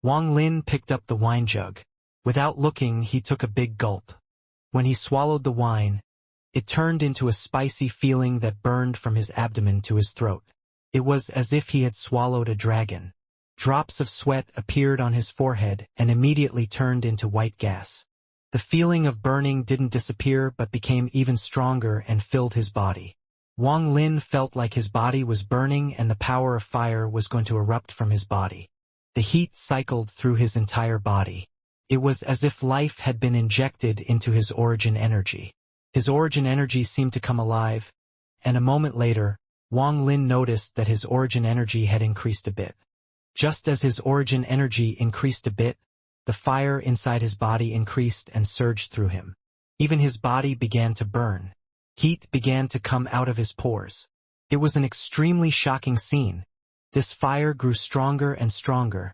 Wang Lin picked up the wine jug. Without looking, he took a big gulp. When he swallowed the wine, it turned into a spicy feeling that burned from his abdomen to his throat. It was as if he had swallowed a dragon. Drops of sweat appeared on his forehead and immediately turned into white gas. The feeling of burning didn't disappear but became even stronger and filled his body. Wang Lin felt like his body was burning and the power of fire was going to erupt from his body. The heat cycled through his entire body. It was as if life had been injected into his origin energy. His origin energy seemed to come alive, and a moment later, Wang Lin noticed that his origin energy had increased a bit. Just as his origin energy increased a bit, the fire inside his body increased and surged through him. Even his body began to burn. Heat began to come out of his pores. It was an extremely shocking scene. This fire grew stronger and stronger,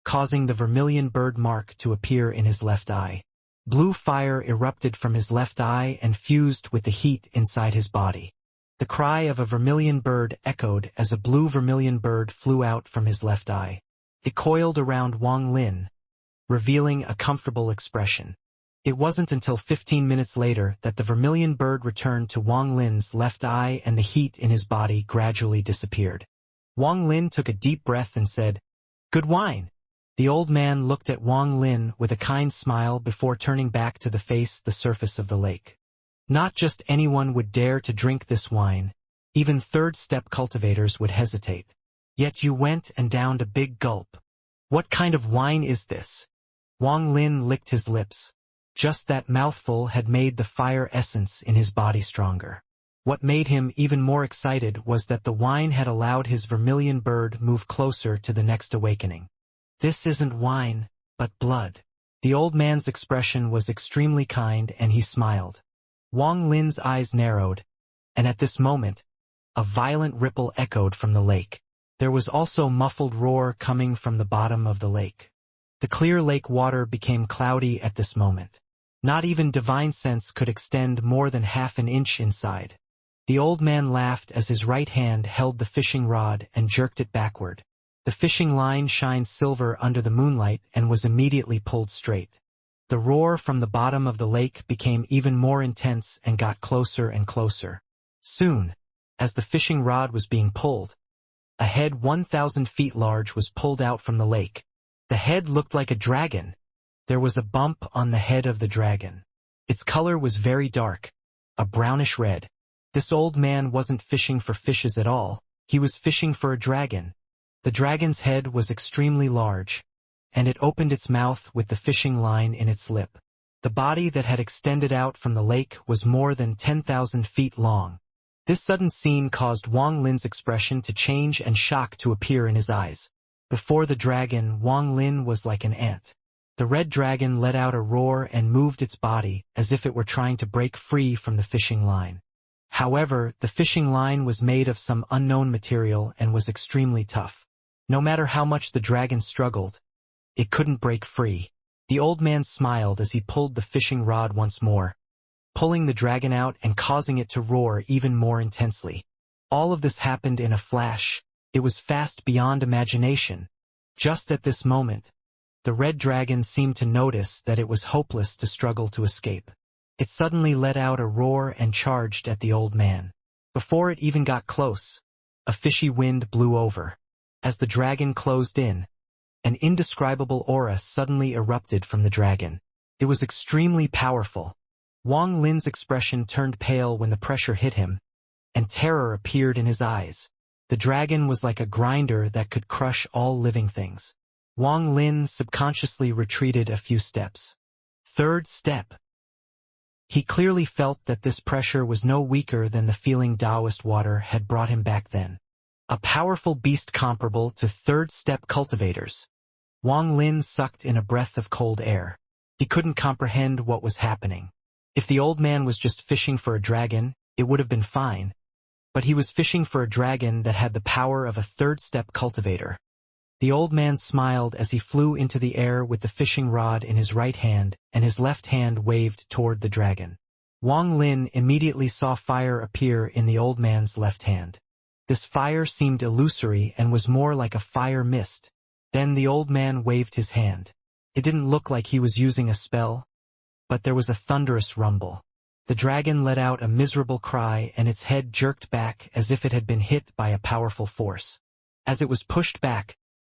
causing the vermilion bird mark to appear in his left eye. Blue fire erupted from his left eye and fused with the heat inside his body. The cry of a vermilion bird echoed as a blue vermilion bird flew out from his left eye. It coiled around Wang Lin, revealing a comfortable expression. It wasn't until 15 minutes later that the vermilion bird returned to Wang Lin's left eye and the heat in his body gradually disappeared. Wang Lin took a deep breath and said, "Good wine." The old man looked at Wang Lin with a kind smile before turning back to face the surface of the lake. Not just anyone would dare to drink this wine. Even third-step cultivators would hesitate. Yet you went and downed a big gulp. What kind of wine is this? Wang Lin licked his lips. Just that mouthful had made the fire essence in his body stronger. What made him even more excited was that the wine had allowed his vermilion bird move closer to the next awakening. This isn't wine, but blood. The old man's expression was extremely kind and he smiled. Wang Lin's eyes narrowed, and at this moment, a violent ripple echoed from the lake. There was also muffled roar coming from the bottom of the lake. The clear lake water became cloudy at this moment. Not even divine sense could extend more than half an inch inside. The old man laughed as his right hand held the fishing rod and jerked it backward. The fishing line shined silver under the moonlight and was immediately pulled straight. The roar from the bottom of the lake became even more intense and got closer and closer. Soon, as the fishing rod was being pulled, a head 1,000 feet large was pulled out from the lake. The head looked like a dragon. There was a bump on the head of the dragon. Its color was very dark, a brownish red. This old man wasn't fishing for fishes at all. He was fishing for a dragon. The dragon's head was extremely large, and it opened its mouth with the fishing line in its lip. The body that had extended out from the lake was more than 10,000 feet long. This sudden scene caused Wang Lin's expression to change and shock to appear in his eyes. Before the dragon, Wang Lin was like an ant. The red dragon let out a roar and moved its body as if it were trying to break free from the fishing line. However, the fishing line was made of some unknown material and was extremely tough. No matter how much the dragon struggled, it couldn't break free. The old man smiled as he pulled the fishing rod once more, pulling the dragon out and causing it to roar even more intensely. All of this happened in a flash. It was fast beyond imagination. Just at this moment, the red dragon seemed to notice that it was hopeless to struggle to escape. It suddenly let out a roar and charged at the old man. Before it even got close, a fishy wind blew over. As the dragon closed in, an indescribable aura suddenly erupted from the dragon. It was extremely powerful. Wang Lin's expression turned pale when the pressure hit him, and terror appeared in his eyes. The dragon was like a grinder that could crush all living things. Wang Lin subconsciously retreated a few steps. Third step. He clearly felt that this pressure was no weaker than the feeling Taoist water had brought him back then. A powerful beast comparable to third-step cultivators. Wang Lin sucked in a breath of cold air. He couldn't comprehend what was happening. If the old man was just fishing for a dragon, it would have been fine. But he was fishing for a dragon that had the power of a third-step cultivator. The old man smiled as he flew into the air with the fishing rod in his right hand, and his left hand waved toward the dragon. Wang Lin immediately saw fire appear in the old man's left hand. This fire seemed illusory and was more like a fire mist. Then the old man waved his hand. It didn't look like he was using a spell, but there was a thunderous rumble. The dragon let out a miserable cry and its head jerked back as if it had been hit by a powerful force. As it was pushed back,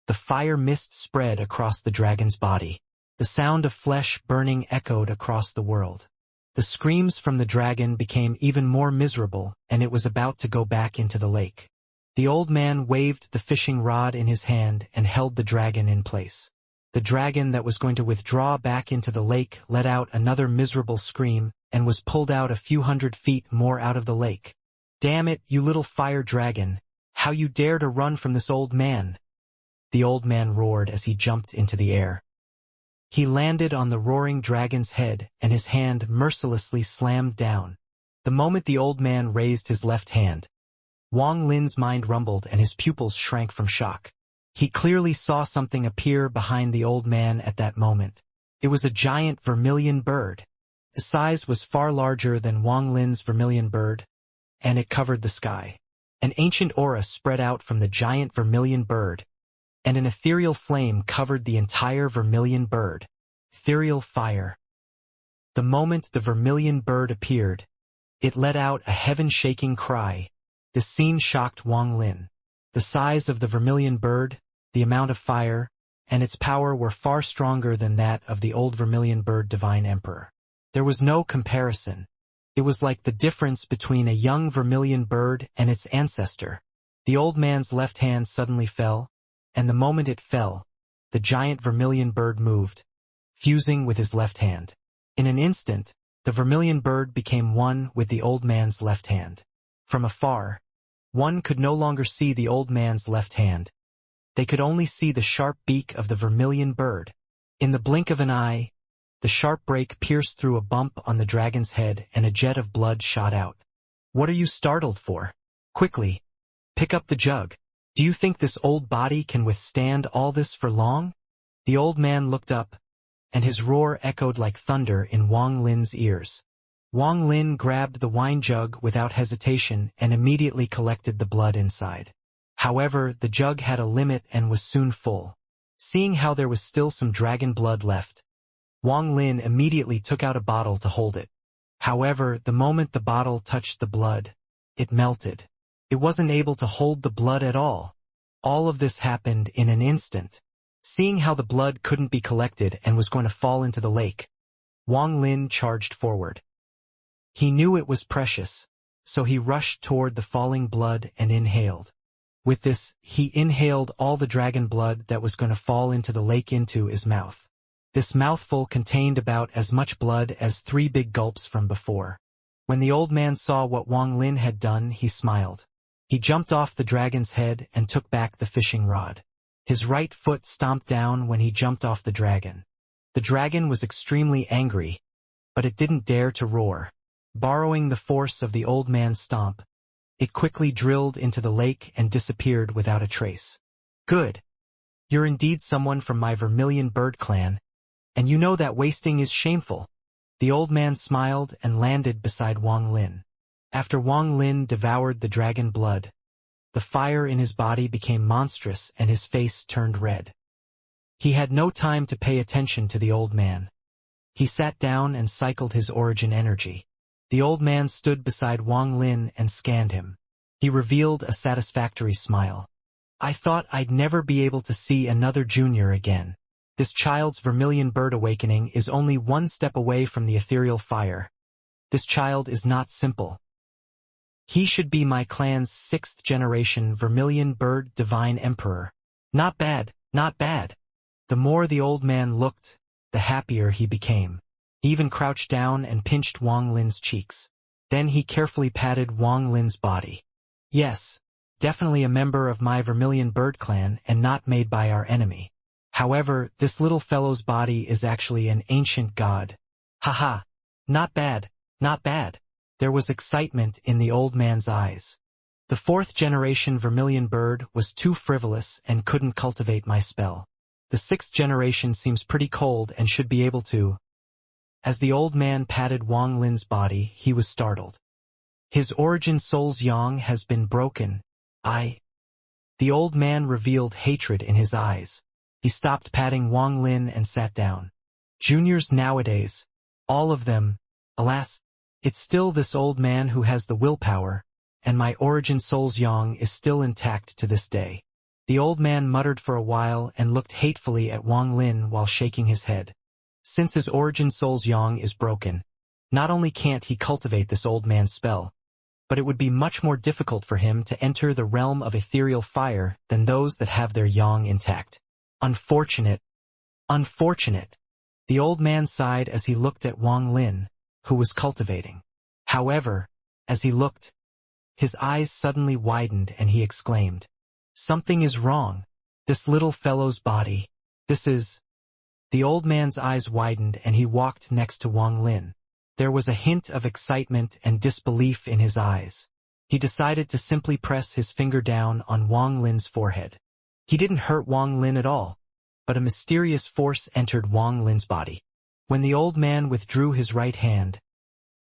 the fire mist spread across the dragon's body. The sound of flesh burning echoed across the world. The screams from the dragon became even more miserable, and it was about to go back into the lake. The old man waved the fishing rod in his hand and held the dragon in place. The dragon that was going to withdraw back into the lake let out another miserable scream and was pulled out a few hundred feet more out of the lake. "Damn it, you little fire dragon! How you dare to run from this old man!" The old man roared as he jumped into the air. He landed on the roaring dragon's head, and his hand mercilessly slammed down. The moment the old man raised his left hand, Wang Lin's mind rumbled and his pupils shrank from shock. He clearly saw something appear behind the old man at that moment. It was a giant vermilion bird. The size was far larger than Wang Lin's vermilion bird, and it covered the sky. An ancient aura spread out from the giant vermilion bird, and an ethereal flame covered the entire vermilion bird. Ethereal fire. The moment the vermilion bird appeared, it let out a heaven-shaking cry. The scene shocked Wang Lin. The size of the vermilion bird, the amount of fire, and its power were far stronger than that of the old vermilion bird Divine Emperor. There was no comparison. It was like the difference between a young vermilion bird and its ancestor. The old man's left hand suddenly fell, and the moment it fell, the giant vermilion bird moved, fusing with his left hand. In an instant, the vermilion bird became one with the old man's left hand. From afar, one could no longer see the old man's left hand. They could only see the sharp beak of the vermilion bird. In the blink of an eye, the sharp break pierced through a bump on the dragon's head and a jet of blood shot out. "What are you startled for? Quickly, pick up the jug. Do you think this old body can withstand all this for long?" The old man looked up, and his roar echoed like thunder in Wang Lin's ears. Wang Lin grabbed the wine jug without hesitation and immediately collected the blood inside. However, the jug had a limit and was soon full. Seeing how there was still some dragon blood left, Wang Lin immediately took out a bottle to hold it. However, the moment the bottle touched the blood, it melted. It wasn't able to hold the blood at all. All of this happened in an instant. Seeing how the blood couldn't be collected and was going to fall into the lake, Wang Lin charged forward. He knew it was precious, so he rushed toward the falling blood and inhaled. With this, he inhaled all the dragon blood that was going to fall into the lake into his mouth. This mouthful contained about as much blood as 3 big gulps from before. When the old man saw what Wang Lin had done, he smiled. He jumped off the dragon's head and took back the fishing rod. His right foot stomped down when he jumped off the dragon. The dragon was extremely angry, but it didn't dare to roar. Borrowing the force of the old man's stomp, it quickly drilled into the lake and disappeared without a trace. "Good. You're indeed someone from my vermilion bird clan, and you know that wasting is shameful." The old man smiled and landed beside Wang Lin. After Wang Lin devoured the dragon blood, the fire in his body became monstrous and his face turned red. He had no time to pay attention to the old man. He sat down and cycled his origin energy. The old man stood beside Wang Lin and scanned him. He revealed a satisfactory smile. "I thought I'd never be able to see another junior again. This child's vermilion bird awakening is only one step away from the ethereal fire. This child is not simple. He should be my clan's 6th generation vermilion bird divine emperor. Not bad, not bad." The more the old man looked, the happier he became. He even crouched down and pinched Wang Lin's cheeks. Then he carefully patted Wang Lin's body. "Yes, definitely a member of my vermilion bird clan and not made by our enemy. However, this little fellow's body is actually an ancient god. Haha, not bad, not bad." There was excitement in the old man's eyes. "The 4th generation vermilion bird was too frivolous and couldn't cultivate my spell. The 6th generation seems pretty cold and should be able to." As the old man patted Wang Lin's body, he was startled. "His origin soul's yang has been broken. The old man revealed hatred in his eyes. He stopped patting Wang Lin and sat down. Juniors nowadays, all of them, alas, it's still this old man who has the willpower, and my origin soul's yang is still intact to this day. The old man muttered for a while and looked hatefully at Wang Lin while shaking his head. Since his origin soul's yang is broken, not only can't he cultivate this old man's spell, but it would be much more difficult for him to enter the realm of ethereal fire than those that have their yang intact. Unfortunate. Unfortunate. The old man sighed as he looked at Wang Lin, who was cultivating. However, as he looked, his eyes suddenly widened and he exclaimed, "Something is wrong. This little fellow's body. This is..." The old man's eyes widened and he walked next to Wang Lin. There was a hint of excitement and disbelief in his eyes. He decided to simply press his finger down on Wang Lin's forehead. He didn't hurt Wang Lin at all, but a mysterious force entered Wang Lin's body. When the old man withdrew his right hand,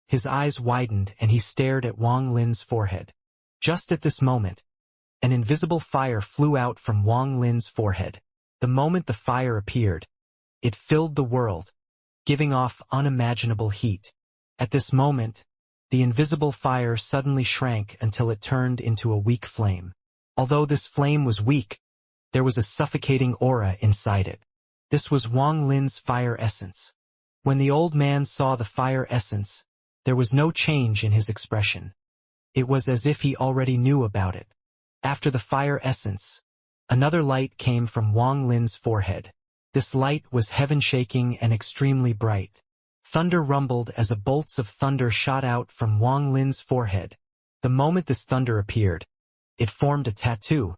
his eyes widened and he stared at Wang Lin's forehead. Just at this moment, an invisible fire flew out from Wang Lin's forehead. The moment the fire appeared, it filled the world, giving off unimaginable heat. At this moment, the invisible fire suddenly shrank until it turned into a weak flame. Although this flame was weak, there was a suffocating aura inside it. This was Wang Lin's fire essence. When the old man saw the fire essence, there was no change in his expression. It was as if he already knew about it. After the fire essence, another light came from Wang Lin's forehead. This light was heaven-shaking and extremely bright. Thunder rumbled as bolts of thunder shot out from Wang Lin's forehead. The moment this thunder appeared, it formed a tattoo,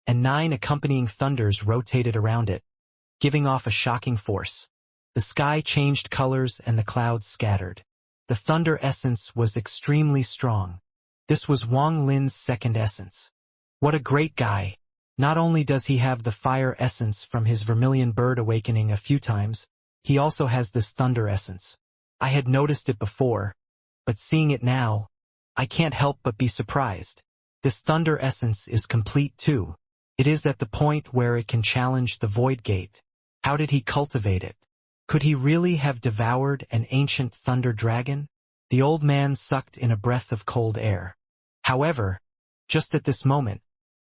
and 9 accompanying thunders rotated around it, giving off a shocking force. The sky changed colors and the clouds scattered. The thunder essence was extremely strong. This was Wang Lin's second essence. What a great guy! Not only does he have the fire essence from his vermilion bird awakening a few times, he also has this thunder essence. I had noticed it before, but seeing it now, I can't help but be surprised. This thunder essence is complete too. It is at the point where it can challenge the void gate. How did he cultivate it? Could he really have devoured an ancient thunder dragon? The old man sucked in a breath of cold air. However, just at this moment,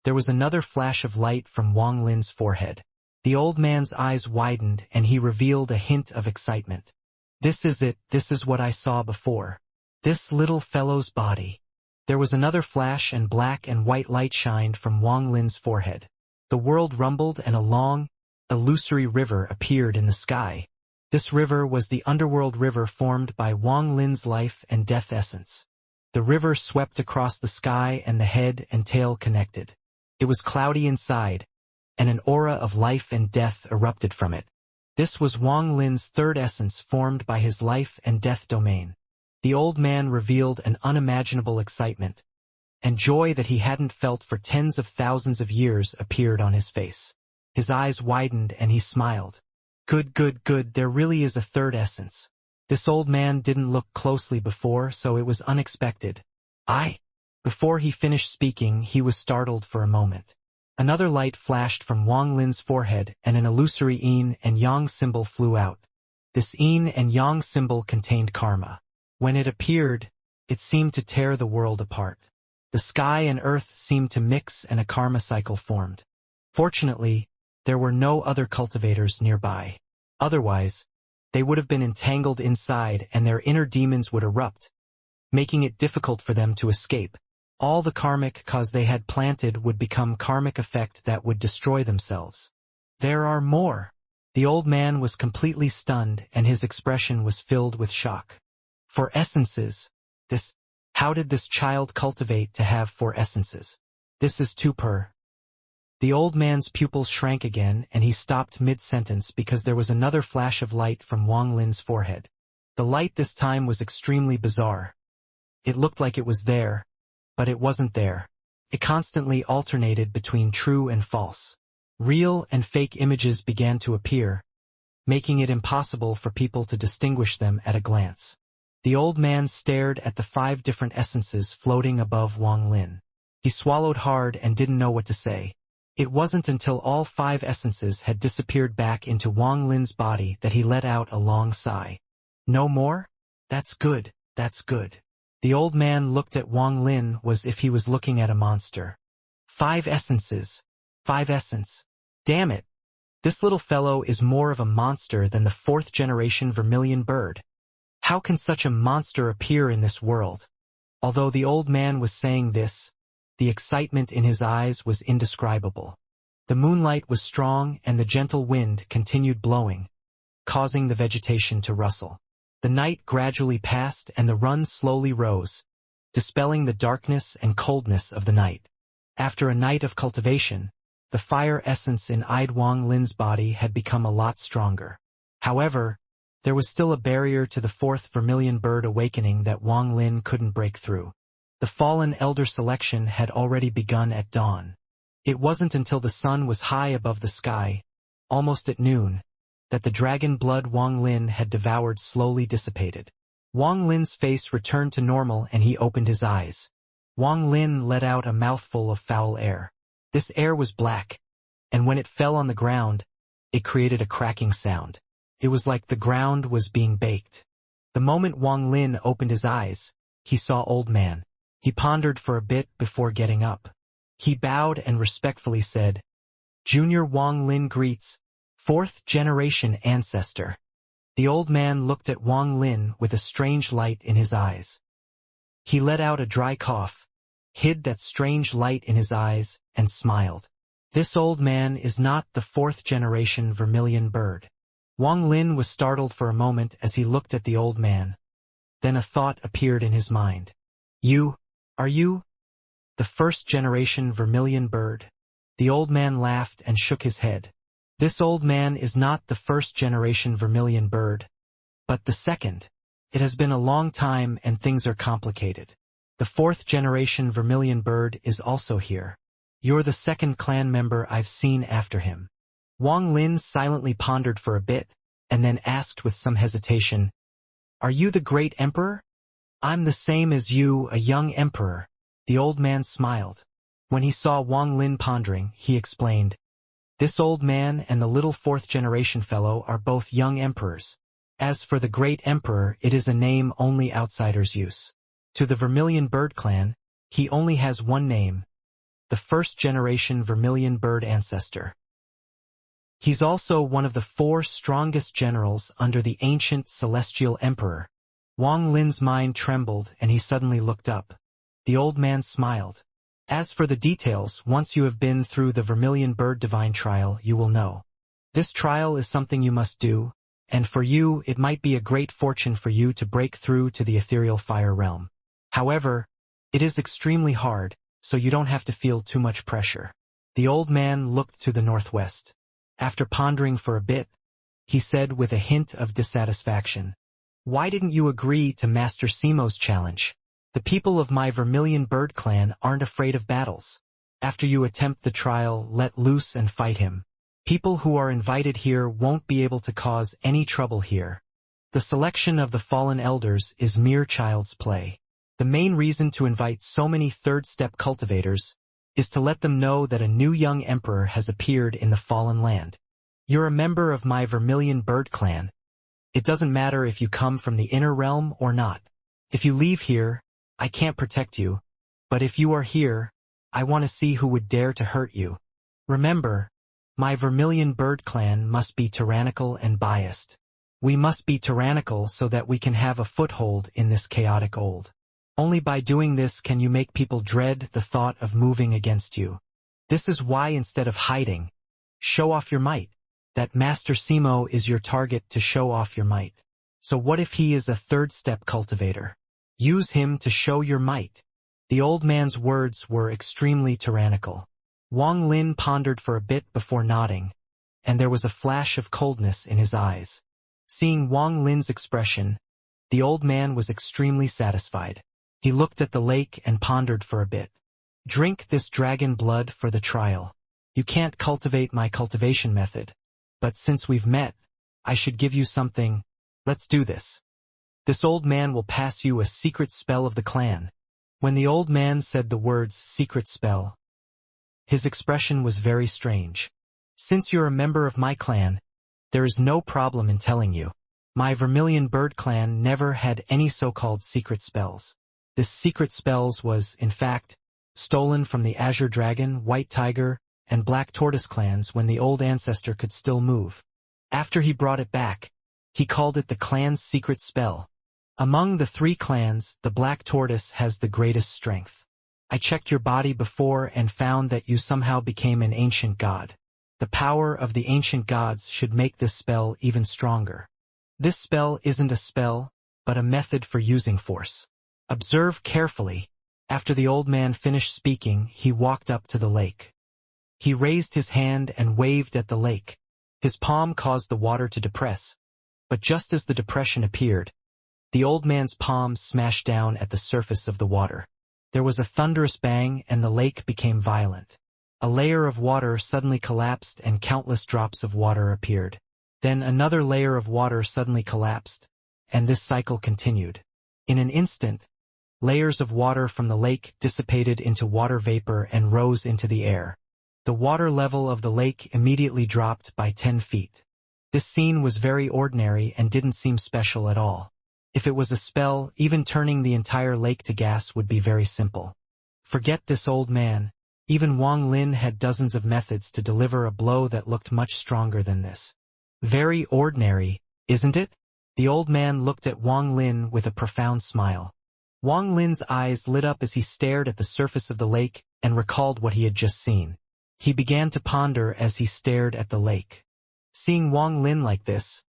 there was another flash of light from Wang Lin's forehead. The old man's eyes widened and he revealed a hint of excitement. This is it, this is what I saw before. This little fellow's body. There was another flash and black and white light shined from Wang Lin's forehead. The world rumbled and a long, illusory river appeared in the sky. This river was the underworld river formed by Wang Lin's life and death essence. The river swept across the sky and the head and tail connected. It was cloudy inside, and an aura of life and death erupted from it. This was Wang Lin's third essence formed by his life and death domain. The old man revealed an unimaginable excitement, and joy that he hadn't felt for tens of thousands of years appeared on his face. His eyes widened and he smiled. Good, good, good, there really is a third essence. This old man didn't look closely before, so it was unexpected. Before he finished speaking, he was startled for a moment. Another light flashed from Wang Lin's forehead and an illusory yin and yang symbol flew out. This yin and yang symbol contained karma. When it appeared, it seemed to tear the world apart. The sky and earth seemed to mix and a karma cycle formed. Fortunately, there were no other cultivators nearby. Otherwise, they would have been entangled inside and their inner demons would erupt, making it difficult for them to escape. All the karmic cause they had planted would become karmic effect that would destroy themselves. There are more. The old man was completely stunned and his expression was filled with shock. 4 essences. How did this child cultivate to have 4 essences? This is too per. The old man's pupils shrank again and he stopped mid-sentence because there was another flash of light from Wang Lin's forehead. The light this time was extremely bizarre. It looked like it was there, but it wasn't there. It constantly alternated between true and false. Real and fake images began to appear, making it impossible for people to distinguish them at a glance. The old man stared at the 5 different essences floating above Wang Lin. He swallowed hard and didn't know what to say. It wasn't until all 5 essences had disappeared back into Wang Lin's body that he let out a long sigh. No more? That's good, that's good. The old man looked at Wang Lin as if he was looking at a monster. 5 essences. 5 essence. Damn it. This little fellow is more of a monster than the 4th generation vermilion bird. How can such a monster appear in this world? Although the old man was saying this, the excitement in his eyes was indescribable. The moonlight was strong and the gentle wind continued blowing, causing the vegetation to rustle. The night gradually passed and the sun slowly rose, dispelling the darkness and coldness of the night. After a night of cultivation, the fire essence in Wang Lin's body had become a lot stronger. However, there was still a barrier to the 4th vermilion bird awakening that Wang Lin couldn't break through. The fallen elder selection had already begun at dawn. It wasn't until the sun was high above the sky, almost at noon, that the dragon blood Wang Lin had devoured slowly dissipated. Wang Lin's face returned to normal and he opened his eyes. Wang Lin let out a mouthful of foul air. This air was black, and when it fell on the ground, it created a cracking sound. It was like the ground was being baked. The moment Wang Lin opened his eyes, he saw Old Man. He pondered for a bit before getting up. He bowed and respectfully said, "Junior Wang Lin greets, 4th generation ancestor." The old man looked at Wang Lin with a strange light in his eyes. He let out a dry cough, hid that strange light in his eyes, and smiled. This old man is not the 4th generation vermilion bird. Wang Lin was startled for a moment as he looked at the old man. Then a thought appeared in his mind. Are you the 1st generation vermilion bird? The old man laughed and shook his head. This old man is not the 1st generation vermilion bird, but the 2nd. It has been a long time and things are complicated. The 4th generation vermilion bird is also here. You're the 2nd clan member I've seen after him. Wang Lin silently pondered for a bit, and then asked with some hesitation, "Are you the great emperor?" "I'm the same as you, a young emperor." The old man smiled. When he saw Wang Lin pondering, he explained, "This old man and the little 4th generation fellow are both young emperors. As for the great emperor, it is a name only outsiders use. To the vermilion bird clan, he only has one name, the 1st generation vermilion bird ancestor. He's also one of the 4 strongest generals under the ancient celestial emperor." Wang Lin's mind trembled and he suddenly looked up. The old man smiled. "As for the details, once you have been through the vermilion bird divine trial, you will know. This trial is something you must do, and for you it might be a great fortune for you to break through to the ethereal fire realm. However, it is extremely hard, so you don't have to feel too much pressure." The old man looked to the northwest. After pondering for a bit, he said with a hint of dissatisfaction, "Why didn't you agree to Master Simo's challenge? The people of my vermilion bird clan aren't afraid of battles. After you attempt the trial, let loose and fight him. People who are invited here won't be able to cause any trouble here. The selection of the fallen elders is mere child's play. The main reason to invite so many third-step cultivators is to let them know that a new young emperor has appeared in the fallen land. You're a member of my vermilion bird clan. It doesn't matter if you come from the inner realm or not. If you leave here, I can't protect you, but if you are here, I want to see who would dare to hurt you. Remember, my vermilion bird clan must be tyrannical and biased. We must be tyrannical so that we can have a foothold in this chaotic old. Only by doing this can you make people dread the thought of moving against you. This is why instead of hiding, show off your might. That Master Simo is your target to show off your might. So what if he is a third-step cultivator? Use him to show your might." The old man's words were extremely tyrannical. Wang Lin pondered for a bit before nodding, and there was a flash of coldness in his eyes. Seeing Wang Lin's expression, the old man was extremely satisfied. He looked at the lake and pondered for a bit. "Drink this dragon blood for the trial. You can't cultivate my cultivation method, but since we've met, I should give you something. Let's do this. This old man will pass you a secret spell of the clan." When the old man said the words secret spell, His expression was very strange. "Since you're a member of my clan, there is no problem in telling you. My Vermilion Bird clan never had any so-called secret spells. This secret spells was, in fact, stolen from the Azure Dragon, White Tiger, and Black Tortoise clans when the old ancestor could still move. After he brought it back, he called it the clan's secret spell. Among the 3 clans, the Black Tortoise has the greatest strength. I checked your body before and found that you somehow became an ancient god. The power of the ancient gods should make this spell even stronger. This spell isn't a spell, but a method for using force. Observe carefully." After the old man finished speaking, he walked up to the lake. He raised his hand and waved at the lake. His palm caused the water to depress, but just as the depression appeared, the old man's palm smashed down at the surface of the water. There was a thunderous bang and the lake became violent. A layer of water suddenly collapsed and countless drops of water appeared. Then another layer of water suddenly collapsed, and this cycle continued. In an instant, layers of water from the lake dissipated into water vapor and rose into the air. The water level of the lake immediately dropped by 10 feet. This scene was very ordinary and didn't seem special at all. If it was a spell, even turning the entire lake to gas would be very simple. Forget this old man. Even Wang Lin had dozens of methods to deliver a blow that looked much stronger than this. Very ordinary, isn't it? The old man looked at Wang Lin with a profound smile. Wang Lin's eyes lit up as he stared at the surface of the lake and recalled what he had just seen. He began to ponder as he stared at the lake. Seeing Wang Lin like this,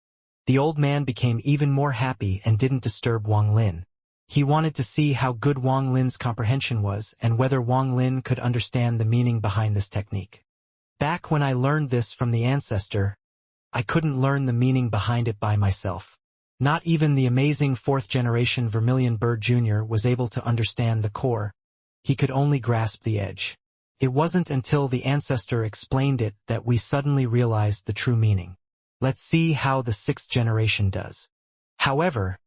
the old man became even more happy and didn't disturb Wang Lin. He wanted to see how good Wang Lin's comprehension was and whether Wang Lin could understand the meaning behind this technique. Back when I learned this from the ancestor, I couldn't learn the meaning behind it by myself. Not even the amazing 4th generation Vermilion Bird Jr. was able to understand the core. He could only grasp the edge. It wasn't until the ancestor explained it that we suddenly realized the true meaning. Let's see how the 6th generation does. However,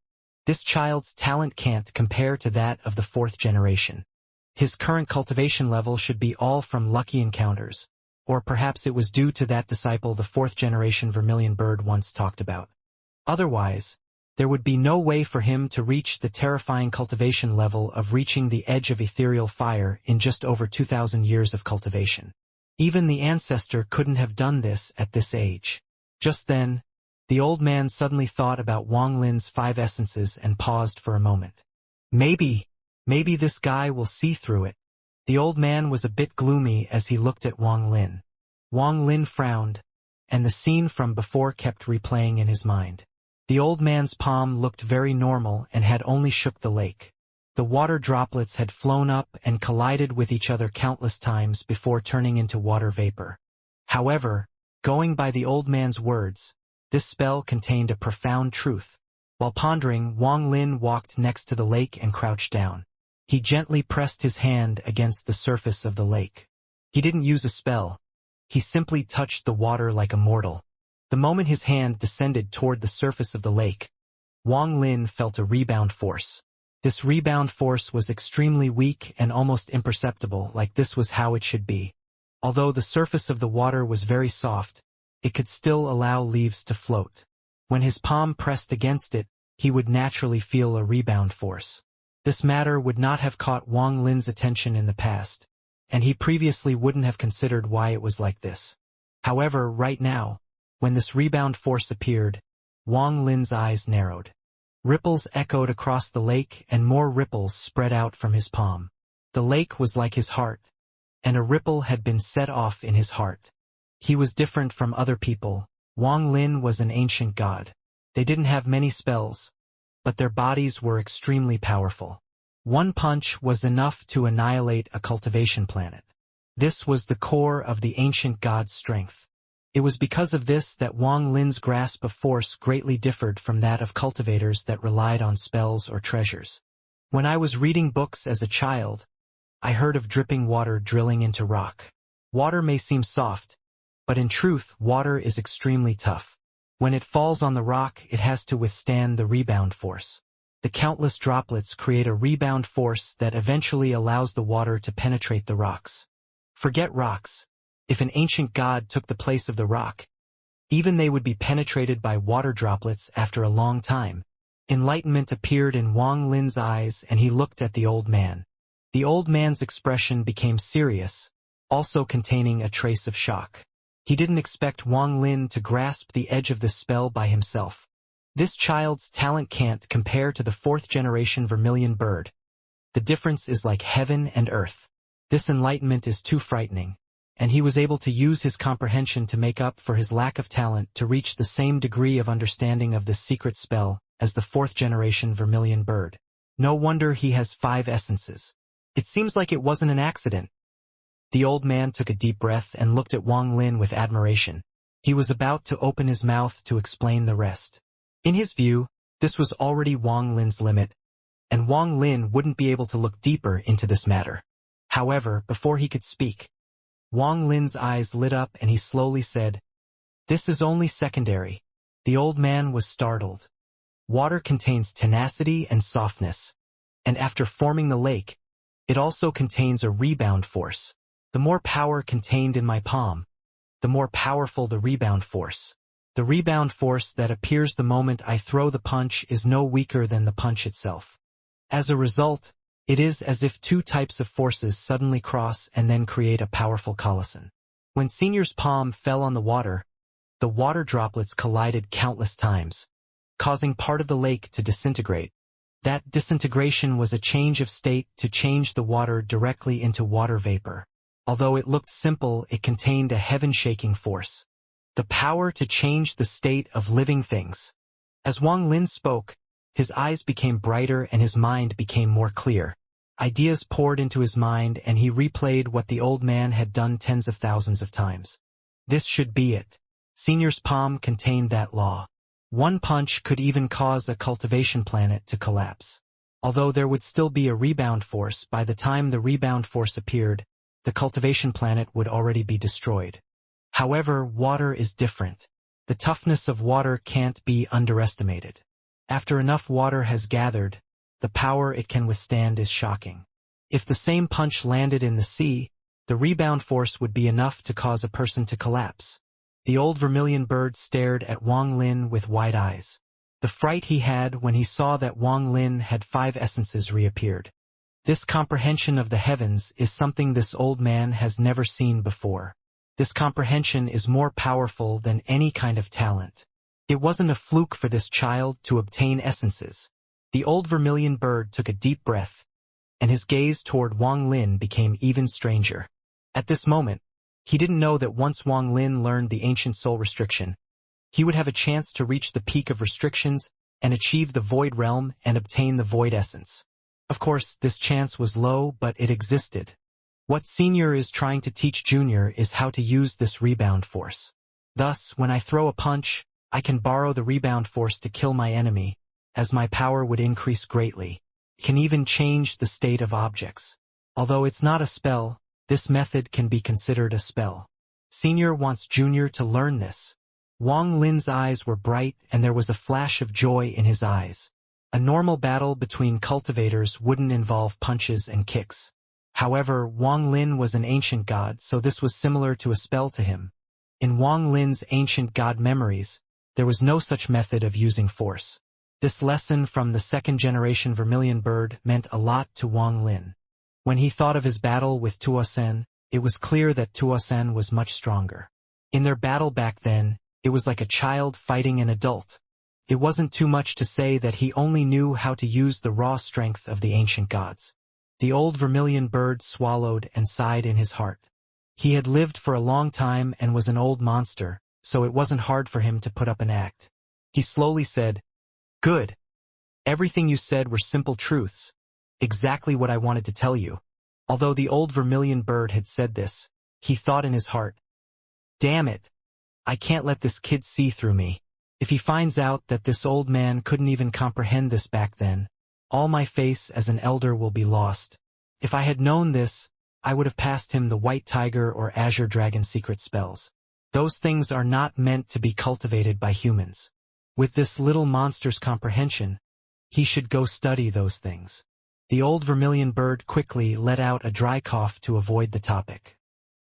this child's talent can't compare to that of the 4th generation. His current cultivation level should be all from lucky encounters, or perhaps it was due to that disciple the 4th generation Vermilion Bird once talked about. Otherwise, there would be no way for him to reach the terrifying cultivation level of reaching the edge of ethereal fire in just over 2,000 years of cultivation. Even the ancestor couldn't have done this at this age. Just then, the old man suddenly thought about Wang Lin's 5 essences and paused for a moment. Maybe this guy will see through it. The old man was a bit gloomy as he looked at Wang Lin. Wang Lin frowned, and the scene from before kept replaying in his mind. The old man's palm looked very normal and had only shook the lake. The water droplets had flown up and collided with each other countless times before turning into water vapor. However, going by the old man's words, this spell contained a profound truth. While pondering, Wang Lin walked next to the lake and crouched down. He gently pressed his hand against the surface of the lake. He didn't use a spell. He simply touched the water like a mortal. The moment his hand descended toward the surface of the lake, Wang Lin felt a rebound force. This rebound force was extremely weak and almost imperceptible, like this was how it should be. Although the surface of the water was very soft, it could still allow leaves to float. When his palm pressed against it, he would naturally feel a rebound force. This matter would not have caught Wang Lin's attention in the past, and he previously wouldn't have considered why it was like this. However, right now, when this rebound force appeared, Wang Lin's eyes narrowed. Ripples echoed across the lake and more ripples spread out from his palm. The lake was like his heart, and a ripple had been set off in his heart. He was different from other people. Wang Lin was an ancient god. They didn't have many spells, but their bodies were extremely powerful. One punch was enough to annihilate a cultivation planet. This was the core of the ancient god's strength. It was because of this that Wang Lin's grasp of force greatly differed from that of cultivators that relied on spells or treasures. When I was reading books as a child, I heard of dripping water drilling into rock. Water may seem soft, but in truth, water is extremely tough. When it falls on the rock, it has to withstand the rebound force. The countless droplets create a rebound force that eventually allows the water to penetrate the rocks. Forget rocks. If an ancient god took the place of the rock, even they would be penetrated by water droplets after a long time. Enlightenment appeared in Wang Lin's eyes and he looked at the old man. The old man's expression became serious, also containing a trace of shock. He didn't expect Wang Lin to grasp the edge of the spell by himself. This child's talent can't compare to the fourth-generation vermilion bird. The difference is like heaven and earth. This enlightenment is too frightening, and he was able to use his comprehension to make up for his lack of talent to reach the same degree of understanding of this secret spell as the fourth-generation vermilion bird. No wonder he has 5 essences. It seems like it wasn't an accident. The old man took a deep breath and looked at Wang Lin with admiration. He was about to open his mouth to explain the rest. In his view, this was already Wang Lin's limit, and Wang Lin wouldn't be able to look deeper into this matter. However, before he could speak, Wang Lin's eyes lit up and he slowly said, "This is only secondary." The old man was startled. Water contains tenacity and softness, and after forming the lake, it also contains a rebound force. The more power contained in my palm, the more powerful the rebound force. The rebound force that appears the moment I throw the punch is no weaker than the punch itself. As a result, it is as if 2 types of forces suddenly cross and then create a powerful collision. When Senior's palm fell on the water droplets collided countless times, causing part of the lake to disintegrate. That disintegration was a change of state to change the water directly into water vapor. Although it looked simple, it contained a heaven-shaking force. The power to change the state of living things. As Wang Lin spoke, his eyes became brighter and his mind became more clear. Ideas poured into his mind and he replayed what the old man had done tens of thousands of times. This should be it. Senior's palm contained that law. 1 punch could even cause a cultivation planet to collapse. Although there would still be a rebound force, by the time the rebound force appeared, the cultivation planet would already be destroyed. However, water is different. The toughness of water can't be underestimated. After enough water has gathered, the power it can withstand is shocking. If the same punch landed in the sea, the rebound force would be enough to cause a person to collapse. The old vermilion bird stared at Wang Lin with wide eyes. The fright he had when he saw that Wang Lin had 5 essences reappeared. This comprehension of the heavens is something this old man has never seen before. This comprehension is more powerful than any kind of talent. It wasn't a fluke for this child to obtain essences. The old vermilion bird took a deep breath, and his gaze toward Wang Lin became even stranger. At this moment, he didn't know that once Wang Lin learned the ancient soul restriction, he would have a chance to reach the peak of restrictions and achieve the void realm and obtain the void essence. Of course, this chance was low, but it existed. What Senior is trying to teach Junior is how to use this rebound force. Thus, when I throw a punch, I can borrow the rebound force to kill my enemy, as my power would increase greatly. It can even change the state of objects. Although it's not a spell, this method can be considered a spell. Senior wants Junior to learn this. Wang Lin's eyes were bright and there was a flash of joy in his eyes. A normal battle between cultivators wouldn't involve punches and kicks. However, Wang Lin was an ancient god, so this was similar to a spell to him. In Wang Lin's ancient god memories, there was no such method of using force. This lesson from the second-generation vermilion bird meant a lot to Wang Lin. When he thought of his battle with Tuosen, it was clear that Tuosen was much stronger. In their battle back then, it was like a child fighting an adult. It wasn't too much to say that he only knew how to use the raw strength of the ancient gods. The old vermilion bird swallowed and sighed in his heart. He had lived for a long time and was an old monster, so it wasn't hard for him to put up an act. He slowly said, "Good. Everything you said were simple truths. Exactly what I wanted to tell you." Although the old vermilion bird had said this, he thought in his heart, "Damn it. I can't let this kid see through me. If he finds out that this old man couldn't even comprehend this back then, all my face as an elder will be lost. If I had known this, I would have passed him the white tiger or azure dragon secret spells. Those things are not meant to be cultivated by humans. With this little monster's comprehension, he should go study those things." The old vermilion bird quickly let out a dry cough to avoid the topic.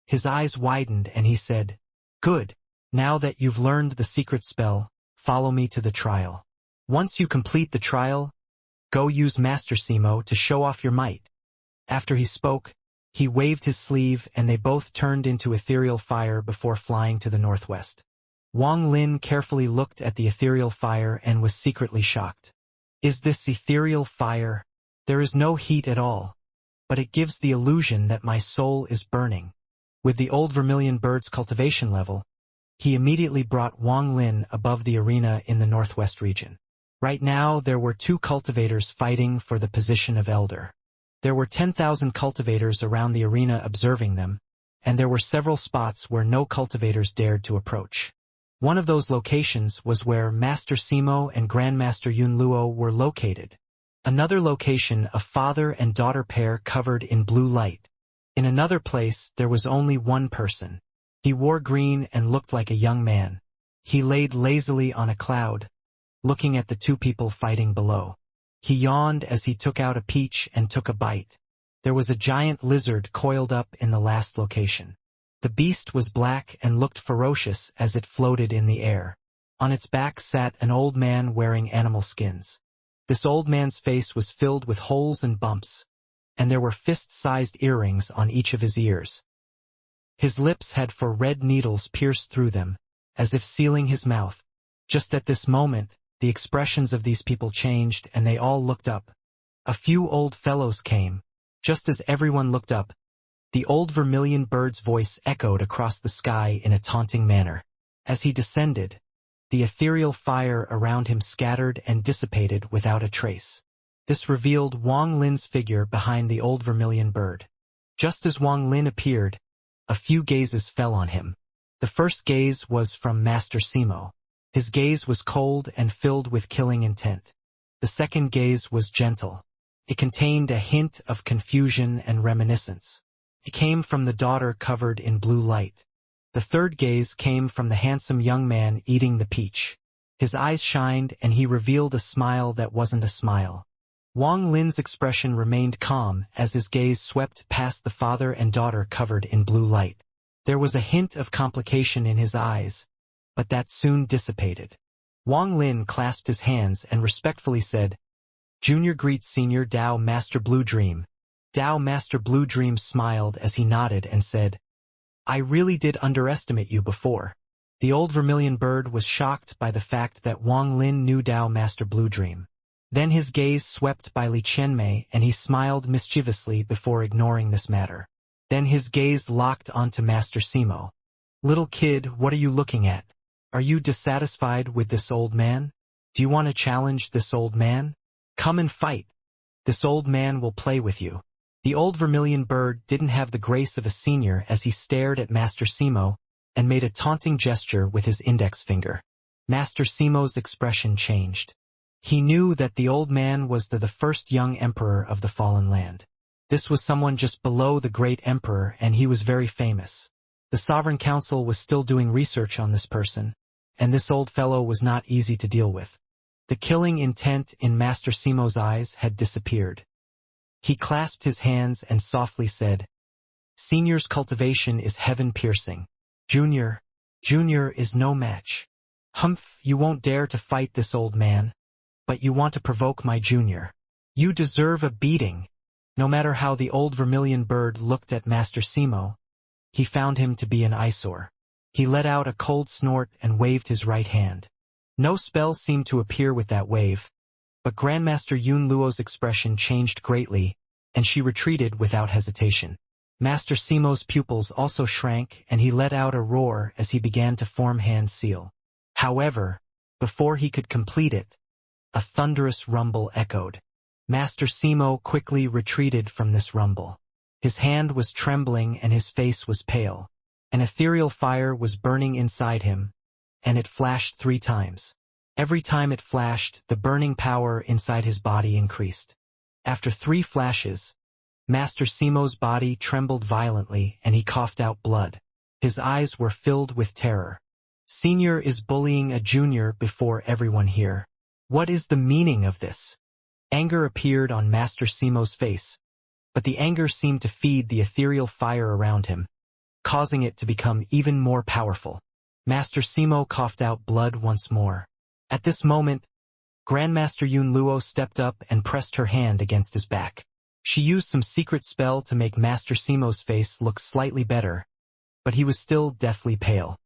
His eyes widened and he said, "Good. Now that you've learned the secret spell, follow me to the trial. Once you complete the trial, go use Master Simo to show off your might." After he spoke, he waved his sleeve and they both turned into ethereal fire before flying to the northwest. Wang Lin carefully looked at the ethereal fire and was secretly shocked. Is this ethereal fire? There is no heat at all, but it gives the illusion that my soul is burning. With the old vermilion bird's cultivation level, he immediately brought Wang Lin above the arena in the northwest region. Right now there were 2 cultivators fighting for the position of elder. There were 10,000 cultivators around the arena observing them, and there were several spots where no cultivators dared to approach. One of those locations was where Master Simo and Grandmaster Yun Luo were located. Another location, a father and daughter pair covered in blue light. In another place, there was only one person. He wore green and looked like a young man. He laid lazily on a cloud, looking at the 2 people fighting below. He yawned as he took out a peach and took a bite. There was a giant lizard coiled up in the last location. The beast was black and looked ferocious as it floated in the air. On its back sat an old man wearing animal skins. This old man's face was filled with holes and bumps, and there were fist-sized earrings on each of his ears. His lips had 4 red needles pierced through them, as if sealing his mouth. Just at this moment, the expressions of these people changed and they all looked up. A few old fellows came. Just as everyone looked up, the old vermilion bird's voice echoed across the sky in a taunting manner. As he descended, the ethereal fire around him scattered and dissipated without a trace. This revealed Wang Lin's figure behind the old vermilion bird. Just as Wang Lin appeared, a few gazes fell on him. The first gaze was from Master Simo. His gaze was cold and filled with killing intent. The second gaze was gentle. It contained a hint of confusion and reminiscence. It came from the daughter covered in blue light. The third gaze came from the handsome young man eating the peach. His eyes shined and he revealed a smile that wasn't a smile. Wang Lin's expression remained calm as his gaze swept past the father and daughter covered in blue light. There was a hint of complication in his eyes, but that soon dissipated. Wang Lin clasped his hands and respectfully said, "Junior greets Senior Dao Master Blue Dream." Dao Master Blue Dream smiled as he nodded and said, "I really did underestimate you before." The old vermilion bird was shocked by the fact that Wang Lin knew Dao Master Blue Dream. Then his gaze swept by Li Qianmei and he smiled mischievously before ignoring this matter. Then his gaze locked onto Master Simo. "Little kid, what are you looking at? Are you dissatisfied with this old man? Do you want to challenge this old man? Come and fight. This old man will play with you." The old vermilion bird didn't have the grace of a senior as he stared at Master Simo and made a taunting gesture with his index finger. Master Simo's expression changed. He knew that the old man was the first young emperor of the fallen land. This was someone just below the great emperor and he was very famous. The Sovereign Council was still doing research on this person, and this old fellow was not easy to deal with. The killing intent in Master Simo's eyes had disappeared. He clasped his hands and softly said, "Senior's cultivation is heaven-piercing. Junior is no match. Humph, you won't dare to fight this old man, but you want to provoke my junior. You deserve a beating." No matter how the old vermilion bird looked at Master Simo, he found him to be an eyesore. He let out a cold snort and waved his right hand. No spell seemed to appear with that wave, but Grandmaster Yun Luo's expression changed greatly, and she retreated without hesitation. Master Simo's pupils also shrank and he let out a roar as he began to form hand seal. However, before he could complete it, a thunderous rumble echoed. Master Simo quickly retreated from this rumble. His hand was trembling and his face was pale. An ethereal fire was burning inside him, and it flashed 3 times. Every time it flashed, the burning power inside his body increased. After 3 flashes, Master Simo's body trembled violently and he coughed out blood. His eyes were filled with terror. Senior is bullying a junior before everyone here. What is the meaning of this? Anger appeared on Master Simo's face, but the anger seemed to feed the ethereal fire around him. causing it to become even more powerful. Master Simo coughed out blood once more. At this moment, Grandmaster Yun Luo stepped up and pressed her hand against his back. She used some secret spell to make Master Simo's face look slightly better, but he was still deathly pale.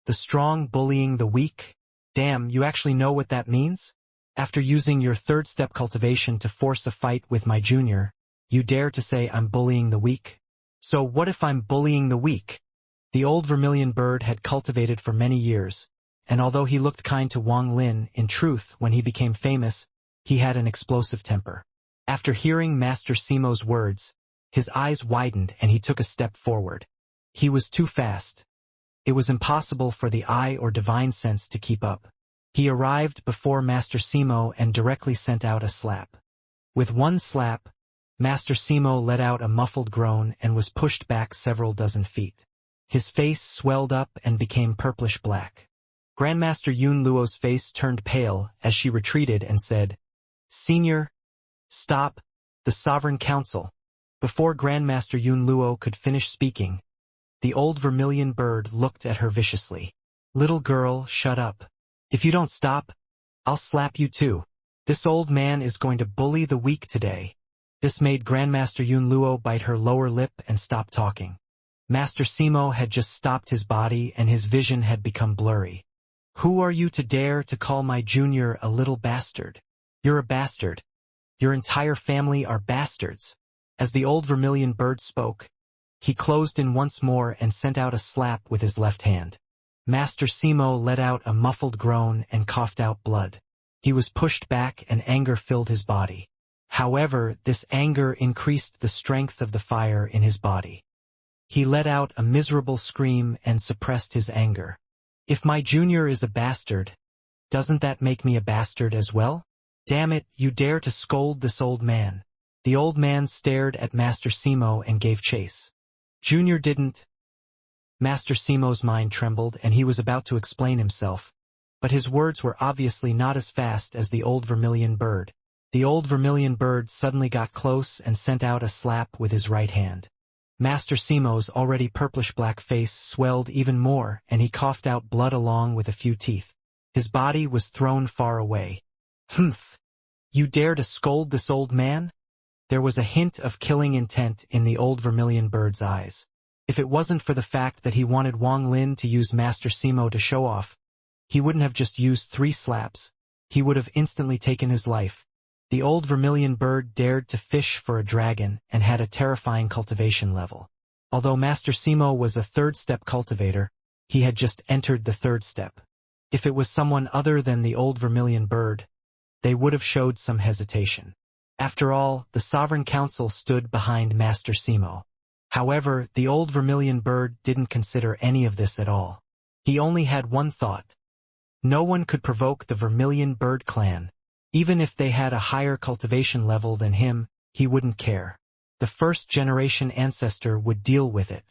The strong bullying the weak? Damn, you actually know what that means? After using your third step cultivation to force a fight with my junior, you dare to say I'm bullying the weak? So what if I'm bullying the weak? The old vermilion bird had cultivated for many years, and although he looked kind to Wang Lin, in truth, when he became famous, he had an explosive temper. After hearing Master Simo's words, his eyes widened and he took a step forward. He was too fast. It was impossible for the eye or divine sense to keep up. He arrived before Master Simo and directly sent out a slap. With one slap, Master Simo let out a muffled groan and was pushed back several dozen feet. His face swelled up and became purplish-black. Grandmaster Yun Luo's face turned pale as she retreated and said, "Senior, stop, the Sovereign Council." Before Grandmaster Yun Luo could finish speaking, the old vermilion bird looked at her viciously. "Little girl, shut up. If you don't stop, I'll slap you too. This old man is going to bully the weak today." This made Grandmaster Yun Luo bite her lower lip and stop talking. Master Simo had just stopped his body and his vision had become blurry. "Who are you to dare to call my junior a little bastard? You're a bastard. Your entire family are bastards." As the old vermilion bird spoke, he closed in once more and sent out a slap with his left hand. Master Simo let out a muffled groan and coughed out blood. He was pushed back and anger filled his body. However, this anger increased the strength of the fire in his body. He let out a miserable scream and suppressed his anger. "If my junior is a bastard, doesn't that make me a bastard as well? Damn it, you dare to scold this old man." The old man stared at Master Simo and gave chase. "Junior didn't." Master Simo's mind trembled and he was about to explain himself, but his words were obviously not as fast as the old vermilion bird. The old vermilion bird suddenly got close and sent out a slap with his right hand. Master Simo's already purplish-black face swelled even more and he coughed out blood along with a few teeth. His body was thrown far away. "Humph! You dare to scold this old man?" There was a hint of killing intent in the old vermilion bird's eyes. If it wasn't for the fact that he wanted Wang Lin to use Master Simo to show off, he wouldn't have just used 3 slaps. He would have instantly taken his life. The old vermilion bird dared to fish for a dragon and had a terrifying cultivation level. Although Master Simo was a third-step cultivator, he had just entered the third step. If it was someone other than the old vermilion bird, they would have showed some hesitation. After all, the Sovereign Council stood behind Master Simo. However, the old vermilion bird didn't consider any of this at all. He only had one thought. No one could provoke the vermilion bird clan. Even if they had a higher cultivation level than him, he wouldn't care. The first-generation ancestor would deal with it.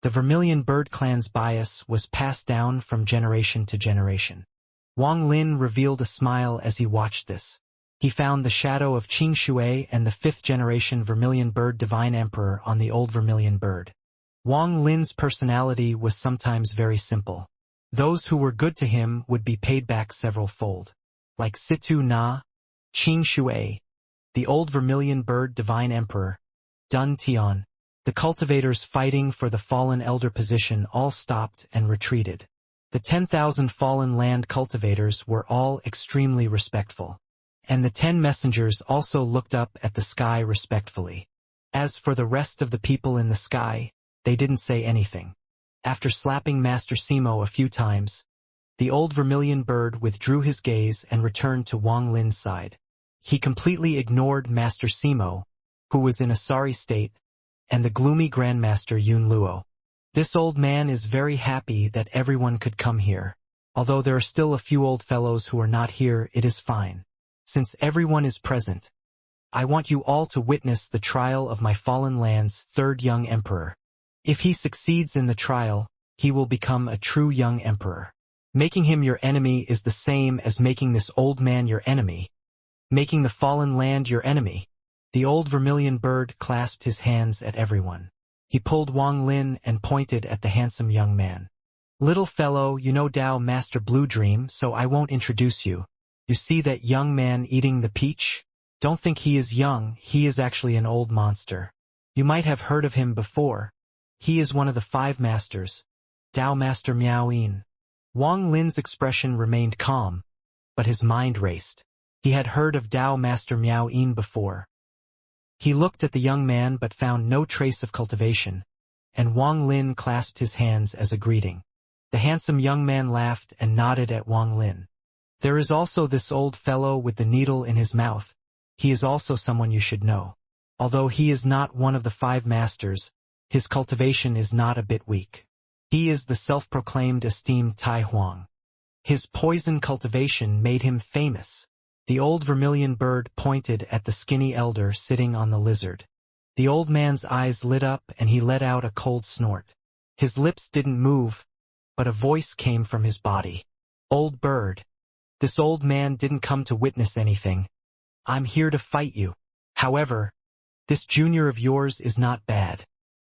The vermilion bird clan's bias was passed down from generation to generation. Wang Lin revealed a smile as he watched this. He found the shadow of Qing Shui and the 5th-generation vermilion bird divine emperor on the old vermilion bird. Wang Lin's personality was sometimes very simple. Those who were good to him would be paid back several-fold. Like Situ Na, Qing Shui, the old vermilion bird divine emperor, Dun Tian, the cultivators fighting for the fallen elder position all stopped and retreated. The 10,000 fallen land cultivators were all extremely respectful. And the 10 messengers also looked up at the sky respectfully. As for the rest of the people in the sky, they didn't say anything. After slapping Master Simo a few times, the old vermilion bird withdrew his gaze and returned to Wang Lin's side. He completely ignored Master Simo, who was in a sorry state, and the gloomy Grandmaster Yun Luo. This old man is very happy that everyone could come here. Although there are still a few old fellows who are not here, it is fine. Since everyone is present, I want you all to witness the trial of my fallen land's 3rd young emperor. If he succeeds in the trial, he will become a true young emperor. Making him your enemy is the same as making this old man your enemy. Making the fallen land your enemy. The old vermilion bird clasped his hands at everyone. He pulled Wang Lin and pointed at the handsome young man. "Little fellow, you know Tao Master Blue Dream, so I won't introduce you. You see that young man eating the peach? Don't think he is young, he is actually an old monster. You might have heard of him before. He is one of the 5 masters, Tao Master Miao Yin." Wang Lin's expression remained calm, but his mind raced. He had heard of Tao Master Miao Yin before. He looked at the young man but found no trace of cultivation, and Wang Lin clasped his hands as a greeting. The handsome young man laughed and nodded at Wang Lin. "There is also this old fellow with the needle in his mouth. He is also someone you should know. Although he is not one of the 5 masters, his cultivation is not a bit weak. He is the self-proclaimed esteemed Tai Huang. His poison cultivation made him famous." The old vermilion bird pointed at the skinny elder sitting on the lizard. The old man's eyes lit up and he let out a cold snort. His lips didn't move, but a voice came from his body. "Old bird. This old man didn't come to witness anything. I'm here to fight you. However, this junior of yours is not bad.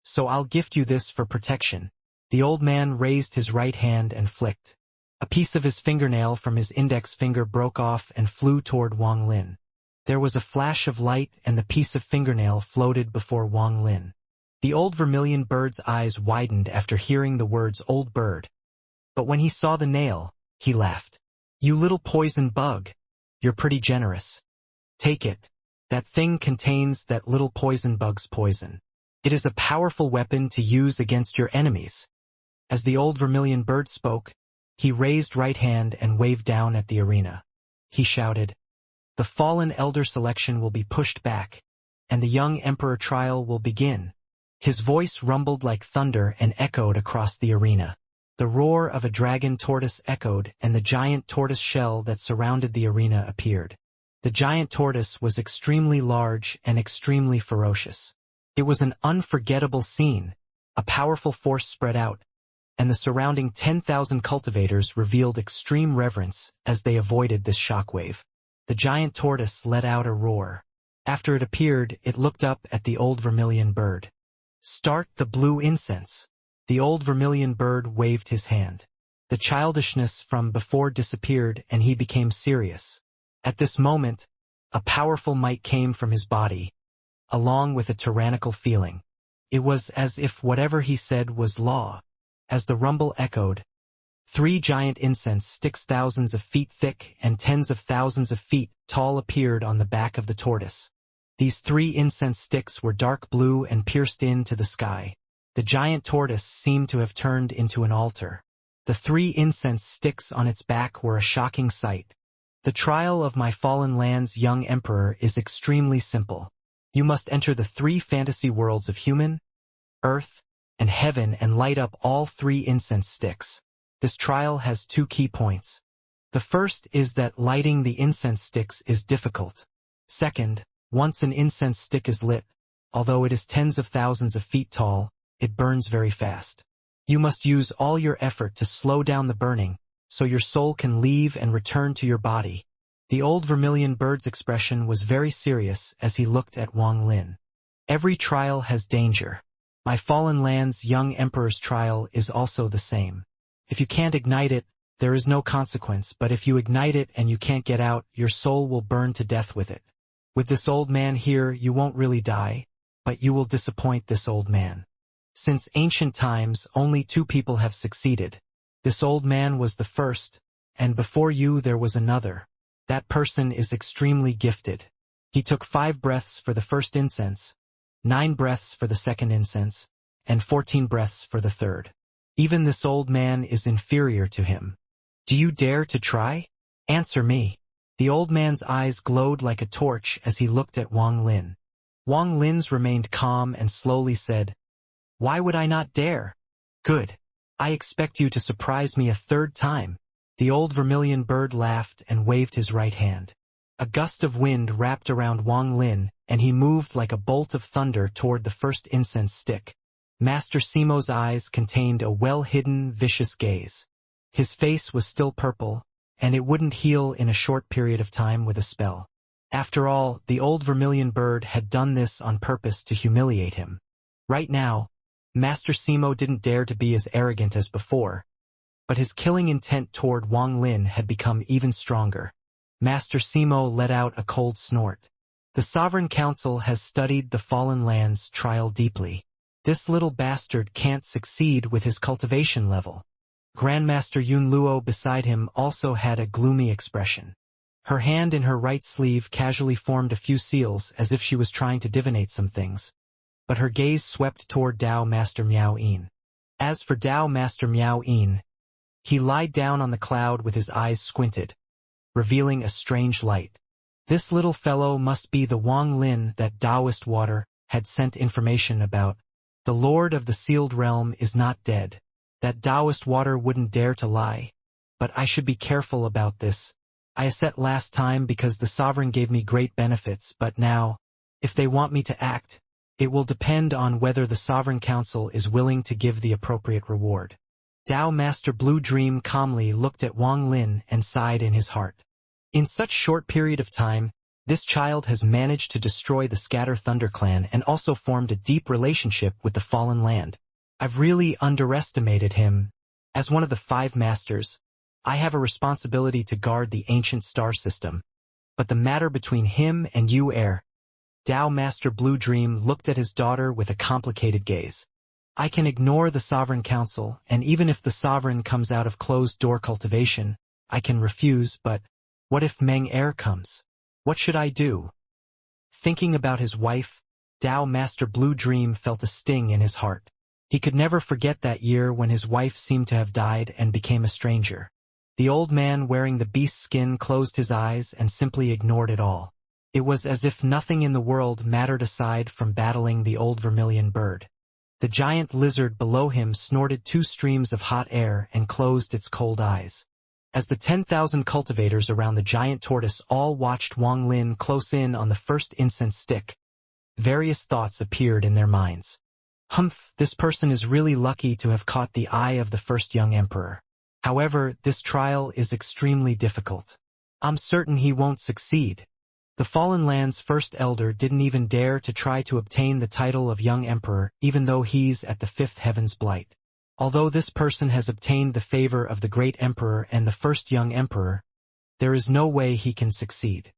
So I'll gift you this for protection." The old man raised his right hand and flicked. A piece of his fingernail from his index finger broke off and flew toward Wang Lin. There was a flash of light and the piece of fingernail floated before Wang Lin. The old vermilion bird's eyes widened after hearing the words "old bird." But when he saw the nail, he laughed. "You little poison bug. You're pretty generous. Take it. That thing contains that little poison bug's poison. It is a powerful weapon to use against your enemies." As the old vermilion bird spoke, he raised right hand and waved down at the arena. He shouted, "The fallen elder selection will be pushed back, and the young emperor trial will begin." His voice rumbled like thunder and echoed across the arena. The roar of a dragon tortoise echoed, and the giant tortoise shell that surrounded the arena appeared. The giant tortoise was extremely large and extremely ferocious. It was an unforgettable scene. A powerful force spread out, and the surrounding 10,000 cultivators revealed extreme reverence as they avoided this shockwave. The giant tortoise let out a roar. After it appeared, it looked up at the old vermilion bird. "Start the blue incense." The old vermilion bird waved his hand. The childishness from before disappeared and he became serious. At this moment, a powerful might came from his body, along with a tyrannical feeling. It was as if whatever he said was law. As the rumble echoed, 3 giant incense sticks thousands of feet thick and tens of thousands of feet tall appeared on the back of the tortoise. These 3 incense sticks were dark blue and pierced into the sky. The giant tortoise seemed to have turned into an altar. The 3 incense sticks on its back were a shocking sight. "The trial of my fallen land's young emperor is extremely simple. You must enter the 3 fantasy worlds of human, earth, and heaven and light up all 3 incense sticks. This trial has 2 key points. The first is that lighting the incense sticks is difficult. Second, once an incense stick is lit, although it is tens of thousands of feet tall, it burns very fast. You must use all your effort to slow down the burning, so your soul can leave and return to your body." The old vermilion bird's expression was very serious as he looked at Wang Lin. "Every trial has danger. My fallen land's young emperor's trial is also the same. If you can't ignite it, there is no consequence, but if you ignite it and you can't get out, your soul will burn to death with it. With this old man here, you won't really die, but you will disappoint this old man. Since ancient times, only 2 people have succeeded. This old man was the first, and before you there was another. That person is extremely gifted. He took 5 breaths for the first incense, 9 breaths for the second incense, and 14 breaths for the third. Even this old man is inferior to him. Do you dare to try? Answer me." The old man's eyes glowed like a torch as he looked at Wang Lin. Wang Lin's remained calm and slowly said, "Why would I not dare? Good. I expect you to surprise me a 3rd time." The old vermilion bird laughed and waved his right hand. A gust of wind wrapped around Wang Lin, and he moved like a bolt of thunder toward the first incense stick. Master Simo's eyes contained a well-hidden, vicious gaze. His face was still purple, and it wouldn't heal in a short period of time with a spell. After all, the old vermilion bird had done this on purpose to humiliate him. Right now, Master Simo didn't dare to be as arrogant as before, but his killing intent toward Wang Lin had become even stronger. Master Simo let out a cold snort. The Sovereign Council has studied the Fallen Lands trial deeply. This little bastard can't succeed with his cultivation level. Grandmaster Yun Luo beside him also had a gloomy expression. Her hand in her right sleeve casually formed a few seals as if she was trying to divinate some things. But her gaze swept toward Dao Master Miao Yin. As for Dao Master Miao Yin, he lied down on the cloud with his eyes squinted, revealing a strange light. This little fellow must be the Wang Lin that Taoist water had sent information about. The Lord of the Sealed Realm is not dead. That Taoist water wouldn't dare to lie. But I should be careful about this. I assessed last time because the Sovereign gave me great benefits, but now, if they want me to act, it will depend on whether the Sovereign Council is willing to give the appropriate reward. Dao Master Blue Dream calmly looked at Wang Lin and sighed in his heart. In such short period of time, this child has managed to destroy the Scatter Thunder clan and also formed a deep relationship with the Fallen Land. I've really underestimated him. As one of the 5 masters, I have a responsibility to guard the ancient star system. But the matter between him and you Dao Master Blue Dream looked at his daughter with a complicated gaze. I can ignore the Sovereign Council, and even if the Sovereign comes out of closed-door cultivation, I can refuse, but what if Meng comes? What should I do? Thinking about his wife, Dao Master Blue Dream felt a sting in his heart. He could never forget that year when his wife seemed to have died and became a stranger. The old man wearing the beast's skin closed his eyes and simply ignored it all. It was as if nothing in the world mattered aside from battling the old vermilion bird. The giant lizard below him snorted 2 streams of hot air and closed its cold eyes. As the 10,000 cultivators around the giant tortoise all watched Wang Lin close in on the first incense stick, various thoughts appeared in their minds. Humph, this person is really lucky to have caught the eye of the first young emperor. However, this trial is extremely difficult. I'm certain he won't succeed. The Fallen Land's first elder didn't even dare to try to obtain the title of young emperor, even though he's at the 5th heaven's blight. Although this person has obtained the favor of the great emperor and the first young emperor, there is no way he can succeed.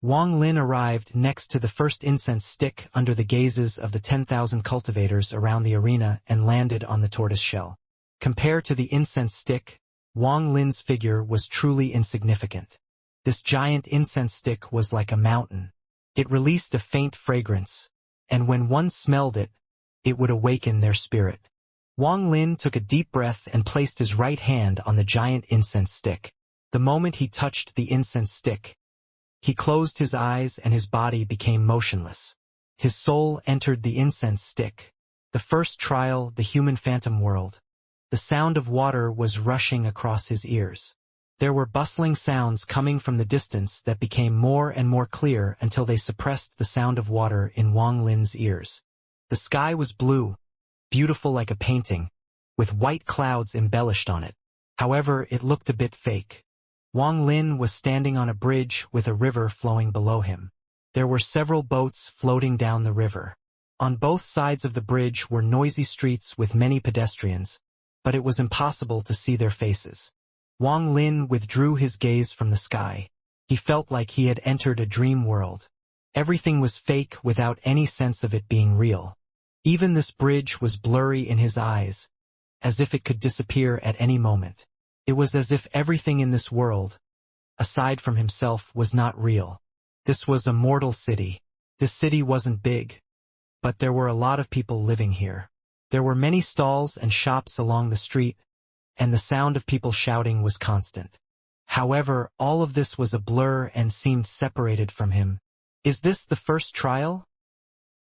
Wang Lin arrived next to the first incense stick under the gazes of the 10,000 cultivators around the arena and landed on the tortoise shell. Compared to the incense stick, Wang Lin's figure was truly insignificant. This giant incense stick was like a mountain. It released a faint fragrance, and when one smelled it, it would awaken their spirit. Wang Lin took a deep breath and placed his right hand on the giant incense stick. The moment he touched the incense stick, he closed his eyes and his body became motionless. His soul entered the incense stick. The first trial, the human phantom world. The sound of water was rushing across his ears. There were bustling sounds coming from the distance that became more and more clear until they suppressed the sound of water in Wang Lin's ears. The sky was blue, beautiful like a painting, with white clouds embellished on it. However, it looked a bit fake. Wang Lin was standing on a bridge with a river flowing below him. There were several boats floating down the river. On both sides of the bridge were noisy streets with many pedestrians, but it was impossible to see their faces. Wang Lin withdrew his gaze from the sky. He felt like he had entered a dream world. Everything was fake without any sense of it being real. Even this bridge was blurry in his eyes, as if it could disappear at any moment. It was as if everything in this world, aside from himself, was not real. This was a mortal city. This city wasn't big, but there were a lot of people living here. There were many stalls and shops along the street, and the sound of people shouting was constant. However, all of this was a blur and seemed separated from him. Is this the first trial?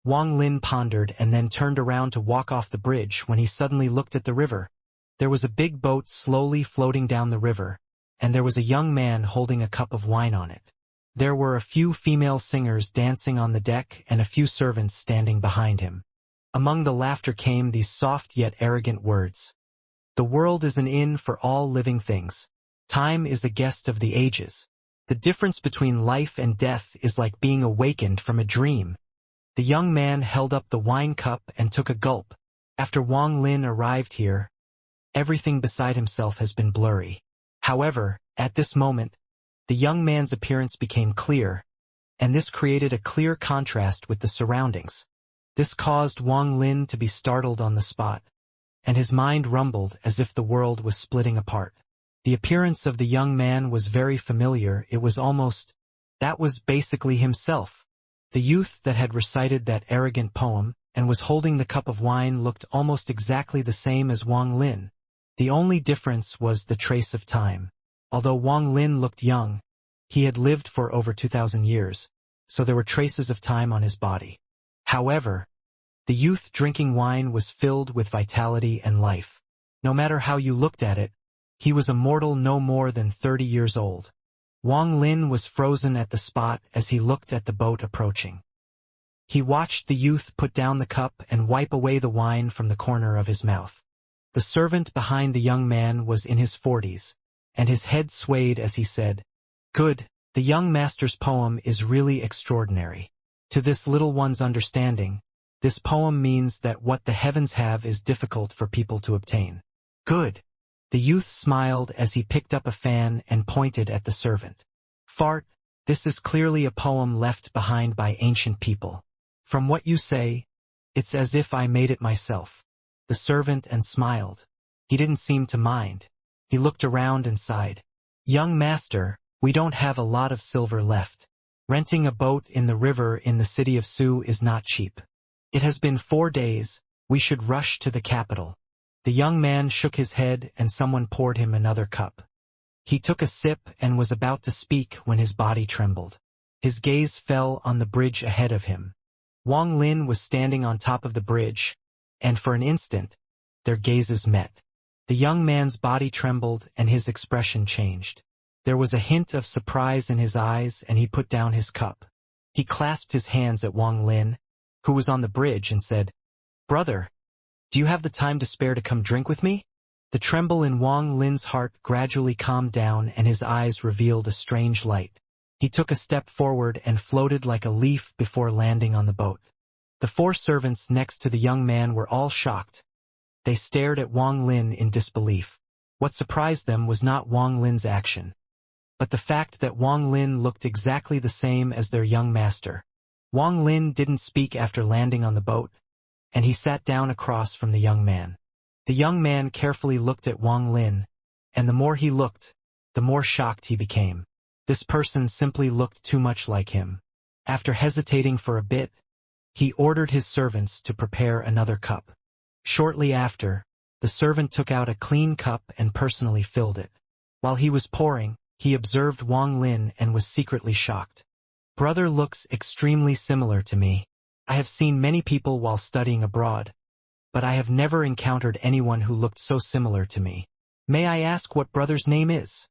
Wang Lin pondered and then turned around to walk off the bridge when he suddenly looked at the river. There was a big boat slowly floating down the river, and there was a young man holding a cup of wine on it. There were a few female singers dancing on the deck and a few servants standing behind him. Among the laughter came these soft yet arrogant words. The world is an inn for all living things. Time is a guest of the ages. The difference between life and death is like being awakened from a dream. The young man held up the wine cup and took a gulp, After Wang Lin arrived here, everything beside himself has been blurry. However, at this moment, the young man's appearance became clear, and this created a clear contrast with the surroundings. This caused Wang Lin to be startled on the spot, and his mind rumbled as if the world was splitting apart. The appearance of the young man was very familiar. That was basically himself. The youth that had recited that arrogant poem and was holding the cup of wine looked almost exactly the same as Wang Lin. The only difference was the trace of time. Although Wang Lin looked young, he had lived for over 2,000 years, so there were traces of time on his body. However, the youth drinking wine was filled with vitality and life. No matter how you looked at it, he was immortal, no more than 30 years old. Wang Lin was frozen at the spot as he looked at the boat approaching. He watched the youth put down the cup and wipe away the wine from the corner of his mouth. The servant behind the young man was in his 40s, and his head swayed as he said, "Good, the young master's poem is really extraordinary. To this little one's understanding, this poem means that what the heavens have is difficult for people to obtain." "Good." The youth smiled as he picked up a fan and pointed at the servant. "Fart, this is clearly a poem left behind by ancient people. From what you say, it's as if I made it myself." The servant and smiled. He didn't seem to mind. He looked around and sighed. "Young master, we don't have a lot of silver left. Renting a boat in the river in the city of Su is not cheap. It has been 4 days, we should rush to the capital." The young man shook his head and someone poured him another cup. He took a sip and was about to speak when his body trembled. His gaze fell on the bridge ahead of him. Wang Lin was standing on top of the bridge, and for an instant, their gazes met. The young man's body trembled and his expression changed. There was a hint of surprise in his eyes and he put down his cup. He clasped his hands at Wang Lin, who was on the bridge, and said, "Brother, do you have the time to spare to come drink with me?" The tremble in Wang Lin's heart gradually calmed down and his eyes revealed a strange light. He took a step forward and floated like a leaf before landing on the boat. The 4 servants next to the young man were all shocked. They stared at Wang Lin in disbelief. What surprised them was not Wang Lin's action, but the fact that Wang Lin looked exactly the same as their young master. Wang Lin didn't speak after landing on the boat, and he sat down across from the young man. The young man carefully looked at Wang Lin, and the more he looked, the more shocked he became. This person simply looked too much like him. After hesitating for a bit, he ordered his servants to prepare another cup. Shortly after, the servant took out a clean cup and personally filled it. While he was pouring, he observed Wang Lin and was secretly shocked. "Brother looks extremely similar to me. I have seen many people while studying abroad, but I have never encountered anyone who looked so similar to me. May I ask what brother's name is?"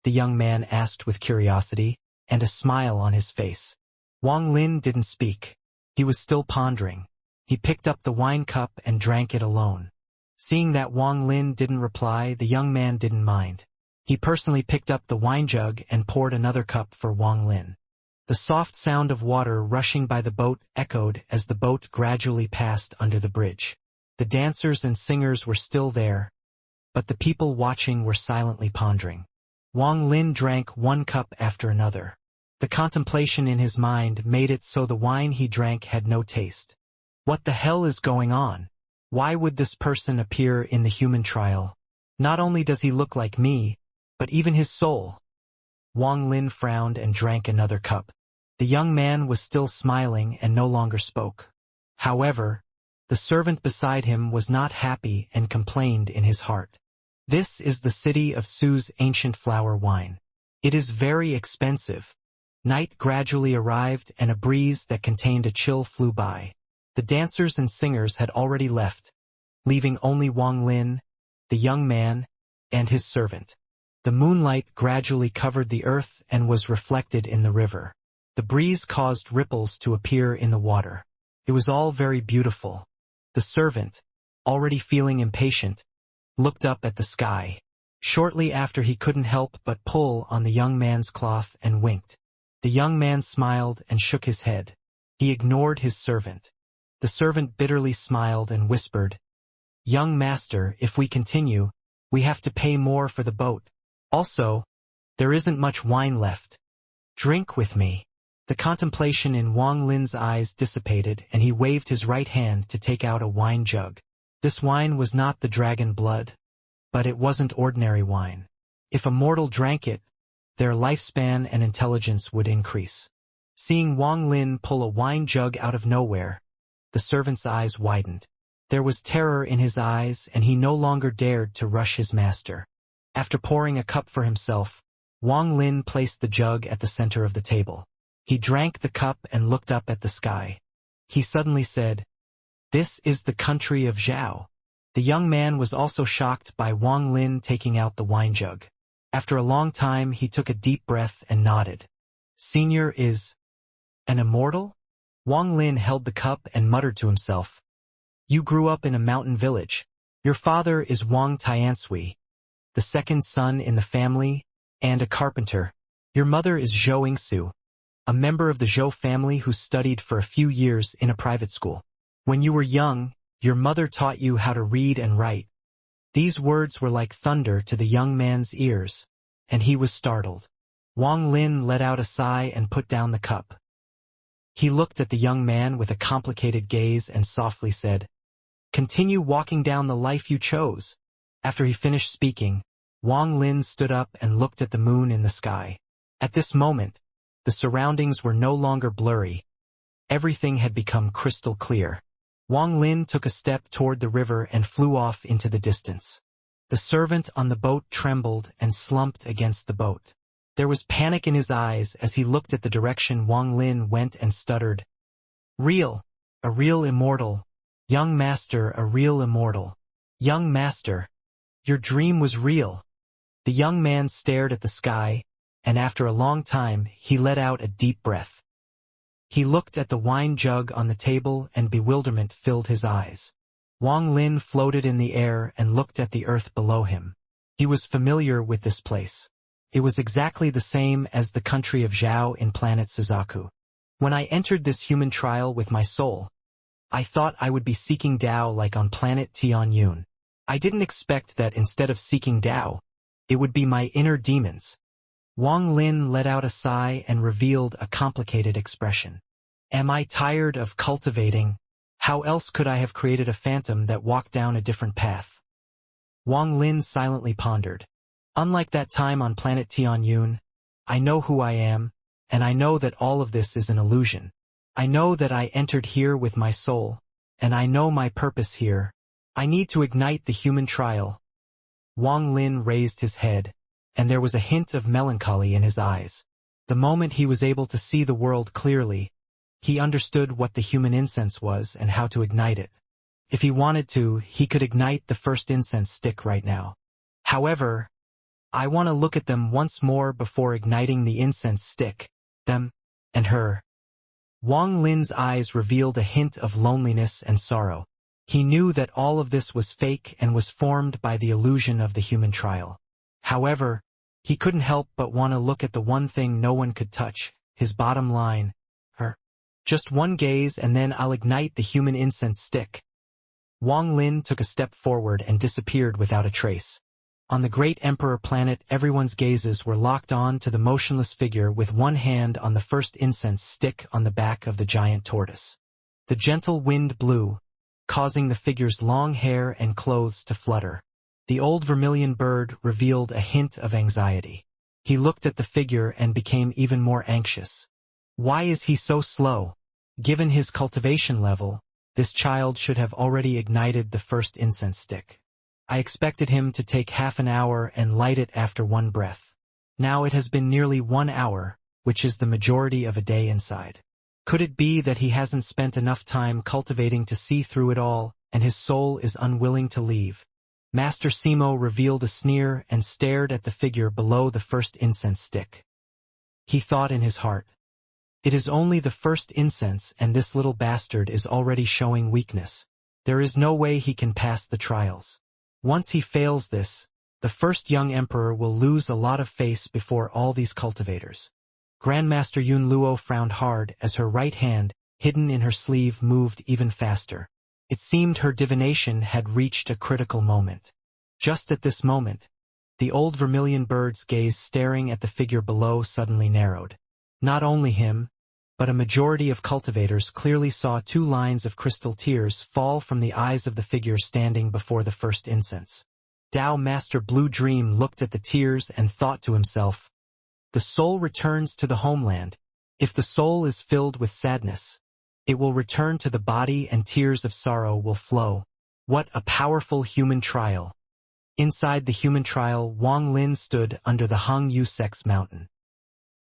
The young man asked with curiosity, and a smile on his face. Wang Lin didn't speak. He was still pondering. He picked up the wine cup and drank it alone. Seeing that Wang Lin didn't reply, the young man didn't mind. He personally picked up the wine jug and poured another cup for Wang Lin. The soft sound of water rushing by the boat echoed as the boat gradually passed under the bridge. The dancers and singers were still there, but the people watching were silently pondering. Wang Lin drank 1 cup after another. The contemplation in his mind made it so the wine he drank had no taste. What the hell is going on? Why would this person appear in the human trial? Not only does he look like me, but even his soul. Wang Lin frowned and drank another cup. The young man was still smiling and no longer spoke. However, the servant beside him was not happy and complained in his heart. "This is the city of Su's ancient flower wine. It is very expensive." Night gradually arrived and a breeze that contained a chill flew by. The dancers and singers had already left, leaving only Wang Lin, the young man, and his servant. The moonlight gradually covered the earth and was reflected in the river. The breeze caused ripples to appear in the water. It was all very beautiful. The servant, already feeling impatient, looked up at the sky. Shortly after, he couldn't help but pull on the young man's cloth and winked. The young man smiled and shook his head. He ignored his servant. The servant bitterly smiled and whispered, "Young master, if we continue, we have to pay more for the boat. Also, there isn't much wine left. Drink with me." The contemplation in Wang Lin's eyes dissipated, and he waved his right hand to take out a wine jug. This wine was not the dragon blood, but it wasn't ordinary wine. If a mortal drank it, their lifespan and intelligence would increase. Seeing Wang Lin pull a wine jug out of nowhere, the servant's eyes widened. There was terror in his eyes, and he no longer dared to rush his master. After pouring a cup for himself, Wang Lin placed the jug at the center of the table. He drank the cup and looked up at the sky. He suddenly said, "This is the country of Zhao." The young man was also shocked by Wang Lin taking out the wine jug. After a long time, he took a deep breath and nodded. "Senior is an immortal?" Wang Lin held the cup and muttered to himself, "You grew up in a mountain village. Your father is Wang Tiansui, the second son in the family, and a carpenter. Your mother is Zhou Yingsu, a member of the Zhou family who studied for a few years in a private school. When you were young, your mother taught you how to read and write." These words were like thunder to the young man's ears, and he was startled. Wang Lin let out a sigh and put down the cup. He looked at the young man with a complicated gaze and softly said, "Continue walking down the life you chose." After he finished speaking, Wang Lin stood up and looked at the moon in the sky. At this moment, the surroundings were no longer blurry. Everything had become crystal clear. Wang Lin took a step toward the river and flew off into the distance. The servant on the boat trembled and slumped against the boat. There was panic in his eyes as he looked at the direction Wang Lin went and stuttered, "Real, a real immortal. Young master, a real immortal. Young master, your dream was real." The young man stared at the sky, and after a long time, he let out a deep breath. He looked at the wine jug on the table and bewilderment filled his eyes. Wang Lin floated in the air and looked at the earth below him. He was familiar with this place. It was exactly the same as the country of Zhao in planet Suzaku. When I entered this human trial with my soul, I thought I would be seeking Tao like on planet Tianyun. I didn't expect that instead of seeking Tao, it would be my inner demons. Wang Lin let out a sigh and revealed a complicated expression. "Am I tired of cultivating? How else could I have created a phantom that walked down a different path?" Wang Lin silently pondered. "Unlike that time on planet Tianyun, I know who I am, and I know that all of this is an illusion. I know that I entered here with my soul, and I know my purpose here. I need to ignite the human trial." Wang Lin raised his head, and there was a hint of melancholy in his eyes. The moment he was able to see the world clearly, he understood what the human incense was and how to ignite it. If he wanted to, he could ignite the first incense stick right now. However, I want to look at them once more before igniting the incense stick, them, and her. Wang Lin's eyes revealed a hint of loneliness and sorrow. He knew that all of this was fake and was formed by the illusion of the human trial. However, he couldn't help but want to look at the one thing no one could touch, his bottom line, her. Just one gaze and then I'll ignite the human incense stick. Wang Lin took a step forward and disappeared without a trace. On the great emperor planet, everyone's gazes were locked on to the motionless figure with one hand on the first incense stick on the back of the giant tortoise. The gentle wind blew, causing the figure's long hair and clothes to flutter. The old vermilion bird revealed a hint of anxiety. He looked at the figure and became even more anxious. Why is he so slow? Given his cultivation level, this child should have already ignited the first incense stick. I expected him to take half an hour and light it after one breath. Now it has been nearly 1 hour, which is the majority of a day inside. Could it be that he hasn't spent enough time cultivating to see through it all, and his soul is unwilling to leave? Master Simo revealed a sneer and stared at the figure below the first incense stick. He thought in his heart, "It is only the first incense and this little bastard is already showing weakness. There is no way he can pass the trials. Once he fails this, the first young emperor will lose a lot of face before all these cultivators." Grandmaster Yun Luo frowned hard as her right hand hidden in her sleeve, moved even faster. It seemed her divination had reached a critical moment. Just at this moment, the old vermilion bird's gaze staring at the figure below suddenly narrowed. Not only him, but a majority of cultivators clearly saw 2 lines of crystal tears fall from the eyes of the figure standing before the first incense. Dao Master Blue Dream looked at the tears and thought to himself, "The soul returns to the homeland. If the soul is filled with sadness, it will return to the body and tears of sorrow will flow. What a powerful human trial." Inside the human trial, Wang Lin stood under the Hung Yusek's mountain.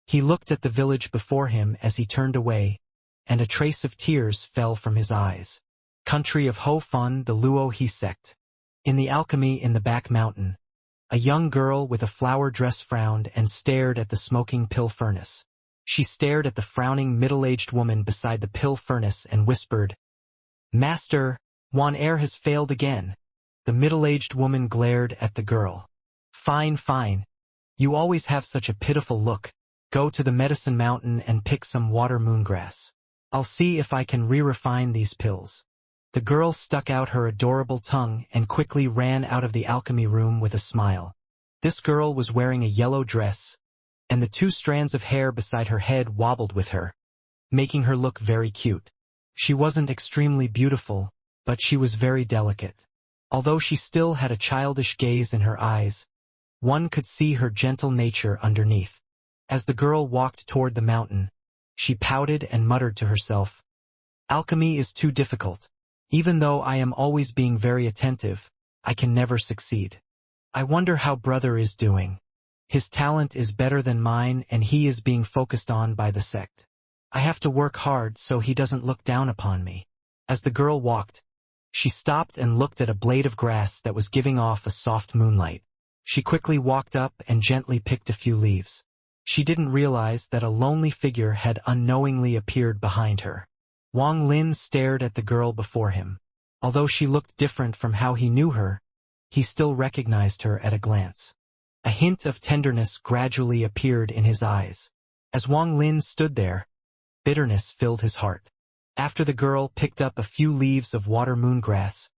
He looked at the village before him as he turned away, and a trace of tears fell from his eyes. Country of Ho Fun, the Luo He sect. In the alchemy in the back mountain, a young girl with a flower dress frowned and stared at the smoking pill furnace. She stared at the frowning middle-aged woman beside the pill furnace and whispered, "Master, Wan Air has failed again." The middle-aged woman glared at the girl. Fine, fine. You always have such a pitiful look. Go to the medicine mountain and pick some water moongrass. I'll see if I can re-refine these pills." The girl stuck out her adorable tongue and quickly ran out of the alchemy room with a smile. This girl was wearing a yellow dress, and the 2 strands of hair beside her head wobbled with her, making her look very cute. She wasn't extremely beautiful, but she was very delicate. Although she still had a childish gaze in her eyes, one could see her gentle nature underneath. As the girl walked toward the mountain, she pouted and muttered to herself, "Alchemy is too difficult. Even though I am always being very attentive, I can never succeed. I wonder how brother is doing. His talent is better than mine and he is being focused on by the sect. I have to work hard so he doesn't look down upon me." As the girl walked, she stopped and looked at a blade of grass that was giving off a soft moonlight. She quickly walked up and gently picked a few leaves. She didn't realize that a lonely figure had unknowingly appeared behind her. Wang Lin stared at the girl before him. Although she looked different from how he knew her, he still recognized her at a glance. A hint of tenderness gradually appeared in his eyes. As Wang Lin stood there, bitterness filled his heart. After the girl picked up a few leaves of water moongrass,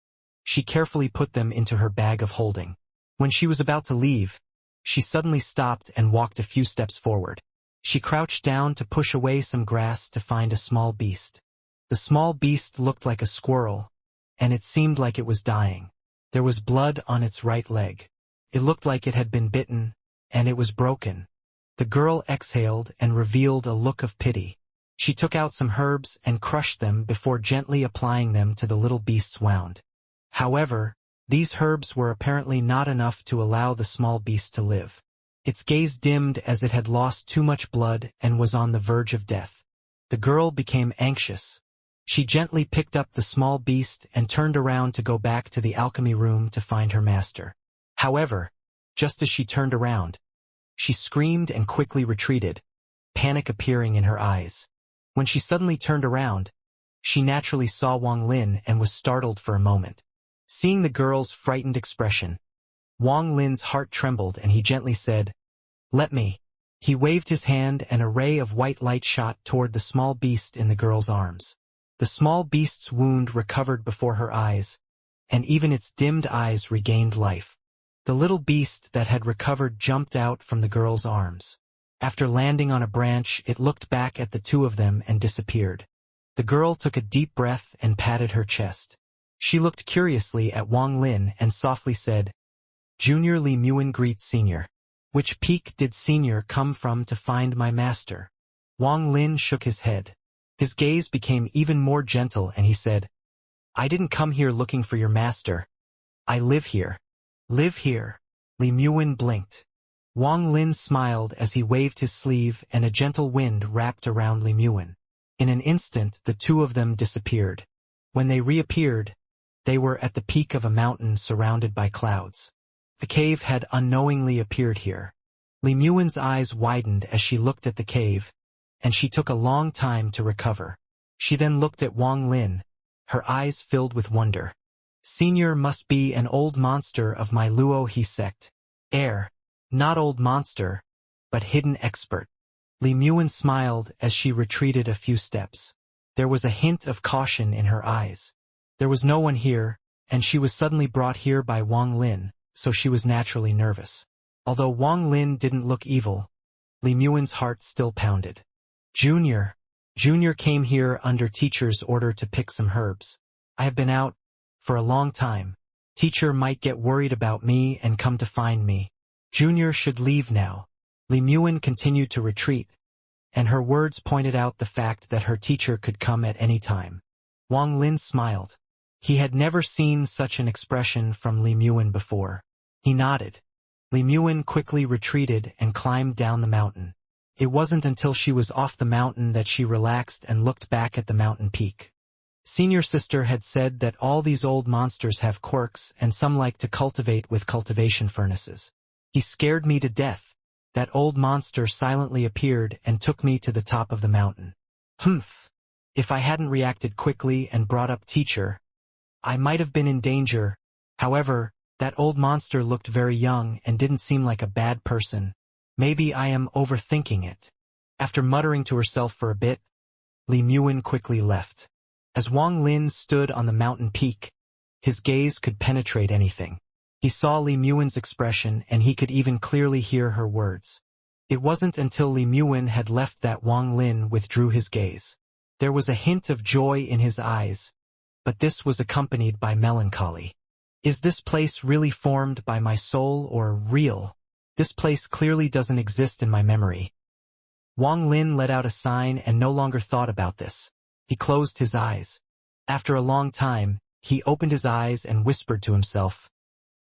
she carefully put them into her bag of holding. When she was about to leave, she suddenly stopped and walked a few steps forward. She crouched down to push away some grass to find a small beast. The small beast looked like a squirrel, and it seemed like it was dying. There was blood on its right leg. It looked like it had been bitten, and it was broken. The girl exhaled and revealed a look of pity. She took out some herbs and crushed them before gently applying them to the little beast's wound. However, these herbs were apparently not enough to allow the small beast to live. Its gaze dimmed as it had lost too much blood and was on the verge of death. The girl became anxious. She gently picked up the small beast and turned around to go back to the alchemy room to find her master. However, just as she turned around, she screamed and quickly retreated, panic appearing in her eyes. When she suddenly turned around, she naturally saw Wang Lin and was startled for a moment. Seeing the girl's frightened expression, Wang Lin's heart trembled and he gently said, "Let me." He waved his hand and a ray of white light shot toward the small beast in the girl's arms. The small beast's wound recovered before her eyes, and even its dimmed eyes regained life. The little beast that had recovered jumped out from the girl's arms. After landing on a branch, it looked back at the 2 of them and disappeared. The girl took a deep breath and patted her chest. She looked curiously at Wang Lin and softly said, "Junior Li Muin greets Senior. Which peak did Senior come from to find my master?" Wang Lin shook his head. His gaze became even more gentle and he said, "I didn't come here looking for your master. I live here." "Live here?" Li Muin blinked. Wang Lin smiled as he waved his sleeve and a gentle wind wrapped around Li Muin. In an instant the 2 of them disappeared. When they reappeared, they were at the peak of a mountain surrounded by clouds. A cave had unknowingly appeared here. Li Muin's eyes widened as she looked at the cave, and she took a long time to recover. She then looked at Wang Lin, her eyes filled with wonder. "Senior must be an old monster of my Luo He sect. Heir, not old monster, but hidden expert." Li Muin smiled as she retreated a few steps. There was a hint of caution in her eyes. There was no one here, and she was suddenly brought here by Wang Lin, so she was naturally nervous. Although Wang Lin didn't look evil, Li Muan's heart still pounded. Junior came here under teacher's order to pick some herbs. I have been out for a long time. Teacher might get worried about me and come to find me. Junior should leave now. Li Muan continued to retreat, and her words pointed out the fact that her teacher could come at any time. Wang Lin smiled. He had never seen such an expression from Li Muan before. He nodded. Li Muan quickly retreated and climbed down the mountain. It wasn't until she was off the mountain that she relaxed and looked back at the mountain peak. Senior sister had said that all these old monsters have quirks and some like to cultivate with cultivation furnaces. He scared me to death. That old monster silently appeared and took me to the top of the mountain. Humph! If I hadn't reacted quickly and brought up teacher, I might have been in danger. However, that old monster looked very young and didn't seem like a bad person. Maybe I am overthinking it. After muttering to herself for a bit, Li Muan quickly left. As Wang Lin stood on the mountain peak, his gaze could penetrate anything. He saw Li Muan's expression and he could even clearly hear her words. It wasn't until Li Muan had left that Wang Lin withdrew his gaze. There was a hint of joy in his eyes, but this was accompanied by melancholy. Is this place really formed by my soul or real? This place clearly doesn't exist in my memory. Wang Lin let out a sign and no longer thought about this. He closed his eyes. After a long time, he opened his eyes and whispered to himself,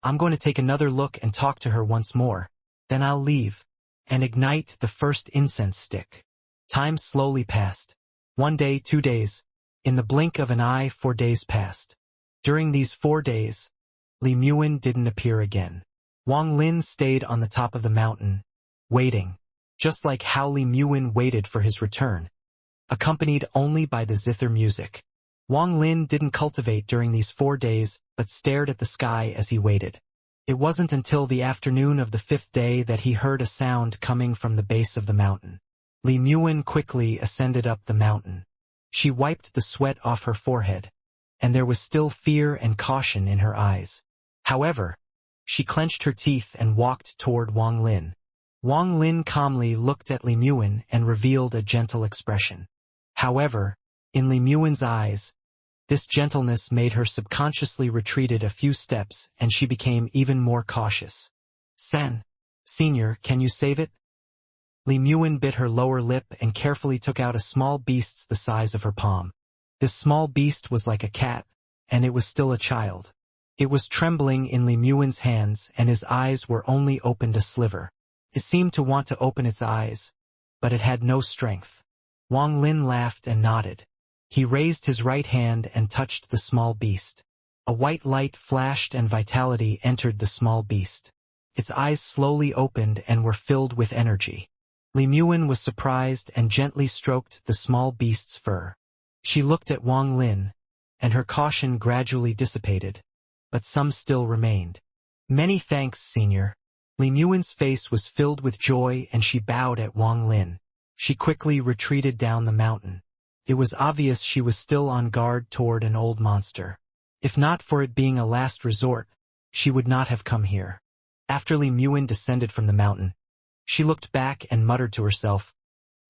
I'm going to take another look and talk to her once more. Then I'll leave and ignite the first incense stick. Time slowly passed. 1 day, 2 days. In the blink of an eye, 4 days passed. During these 4 days, Li Muan didn't appear again. Wang Lin stayed on the top of the mountain, waiting, just like how Li Muan waited for his return, accompanied only by the zither music. Wang Lin didn't cultivate during these 4 days, but stared at the sky as he waited. It wasn't until the afternoon of the 5th day that he heard a sound coming from the base of the mountain. Li Muan quickly ascended up the mountain. She wiped the sweat off her forehead, and there was still fear and caution in her eyes. However, she clenched her teeth and walked toward Wang Lin. Wang Lin calmly looked at Li Muan and revealed a gentle expression. However, in Li Muan's eyes, this gentleness made her subconsciously retreated a few steps and she became even more cautious. Senior, can you save it? Li Muan bit her lower lip and carefully took out a small beast the size of her palm. This small beast was like a cat, and it was still a child. It was trembling in Li Muan's hands and his eyes were only opened a sliver. It seemed to want to open its eyes, but it had no strength. Wang Lin laughed and nodded. He raised his right hand and touched the small beast. A white light flashed and vitality entered the small beast. Its eyes slowly opened and were filled with energy. Li Muan was surprised and gently stroked the small beast's fur. She looked at Wang Lin, and her caution gradually dissipated, but some still remained. Many thanks, Senior. Li Muan's face was filled with joy and she bowed at Wang Lin. She quickly retreated down the mountain. It was obvious she was still on guard toward an old monster. If not for it being a last resort, she would not have come here. After Li Muan descended from the mountain, she looked back and muttered to herself,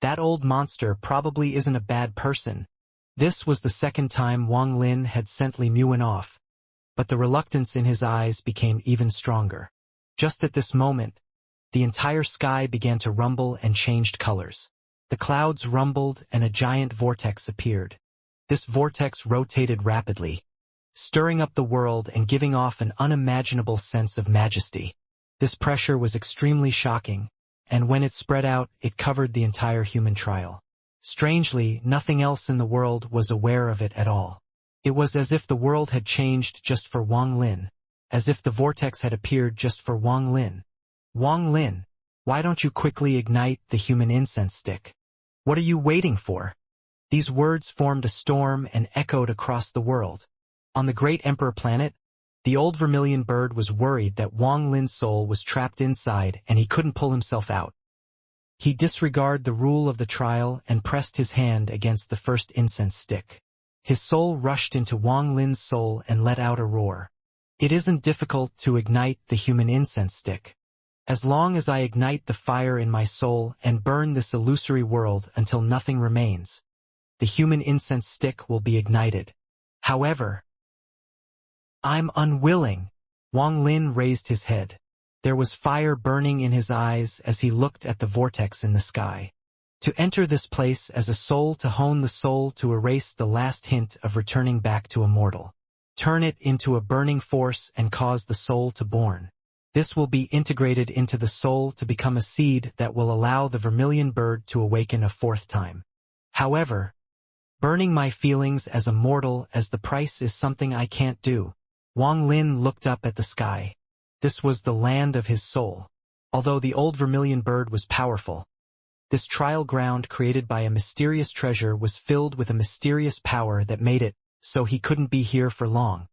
that old monster probably isn't a bad person. This was the second time Wang Lin had sent Li Muan off, but the reluctance in his eyes became even stronger. Just at this moment, the entire sky began to rumble and changed colors. The clouds rumbled and a giant vortex appeared. This vortex rotated rapidly, stirring up the world and giving off an unimaginable sense of majesty. This pressure was extremely shocking, and when it spread out, it covered the entire human trial. Strangely, nothing else in the world was aware of it at all. It was as if the world had changed just for Wang Lin, as if the vortex had appeared just for Wang Lin. Wang Lin, why don't you quickly ignite the human incense stick? What are you waiting for? These words formed a storm and echoed across the world. On the great Emperor planet, the old vermilion bird was worried that Wang Lin's soul was trapped inside and he couldn't pull himself out. He disregarded the rule of the trial and pressed his hand against the first incense stick. His soul rushed into Wang Lin's soul and let out a roar. It isn't difficult to ignite the human incense stick. As long as I ignite the fire in my soul and burn this illusory world until nothing remains, the human incense stick will be ignited. However, I'm unwilling. Wang Lin raised his head. There was fire burning in his eyes as he looked at the vortex in the sky. To enter this place as a soul, to hone the soul, to erase the last hint of returning back to immortal. Turn it into a burning force and cause the soul to born. This will be integrated into the soul to become a seed that will allow the vermilion bird to awaken a fourth time. However, burning my feelings as a mortal as the price is something I can't do. Wang Lin looked up at the sky. This was the land of his soul. Although the old vermilion bird was powerful, this trial ground created by a mysterious treasure was filled with a mysterious power that made it so he couldn't be here for long.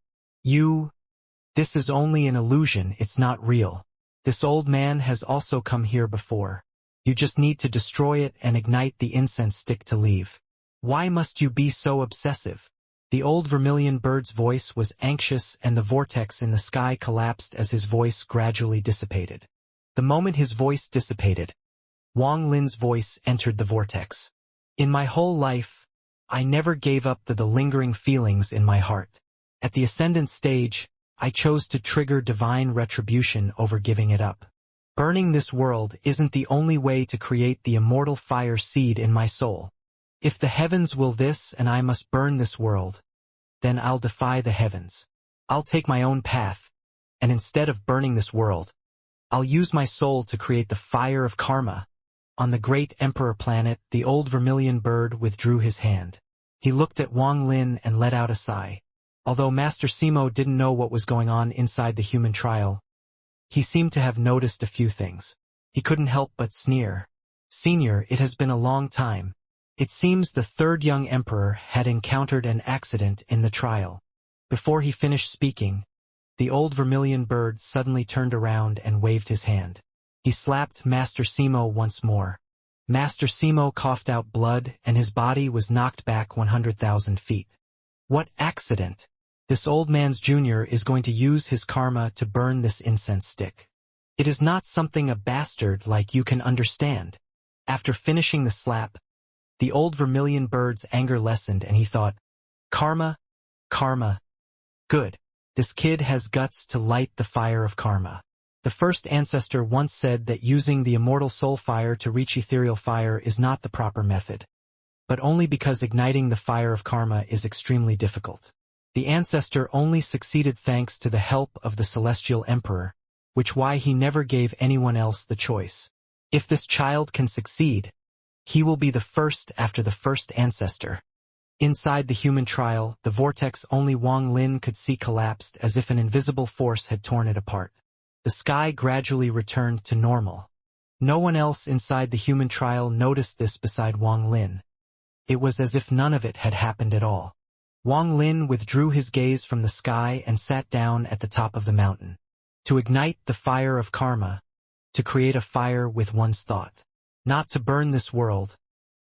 This is only an illusion, it's not real. This old man has also come here before. You just need to destroy it and ignite the incense stick to leave. Why must you be so obsessive? The old vermilion bird's voice was anxious and the vortex in the sky collapsed as his voice gradually dissipated. The moment his voice dissipated, Wang Lin's voice entered the vortex. In my whole life, I never gave up the lingering feelings in my heart. At the ascendant stage, I chose to trigger divine retribution over giving it up. Burning this world isn't the only way to create the immortal fire seed in my soul. If the heavens will this and I must burn this world, then I'll defy the heavens. I'll take my own path, and instead of burning this world, I'll use my soul to create the fire of karma. On the great emperor planet, the old vermilion bird withdrew his hand. He looked at Wang Lin and let out a sigh. Although Master Simo didn't know what was going on inside the human trial, he seemed to have noticed a few things. He couldn't help but sneer. Senior, it has been a long time. It seems the third young emperor had encountered an accident in the trial. Before he finished speaking, the old vermilion bird suddenly turned around and waved his hand. He slapped Master Simo once more. Master Simo coughed out blood and his body was knocked back 100,000 feet. What accident? This old man's junior is going to use his karma to burn this incense stick. It is not something a bastard like you can understand. After finishing the slap, the old vermilion bird's anger lessened and he thought, karma, good. This kid has guts to light the fire of karma. The first ancestor once said that using the immortal soul fire to reach ethereal fire is not the proper method, but only because igniting the fire of karma is extremely difficult. The ancestor only succeeded thanks to the help of the celestial emperor, which why he never gave anyone else the choice. If this child can succeed, he will be the first after the first ancestor. Inside the human trial, the vortex only Wang Lin could see collapsed as if an invisible force had torn it apart. The sky gradually returned to normal. No one else inside the human trial noticed this beside Wang Lin. It was as if none of it had happened at all. Wang Lin withdrew his gaze from the sky and sat down at the top of the mountain. To ignite the fire of karma, to create a fire with one's thought. Not to burn this world,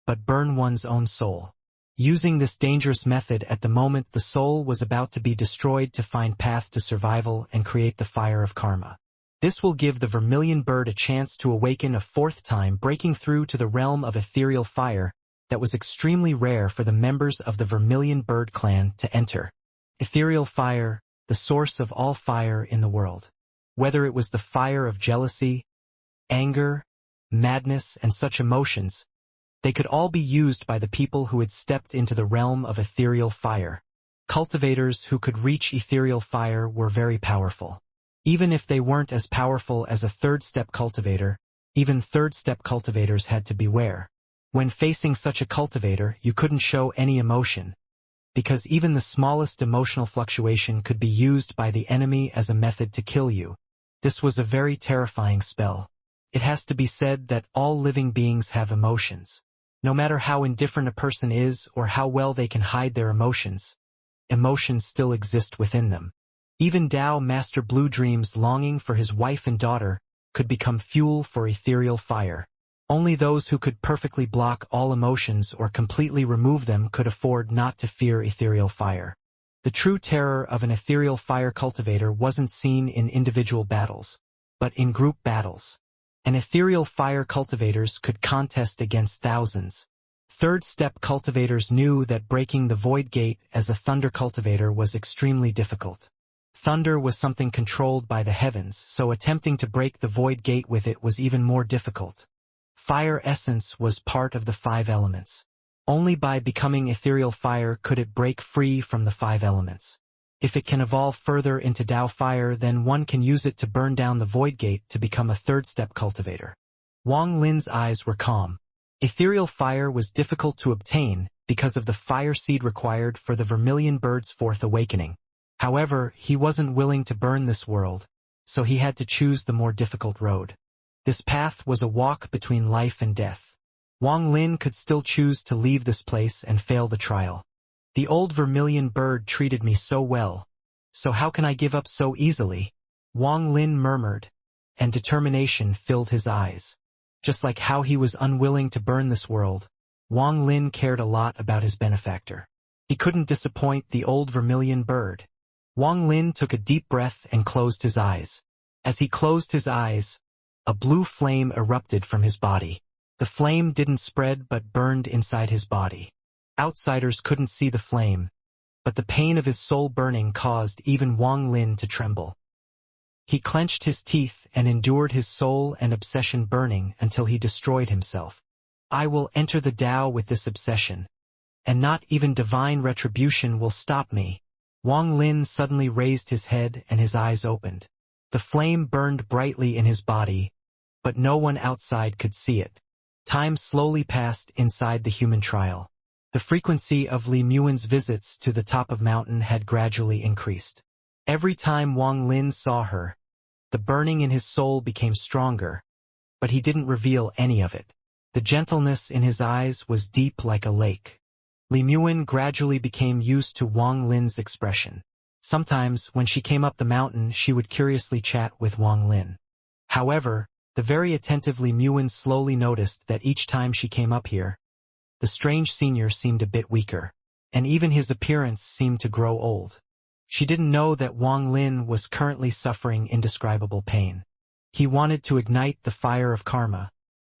but burn one's own soul. Using this dangerous method at the moment the soul was about to be destroyed to find path to survival and create the fire of karma. This will give the vermilion bird a chance to awaken a fourth time, breaking through to the realm of ethereal fire that was extremely rare for the members of the vermilion bird clan to enter. Ethereal fire, the source of all fire in the world. Whether it was the fire of jealousy, anger, madness, and such emotions, they could all be used by the people who had stepped into the realm of ethereal fire. Cultivators who could reach ethereal fire were very powerful. Even if they weren't as powerful as a third-step cultivator, even third-step cultivators had to beware. When facing such a cultivator, you couldn't show any emotion, because even the smallest emotional fluctuation could be used by the enemy as a method to kill you. This was a very terrifying spell. It has to be said that all living beings have emotions. No matter how indifferent a person is or how well they can hide their emotions, emotions still exist within them. Even Dao Master Blue Dream's longing for his wife and daughter could become fuel for ethereal fire. Only those who could perfectly block all emotions or completely remove them could afford not to fear ethereal fire. The true terror of an ethereal fire cultivator wasn't seen in individual battles, but in group battles. And ethereal fire cultivators could contest against thousands. Third step cultivators knew that breaking the void gate as a thunder cultivator was extremely difficult. Thunder was something controlled by the heavens, so attempting to break the void gate with it was even more difficult. Fire essence was part of the 5 elements. Only by becoming ethereal fire could it break free from the 5 elements. If it can evolve further into Tao fire, then one can use it to burn down the void gate to become a third step cultivator. Wang Lin's eyes were calm. Ethereal fire was difficult to obtain because of the fire seed required for the vermilion bird's 4th awakening. However, he wasn't willing to burn this world, so he had to choose the more difficult road. This path was a walk between life and death. Wang Lin could still choose to leave this place and fail the trial. The old vermilion bird treated me so well, so how can I give up so easily? Wang Lin murmured, and determination filled his eyes. Just like how he was unwilling to burn this world, Wang Lin cared a lot about his benefactor. He couldn't disappoint the old vermilion bird. Wang Lin took a deep breath and closed his eyes. As he closed his eyes, a blue flame erupted from his body. The flame didn't spread but burned inside his body. Outsiders couldn't see the flame, but the pain of his soul burning caused even Wang Lin to tremble. He clenched his teeth and endured his soul and obsession burning until he destroyed himself. I will enter the Tao with this obsession, and not even divine retribution will stop me. Wang Lin suddenly raised his head and his eyes opened. The flame burned brightly in his body, but no one outside could see it. Time slowly passed inside the human trial. The frequency of Li Muan's visits to the top of mountain had gradually increased. Every time Wang Lin saw her, the burning in his soul became stronger, but he didn't reveal any of it. The gentleness in his eyes was deep like a lake. Li Muan gradually became used to Wang Lin's expression. Sometimes, when she came up the mountain, she would curiously chat with Wang Lin. However, the very attentive Li Muan slowly noticed that each time she came up here, the strange senior seemed a bit weaker, and even his appearance seemed to grow old. She didn't know that Wang Lin was currently suffering indescribable pain. He wanted to ignite the fire of karma,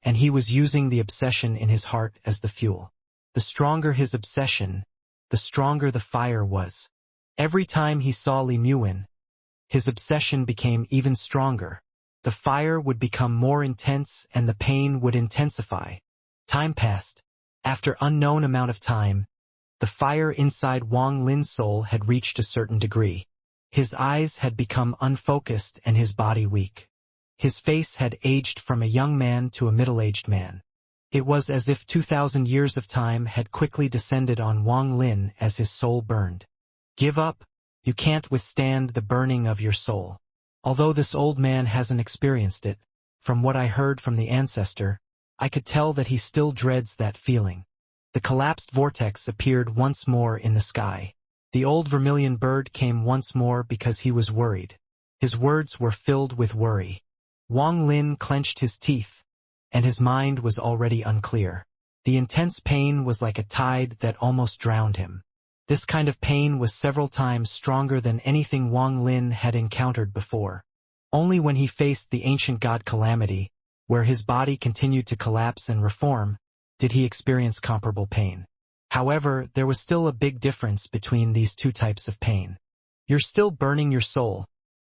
and he was using the obsession in his heart as the fuel. The stronger his obsession, the stronger the fire was. Every time he saw Li Muan, his obsession became even stronger. The fire would become more intense and the pain would intensify. Time passed. After unknown amount of time, the fire inside Wang Lin's soul had reached a certain degree. His eyes had become unfocused and his body weak. His face had aged from a young man to a middle-aged man. It was as if 2,000 years of time had quickly descended on Wang Lin as his soul burned. Give up. You can't withstand the burning of your soul. Although this old man hasn't experienced it, from what I heard from the ancestor, I could tell that he still dreads that feeling. The collapsed vortex appeared once more in the sky. The old vermilion bird came once more because he was worried. His words were filled with worry. Wang Lin clenched his teeth, and his mind was already unclear. The intense pain was like a tide that almost drowned him. This kind of pain was several times stronger than anything Wang Lin had encountered before. Only when he faced the ancient god Calamity, where his body continued to collapse and reform, did he experience comparable pain. However, there was still a big difference between these two types of pain. You're still burning your soul,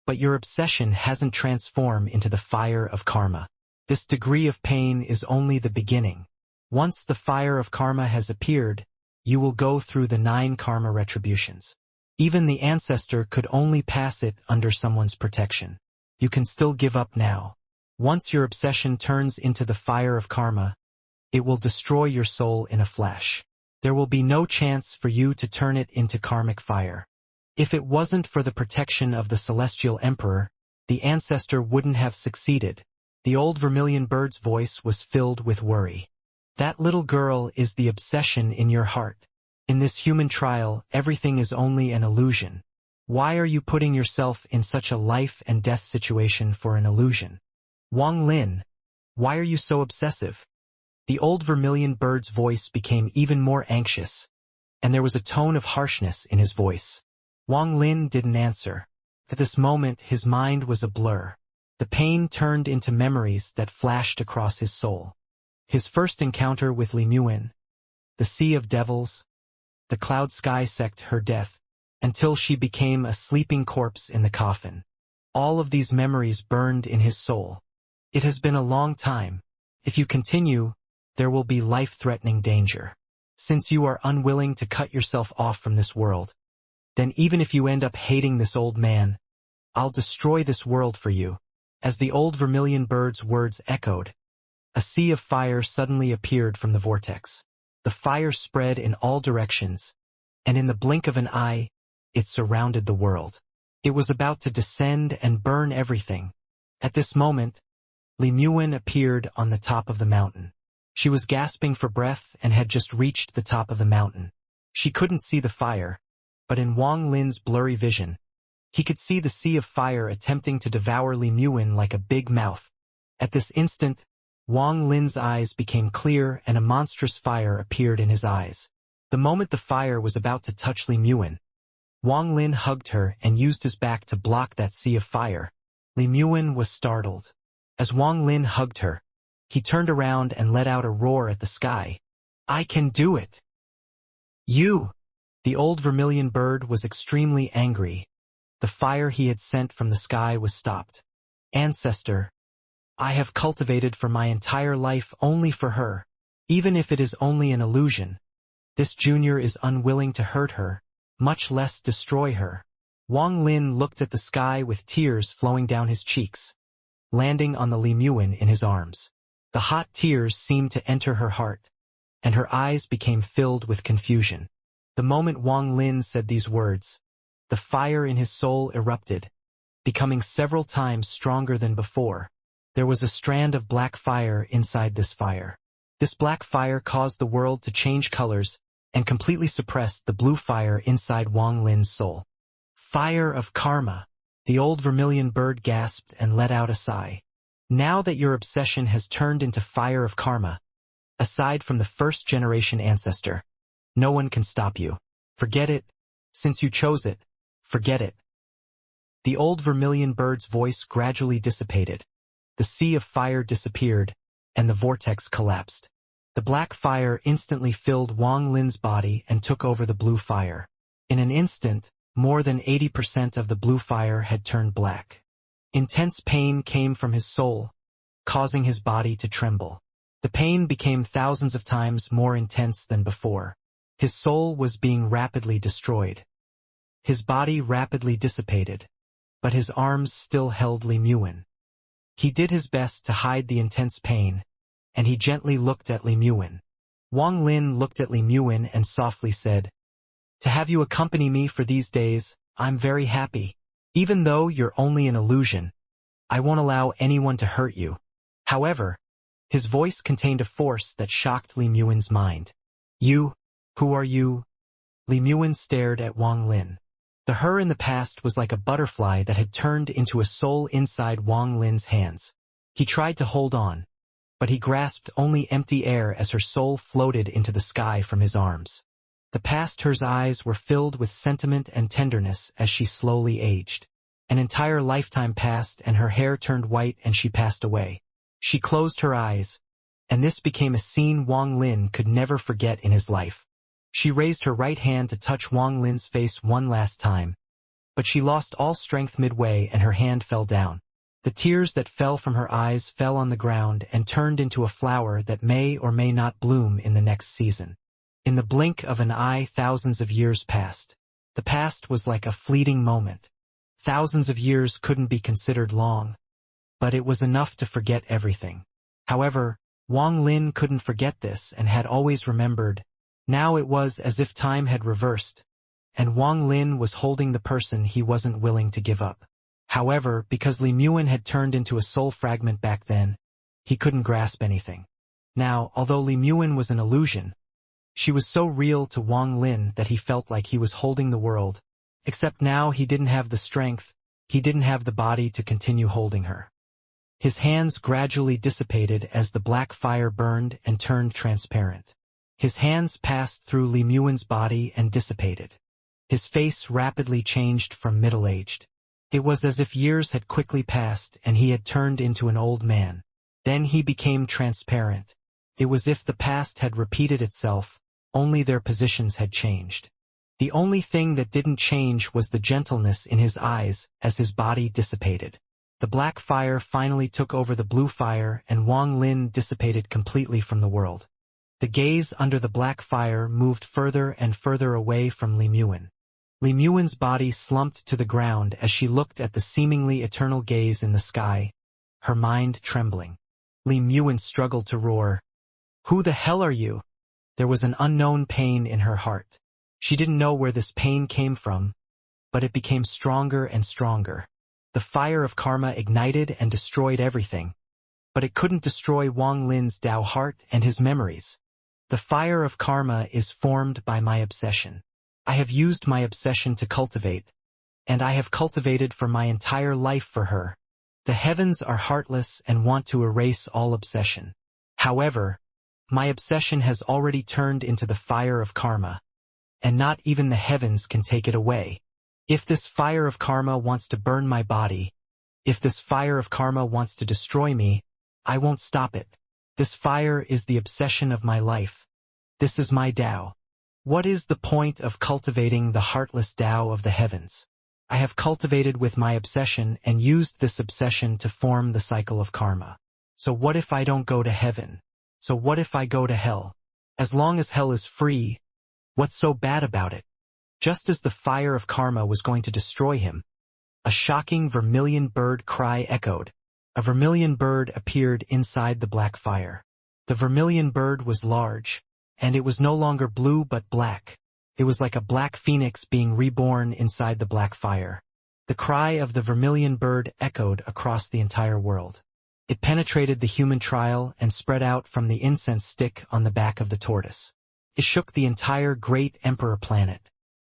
but your obsession hasn't transformed into the fire of karma. This degree of pain is only the beginning. Once the fire of karma has appeared, you will go through the 9 karma retributions. Even the ancestor could only pass it under someone's protection. You can still give up now. Once your obsession turns into the fire of karma, it will destroy your soul in a flash. There will be no chance for you to turn it into karmic fire. If it wasn't for the protection of the celestial emperor, the ancestor wouldn't have succeeded. The old vermilion bird's voice was filled with worry. That little girl is the obsession in your heart. In this human trial, everything is only an illusion. Why are you putting yourself in such a life and death situation for an illusion? Wang Lin, Why are you so obsessive? The old vermilion bird's voice became even more anxious, and there was a tone of harshness in his voice. Wang Lin didn't answer. At this moment, his mind was a blur. The pain turned into memories that flashed across his soul. His first encounter with Li Muin, the Sea of Devils, the cloud sky sect her death, until she became a sleeping corpse in the coffin. All of these memories burned in his soul. It has been a long time. If you continue, there will be life-threatening danger. Since you are unwilling to cut yourself off from this world, then even if you end up hating this old man, I'll destroy this world for you. As the old vermilion bird's words echoed, a sea of fire suddenly appeared from the vortex. The fire spread in all directions, and in the blink of an eye, it surrounded the world. It was about to descend and burn everything. At this moment, Li Muin appeared on the top of the mountain. She was gasping for breath and had just reached the top of the mountain. She couldn't see the fire, but in Wang Lin's blurry vision, he could see the sea of fire attempting to devour Li Muin like a big mouth. At this instant, Wang Lin's eyes became clear and a monstrous fire appeared in his eyes. The moment the fire was about to touch Li Muin, Wang Lin hugged her and used his back to block that sea of fire. Li Muin was startled. As Wang Lin hugged her, he turned around and let out a roar at the sky. I can do it! You! The old vermilion bird was extremely angry. The fire he had sent from the sky was stopped. Ancestor, I have cultivated for my entire life only for her. Even if it is only an illusion, this junior is unwilling to hurt her, much less destroy her. Wang Lin looked at the sky with tears flowing down his cheeks, landing on the Li Muin in his arms. The hot tears seemed to enter her heart, and her eyes became filled with confusion. The moment Wang Lin said these words, the fire in his soul erupted, becoming several times stronger than before. There was a strand of black fire inside this fire. This black fire caused the world to change colors and completely suppressed the blue fire inside Wang Lin's soul. Fire of karma. The old vermilion bird gasped and let out a sigh. Now that your obsession has turned into fire of karma, aside from the first-generation ancestor, no one can stop you. Forget it. Since you chose it, forget it. The old vermilion bird's voice gradually dissipated. The sea of fire disappeared, and the vortex collapsed. The black fire instantly filled Wang Lin's body and took over the blue fire. In an instant, more than 80% of the blue fire had turned black. Intense pain came from his soul, causing his body to tremble. The pain became thousands of times more intense than before. His soul was being rapidly destroyed. His body rapidly dissipated, but his arms still held Li Muin. He did his best to hide the intense pain, and he gently looked at Li Muin. Wang Lin looked at Li Muin and softly said, To have you accompany me for these days, I'm very happy. Even though you're only an illusion, I won't allow anyone to hurt you. However, his voice contained a force that shocked Li Muin's mind. You? Who are you? Li Muin stared at Wang Lin. The her in the past was like a butterfly that had turned into a soul inside Wang Lin's hands. He tried to hold on, but he grasped only empty air as her soul floated into the sky from his arms. The past her's eyes were filled with sentiment and tenderness as she slowly aged. An entire lifetime passed and her hair turned white and she passed away. She closed her eyes, and this became a scene Wang Lin could never forget in his life. She raised her right hand to touch Wang Lin's face one last time, but she lost all strength midway and her hand fell down. The tears that fell from her eyes fell on the ground and turned into a flower that may or may not bloom in the next season. In the blink of an eye, thousands of years passed. The past was like a fleeting moment. Thousands of years couldn't be considered long, but it was enough to forget everything. However, Wang Lin couldn't forget this and had always remembered. Now it was as if time had reversed, and Wang Lin was holding the person he wasn't willing to give up. However, because Li Muin had turned into a soul fragment back then, he couldn't grasp anything. Now, although Li Muin was an illusion, she was so real to Wang Lin that he felt like he was holding the world, except now he didn't have the strength, he didn't have the body to continue holding her. His hands gradually dissipated as the black fire burned and turned transparent. His hands passed through Li Muan's body and dissipated. His face rapidly changed from middle-aged. It was as if years had quickly passed and he had turned into an old man. Then he became transparent. It was as if the past had repeated itself, only their positions had changed. The only thing that didn't change was the gentleness in his eyes as his body dissipated. The black fire finally took over the blue fire and Wang Lin dissipated completely from the world. The gaze under the black fire moved further and further away from Li Muan. Li Muan's body slumped to the ground as she looked at the seemingly eternal gaze in the sky, her mind trembling. Li Muan struggled to roar. "Who the hell are you?" There was an unknown pain in her heart. She didn't know where this pain came from, but it became stronger and stronger. The fire of karma ignited and destroyed everything, but it couldn't destroy Wang Lin's Dao heart and his memories. The fire of karma is formed by my obsession. I have used my obsession to cultivate, and I have cultivated for my entire life for her. The heavens are heartless and want to erase all obsession. However, my obsession has already turned into the fire of karma, and not even the heavens can take it away. If this fire of karma wants to burn my body, if this fire of karma wants to destroy me, I won't stop it. This fire is the obsession of my life. This is my Tao. What is the point of cultivating the heartless Tao of the heavens? I have cultivated with my obsession and used this obsession to form the cycle of karma. So what if I don't go to heaven? So what if I go to hell? As long as hell is free, what's so bad about it? Just as the fire of karma was going to destroy him, a shocking vermilion bird cry echoed. A vermilion bird appeared inside the black fire. The vermilion bird was large, and it was no longer blue but black. It was like a black phoenix being reborn inside the black fire. The cry of the vermilion bird echoed across the entire world. It penetrated the human trial and spread out from the incense stick on the back of the tortoise. It shook the entire great emperor planet.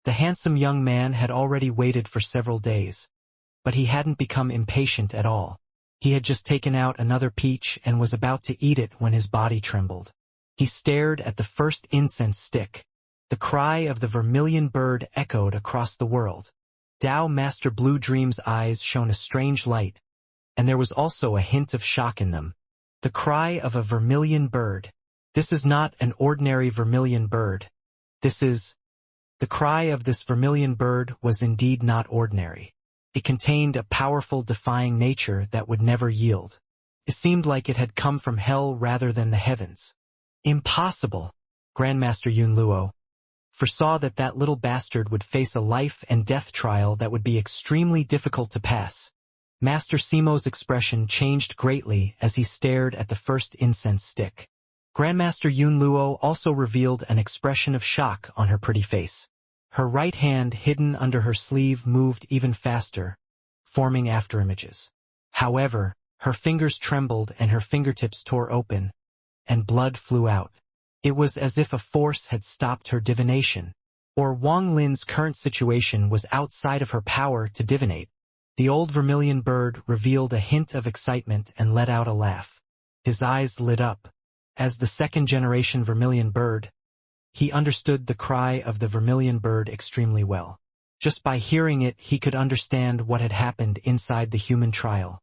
The handsome young man had already waited for several days, but he hadn't become impatient at all. He had just taken out another peach and was about to eat it when his body trembled. He stared at the first incense stick. The cry of the vermilion bird echoed across the world. Tao Master Blue Dream's eyes shone a strange light, and there was also a hint of shock in them. The cry of a vermilion bird. This is not an ordinary vermilion bird. The cry of this vermilion bird was indeed not ordinary. It contained a powerful defying nature that would never yield. It seemed like it had come from hell rather than the heavens. Impossible! Grandmaster Yun Luo foresaw that that little bastard would face a life and death trial that would be extremely difficult to pass. Master Simo's expression changed greatly as he stared at the first incense stick. Grandmaster Yun Luo also revealed an expression of shock on her pretty face. Her right hand hidden under her sleeve moved even faster, forming afterimages. However, her fingers trembled and her fingertips tore open, and blood flew out. It was as if a force had stopped her divination, or Wang Lin's current situation was outside of her power to divinate. The old vermilion bird revealed a hint of excitement and let out a laugh. His eyes lit up. As the second-generation vermilion bird, he understood the cry of the vermilion bird extremely well. Just by hearing it, he could understand what had happened inside the human trial.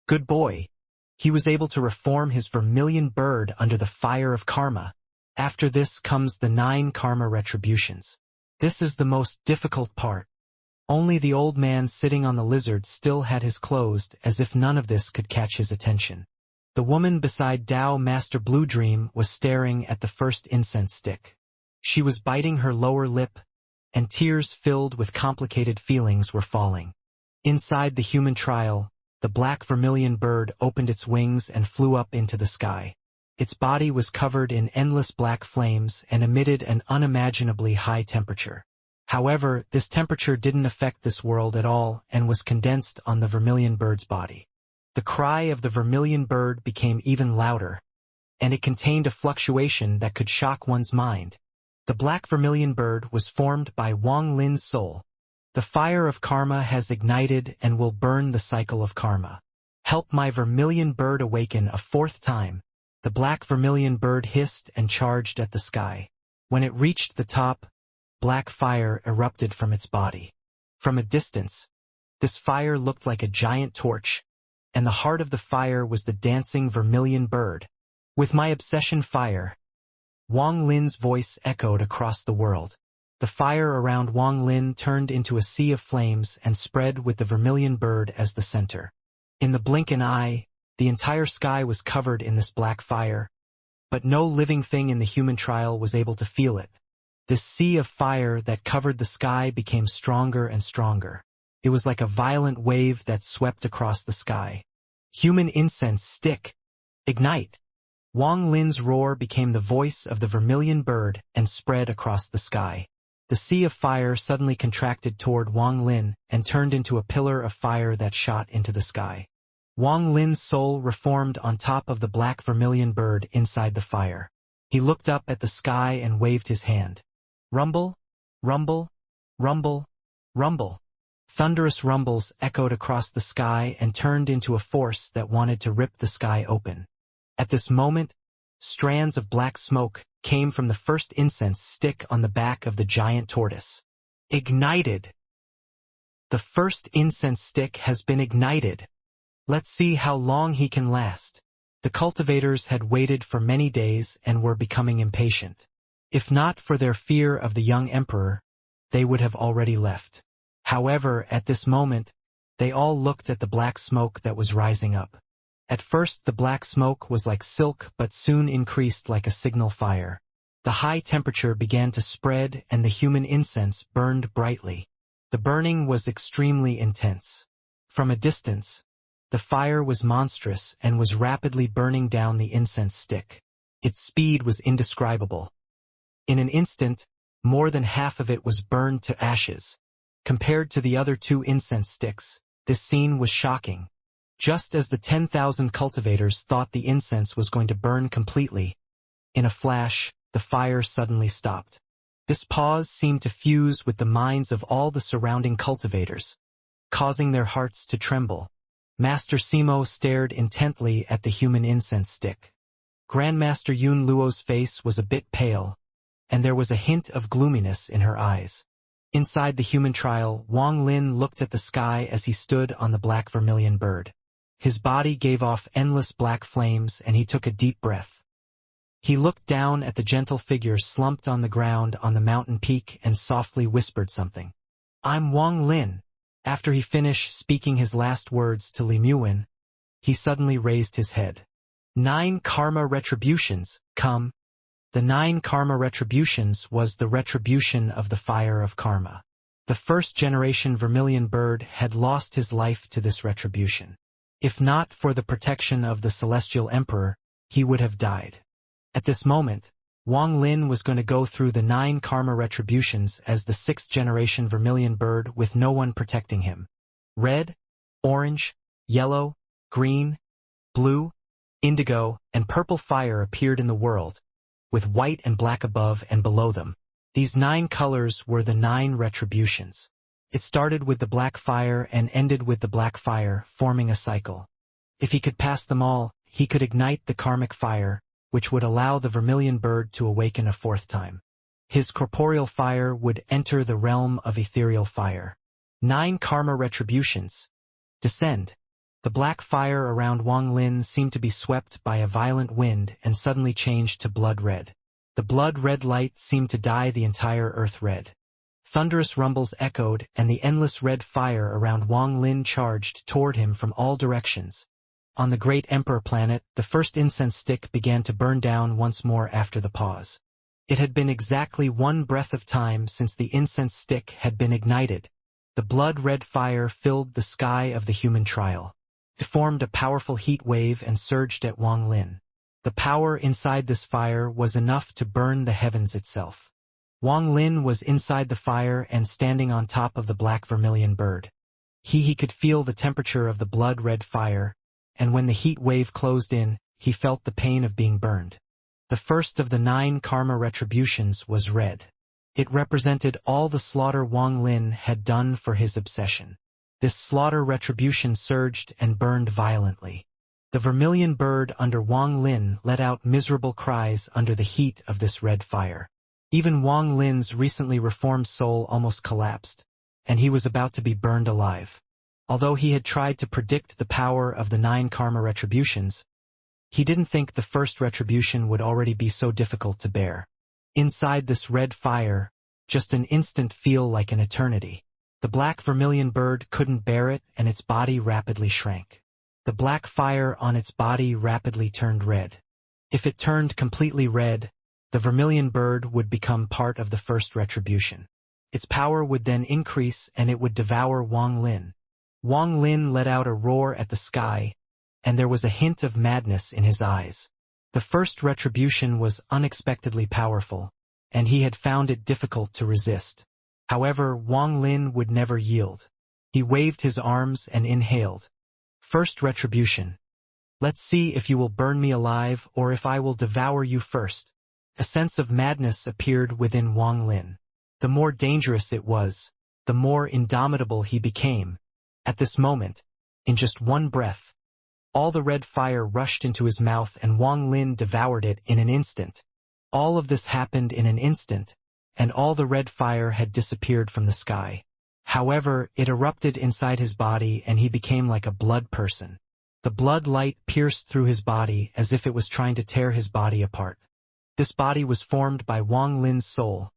Good boy. He was able to reform his vermilion bird under the fire of karma. After this comes the 9 karma retributions. This is the most difficult part. Only the old man sitting on the lizard still had his closed, as if none of this could catch his attention. The woman beside Tao Master Blue Dream was staring at the first incense stick. She was biting her lower lip, and tears filled with complicated feelings were falling. Inside the human trial, the black vermilion bird opened its wings and flew up into the sky. Its body was covered in endless black flames and emitted an unimaginably high temperature. However, this temperature didn't affect this world at all and was condensed on the vermilion bird's body. The cry of the vermilion bird became even louder, and it contained a fluctuation that could shock one's mind. The black vermilion bird was formed by Wang Lin's soul. The fire of karma has ignited and will burn the cycle of karma. Help my vermilion bird awaken a fourth time. The black vermilion bird hissed and charged at the sky. When it reached the top, black fire erupted from its body. From a distance, this fire looked like a giant torch, and the heart of the fire was the dancing vermilion bird. With my obsession fire, Wang Lin's voice echoed across the world. The fire around Wang Lin turned into a sea of flames and spread with the vermilion bird as the center. In the blink of an eye, the entire sky was covered in this black fire, but no living thing in the human trial was able to feel it. This sea of fire that covered the sky became stronger and stronger. It was like a violent wave that swept across the sky. Human incense stick. Ignite. Wang Lin's roar became the voice of the vermilion bird and spread across the sky. The sea of fire suddenly contracted toward Wang Lin and turned into a pillar of fire that shot into the sky. Wang Lin's soul reformed on top of the black vermilion bird inside the fire. He looked up at the sky and waved his hand. Rumble, rumble, rumble, rumble. Thunderous rumbles echoed across the sky and turned into a force that wanted to rip the sky open. At this moment, strands of black smoke came from the first incense stick on the back of the giant tortoise. Ignited! The first incense stick has been ignited. Let's see how long he can last. The cultivators had waited for many days and were becoming impatient. If not for their fear of the young emperor, they would have already left. However, at this moment, they all looked at the black smoke that was rising up. At first the black smoke was like silk but soon increased like a signal fire. The high temperature began to spread and the human incense burned brightly. The burning was extremely intense. From a distance, the fire was monstrous and was rapidly burning down the incense stick. Its speed was indescribable. In an instant, more than half of it was burned to ashes. Compared to the other two incense sticks, this scene was shocking. Just as the 10,000 cultivators thought the incense was going to burn completely, in a flash, the fire suddenly stopped. This pause seemed to fuse with the minds of all the surrounding cultivators, causing their hearts to tremble. Master Simo stared intently at the human incense stick. Grandmaster Yun Luo's face was a bit pale, and there was a hint of gloominess in her eyes. Inside the human trial, Wang Lin looked at the sky as he stood on the black vermilion bird. His body gave off endless black flames and he took a deep breath. He looked down at the gentle figure slumped on the ground on the mountain peak and softly whispered something. I'm Wang Lin. After he finished speaking his last words to Li Muin, he suddenly raised his head. 9 karma retributions, come. The 9 karma retributions was the retribution of the fire of karma. The first generation vermilion bird had lost his life to this retribution. If not for the protection of the celestial emperor, he would have died. At this moment, Wang Lin was going to go through the 9 karma retributions as the 6th generation vermilion bird with no one protecting him. Red, orange, yellow, green, blue, indigo, and purple fire appeared in the world, with white and black above and below them. These 9 colors were the 9 retributions. It started with the black fire and ended with the black fire, forming a cycle. If he could pass them all, he could ignite the karmic fire, which would allow the vermilion bird to awaken a 4th time. His corporeal fire would enter the realm of ethereal fire. 9 karma retributions. Descend. The black fire around Wang Lin seemed to be swept by a violent wind and suddenly changed to blood red. The blood red light seemed to dye the entire earth red. Thunderous rumbles echoed and the endless red fire around Wang Lin charged toward him from all directions. On the great emperor planet, the first incense stick began to burn down once more after the pause. It had been exactly 1 breath of time since the incense stick had been ignited. The blood-red fire filled the sky of the human trial. It formed a powerful heat wave and surged at Wang Lin. The power inside this fire was enough to burn the heavens itself. Wang Lin was inside the fire and standing on top of the black vermilion bird. He could feel the temperature of the blood-red fire, and when the heat wave closed in, he felt the pain of being burned. The first of the 9 karma retributions was red. It represented all the slaughter Wang Lin had done for his obsession. This slaughter retribution surged and burned violently. The vermilion bird under Wang Lin let out miserable cries under the heat of this red fire. Even Wang Lin's recently reformed soul almost collapsed, and he was about to be burned alive. Although he had tried to predict the power of the 9 karma retributions, he didn't think the first retribution would already be so difficult to bear. Inside this red fire, just an instant feel like an eternity. The black vermilion bird couldn't bear it, and its body rapidly shrank. The black fire on its body rapidly turned red. If it turned completely red, the vermilion bird would become part of the first retribution. Its power would then increase and it would devour Wang Lin. Wang Lin let out a roar at the sky, and there was a hint of madness in his eyes. The first retribution was unexpectedly powerful, and he had found it difficult to resist. However, Wang Lin would never yield. He waved his arms and inhaled. First retribution. Let's see if you will burn me alive or if I will devour you first. A sense of madness appeared within Wang Lin. The more dangerous it was, the more indomitable he became. At this moment, in just one breath, all the red fire rushed into his mouth and Wang Lin devoured it in an instant. All of this happened in an instant, and all the red fire had disappeared from the sky. However, it erupted inside his body and he became like a blood person. The blood light pierced through his body as if it was trying to tear his body apart. This body was formed by Wang Lin's soul,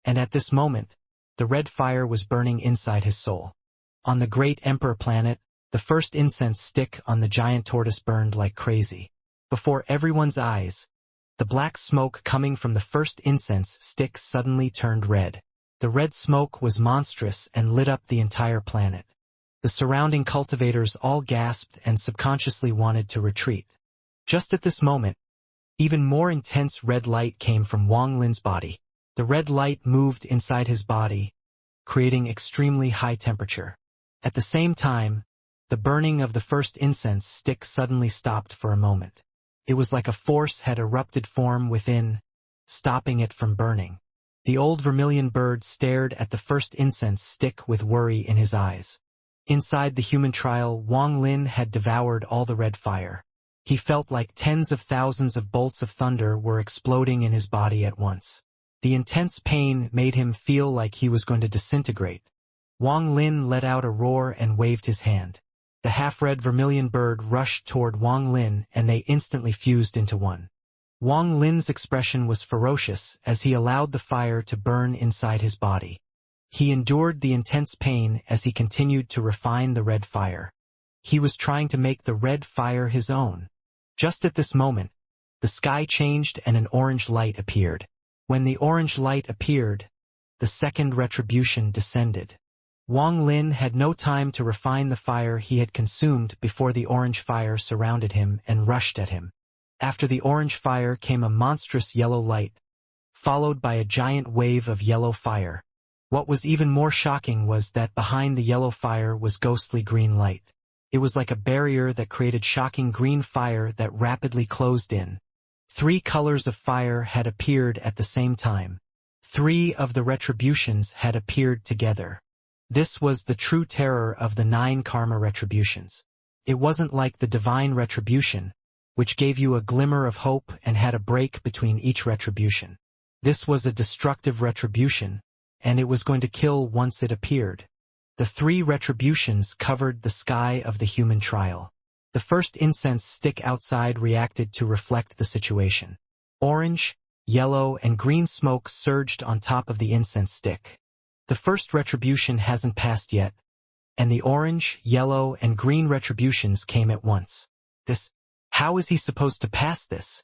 and at this moment, the red fire was burning inside his soul. On the great Emperor planet, the first incense stick on the giant tortoise burned like crazy. Before everyone's eyes, the black smoke coming from the first incense stick suddenly turned red. The red smoke was monstrous and lit up the entire planet. The surrounding cultivators all gasped and subconsciously wanted to retreat. Just at this moment, even more intense red light came from Wang Lin's body. The red light moved inside his body, creating extremely high temperature. At the same time, the burning of the first incense stick suddenly stopped for a moment. It was like a force had erupted from within, stopping it from burning. The old vermilion bird stared at the first incense stick with worry in his eyes. Inside the human trial, Wang Lin had devoured all the red fire. He felt like tens of thousands of bolts of thunder were exploding in his body at once. The intense pain made him feel like he was going to disintegrate. Wang Lin let out a roar and waved his hand. The half-red vermilion bird rushed toward Wang Lin and they instantly fused into one. Wang Lin's expression was ferocious as he allowed the fire to burn inside his body. He endured the intense pain as he continued to refine the red fire. He was trying to make the red fire his own. Just at this moment, the sky changed and an orange light appeared. When the orange light appeared, the second retribution descended. Wang Lin had no time to refine the fire he had consumed before the orange fire surrounded him and rushed at him. After the orange fire came a monstrous yellow light, followed by a giant wave of yellow fire. What was even more shocking was that behind the yellow fire was ghostly green light. It was like a barrier that created shocking green fire that rapidly closed in. 3 colors of fire had appeared at the same time. 3 of the retributions had appeared together. This was the true terror of the 9 karma retributions. It wasn't like the divine retribution, which gave you a glimmer of hope and had a break between each retribution. This was a destructive retribution, and it was going to kill once it appeared. The 3 retributions covered the sky of the human trial. The first incense stick outside reacted to reflect the situation. Orange, yellow, and green smoke surged on top of the incense stick. The first retribution hasn't passed yet, and the orange, yellow, and green retributions came at once. How is he supposed to pass this?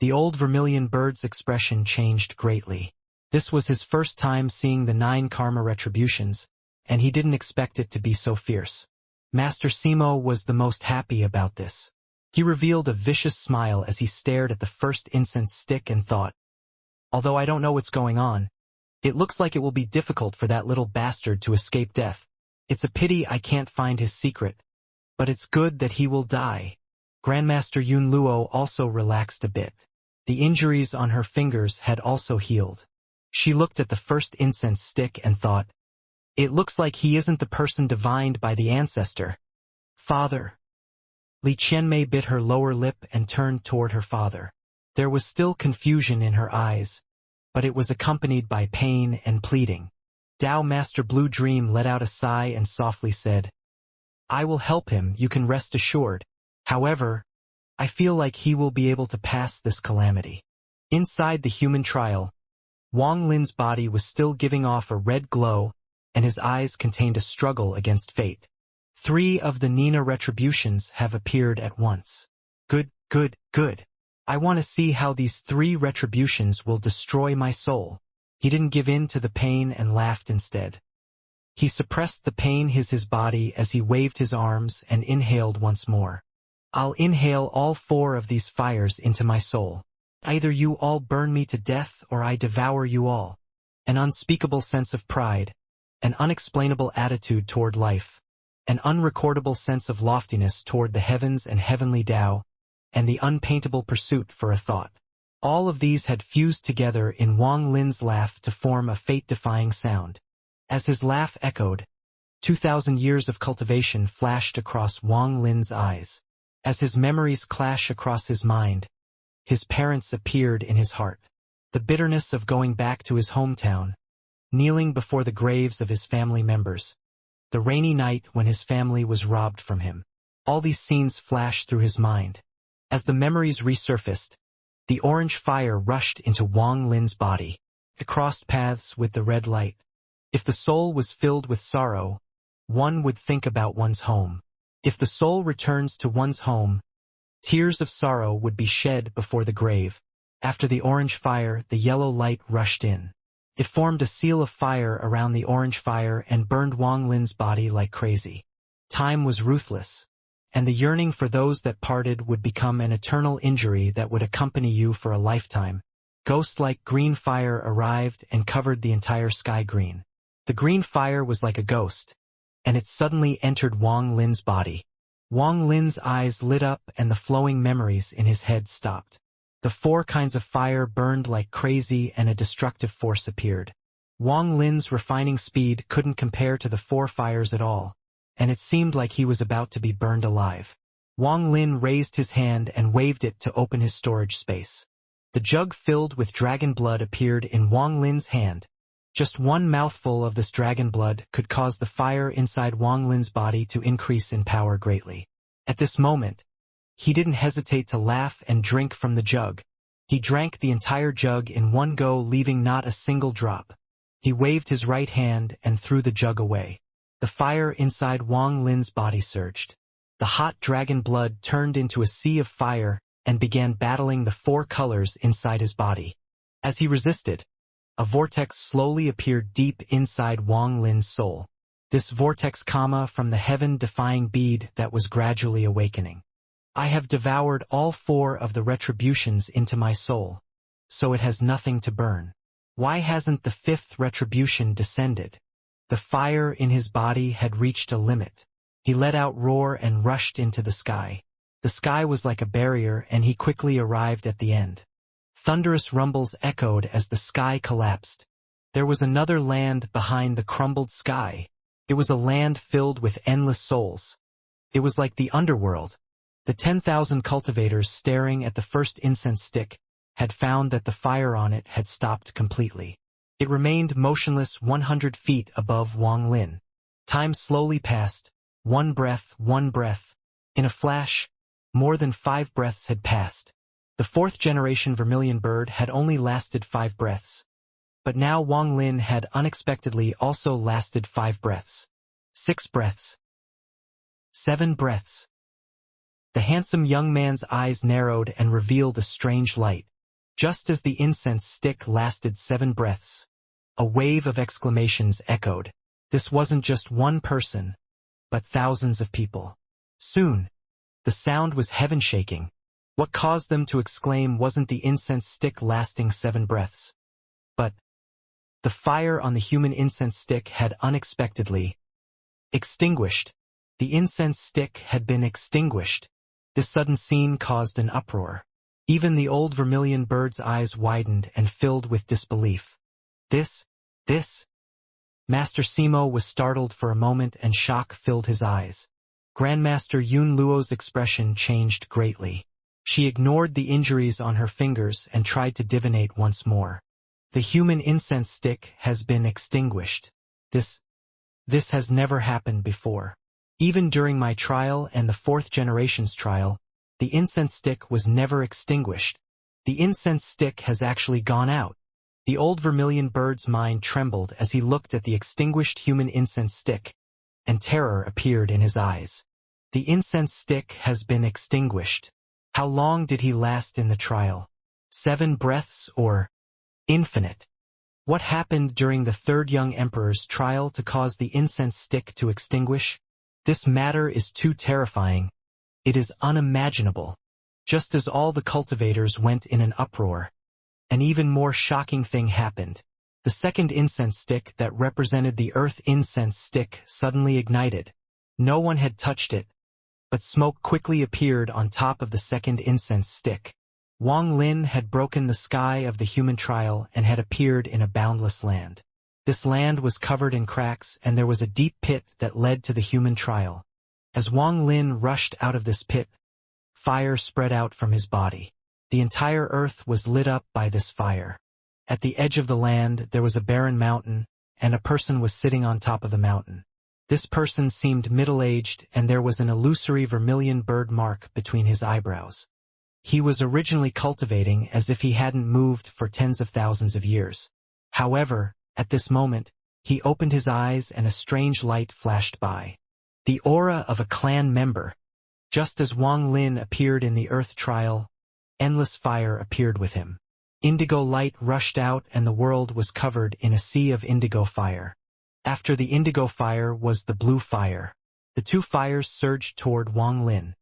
The old vermilion bird's expression changed greatly. This was his first time seeing the 9 karma retributions, and he didn't expect it to be so fierce. Master Simo was the most happy about this. He revealed a vicious smile as he stared at the first incense stick and thought, although I don't know what's going on, it looks like it will be difficult for that little bastard to escape death. It's a pity I can't find his secret, but it's good that he will die. Grandmaster Yun Luo also relaxed a bit. The injuries on her fingers had also healed. She looked at the first incense stick and thought, It looks like he isn't the person divined by the ancestor. Father. Li Qianmei bit her lower lip and turned toward her father. There was still confusion in her eyes, but it was accompanied by pain and pleading. Dao Master Blue Dream let out a sigh and softly said, I will help him, you can rest assured. However, I feel like he will be able to pass this calamity. Inside the human trial, Wang Lin's body was still giving off a red glow, and his eyes contained a struggle against fate. 3 of the Nina retributions have appeared at once. Good, good, good. I want to see how these 3 retributions will destroy my soul. He didn't give in to the pain and laughed instead. He suppressed the pain his body as he waved his arms and inhaled once more. I'll inhale all 4 of these fires into my soul. Either you all burn me to death or I devour you all. An unspeakable sense of pride, an unexplainable attitude toward life, an unrecordable sense of loftiness toward the heavens and heavenly Tao, and the unpaintable pursuit for a thought. All of these had fused together in Wang Lin's laugh to form a fate-defying sound. As his laugh echoed, 2,000 years of cultivation flashed across Wang Lin's eyes. As his memories clash across his mind, his parents appeared in his heart. The bitterness of going back to his hometown, kneeling before the graves of his family members, the rainy night when his family was robbed from him. All these scenes flashed through his mind. As the memories resurfaced, the orange fire rushed into Wang Lin's body. It crossed paths with the red light. If the soul was filled with sorrow, one would think about one's home. If the soul returns to one's home, tears of sorrow would be shed before the grave. After the orange fire, the yellow light rushed in. It formed a seal of fire around the orange fire and burned Wang Lin's body like crazy. Time was ruthless, and the yearning for those that parted would become an eternal injury that would accompany you for a lifetime. Ghost-like green fire arrived and covered the entire sky green. The green fire was like a ghost, and it suddenly entered Wang Lin's body. Wang Lin's eyes lit up and the flowing memories in his head stopped. The 4 kinds of fire burned like crazy and a destructive force appeared. Wang Lin's refining speed couldn't compare to the 4 fires at all, and it seemed like he was about to be burned alive. Wang Lin raised his hand and waved it to open his storage space. The jug filled with dragon blood appeared in Wang Lin's hand. Just one mouthful of this dragon blood could cause the fire inside Wang Lin's body to increase in power greatly. At this moment, he didn't hesitate to laugh and drink from the jug. He drank the entire jug in one go, leaving not a single drop. He waved his right hand and threw the jug away. The fire inside Wang Lin's body surged. The hot dragon blood turned into a sea of fire and began battling the 4 colors inside his body. As he resisted, a vortex slowly appeared deep inside Wang Lin's soul. This vortex from the heaven-defying bead that was gradually awakening. I have devoured all 4 of the retributions into my soul, so it has nothing to burn. Why hasn't the 5th retribution descended? The fire in his body had reached a limit. He let out roar and rushed into the sky. The sky was like a barrier and he quickly arrived at the end. Thunderous rumbles echoed as the sky collapsed. There was another land behind the crumbled sky. It was a land filled with endless souls. It was like the underworld. The 10,000 cultivators staring at the first incense stick had found that the fire on it had stopped completely. It remained motionless 100 feet above Wang Lin. Time slowly passed, 1 breath, 1 breath. In a flash, more than 5 breaths had passed. The 4th generation vermilion bird had only lasted 5 breaths. But now Wang Lin had unexpectedly also lasted 5 breaths. 6 breaths. 7 breaths. The handsome young man's eyes narrowed and revealed a strange light. Just as the incense stick lasted 7 breaths, a wave of exclamations echoed. This wasn't just one person, but thousands of people. Soon, the sound was heaven-shaking. What caused them to exclaim wasn't the incense stick lasting 7 breaths, but the fire on the human incense stick had unexpectedly extinguished. The incense stick had been extinguished. This sudden scene caused an uproar. Even the old vermilion bird's eyes widened and filled with disbelief. This, Master Simo was startled for a moment and shock filled his eyes. Grandmaster Yun Luo's expression changed greatly. She ignored the injuries on her fingers and tried to divinate once more. The human incense stick has been extinguished. This has never happened before. Even during my trial and the fourth generation's trial, the incense stick was never extinguished. The incense stick has actually gone out. The old vermilion bird's mind trembled as he looked at the extinguished human incense stick, and terror appeared in his eyes. The incense stick has been extinguished. How long did he last in the trial? 7 breaths or infinite? What happened during the third young emperor's trial to cause the incense stick to extinguish? This matter is too terrifying. It is unimaginable. Just as all the cultivators went in an uproar, an even more shocking thing happened. The second incense stick that represented the earth incense stick suddenly ignited. No one had touched it, but smoke quickly appeared on top of the second incense stick. Wang Lin had broken the sky of the human trial and had appeared in a boundless land. This land was covered in cracks and there was a deep pit that led to the human trial. As Wang Lin rushed out of this pit, fire spread out from his body. The entire earth was lit up by this fire. At the edge of the land there was a barren mountain, and a person was sitting on top of the mountain. This person seemed middle-aged and there was an illusory vermilion bird mark between his eyebrows. He was originally cultivating as if he hadn't moved for tens of thousands of years. However, at this moment, he opened his eyes and a strange light flashed by. The aura of a clan member. Just as Wang Lin appeared in the earth trial, endless fire appeared with him. Indigo light rushed out and the world was covered in a sea of indigo fire. After the indigo fire was the blue fire. The two fires surged toward Wang Lin.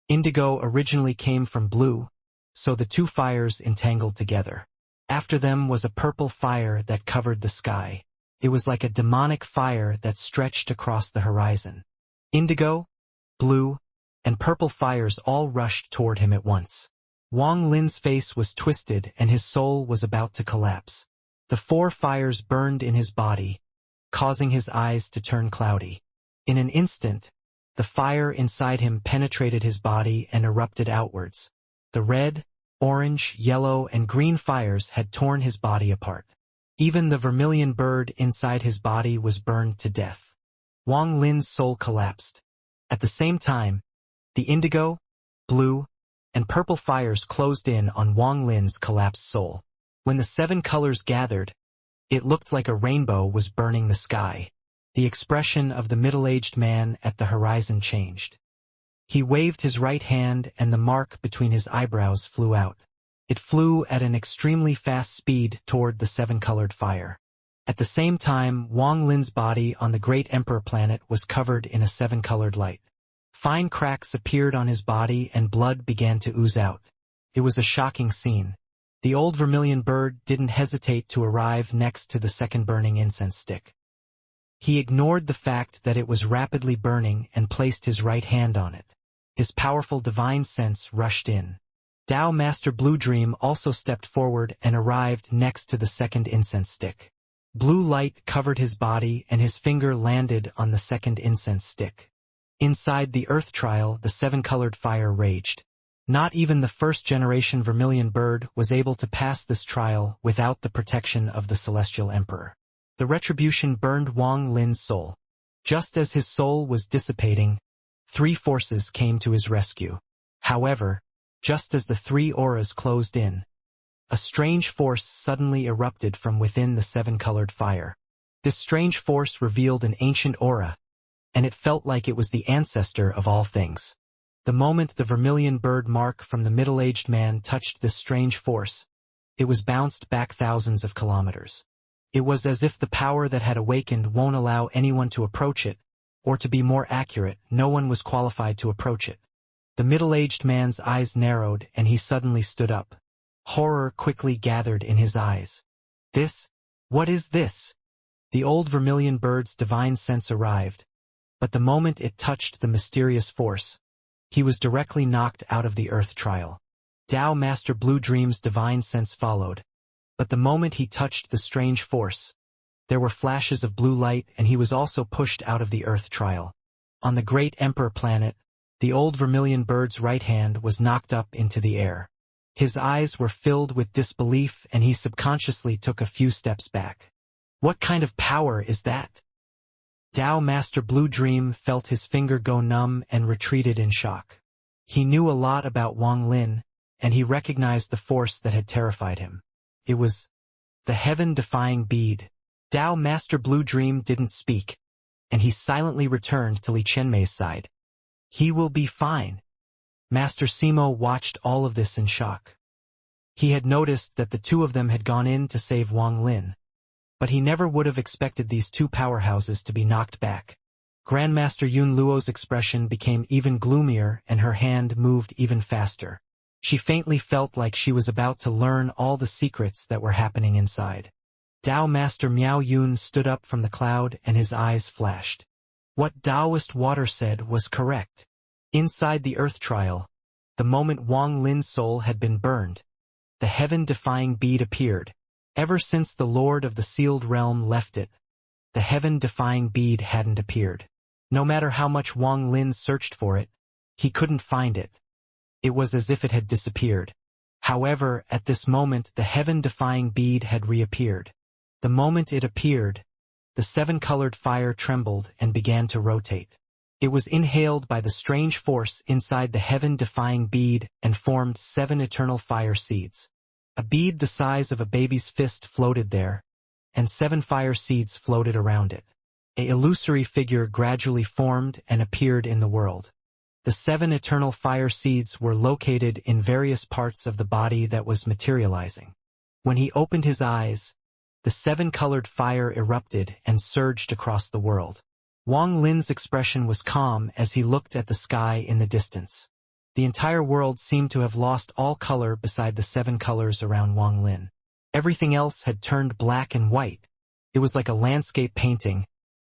Indigo originally came from blue, so the two fires entangled together. After them was a purple fire that covered the sky. It was like a demonic fire that stretched across the horizon. Indigo, blue, and purple fires all rushed toward him at once. Wang Lin's face was twisted and his soul was about to collapse. The 4 fires burned in his body, causing his eyes to turn cloudy. In an instant, the fire inside him penetrated his body and erupted outwards. The red, orange, yellow, and green fires had torn his body apart. Even the vermilion bird inside his body was burned to death. Wang Lin's soul collapsed. At the same time, the indigo, blue, and purple fires closed in on Wang Lin's collapsed soul. When the 7 colors gathered, it looked like a rainbow was burning the sky. The expression of the middle-aged man at the horizon changed. He waved his right hand and the mark between his eyebrows flew out. It flew at an extremely fast speed toward the 7-colored fire. At the same time, Wang Lin's body on the Great Emperor planet was covered in a 7-colored light. Fine cracks appeared on his body and blood began to ooze out. It was a shocking scene. The old vermilion bird didn't hesitate to arrive next to the second burning incense stick. He ignored the fact that it was rapidly burning and placed his right hand on it. His powerful divine sense rushed in. Tao Master Blue Dream also stepped forward and arrived next to the second incense stick. Blue light covered his body and his finger landed on the second incense stick. Inside the earth trial, the 7-colored fire raged. Not even the first-generation vermilion bird was able to pass this trial without the protection of the Celestial Emperor. The retribution burned Wang Lin's soul. Just as his soul was dissipating, 3 forces came to his rescue. However, just as the 3 auras closed in, a strange force suddenly erupted from within the 7-colored fire. This strange force revealed an ancient aura, and it felt like it was the ancestor of all things. The moment the vermilion bird mark from the middle-aged man touched this strange force, it was bounced back thousands of kilometers. It was as if the power that had awakened won't allow anyone to approach it, or to be more accurate, no one was qualified to approach it. The middle-aged man's eyes narrowed and he suddenly stood up. Horror quickly gathered in his eyes. What is this? The old vermilion bird's divine sense arrived, but the moment it touched the mysterious force, he was directly knocked out of the earth trial. Tao Master Blue Dream's divine sense followed, but the moment he touched the strange force, There were flashes of blue light, and he was also pushed out of the Earth trial. On the great Emperor planet, the old vermilion bird's right hand was knocked up into the air. His eyes were filled with disbelief, and he subconsciously took a few steps back. What kind of power is that? Tao Master Blue Dream felt his finger go numb and retreated in shock. He knew a lot about Wang Lin, and he recognized the force that had terrified him. It was the heaven-defying bead. Tao Master Blue Dream didn't speak, and he silently returned to Li Qianmei's side. He will be fine. Master Simo watched all of this in shock. He had noticed that the two of them had gone in to save Wang Lin, but he never would have expected these two powerhouses to be knocked back. Grandmaster Yun Luo's expression became even gloomier, and her hand moved even faster. She faintly felt like she was about to learn all the secrets that were happening inside. Tao Master Miao Yun stood up from the cloud, and his eyes flashed. What Taoist water said was correct. Inside the Earth trial, the moment Wang Lin's soul had been burned, the heaven-defying bead appeared. Ever since the Lord of the Sealed Realm left it, the heaven-defying bead hadn't appeared. No matter how much Wang Lin searched for it, he couldn't find it. It was as if it had disappeared. However, at this moment the heaven-defying bead had reappeared. The moment it appeared, the seven-colored fire trembled and began to rotate. It was inhaled by the strange force inside the heaven-defying bead and formed 7 eternal fire seeds. A bead the size of a baby's fist floated there, and 7 fire seeds floated around it. An illusory figure gradually formed and appeared in the world. The 7 eternal fire seeds were located in various parts of the body that was materializing. When he opened his eyes, the 7-colored fire erupted and surged across the world. Wang Lin's expression was calm as he looked at the sky in the distance. The entire world seemed to have lost all color beside the 7 colors around Wang Lin. Everything else had turned black and white. It was like a landscape painting,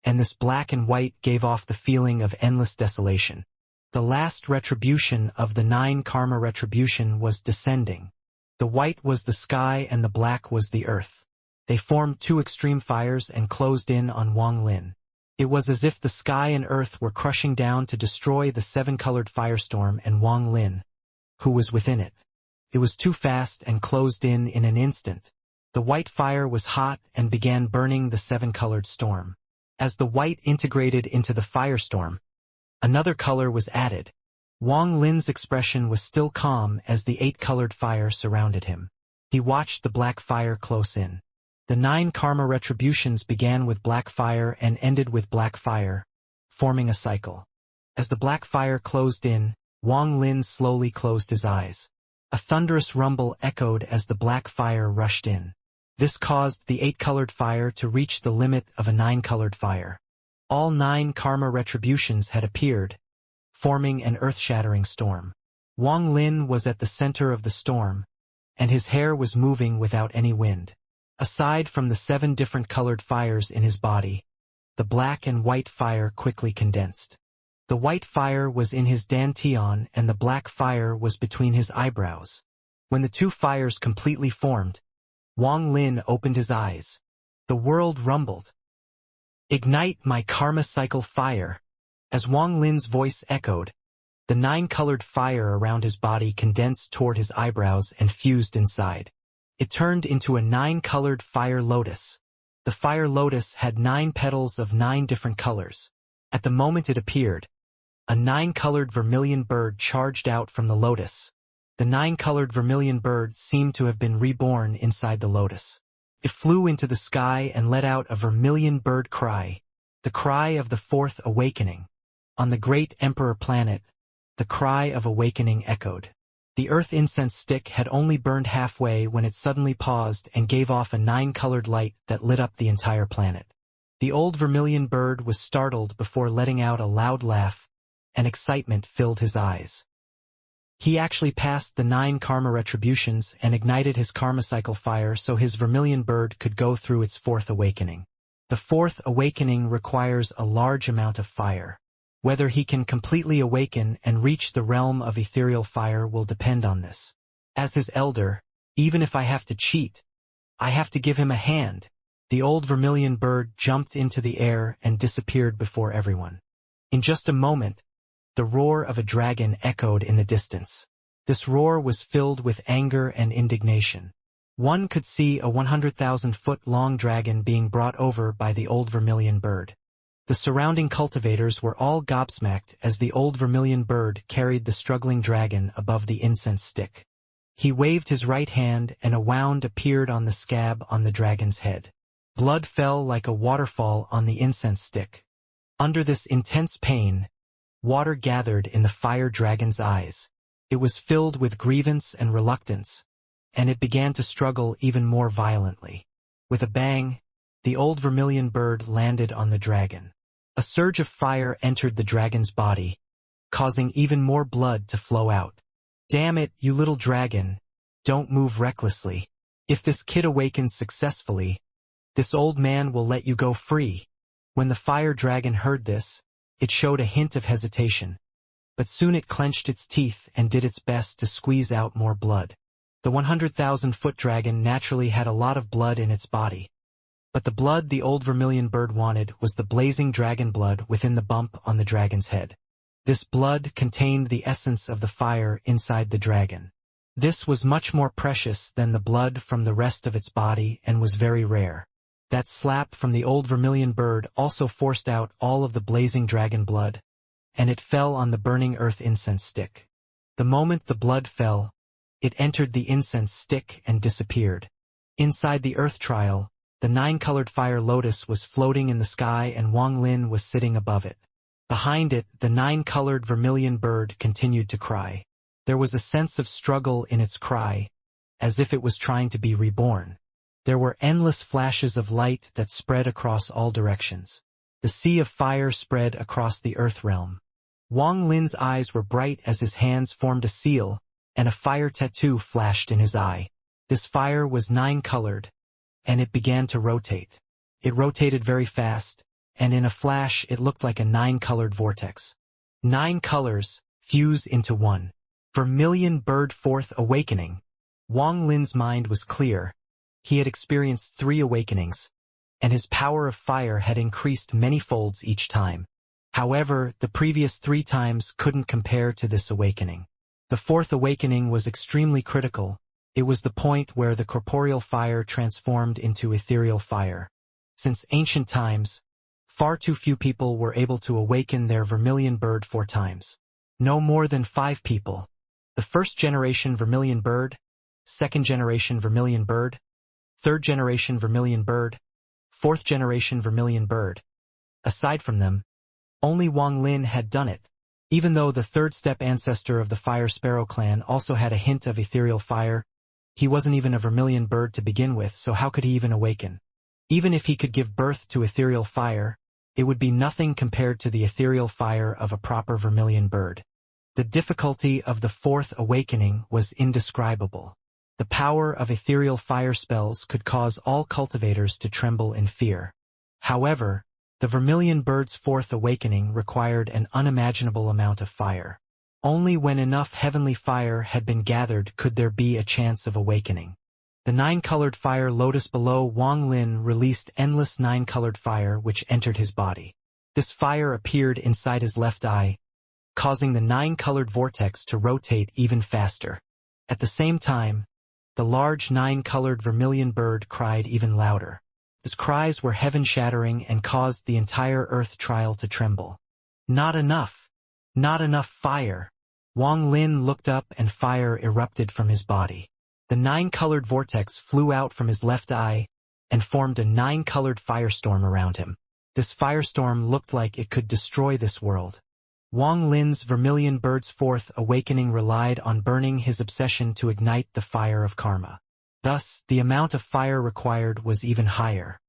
and this black and white gave off the feeling of endless desolation. The last retribution of the 9 karma retribution was descending. The white was the sky and the black was the earth. They formed 2 extreme fires and closed in on Wang Lin. It was as if the sky and earth were crushing down to destroy the 7-colored firestorm and Wang Lin, who was within it. It was too fast and closed in an instant. The white fire was hot and began burning the 7-colored storm. As the white integrated into the firestorm, another color was added. Wang Lin's expression was still calm as the 8-colored fire surrounded him. He watched the black fire close in. The 9 karma retributions began with black fire and ended with black fire, forming a cycle. As the black fire closed in, Wang Lin slowly closed his eyes. A thunderous rumble echoed as the black fire rushed in. This caused the 8-colored fire to reach the limit of a 9-colored fire. All 9 karma retributions had appeared, forming an earth-shattering storm. Wang Lin was at the center of the storm, and his hair was moving without any wind. Aside from the 7 different colored fires in his body, the black and white fire quickly condensed. The white fire was in his dantian and the black fire was between his eyebrows. When the 2 fires completely formed, Wang Lin opened his eyes. The world rumbled. "Ignite my karma cycle fire." As Wang Lin's voice echoed, the 9-colored fire around his body condensed toward his eyebrows and fused inside. It turned into a 9-colored fire lotus. The fire lotus had 9 petals of 9 different colors. At the moment it appeared, a 9-colored vermilion bird charged out from the lotus. The 9-colored vermilion bird seemed to have been reborn inside the lotus. It flew into the sky and let out a vermilion bird cry, the cry of the 4th awakening. On the great Emperor planet, the cry of awakening echoed. The earth incense stick had only burned halfway when it suddenly paused and gave off a 9-colored light that lit up the entire planet. The old vermilion bird was startled before letting out a loud laugh, and excitement filled his eyes. He actually passed the 9 karma retributions and ignited his karma cycle fire so his vermilion bird could go through its 4th awakening. The 4th awakening requires a large amount of fire. Whether he can completely awaken and reach the realm of ethereal fire will depend on this. As his elder, even if I have to cheat, I have to give him a hand. the old vermilion bird jumped into the air and disappeared before everyone. In just a moment, the roar of a dragon echoed in the distance. This roar was filled with anger and indignation. One could see a 100,000-foot-long dragon being brought over by the old vermilion bird. The surrounding cultivators were all gobsmacked as the old vermilion bird carried the struggling dragon above the incense stick. He waved his right hand and a wound appeared on the scab on the dragon's head. Blood fell like a waterfall on the incense stick. Under this intense pain, water gathered in the fire dragon's eyes. It was filled with grievance and reluctance, and it began to struggle even more violently. With a bang, the old vermilion bird landed on the dragon. A surge of fire entered the dragon's body, causing even more blood to flow out. "Damn it, you little dragon, don't move recklessly. If this kid awakens successfully, this old man will let you go free." When the fire dragon heard this, it showed a hint of hesitation, but soon it clenched its teeth and did its best to squeeze out more blood. The 100,000-foot dragon naturally had a lot of blood in its body, but the blood the old vermilion bird wanted was the blazing dragon blood within the bump on the dragon's head. This blood contained the essence of the fire inside the dragon. This was much more precious than the blood from the rest of its body and was very rare. That slap from the old vermilion bird also forced out all of the blazing dragon blood, and it fell on the burning earth incense stick. The moment the blood fell, it entered the incense stick and disappeared. Inside the earth trial, the 9-colored fire lotus was floating in the sky and Wang Lin was sitting above it. Behind it, the 9-colored vermilion bird continued to cry. There was a sense of struggle in its cry, as if it was trying to be reborn. There were endless flashes of light that spread across all directions. The sea of fire spread across the earth realm. Wang Lin's eyes were bright as his hands formed a seal, and a fire tattoo flashed in his eye. This fire was 9-colored, and it began to rotate. It rotated very fast, and in a flash it looked like a 9-colored vortex. 9 colors fuse into one. Vermilion bird fourth awakening. Wang Lin's mind was clear. He had experienced 3 awakenings, and his power of fire had increased many folds each time. However, the previous 3 times couldn't compare to this awakening. The 4th awakening was extremely critical. It was the point where the corporeal fire transformed into ethereal fire. Since ancient times, far too few people were able to awaken their vermilion bird 4 times. No more than 5 people. The 1st generation vermilion bird, 2nd generation vermilion bird, 3rd generation vermilion bird, 4th generation vermilion bird. Aside from them, only Wang Lin had done it. Even though the 3rd step ancestor of the Fire Sparrow clan also had a hint of ethereal fire, he wasn't even a vermilion bird to begin with, so how could he even awaken? Even if he could give birth to ethereal fire, it would be nothing compared to the ethereal fire of a proper vermilion bird. The difficulty of the 4th awakening was indescribable. The power of ethereal fire spells could cause all cultivators to tremble in fear. However, the vermilion bird's 4th awakening required an unimaginable amount of fire. Only when enough heavenly fire had been gathered could there be a chance of awakening. The 9-colored fire lotus below Wang Lin released endless 9-colored fire which entered his body. This fire appeared inside his left eye, causing the 9-colored vortex to rotate even faster. At the same time, the large 9-colored vermilion bird cried even louder. His cries were heaven-shattering and caused the entire earth trial to tremble. Not enough! Not enough fire! Wang Lin looked up and fire erupted from his body. The 9-colored vortex flew out from his left eye and formed a 9-colored firestorm around him. This firestorm looked like it could destroy this world. Wang Lin's vermilion bird's 4th awakening relied on burning his obsession to ignite the fire of karma. Thus, the amount of fire required was even higher.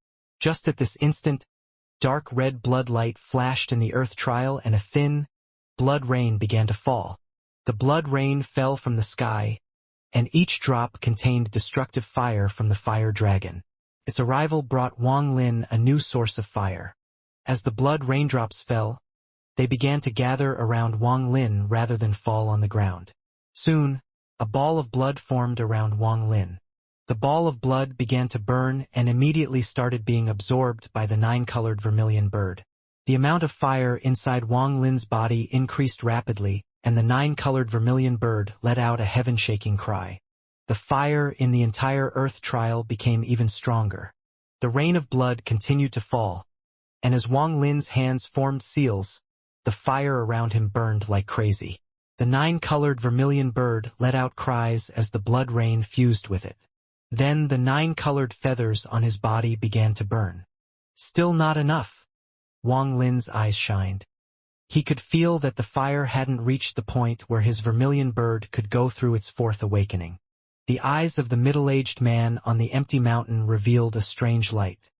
Just at this instant, dark red blood light flashed in the earth trial and a thin, blood rain began to fall. The blood rain fell from the sky, and each drop contained destructive fire from the fire dragon. Its arrival brought Wang Lin a new source of fire. As the blood raindrops fell, they began to gather around Wang Lin rather than fall on the ground. Soon, a ball of blood formed around Wang Lin. The ball of blood began to burn and immediately started being absorbed by the 9-colored vermilion bird. The amount of fire inside Wang Lin's body increased rapidly, and the 9-colored vermilion bird let out a heaven-shaking cry. The fire in the entire Earth trial became even stronger. The rain of blood continued to fall, and as Wang Lin's hands formed seals, the fire around him burned like crazy. The 9-colored vermilion bird let out cries as the blood rain fused with it. Then the 9-colored feathers on his body began to burn. Still not enough. Wang Lin's eyes shined. He could feel that the fire hadn't reached the point where his vermilion bird could go through its fourth awakening. The eyes of the middle-aged man on the empty mountain revealed a strange light.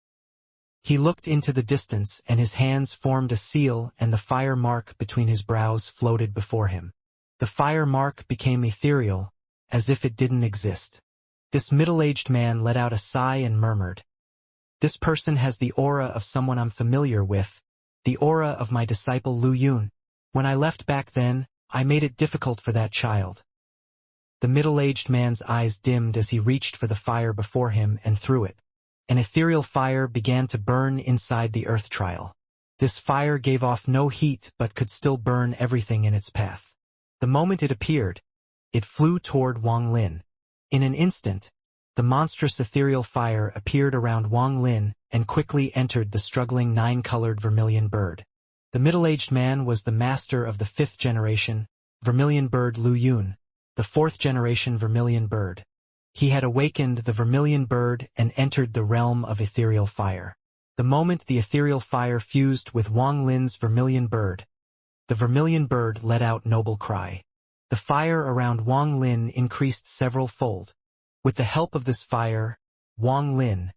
He looked into the distance and his hands formed a seal and the fire mark between his brows floated before him. The fire mark became ethereal, as if it didn't exist. This middle-aged man let out a sigh and murmured, "This person has the aura of someone I'm familiar with, the aura of my disciple Lu Yun. When I left back then, I made it difficult for that child." The middle-aged man's eyes dimmed as he reached for the fire before him and threw it. An ethereal fire began to burn inside the Earth trial. This fire gave off no heat but could still burn everything in its path. The moment it appeared, it flew toward Wang Lin. In an instant, the monstrous ethereal fire appeared around Wang Lin and quickly entered the struggling 9-colored vermilion bird. The middle-aged man was the master of the 5th generation, vermilion bird Lu Yun, the 4th generation vermilion bird. He had awakened the vermilion bird and entered the realm of ethereal fire. The moment the ethereal fire fused with Wang Lin's vermilion bird, the vermilion bird let out a noble cry. The fire around Wang Lin increased several-fold. With the help of this fire, Wang Lin,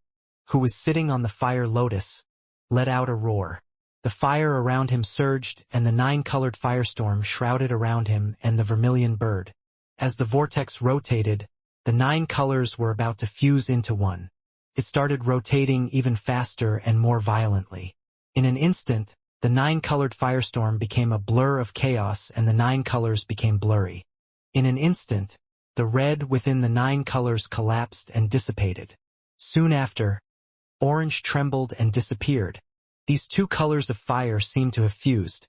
who was sitting on the fire lotus, let out a roar. The fire around him surged and the 9-colored firestorm shrouded around him and the vermilion bird. As the vortex rotated, the 9 colors were about to fuse into one. It started rotating even faster and more violently. In an instant, the 9-colored firestorm became a blur of chaos and the 9 colors became blurry. In an instant, the red within the 9 colors collapsed and dissipated. Soon after, orange trembled and disappeared. These 2 colors of fire seemed to have fused,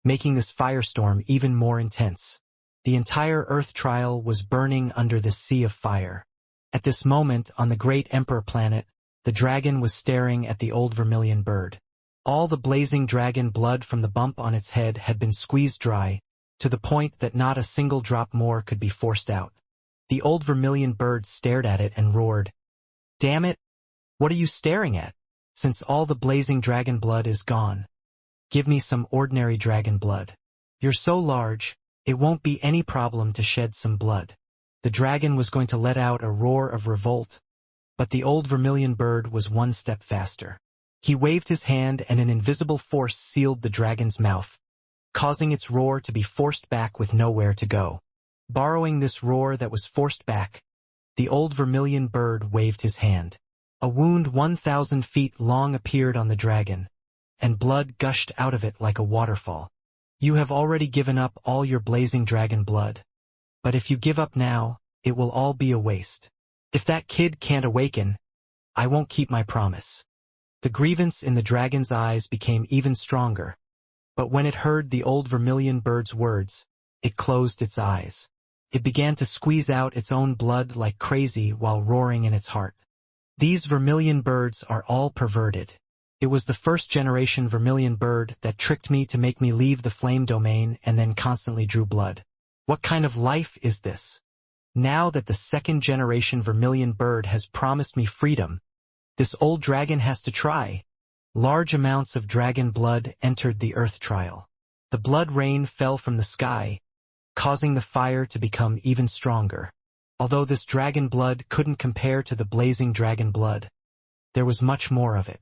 making this firestorm even more intense. The entire Earth trial was burning under this sea of fire. At this moment, on the great Emperor planet, the dragon was staring at the old vermilion bird. All the blazing dragon blood from the bump on its head had been squeezed dry, to the point that not a single drop more could be forced out. The old vermilion bird stared at it and roared, "Damn it! What are you staring at? Since all the blazing dragon blood is gone, give me some ordinary dragon blood. You're so large, it won't be any problem to shed some blood." The dragon was going to let out a roar of revolt, but the old vermilion bird was one step faster. He waved his hand and an invisible force sealed the dragon's mouth, causing its roar to be forced back with nowhere to go. Borrowing this roar that was forced back, the old vermilion bird waved his hand. A wound 1,000 feet long appeared on the dragon, and blood gushed out of it like a waterfall. "You have already given up all your blazing dragon blood. But if you give up now, it will all be a waste. If that kid can't awaken, I won't keep my promise." The grievance in the dragon's eyes became even stronger, but when it heard the old vermilion bird's words, it closed its eyes. It began to squeeze out its own blood like crazy while roaring in its heart. "These vermilion birds are all perverted. It was the 1st generation vermilion bird that tricked me to make me leave the flame domain and then constantly drew blood. What kind of life is this? Now that the 2nd generation vermilion bird has promised me freedom, this old dragon has to try." Large amounts of dragon blood entered the Earth trial. The blood rain fell from the sky, causing the fire to become even stronger. Although this dragon blood couldn't compare to the blazing dragon blood, there was much more of it.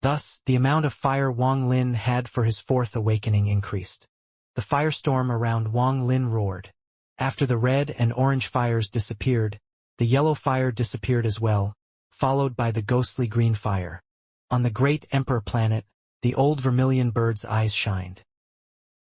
Thus, the amount of fire Wang Lin had for his 4th awakening increased. The firestorm around Wang Lin roared. After the red and orange fires disappeared, the yellow fire disappeared as well, followed by the ghostly green fire. On the great Emperor planet, the old vermilion bird's eyes shined.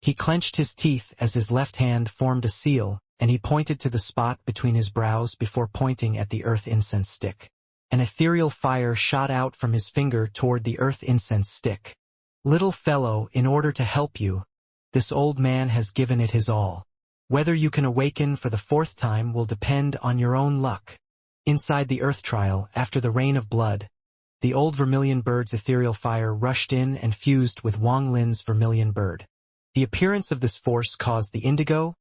He clenched his teeth as his left hand formed a seal, and he pointed to the spot between his brows before pointing at the earth incense stick. An ethereal fire shot out from his finger toward the earth incense stick. "Little fellow, in order to help you, this old man has given it his all. Whether you can awaken for the 4th time will depend on your own luck." Inside the earth trial, after the rain of blood, the old vermilion bird's ethereal fire rushed in and fused with Wang Lin's vermilion bird. The appearance of this force caused the indigo,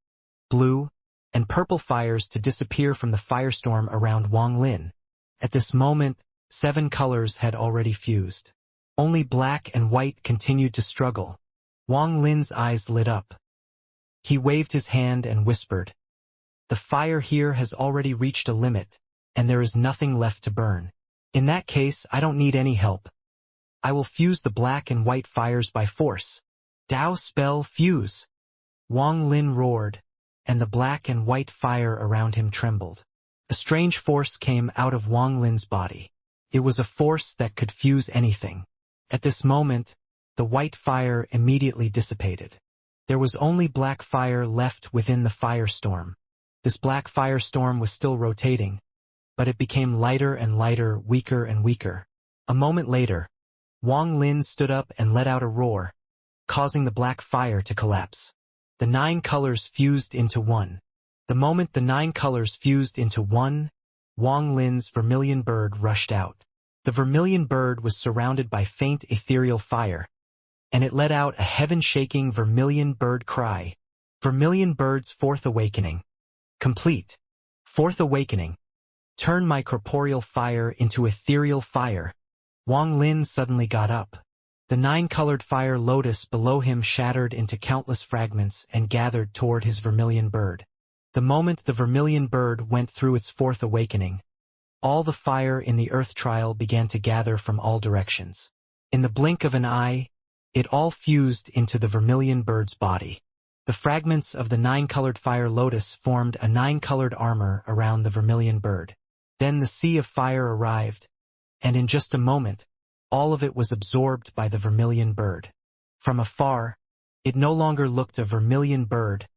blue, and purple fires to disappear from the firestorm around Wang Lin. At this moment, 7 colors had already fused. Only black and white continued to struggle. Wang Lin's eyes lit up. He waved his hand and whispered, "The fire here has already reached a limit, and there is nothing left to burn. In that case, I don't need any help. I will fuse the black and white fires by force. Dao spell fuse." Wang Lin roared, and the black and white fire around him trembled. A strange force came out of Wang Lin's body. It was a force that could fuse anything. At this moment, the white fire immediately dissipated. There was only black fire left within the firestorm. This black firestorm was still rotating, but it became lighter and lighter, weaker and weaker. A moment later, Wang Lin stood up and let out a roar, causing the black fire to collapse. The 9 colors fused into one. The moment the 9 colors fused into one, Wang Lin's vermilion bird rushed out. The vermilion bird was surrounded by faint ethereal fire, and it let out a heaven-shaking vermilion bird cry. Vermilion bird's 4th awakening. Complete. 4th awakening. Turn my corporeal fire into ethereal fire. Wang Lin suddenly got up. The 9-colored fire lotus below him shattered into countless fragments and gathered toward his vermilion bird. The moment the vermilion bird went through its 4th awakening, all the fire in the earth trial began to gather from all directions. In the blink of an eye, it all fused into the vermilion bird's body. The fragments of the 9-colored fire lotus formed a 9-colored armor around the vermilion bird. Then the sea of fire arrived, and in just a moment, all of it was absorbed by the vermilion bird. From afar, it no longer looked a vermilion bird,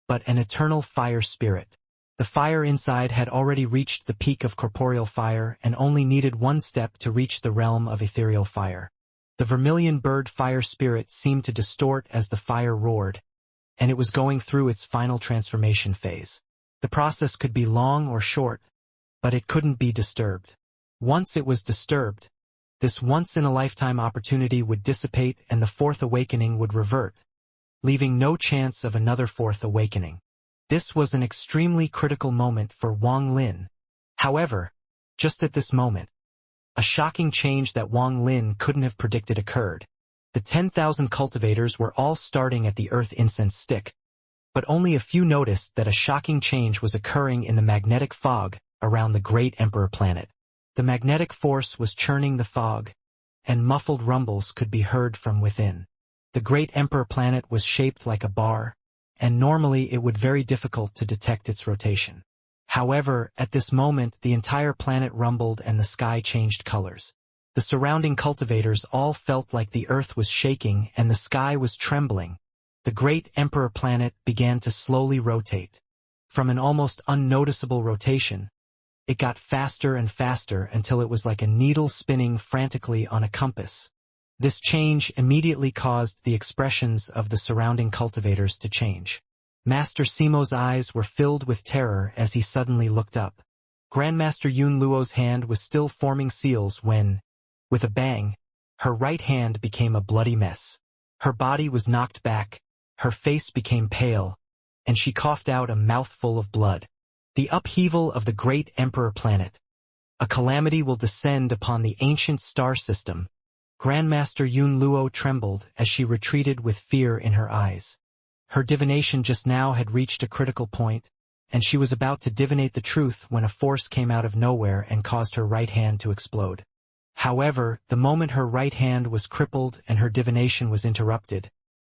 but an eternal fire spirit. The fire inside had already reached the peak of corporeal fire and only needed one step to reach the realm of ethereal fire. The vermilion bird fire spirit seemed to distort as the fire roared, and it was going through its final transformation phase. The process could be long or short, but it couldn't be disturbed. Once it was disturbed, this once-in-a-lifetime opportunity would dissipate and the 4th awakening would revert, leaving no chance of another 4th awakening. This was an extremely critical moment for Wang Lin. However, just at this moment, a shocking change that Wang Lin couldn't have predicted occurred. The 10,000 cultivators were all starting at the earth incense stick, but only a few noticed that a shocking change was occurring in the magnetic fog around the great Emperor planet. The magnetic force was churning the fog, and muffled rumbles could be heard from within. The great Emperor planet was shaped like a bar, and normally it would be very difficult to detect its rotation. However, at this moment the entire planet rumbled and the sky changed colors. The surrounding cultivators all felt like the earth was shaking and the sky was trembling. The great Emperor planet began to slowly rotate. From an almost unnoticeable rotation, it got faster and faster until it was like a needle spinning frantically on a compass. This change immediately caused the expressions of the surrounding cultivators to change. Master Simo's eyes were filled with terror as he suddenly looked up. Grandmaster Yun Luo's hand was still forming seals when, with a bang, her right hand became a bloody mess. Her body was knocked back, her face became pale, and she coughed out a mouthful of blood. The upheaval of the great Emperor planet. A calamity will descend upon the ancient star system. Grandmaster Yun Luo trembled as she retreated with fear in her eyes. Her divination just now had reached a critical point, and she was about to divinate the truth when a force came out of nowhere and caused her right hand to explode. However, the moment her right hand was crippled and her divination was interrupted,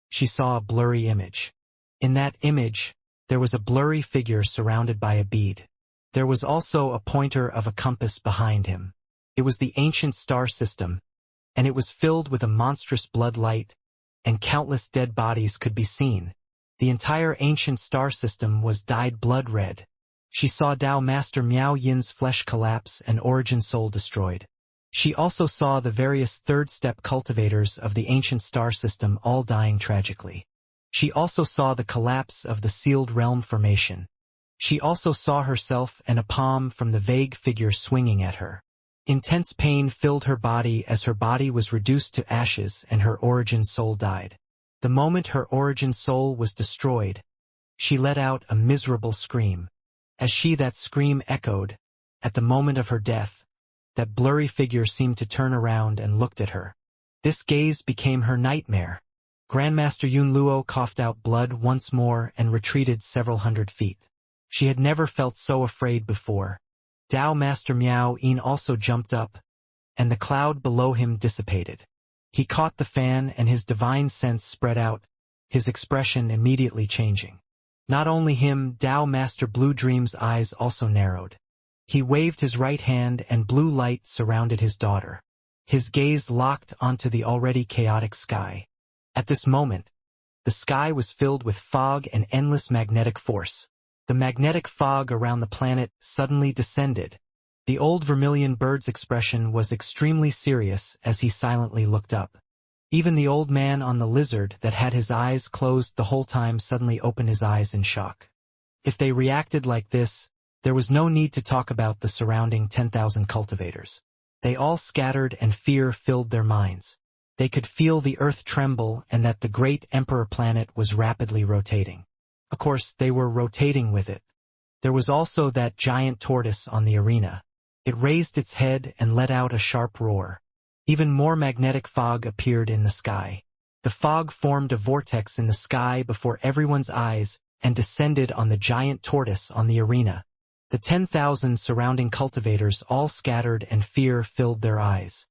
she saw a blurry image. In that image, there was a blurry figure surrounded by a bead. There was also a pointer of a compass behind him. It was the ancient star system, and it was filled with a monstrous blood light, and countless dead bodies could be seen. The entire ancient star system was dyed blood red. She saw Dao Master Miao Yin's flesh collapse and origin soul destroyed. She also saw the various third-step cultivators of the ancient star system all dying tragically. She also saw the collapse of the sealed realm formation. She also saw herself and a palm from the vague figure swinging at her. Intense pain filled her body as her body was reduced to ashes and her origin soul died. The moment her origin soul was destroyed, she let out a miserable scream. As that scream echoed, at the moment of her death, that blurry figure seemed to turn around and looked at her. This gaze became her nightmare. Grandmaster Yun Luo coughed out blood once more and retreated several hundred feet. She had never felt so afraid before. Dao Master Miao Yin also jumped up, and the cloud below him dissipated. He caught the fan and his divine sense spread out, his expression immediately changing. Not only him, Dao Master Blue Dream's eyes also narrowed. He waved his right hand and blue light surrounded his daughter. His gaze locked onto the already chaotic sky. At this moment, the sky was filled with fog and endless magnetic force. The magnetic fog around the planet suddenly descended. The old vermilion bird's expression was extremely serious as he silently looked up. Even the old man on the lizard that had his eyes closed the whole time suddenly opened his eyes in shock. If they reacted like this, there was no need to talk about the surrounding 10,000 cultivators. They all scattered and fear filled their minds. They could feel the earth tremble and that the great emperor planet was rapidly rotating. Of course, they were rotating with it. There was also that giant tortoise on the arena. It raised its head and let out a sharp roar. Even more magnetic fog appeared in the sky. The fog formed a vortex in the sky before everyone's eyes and descended on the giant tortoise on the arena. The 10,000 surrounding cultivators all scattered and fear filled their eyes.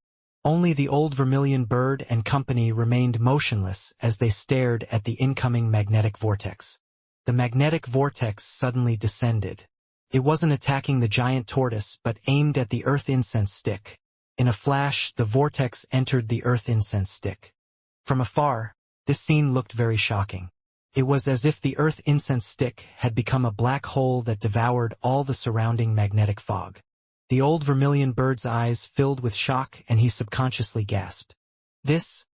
Only the old vermilion bird and company remained motionless as they stared at the incoming magnetic vortex. The magnetic vortex suddenly descended. It wasn't attacking the giant tortoise but aimed at the earth incense stick. In a flash, the vortex entered the earth incense stick. From afar, this scene looked very shocking. It was as if the earth incense stick had become a black hole that devoured all the surrounding magnetic fog. The old vermilion bird's eyes filled with shock and he subconsciously gasped. This,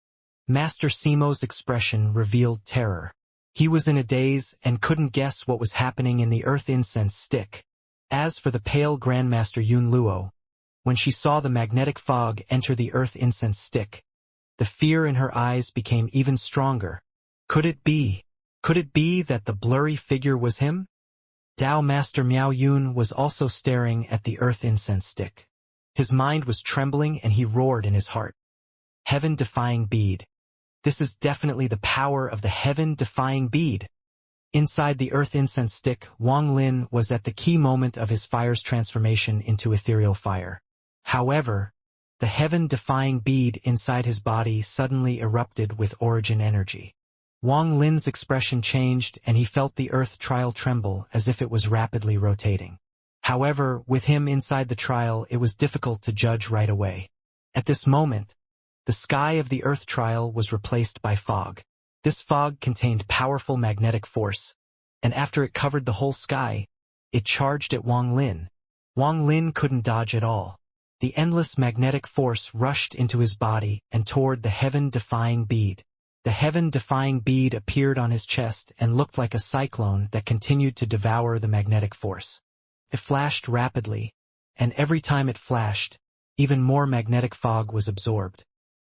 Master Simo's expression revealed terror. He was in a daze and couldn't guess what was happening in the earth incense stick. As for the pale Grandmaster Yun Luo, when she saw the magnetic fog enter the earth incense stick, the fear in her eyes became even stronger. Could it be that the blurry figure was him? Dao Master Miao Yun was also staring at the earth incense stick. His mind was trembling and he roared in his heart. Heaven-defying bead. This is definitely the power of the heaven-defying bead. Inside the earth incense stick, Wang Lin was at the key moment of his fire's transformation into ethereal fire. However, the heaven-defying bead inside his body suddenly erupted with origin energy. Wang Lin's expression changed and he felt the earth trial tremble as if it was rapidly rotating. However, with him inside the trial, it was difficult to judge right away. At this moment, the sky of the earth trial was replaced by fog. This fog contained powerful magnetic force, and after it covered the whole sky, it charged at Wang Lin. Wang Lin couldn't dodge at all. The endless magnetic force rushed into his body and toward the heaven-defying bead. The heaven-defying bead appeared on his chest and looked like a cyclone that continued to devour the magnetic force. It flashed rapidly, and every time it flashed, even more magnetic fog was absorbed.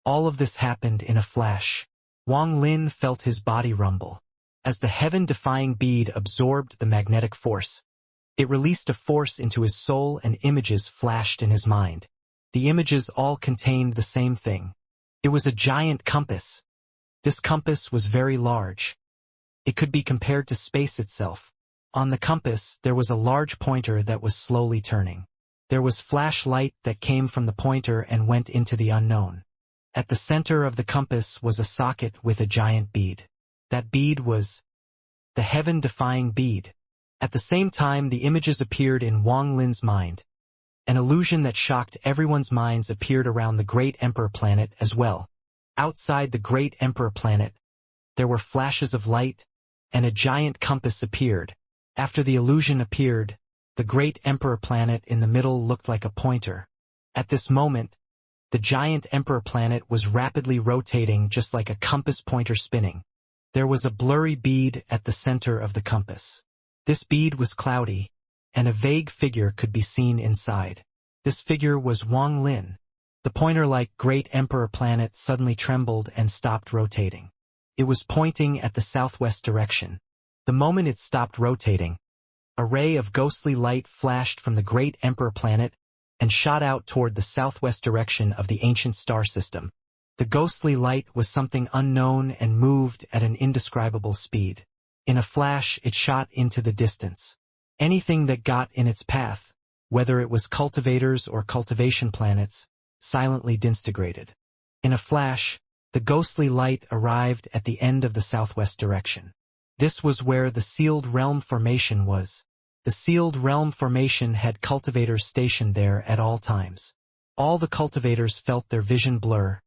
All of this happened in a flash. Wang Lin felt his body rumble. As the heaven-defying bead absorbed the magnetic force, it released a force into his soul and images flashed in his mind. The images all contained the same thing. It was a giant compass. This compass was very large. It could be compared to space itself. On the compass, there was a large pointer that was slowly turning. There was flashlight that came from the pointer and went into the unknown. At the center of the compass was a socket with a giant bead. That bead was the heaven-defying bead. At the same time, the images appeared in Wang Lin's mind. An illusion that shocked everyone's minds appeared around the Great Emperor planet as well. Outside the Great Emperor planet, there were flashes of light, and a giant compass appeared. After the illusion appeared, the great emperor planet in the middle looked like a pointer. At this moment, the giant emperor planet was rapidly rotating just like a compass pointer spinning. There was a blurry bead at the center of the compass. This bead was cloudy, and a vague figure could be seen inside. This figure was Wang Lin. The pointer-like great emperor planet suddenly trembled and stopped rotating. It was pointing at the southwest direction. The moment it stopped rotating, a ray of ghostly light flashed from the great emperor planet and shot out toward the southwest direction of the ancient star system. The ghostly light was something unknown and moved at an indescribable speed. In a flash, it shot into the distance. Anything that got in its path, whether it was cultivators or cultivation planets, silently disintegrated. In a flash, the ghostly light arrived at the end of the southwest direction. This was where the sealed realm formation was. The sealed realm formation had cultivators stationed there at all times. All the cultivators felt their vision blur,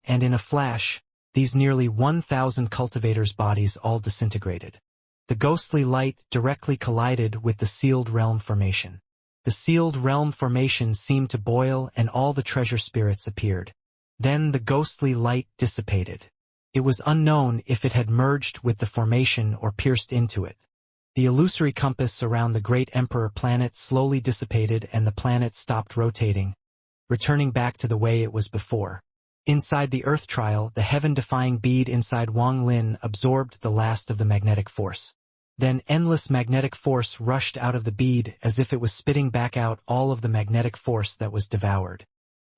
and in a flash, these nearly 1,000 cultivators' bodies all disintegrated. The ghostly light directly collided with the sealed realm formation. The sealed realm formation seemed to boil and all the treasure spirits appeared. Then the ghostly light dissipated. It was unknown if it had merged with the formation or pierced into it. The illusory compass around the great emperor planet slowly dissipated and the planet stopped rotating, returning back to the way it was before. Inside the Earth trial, the heaven-defying bead inside Wang Lin absorbed the last of the magnetic force. Then endless magnetic force rushed out of the bead as if it was spitting back out all of the magnetic force that was devoured.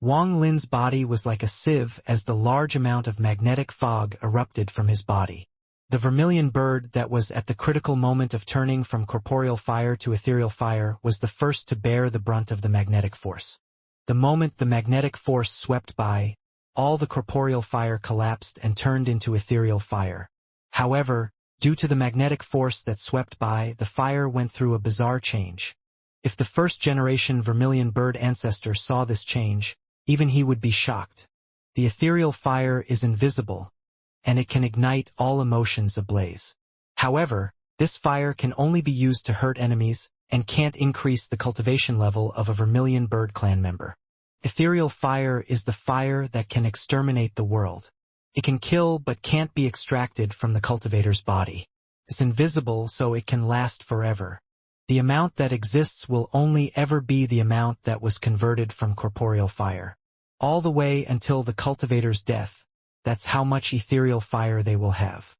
Wang Lin's body was like a sieve as the large amount of magnetic fog erupted from his body. The vermilion bird that was at the critical moment of turning from corporeal fire to ethereal fire was the first to bear the brunt of the magnetic force. The moment the magnetic force swept by, all the corporeal fire collapsed and turned into ethereal fire. However, due to the magnetic force that swept by, the fire went through a bizarre change. If the first-generation vermilion bird ancestor saw this change, even he would be shocked. The ethereal fire is invisible, and it can ignite all emotions ablaze. However, this fire can only be used to hurt enemies and can't increase the cultivation level of a vermilion bird clan member. Ethereal fire is the fire that can exterminate the world. It can kill but can't be extracted from the cultivator's body. It's invisible so it can last forever. The amount that exists will only ever be the amount that was converted from corporeal fire. All the way until the cultivator's death, that's how much ethereal fire they will have.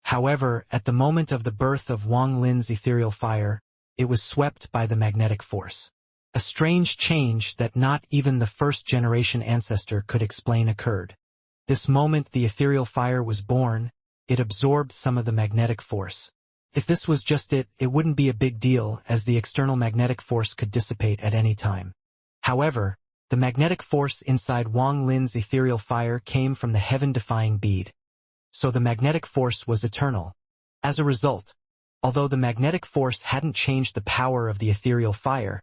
However, at the moment of the birth of Wang Lin's ethereal fire, it was swept by the magnetic force. A strange change that not even the first-generation ancestor could explain occurred. This moment the ethereal fire was born, it absorbed some of the magnetic force. If this was just it, it wouldn't be a big deal as the external magnetic force could dissipate at any time. However, the magnetic force inside Wang Lin's ethereal fire came from the heaven-defying bead. So the magnetic force was eternal. As a result, although the magnetic force hadn't changed the power of the ethereal fire,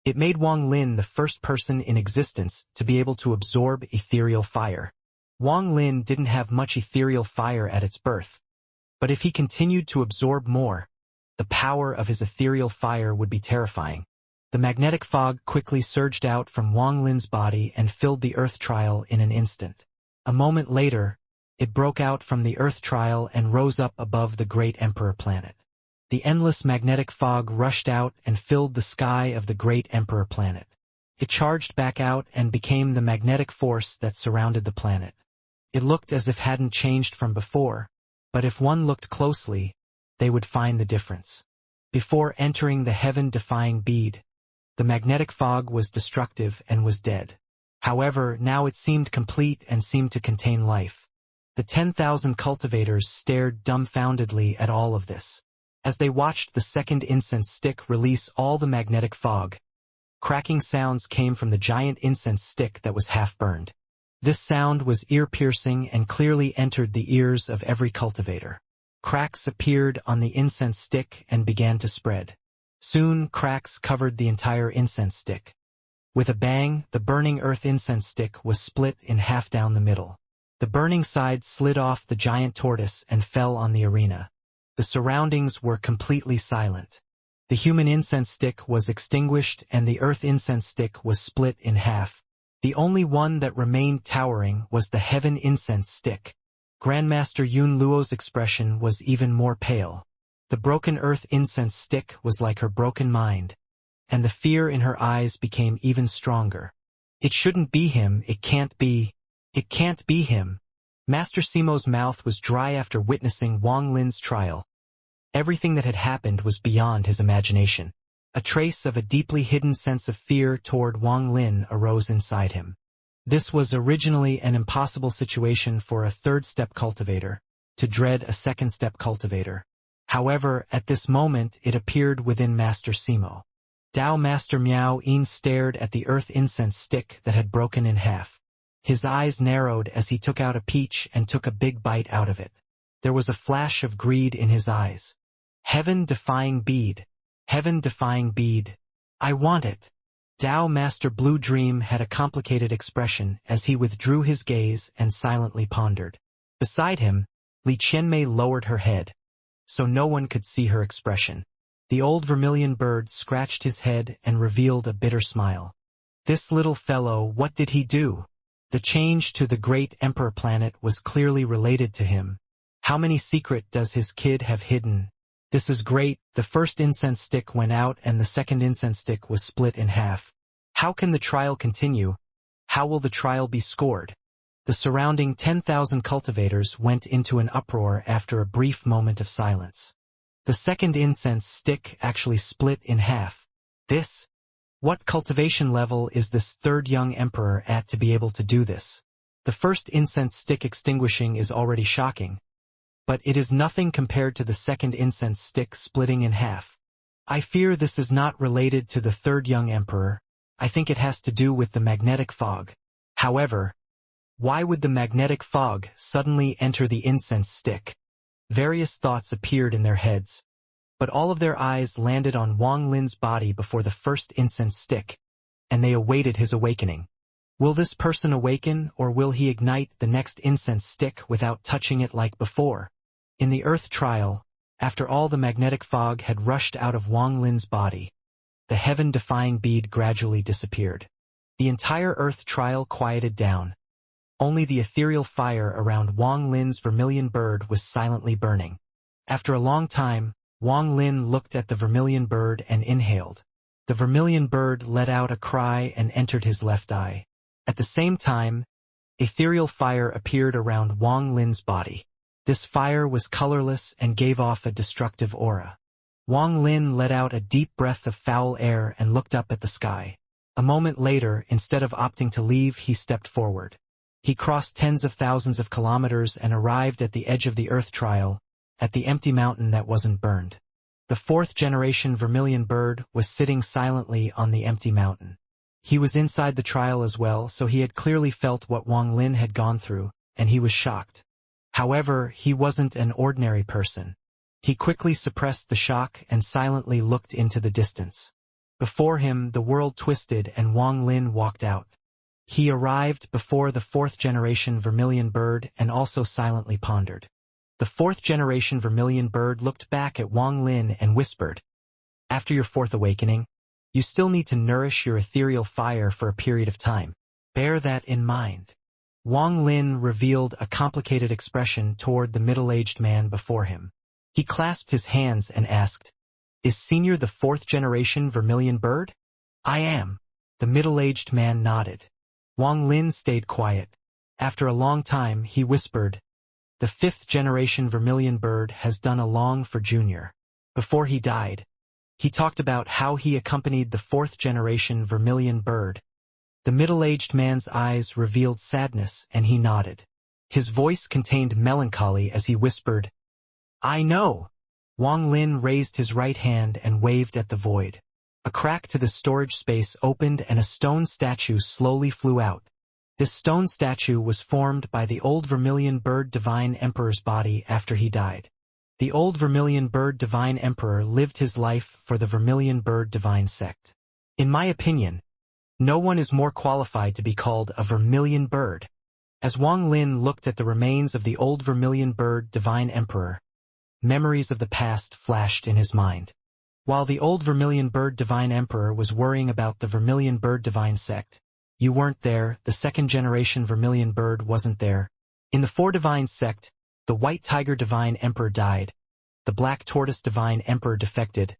it made Wang Lin the first person in existence to be able to absorb ethereal fire. Wang Lin didn't have much ethereal fire at its birth, but if he continued to absorb more, the power of his ethereal fire would be terrifying. The magnetic fog quickly surged out from Wang Lin's body and filled the Earth trial in an instant. A moment later, it broke out from the Earth trial and rose up above the great Emperor planet. The endless magnetic fog rushed out and filled the sky of the great Emperor planet. It charged back out and became the magnetic force that surrounded the planet. It looked as if it hadn't changed from before, but if one looked closely, they would find the difference. Before entering the heaven-defying bead, the magnetic fog was destructive and was dead. However, now it seemed complete and seemed to contain life. The 10,000 cultivators stared dumbfoundedly at all of this. As they watched the second incense stick release all the magnetic fog, cracking sounds came from the giant incense stick that was half burned. This sound was ear-piercing and clearly entered the ears of every cultivator. Cracks appeared on the incense stick and began to spread. Soon, cracks covered the entire incense stick. With a bang, the burning earth incense stick was split in half down the middle. The burning side slid off the giant tortoise and fell on the arena. The surroundings were completely silent. The human incense stick was extinguished and the earth incense stick was split in half. The only one that remained towering was the heaven incense stick. Grandmaster Yun Luo's expression was even more pale. The broken earth incense stick was like her broken mind, and the fear in her eyes became even stronger. It shouldn't be him, it can't be him. Master Simo's mouth was dry after witnessing Wang Lin's trial. Everything that had happened was beyond his imagination. A trace of a deeply hidden sense of fear toward Wang Lin arose inside him. This was originally an impossible situation for a third-step cultivator, to dread a second-step cultivator. However, at this moment it appeared within Master Simo. Dao Master Miao Yin stared at the earth incense stick that had broken in half. His eyes narrowed as he took out a peach and took a big bite out of it. There was a flash of greed in his eyes. Heaven-defying bead. Heaven-defying bead. I want it. Dao Master Blue Dream had a complicated expression as he withdrew his gaze and silently pondered. Beside him, Li Qianmei lowered her head, so no one could see her expression. The old vermilion bird scratched his head and revealed a bitter smile. This little fellow, what did he do? The change to the great emperor planet was clearly related to him. How many secrets does his kid have hidden? This is great. The first incense stick went out and the second incense stick was split in half. How can the trial continue? How will the trial be scored? The surrounding 10,000 cultivators went into an uproar after a brief moment of silence. The second incense stick actually split in half. What cultivation level is this third young emperor at to be able to do this? The first incense stick extinguishing is already shocking, but it is nothing compared to the second incense stick splitting in half. I fear this is not related to the third young emperor. I think it has to do with the magnetic fog. However, why would the magnetic fog suddenly enter the incense stick? Various thoughts appeared in their heads, but all of their eyes landed on Wang Lin's body before the first incense stick, and they awaited his awakening. Will this person awaken, or will he ignite the next incense stick without touching it like before? In the Earth trial, after all the magnetic fog had rushed out of Wang Lin's body, the heaven-defying bead gradually disappeared. The entire Earth trial quieted down. Only the ethereal fire around Wang Lin's vermilion bird was silently burning. After a long time, Wang Lin looked at the vermilion bird and inhaled. The vermilion bird let out a cry and entered his left eye. At the same time, ethereal fire appeared around Wang Lin's body. This fire was colorless and gave off a destructive aura. Wang Lin let out a deep breath of foul air and looked up at the sky. A moment later, instead of opting to leave, he stepped forward. He crossed tens of thousands of kilometers and arrived at the edge of the Earth trial, at the empty mountain that wasn't burned. The fourth generation vermilion bird was sitting silently on the empty mountain. He was inside the trial as well, so he had clearly felt what Wang Lin had gone through, and he was shocked. However, he wasn't an ordinary person. He quickly suppressed the shock and silently looked into the distance. Before him, the world twisted and Wang Lin walked out. He arrived before the fourth generation vermilion bird and also silently pondered. The fourth generation vermilion bird looked back at Wang Lin and whispered, "After your fourth awakening, you still need to nourish your ethereal fire for a period of time. Bear that in mind." Wang Lin revealed a complicated expression toward the middle-aged man before him. He clasped his hands and asked, "Is Senior the fourth generation vermilion bird?" "I am." The middle-aged man nodded. Wang Lin stayed quiet. After a long time, he whispered, "The fifth generation vermilion bird has done a long for Junior." Before he died, he talked about how he accompanied the fourth generation vermilion bird. The middle-aged man's eyes revealed sadness and he nodded. His voice contained melancholy as he whispered, "I know." Wang Lin raised his right hand and waved at the void. A crack to the storage space opened and a stone statue slowly flew out. This stone statue was formed by the old vermilion bird divine emperor's body after he died. The old vermilion bird divine emperor lived his life for the vermilion bird divine sect. In my opinion, no one is more qualified to be called a vermilion bird. As Wang Lin looked at the remains of the old vermilion bird divine emperor, memories of the past flashed in his mind. While the old Vermilion Bird Divine Emperor was worrying about the Vermilion Bird Divine sect, you weren't there, the second generation Vermilion Bird wasn't there. In the Four Divine sect, the White Tiger Divine Emperor died, the Black Tortoise Divine Emperor defected,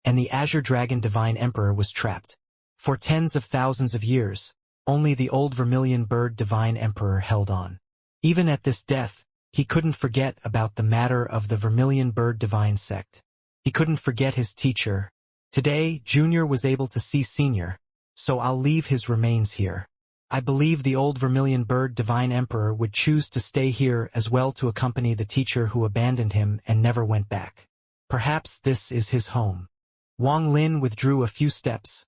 and the Azure Dragon Divine Emperor was trapped. For tens of thousands of years, only the old Vermilion Bird Divine Emperor held on. Even at this death, he couldn't forget about the matter of the Vermilion Bird Divine sect. He couldn't forget his teacher. Today, Junior was able to see Senior, so I'll leave his remains here. I believe the old Vermilion Bird Divine Emperor would choose to stay here as well to accompany the teacher who abandoned him and never went back. Perhaps this is his home. Wang Lin withdrew a few steps,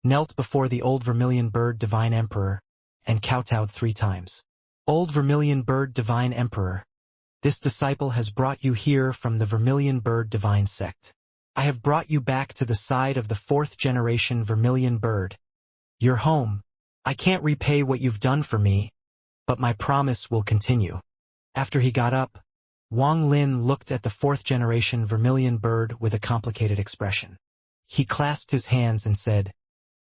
knelt before the old Vermilion Bird Divine Emperor, and kowtowed 3 times. Old Vermilion Bird Divine Emperor, this disciple has brought you here from the Vermilion Bird Divine sect. I have brought you back to the side of the 4th generation Vermilion Bird. Your home. I can't repay what you've done for me, but my promise will continue. After he got up, Wang Lin looked at the 4th generation Vermilion Bird with a complicated expression. He clasped his hands and said,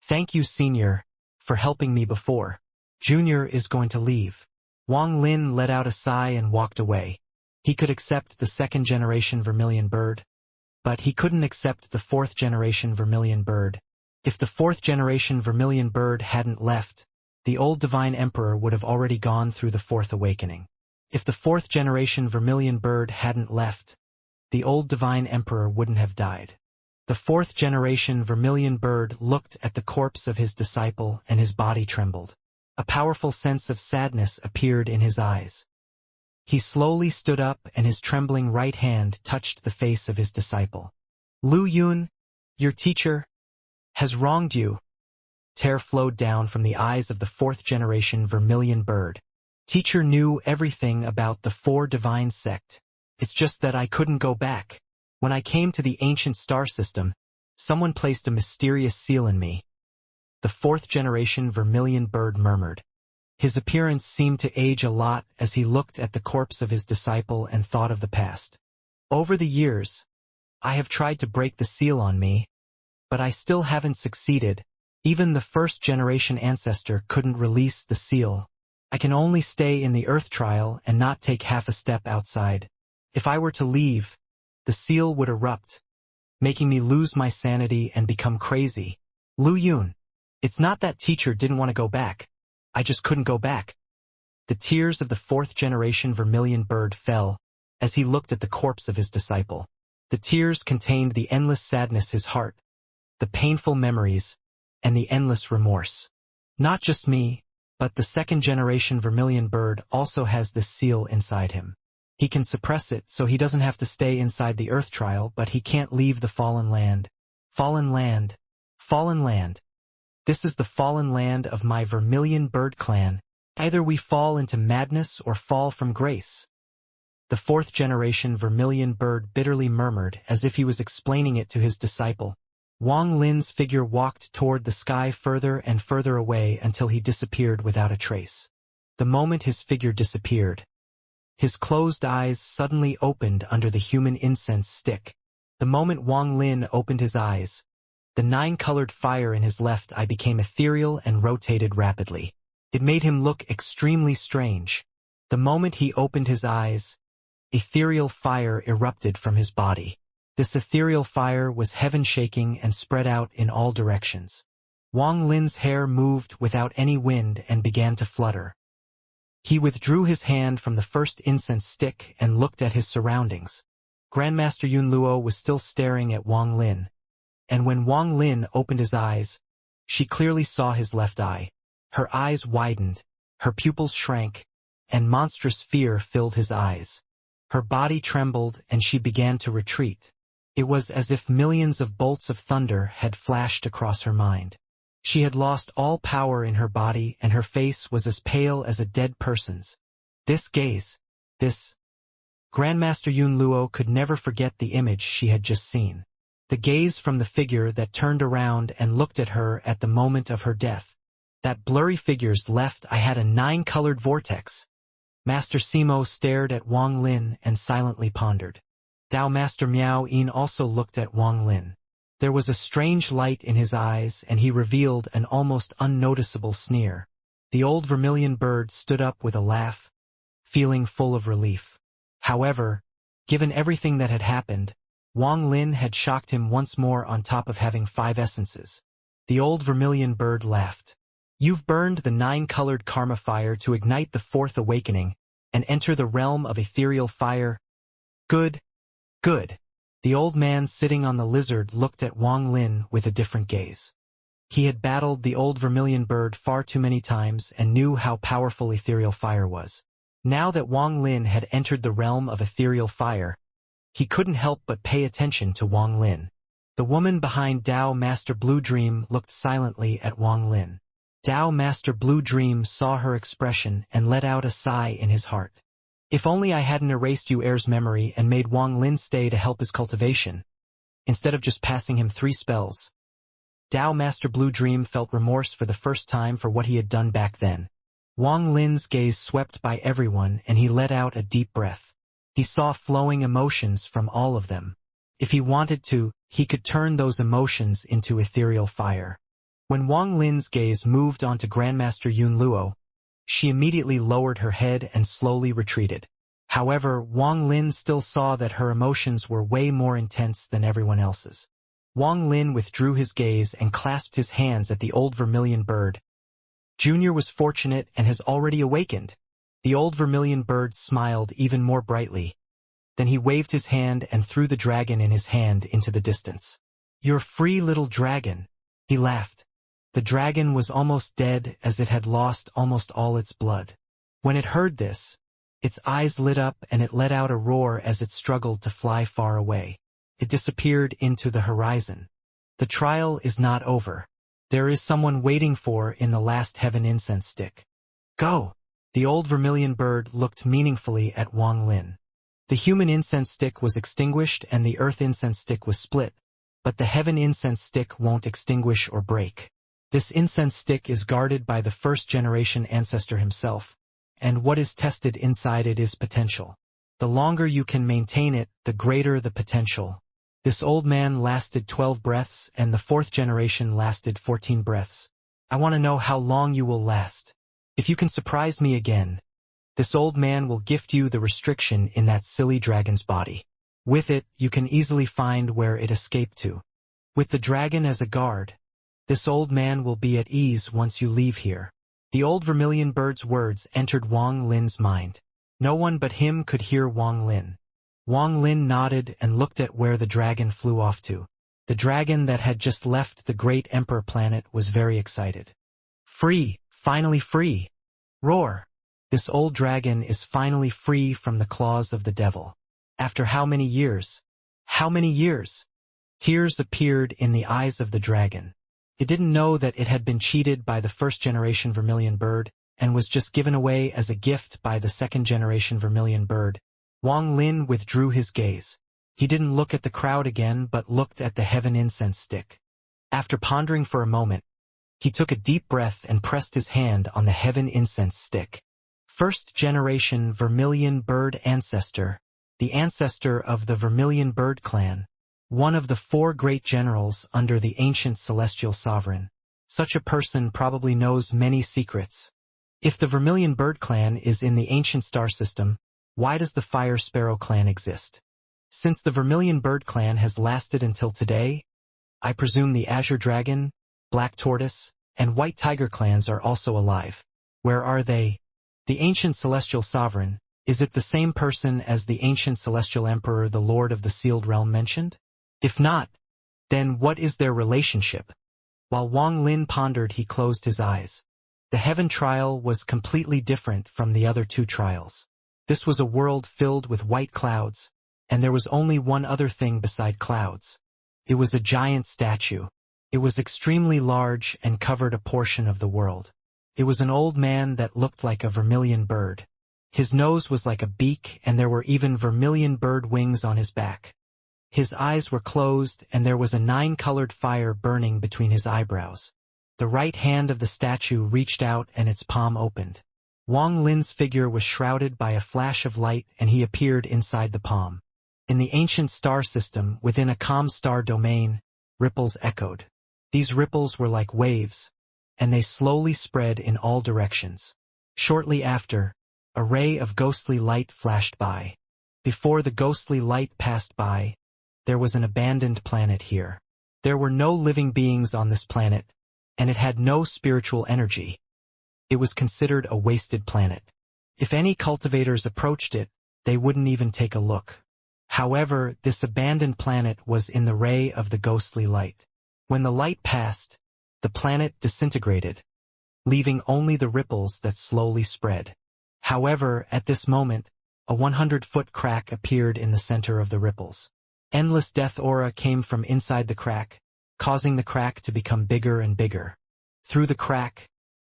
"Thank you, Senior, for helping me before. Junior is going to leave." Wang Lin let out a sigh and walked away. He could accept the 2nd generation Vermilion Bird, but he couldn't accept the 4th generation Vermilion Bird. If the 4th generation Vermilion Bird hadn't left, the old Divine Emperor would have already gone through the 4th awakening. If the 4th generation Vermilion Bird hadn't left, the old Divine Emperor wouldn't have died. The 4th generation Vermilion Bird looked at the corpse of his disciple and his body trembled. A powerful sense of sadness appeared in his eyes. He slowly stood up and his trembling right hand touched the face of his disciple. "Lu Yun, your teacher, has wronged you." Tear flowed down from the eyes of the 4th generation Vermilion Bird. Teacher knew everything about the 4 divine sect. It's just that I couldn't go back. When I came to the ancient star system, someone placed a mysterious seal in me. The 4th generation Vermilion Bird murmured. His appearance seemed to age a lot as he looked at the corpse of his disciple and thought of the past. Over the years, I have tried to break the seal on me, but I still haven't succeeded. Even the 1st generation ancestor couldn't release the seal. I can only stay in the Earth trial and not take half a step outside. If I were to leave, the seal would erupt, making me lose my sanity and become crazy. Lu Yun, it's not that teacher didn't want to go back. I just couldn't go back. The tears of the 4th generation Vermilion Bird fell as he looked at the corpse of his disciple. The tears contained the endless sadness his heart, the painful memories, and the endless remorse. Not just me, but the 2nd generation Vermilion Bird also has this seal inside him. He can suppress it so he doesn't have to stay inside the Earth trial, but he can't leave the fallen land. Fallen land. Fallen land. This is the fallen land of my Vermilion Bird clan. Either we fall into madness or fall from grace. The 4th generation Vermilion Bird bitterly murmured as if he was explaining it to his disciple. Wang Lin's figure walked toward the sky further and further away until he disappeared without a trace. The moment his figure disappeared, his closed eyes suddenly opened under the human incense stick. The moment Wang Lin opened his eyes, the 9-colored fire in his left eye became ethereal and rotated rapidly. It made him look extremely strange. The moment he opened his eyes, ethereal fire erupted from his body. This ethereal fire was heaven-shaking and spread out in all directions. Wang Lin's hair moved without any wind and began to flutter. He withdrew his hand from the first incense stick and looked at his surroundings. Grandmaster Yun Luo was still staring at Wang Lin, and when Wang Lin opened his eyes, she clearly saw his left eye. Her eyes widened, her pupils shrank, and monstrous fear filled his eyes. Her body trembled and she began to retreat. It was as if millions of bolts of thunder had flashed across her mind. She had lost all power in her body and her face was as pale as a dead person's. This gaze, this... Grandmaster Yun Luo could never forget the image she had just seen. The gaze from the figure that turned around and looked at her at the moment of her death. That blurry figure's left eye had a 9-colored vortex. Master Simo stared at Wang Lin and silently pondered. Dao Master Miao Yin also looked at Wang Lin. There was a strange light in his eyes, and he revealed an almost unnoticeable sneer. The old vermilion bird stood up with a laugh, feeling full of relief. However, given everything that had happened, Wang Lin had shocked him once more on top of having 5 essences. The old vermilion bird laughed. You've burned the 9-colored karma fire to ignite the 4th awakening and enter the realm of ethereal fire. Good, good. The old man sitting on the lizard looked at Wang Lin with a different gaze. He had battled the old vermilion bird far too many times and knew how powerful ethereal fire was. Now that Wang Lin had entered the realm of ethereal fire, he couldn't help but pay attention to Wang Lin. The woman behind Dao Master Blue Dream looked silently at Wang Lin. Dao Master Blue Dream saw her expression and let out a sigh in his heart. If only I hadn't erased Yu Er's memory and made Wang Lin stay to help his cultivation, instead of just passing him 3 spells. Dao Master Blue Dream felt remorse for the first time for what he had done back then. Wang Lin's gaze swept by everyone and he let out a deep breath. He saw flowing emotions from all of them. If he wanted to, he could turn those emotions into ethereal fire. When Wang Lin's gaze moved onto Grandmaster Yun Luo, she immediately lowered her head and slowly retreated. However, Wang Lin still saw that her emotions were way more intense than everyone else's. Wang Lin withdrew his gaze and clasped his hands at the old vermilion bird. Junior was fortunate and has already awakened. The old vermilion bird smiled even more brightly. Then he waved his hand and threw the dragon in his hand into the distance. You're free, little dragon, he laughed. The dragon was almost dead as it had lost almost all its blood. When it heard this, its eyes lit up and it let out a roar as it struggled to fly far away. It disappeared into the horizon. The trial is not over. There is someone waiting for in the last heaven incense stick. Go! The old vermilion bird looked meaningfully at Wang Lin. The human incense stick was extinguished and the earth incense stick was split, but the heaven incense stick won't extinguish or break. This incense stick is guarded by the 1st generation ancestor himself, and what is tested inside it is potential. The longer you can maintain it, the greater the potential. This old man lasted 12 breaths and the 4th generation lasted 14 breaths. I want to know how long you will last. If you can surprise me again, this old man will gift you the restriction in that silly dragon's body. With it, you can easily find where it escaped to. With the dragon as a guard, this old man will be at ease once you leave here. The old vermilion bird's words entered Wang Lin's mind. No one but him could hear Wang Lin. Wang Lin nodded and looked at where the dragon flew off to. The dragon that had just left the great emperor planet was very excited. Free, finally free. Roar! This old dragon is finally free from the claws of the devil. After how many years? How many years? Tears appeared in the eyes of the dragon. It didn't know that it had been cheated by the 1st generation vermilion bird and was just given away as a gift by the 2nd generation vermilion bird. Wang Lin withdrew his gaze. He didn't look at the crowd again but looked at the heaven incense stick. After pondering for a moment, he took a deep breath and pressed his hand on the heaven incense stick. 1st generation vermilion bird ancestor, the ancestor of the vermilion bird clan, one of the 4 great generals under the ancient celestial sovereign. Such a person probably knows many secrets. If the vermilion bird clan is in the ancient star system, why does the fire sparrow clan exist? Since the vermilion bird clan has lasted until today, I presume the azure dragon, black tortoise, and white tiger clans are also alive. Where are they? The ancient celestial sovereign, is it the same person as the ancient celestial emperor, the lord of the sealed realm mentioned? If not, then what is their relationship? While Wang Lin pondered, he closed his eyes. The heaven trial was completely different from the other 2 trials. This was a world filled with white clouds, and there was only one other thing beside clouds. It was a giant statue. It was extremely large and covered a portion of the world. It was an old man that looked like a vermilion bird. His nose was like a beak and there were even vermilion bird wings on his back. His eyes were closed and there was a 9-colored fire burning between his eyebrows. The right hand of the statue reached out and its palm opened. Wang Lin's figure was shrouded by a flash of light and he appeared inside the palm. In the ancient star system, within a calm star domain, ripples echoed. These ripples were like waves, and they slowly spread in all directions. Shortly after, a ray of ghostly light flashed by. Before the ghostly light passed by, there was an abandoned planet here. There were no living beings on this planet, and it had no spiritual energy. It was considered a wasted planet. If any cultivators approached it, they wouldn't even take a look. However, this abandoned planet was in the ray of the ghostly light. When the light passed, the planet disintegrated, leaving only the ripples that slowly spread. However, at this moment, a 100-foot crack appeared in the center of the ripples. Endless death aura came from inside the crack, causing the crack to become bigger and bigger. Through the crack,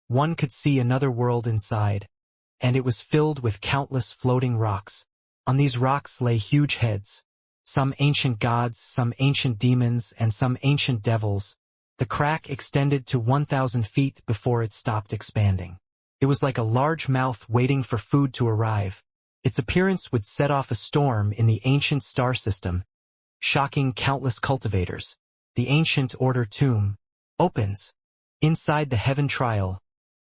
one could see another world inside, and it was filled with countless floating rocks. On these rocks lay huge heads, some ancient gods, some ancient demons, and some ancient devils. The crack extended to 1,000 feet before it stopped expanding. It was like a large mouth waiting for food to arrive. Its appearance would set off a storm in the ancient star system, shocking countless cultivators. The ancient order tomb opens. Inside the heaven trial,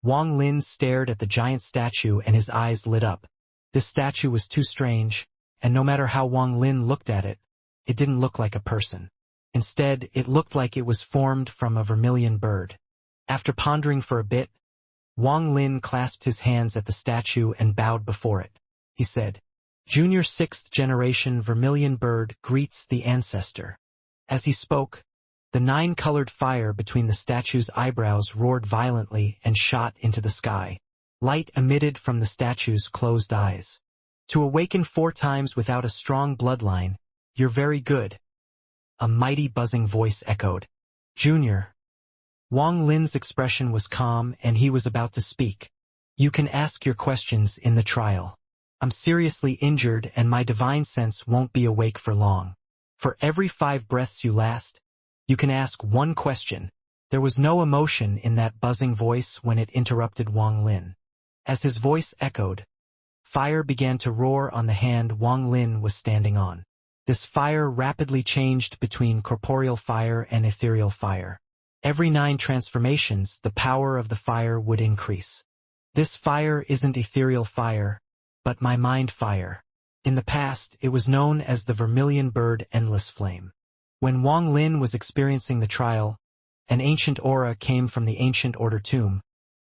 Wang Lin stared at the giant statue and his eyes lit up. This statue was too strange, and no matter how Wang Lin looked at it, it didn't look like a person. Instead, it looked like it was formed from a vermilion bird. After pondering for a bit, Wang Lin clasped his hands at the statue and bowed before it. He said, "Junior 6th generation vermilion bird greets the ancestor." As he spoke, the 9-colored fire between the statue's eyebrows roared violently and shot into the sky. Light emitted from the statue's closed eyes. "To awaken 4 times without a strong bloodline, you're very good." A mighty buzzing voice echoed. "Junior." Wang Lin's expression was calm and he was about to speak. "You can ask your questions in the trial. I'm seriously injured and my divine sense won't be awake for long. For every 5 breaths you last, you can ask 1 question." There was no emotion in that buzzing voice when it interrupted Wang Lin. As his voice echoed, fire began to roar on the hand Wang Lin was standing on. This fire rapidly changed between corporeal fire and ethereal fire. Every 9 transformations, the power of the fire would increase. This fire isn't ethereal fire, but my mind fire. In the past, it was known as the Vermilion Bird Endless Flame. When Wang Lin was experiencing the trial, an ancient aura came from the ancient order tomb,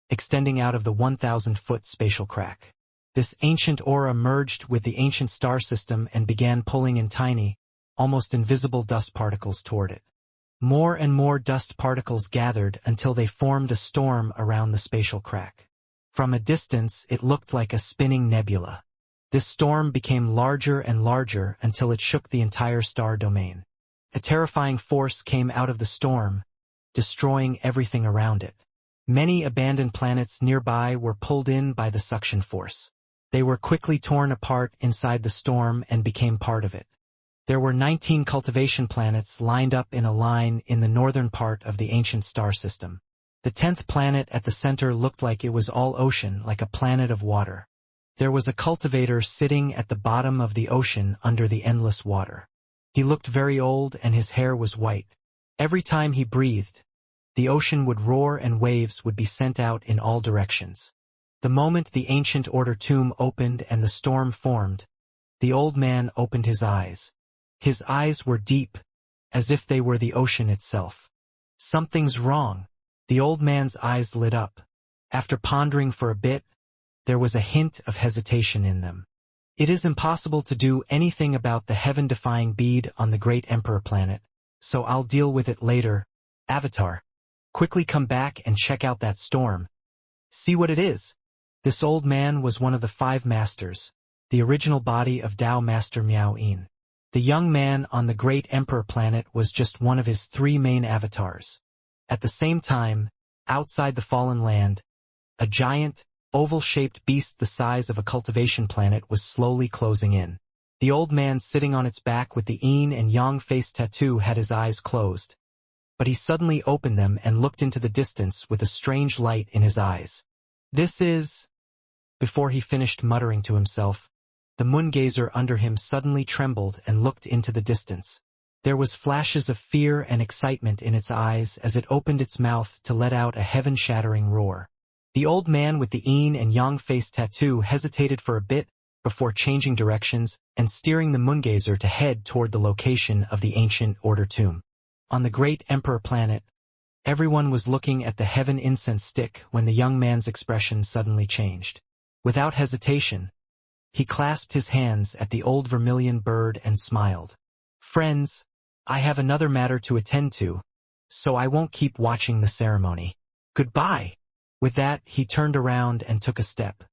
extending out of the 1,000-foot spatial crack. This ancient aura merged with the ancient star system and began pulling in tiny, almost invisible dust particles toward it. More and more dust particles gathered until they formed a storm around the spatial crack. From a distance, it looked like a spinning nebula. This storm became larger and larger until it shook the entire star domain. A terrifying force came out of the storm, destroying everything around it. Many abandoned planets nearby were pulled in by the suction force. They were quickly torn apart inside the storm and became part of it. There were 19 cultivation planets lined up in a line in the northern part of the ancient star system. The 10th planet at the center looked like it was all ocean, like a planet of water. There was a cultivator sitting at the bottom of the ocean under the endless water. He looked very old and his hair was white. Every time he breathed, the ocean would roar and waves would be sent out in all directions. The moment the ancient order tomb opened and the storm formed, the old man opened his eyes. His eyes were deep, as if they were the ocean itself. "Something's wrong." The old man's eyes lit up. After pondering for a bit, there was a hint of hesitation in them. "It is impossible to do anything about the heaven-defying bead on the great emperor planet, so I'll deal with it later. Avatar, quickly come back and check out that storm. See what it is." This old man was one of the 5 masters, the original body of Tao Master Miao Yin. The young man on the great emperor planet was just one of his 3 main avatars. At the same time, outside the fallen land, a giant, oval-shaped beast the size of a cultivation planet was slowly closing in. The old man sitting on its back with the yin and yang face tattoo had his eyes closed. But he suddenly opened them and looked into the distance with a strange light in his eyes. "This is..." Before he finished muttering to himself, The moongazer under him suddenly trembled and looked into the distance. There was flashes of fear and excitement in its eyes as it opened its mouth to let out a heaven-shattering roar. The old man with the yin and yang face tattoo hesitated for a bit before changing directions and steering the moongazer to head toward the location of the ancient order tomb. On the great emperor planet, everyone was looking at the heaven incense stick when the young man's expression suddenly changed. Without hesitation, he clasped his hands at the old vermilion bird and smiled. "Friends, I have another matter to attend to, so I won't keep watching the ceremony. Goodbye." With that, he turned around and took a step.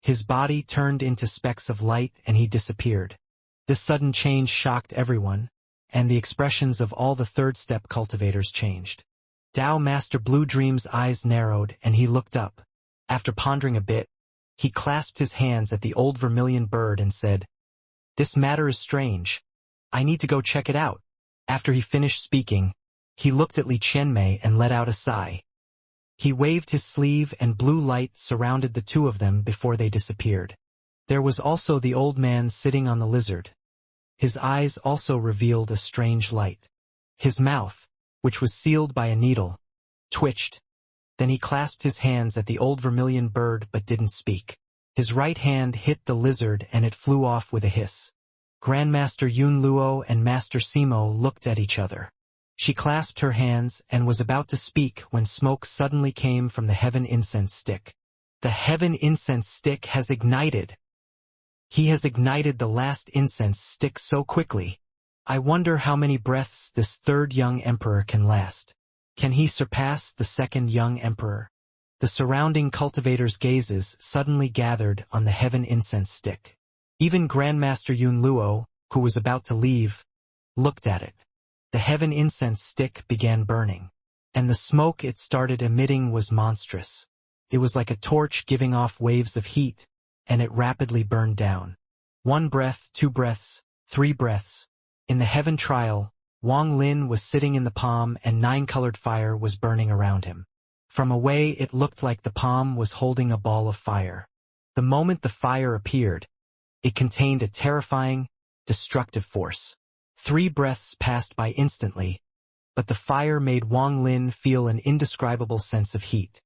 His body turned into specks of light and he disappeared. This sudden change shocked everyone, and the expressions of all the third-step cultivators changed. Tao Master Blue Dream's eyes narrowed and he looked up. After pondering a bit, he clasped his hands at the old vermilion bird and said, "This matter is strange. I need to go check it out." After he finished speaking, he looked at Li Qianmei and let out a sigh. He waved his sleeve and blue light surrounded the two of them before they disappeared. There was also the old man sitting on the lizard. His eyes also revealed a strange light. His mouth, which was sealed by a needle, twitched. Then he clasped his hands at the old vermilion bird but didn't speak. His right hand hit the lizard and it flew off with a hiss. Grandmaster Yun Luo and Master Simo looked at each other. She clasped her hands and was about to speak when smoke suddenly came from the heaven incense stick. "The heaven incense stick has ignited. He has ignited the last incense stick so quickly. I wonder how many breaths this third young emperor can last. Can he surpass the second young emperor?" The surrounding cultivators' gazes suddenly gathered on the heaven incense stick. Even Grandmaster Yun Luo, who was about to leave, looked at it. The heaven incense stick began burning, and the smoke it started emitting was monstrous. It was like a torch giving off waves of heat, and it rapidly burned down. 1 breath, 2 breaths, 3 breaths. In the heaven trial, Wang Lin was sitting in the palm and 9-colored fire was burning around him. From away it looked like the palm was holding a ball of fire. The moment the fire appeared, it contained a terrifying, destructive force. 3 breaths passed by instantly, but the fire made Wang Lin feel an indescribable sense of heat.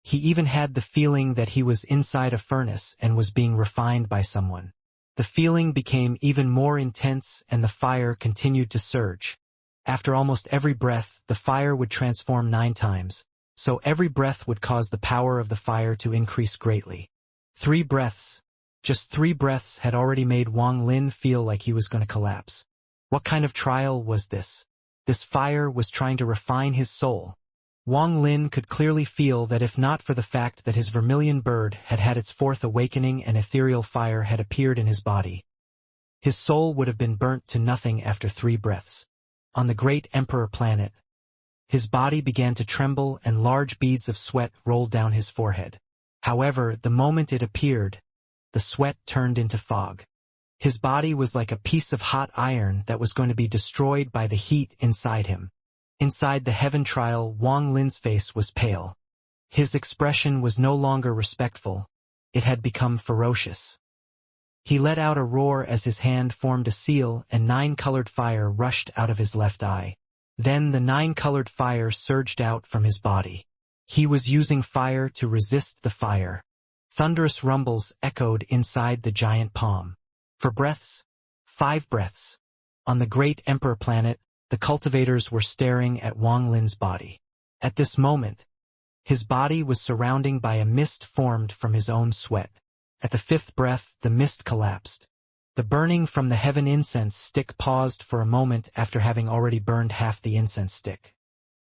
He even had the feeling that he was inside a furnace and was being refined by someone. The feeling became even more intense and the fire continued to surge. After almost every breath, the fire would transform 9 times, so every breath would cause the power of the fire to increase greatly. 3 breaths, just 3 breaths had already made Wang Lin feel like he was going to collapse. What kind of trial was this? This fire was trying to refine his soul. Wang Lin could clearly feel that if not for the fact that his vermilion bird had had its 4th awakening and ethereal fire had appeared in his body, his soul would have been burnt to nothing after 3 breaths. On the great emperor planet, his body began to tremble and large beads of sweat rolled down his forehead. However, the moment it appeared, the sweat turned into fog. His body was like a piece of hot iron that was going to be destroyed by the heat inside him. Inside the heaven trial, Wang Lin's face was pale. His expression was no longer respectful. It had become ferocious. He let out a roar as his hand formed a seal and 9-colored fire rushed out of his left eye. Then the 9-colored fire surged out from his body. He was using fire to resist the fire. Thunderous rumbles echoed inside the giant palm. For breaths, 5 breaths. On the great emperor planet, the cultivators were staring at Wang Lin's body. At this moment, his body was surrounded by a mist formed from his own sweat. At the 5th breath, the mist collapsed. The burning from the heaven incense stick paused for a moment after having already burned half the incense stick.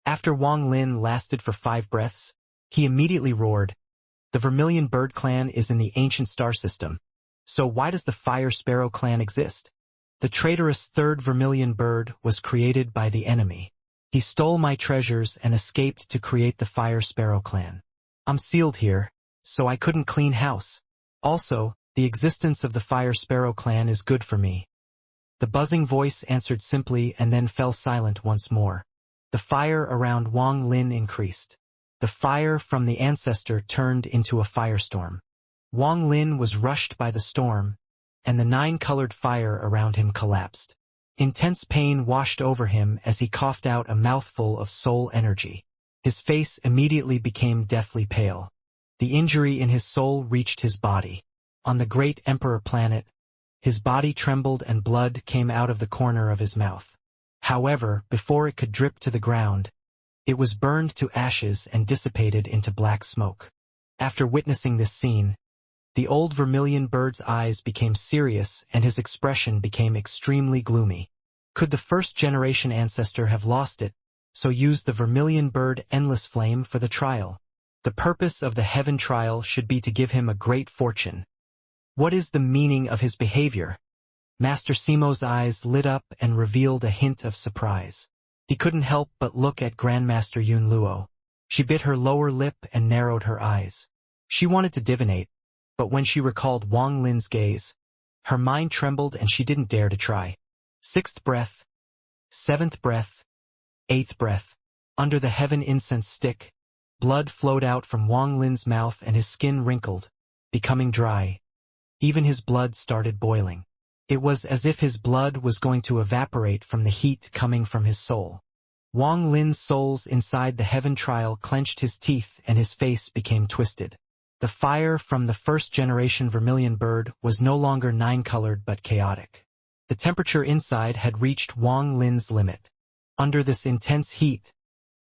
After Wang Lin lasted for 5 breaths, he immediately roared, "The Vermilion Bird clan is in the ancient star system. So why does the Fire Sparrow clan exist? The traitorous 3rd Vermilion Bird was created by the enemy. He stole my treasures and escaped to create the Fire Sparrow clan. I'm sealed here, so I couldn't clean house. Also, the existence of the Fire Sparrow clan is good for me." The buzzing voice answered simply and then fell silent once more. The fire around Wang Lin increased. The fire from the ancestor turned into a firestorm. Wang Lin was rushed by the storm, and the 9-colored fire around him collapsed. Intense pain washed over him as he coughed out a mouthful of soul energy. His face immediately became deathly pale. The injury in his soul reached his body. On the great Emperor planet, his body trembled and blood came out of the corner of his mouth. However, before it could drip to the ground, it was burned to ashes and dissipated into black smoke. After witnessing this scene, the old vermilion bird's eyes became serious and his expression became extremely gloomy. Could the first-generation ancestor have lost it, so use the vermilion bird endless flame for the trial? The purpose of the heaven trial should be to give him a great fortune. What is the meaning of his behavior? Master Simo's eyes lit up and revealed a hint of surprise. He couldn't help but look at Grandmaster Yun Luo. She bit her lower lip and narrowed her eyes. She wanted to divinate, but when she recalled Wang Lin's gaze, her mind trembled and she didn't dare to try. 6th breath, 7th breath, 8th breath. Under the heaven incense stick, blood flowed out from Wang Lin's mouth and his skin wrinkled, becoming dry. Even his blood started boiling. It was as if his blood was going to evaporate from the heat coming from his soul. Wang Lin's souls inside the heaven trial clenched his teeth and his face became twisted. The fire from the first-generation vermilion bird was no longer 9-colored but chaotic. The temperature inside had reached Wang Lin's limit. Under this intense heat,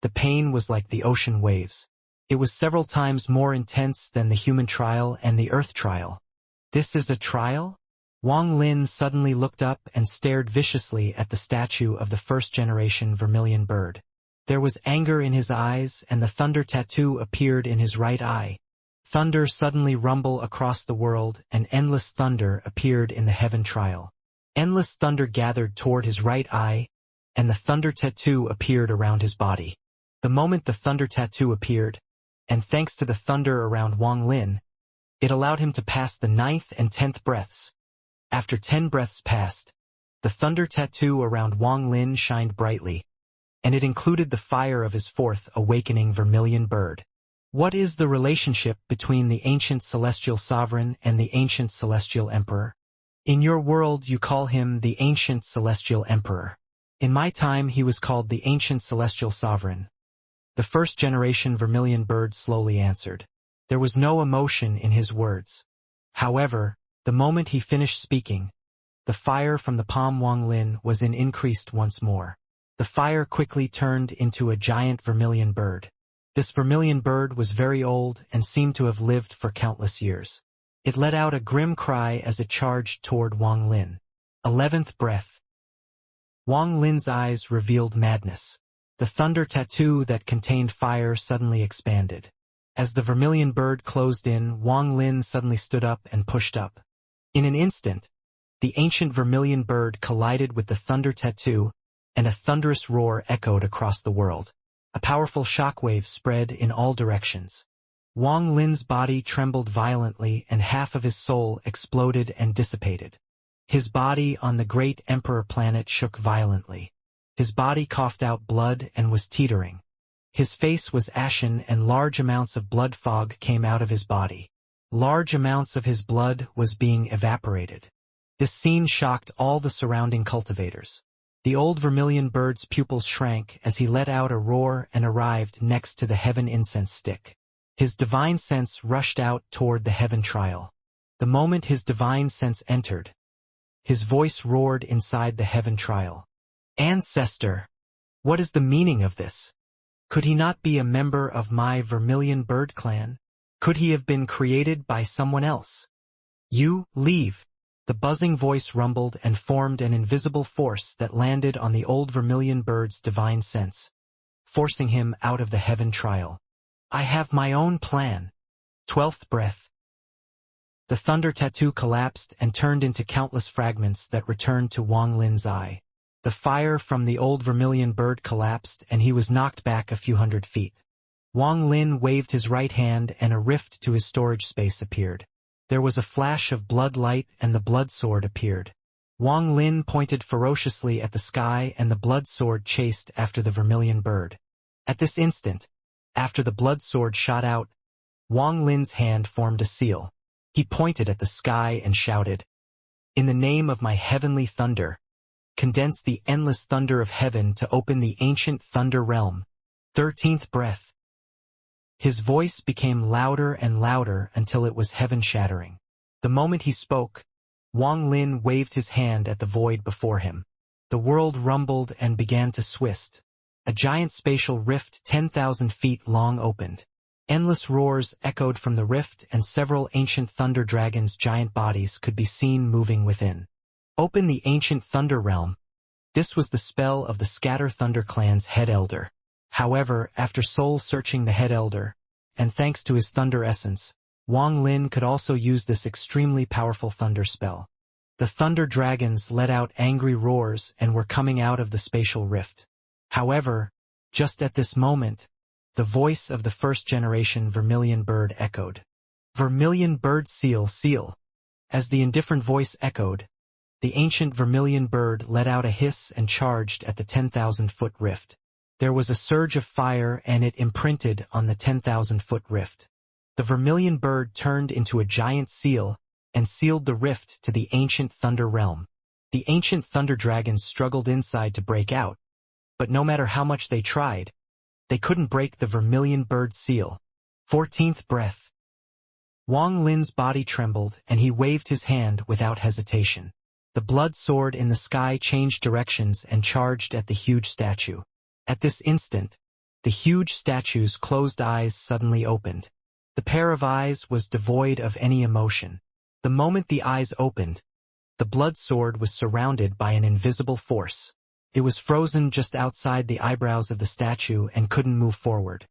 the pain was like the ocean waves. It was several times more intense than the human trial and the earth trial. This is a trial? Wang Lin suddenly looked up and stared viciously at the statue of the first-generation vermilion bird. There was anger in his eyes and the thunder tattoo appeared in his right eye. Thunder suddenly rumbled across the world and endless thunder appeared in the heaven trial. Endless thunder gathered toward his right eye, and the thunder tattoo appeared around his body. The moment the thunder tattoo appeared, and thanks to the thunder around Wang Lin, it allowed him to pass the 9th and 10th breaths. After 10 breaths passed, the thunder tattoo around Wang Lin shined brightly, and it included the fire of his 4th awakening vermilion bird. What is the relationship between the ancient celestial sovereign and the ancient celestial emperor? In your world you call him the ancient celestial emperor. In my time he was called the ancient celestial sovereign. The first-generation vermilion bird slowly answered. There was no emotion in his words. However, the moment he finished speaking, the fire from the palm Wang Lin was increased once more. The fire quickly turned into a giant vermilion bird. This vermilion bird was very old and seemed to have lived for countless years. It let out a grim cry as it charged toward Wang Lin. 11th breath. Wang Lin's eyes revealed madness. The thunder tattoo that contained fire suddenly expanded. As the vermilion bird closed in, Wang Lin suddenly stood up and pushed up. In an instant, the ancient vermilion bird collided with the thunder tattoo, and a thunderous roar echoed across the world. A powerful shockwave spread in all directions. Wang Lin's body trembled violently and half of his soul exploded and dissipated. His body on the great Emperor planet shook violently. His body coughed out blood and was teetering. His face was ashen and large amounts of blood fog came out of his body. Large amounts of his blood was being evaporated. This scene shocked all the surrounding cultivators. The old vermilion bird's pupils shrank as he let out a roar and arrived next to the heaven incense stick. His divine sense rushed out toward the heaven trial. The moment his divine sense entered, his voice roared inside the heaven trial. Ancestor! What is the meaning of this? Could he not be a member of my vermilion bird clan? Could he have been created by someone else? You, leave! The buzzing voice rumbled and formed an invisible force that landed on the old vermilion bird's divine sense, forcing him out of the heaven trial. I have my own plan. 12th breath. The thunder tattoo collapsed and turned into countless fragments that returned to Wang Lin's eye. The fire from the old vermilion bird collapsed and he was knocked back a few hundred feet. Wang Lin waved his right hand and a rift to his storage space appeared. There was a flash of blood light and the blood sword appeared. Wang Lin pointed ferociously at the sky and the blood sword chased after the vermilion bird. At this instant, after the blood sword shot out, Wang Lin's hand formed a seal. He pointed at the sky and shouted, In the name of my heavenly thunder, condense the endless thunder of heaven to open the ancient thunder realm. 13th breath. His voice became louder and louder until it was heaven-shattering. The moment he spoke, Wang Lin waved his hand at the void before him. The world rumbled and began to twist. A giant spatial rift 10,000 feet long opened. Endless roars echoed from the rift, and several ancient thunder dragons' giant bodies could be seen moving within. Open the ancient thunder realm. This was the spell of the Scatter Thunder clan's head elder. However, after soul-searching the head elder, and thanks to his thunder essence, Wang Lin could also use this extremely powerful thunder spell. The thunder dragons let out angry roars and were coming out of the spatial rift. However, just at this moment, the voice of the first generation vermilion bird echoed. Vermilion bird seal seal. As the indifferent voice echoed, the ancient vermilion bird let out a hiss and charged at the 10,000-foot rift. There was a surge of fire and it imprinted on the 10,000-foot rift. The vermilion bird turned into a giant seal and sealed the rift to the ancient thunder realm. The ancient thunder dragons struggled inside to break out, but no matter how much they tried, they couldn't break the vermilion bird seal. 14th breath. Wang Lin's body trembled and he waved his hand without hesitation. The blood sword in the sky changed directions and charged at the huge statue. At this instant, the huge statue's closed eyes suddenly opened. The pair of eyes was devoid of any emotion. The moment the eyes opened, the blood sword was surrounded by an invisible force. It was frozen just outside the eyebrows of the statue and couldn't move forward.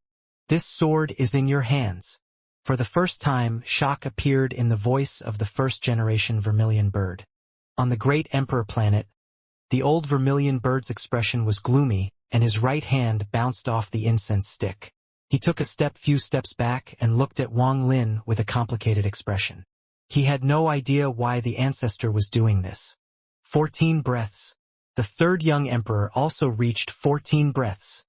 This sword is in your hands. For the first time, shock appeared in the voice of the first-generation vermilion bird. On the great Emperor planet, the old vermilion bird's expression was gloomy, and his right hand bounced off the incense stick. He took a few steps back and looked at Wang Lin with a complicated expression. He had no idea why the ancestor was doing this. 14 breaths. The third young emperor also reached 14 breaths.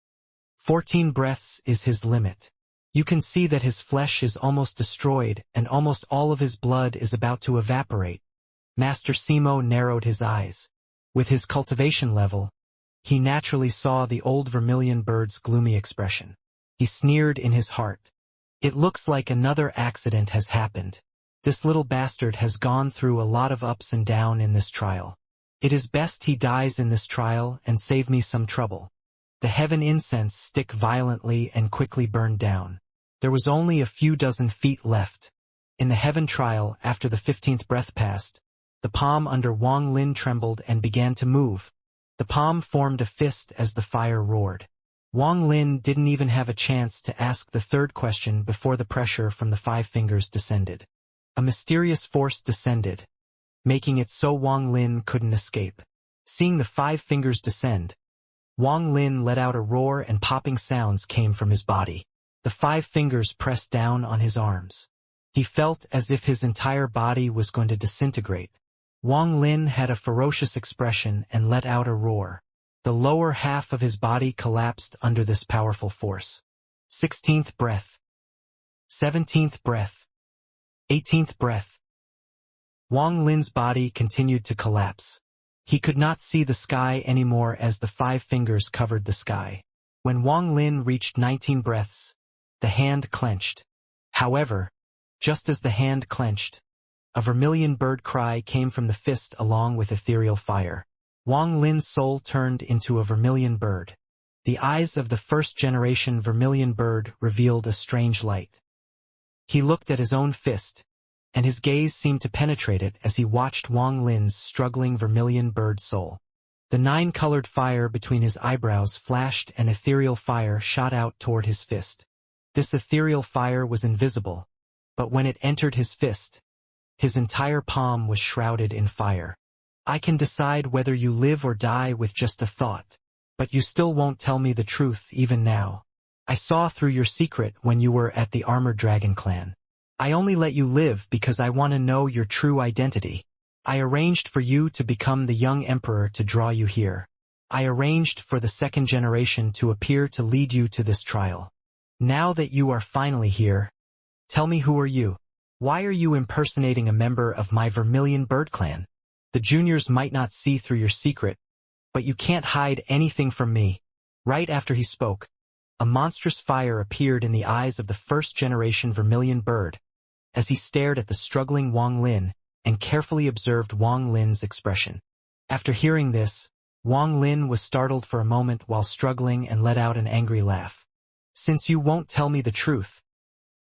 14 breaths is his limit. You can see that his flesh is almost destroyed and almost all of his blood is about to evaporate. Master Simo narrowed his eyes. With his cultivation level, he naturally saw the old vermilion bird's gloomy expression. He sneered in his heart. It looks like another accident has happened. This little bastard has gone through a lot of ups and downs in this trial. It is best he dies in this trial and save me some trouble. The heaven incense stick violently and quickly burned down. There was only a few dozen feet left. In the heaven trial, after the 15th breath passed, the palm under Wang Lin trembled and began to move. The palm formed a fist as the fire roared. Wang Lin didn't even have a chance to ask the third question before the pressure from the 5 fingers descended. A mysterious force descended, making it so Wang Lin couldn't escape. Seeing the 5 fingers descend, Wang Lin let out a roar and popping sounds came from his body. The 5 fingers pressed down on his arms. He felt as if his entire body was going to disintegrate. Wang Lin had a ferocious expression and let out a roar. The lower half of his body collapsed under this powerful force. 16th breath. 17th breath. 18th breath. Wang Lin's body continued to collapse. He could not see the sky anymore as the 5 fingers covered the sky. When Wang Lin reached 19 breaths, the hand clenched. However, just as the hand clenched, a vermilion bird cry came from the fist along with ethereal fire. Wang Lin's soul turned into a vermilion bird. The eyes of the first-generation vermilion bird revealed a strange light. He looked at his own fist, and his gaze seemed to penetrate it as he watched Wang Lin's struggling vermilion bird soul. The 9-colored fire between his eyebrows flashed and ethereal fire shot out toward his fist. This ethereal fire was invisible, but when it entered his fist, his entire palm was shrouded in fire. I can decide whether you live or die with just a thought, but you still won't tell me the truth even now. I saw through your secret when you were at the Armored Dragon clan. I only let you live because I want to know your true identity. I arranged for you to become the young emperor to draw you here. I arranged for the second generation to appear to lead you to this trial. Now that you are finally here, tell me, who are you? Why are you impersonating a member of my Vermilion Bird clan? The juniors might not see through your secret, but you can't hide anything from me." Right after he spoke, a monstrous fire appeared in the eyes of the first-generation vermilion bird, as he stared at the struggling Wang Lin and carefully observed Wang Lin's expression. After hearing this, Wang Lin was startled for a moment while struggling and let out an angry laugh. "Since you won't tell me the truth,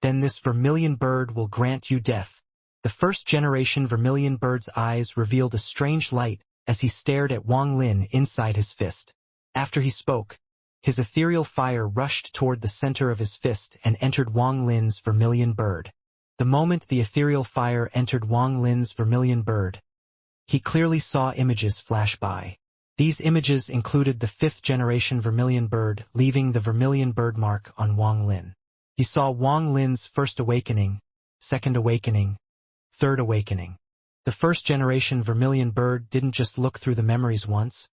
then this vermilion bird will grant you death." The first-generation vermilion bird's eyes revealed a strange light as he stared at Wang Lin inside his fist. After he spoke, his ethereal fire rushed toward the center of his fist and entered Wang Lin's vermilion bird. The moment the ethereal fire entered Wang Lin's vermilion bird, he clearly saw images flash by. These images included the fifth-generation vermilion bird leaving the vermilion bird mark on Wang Lin. He saw Wang Lin's first awakening, second awakening, third awakening. The first-generation vermilion bird didn't just look through the memories once,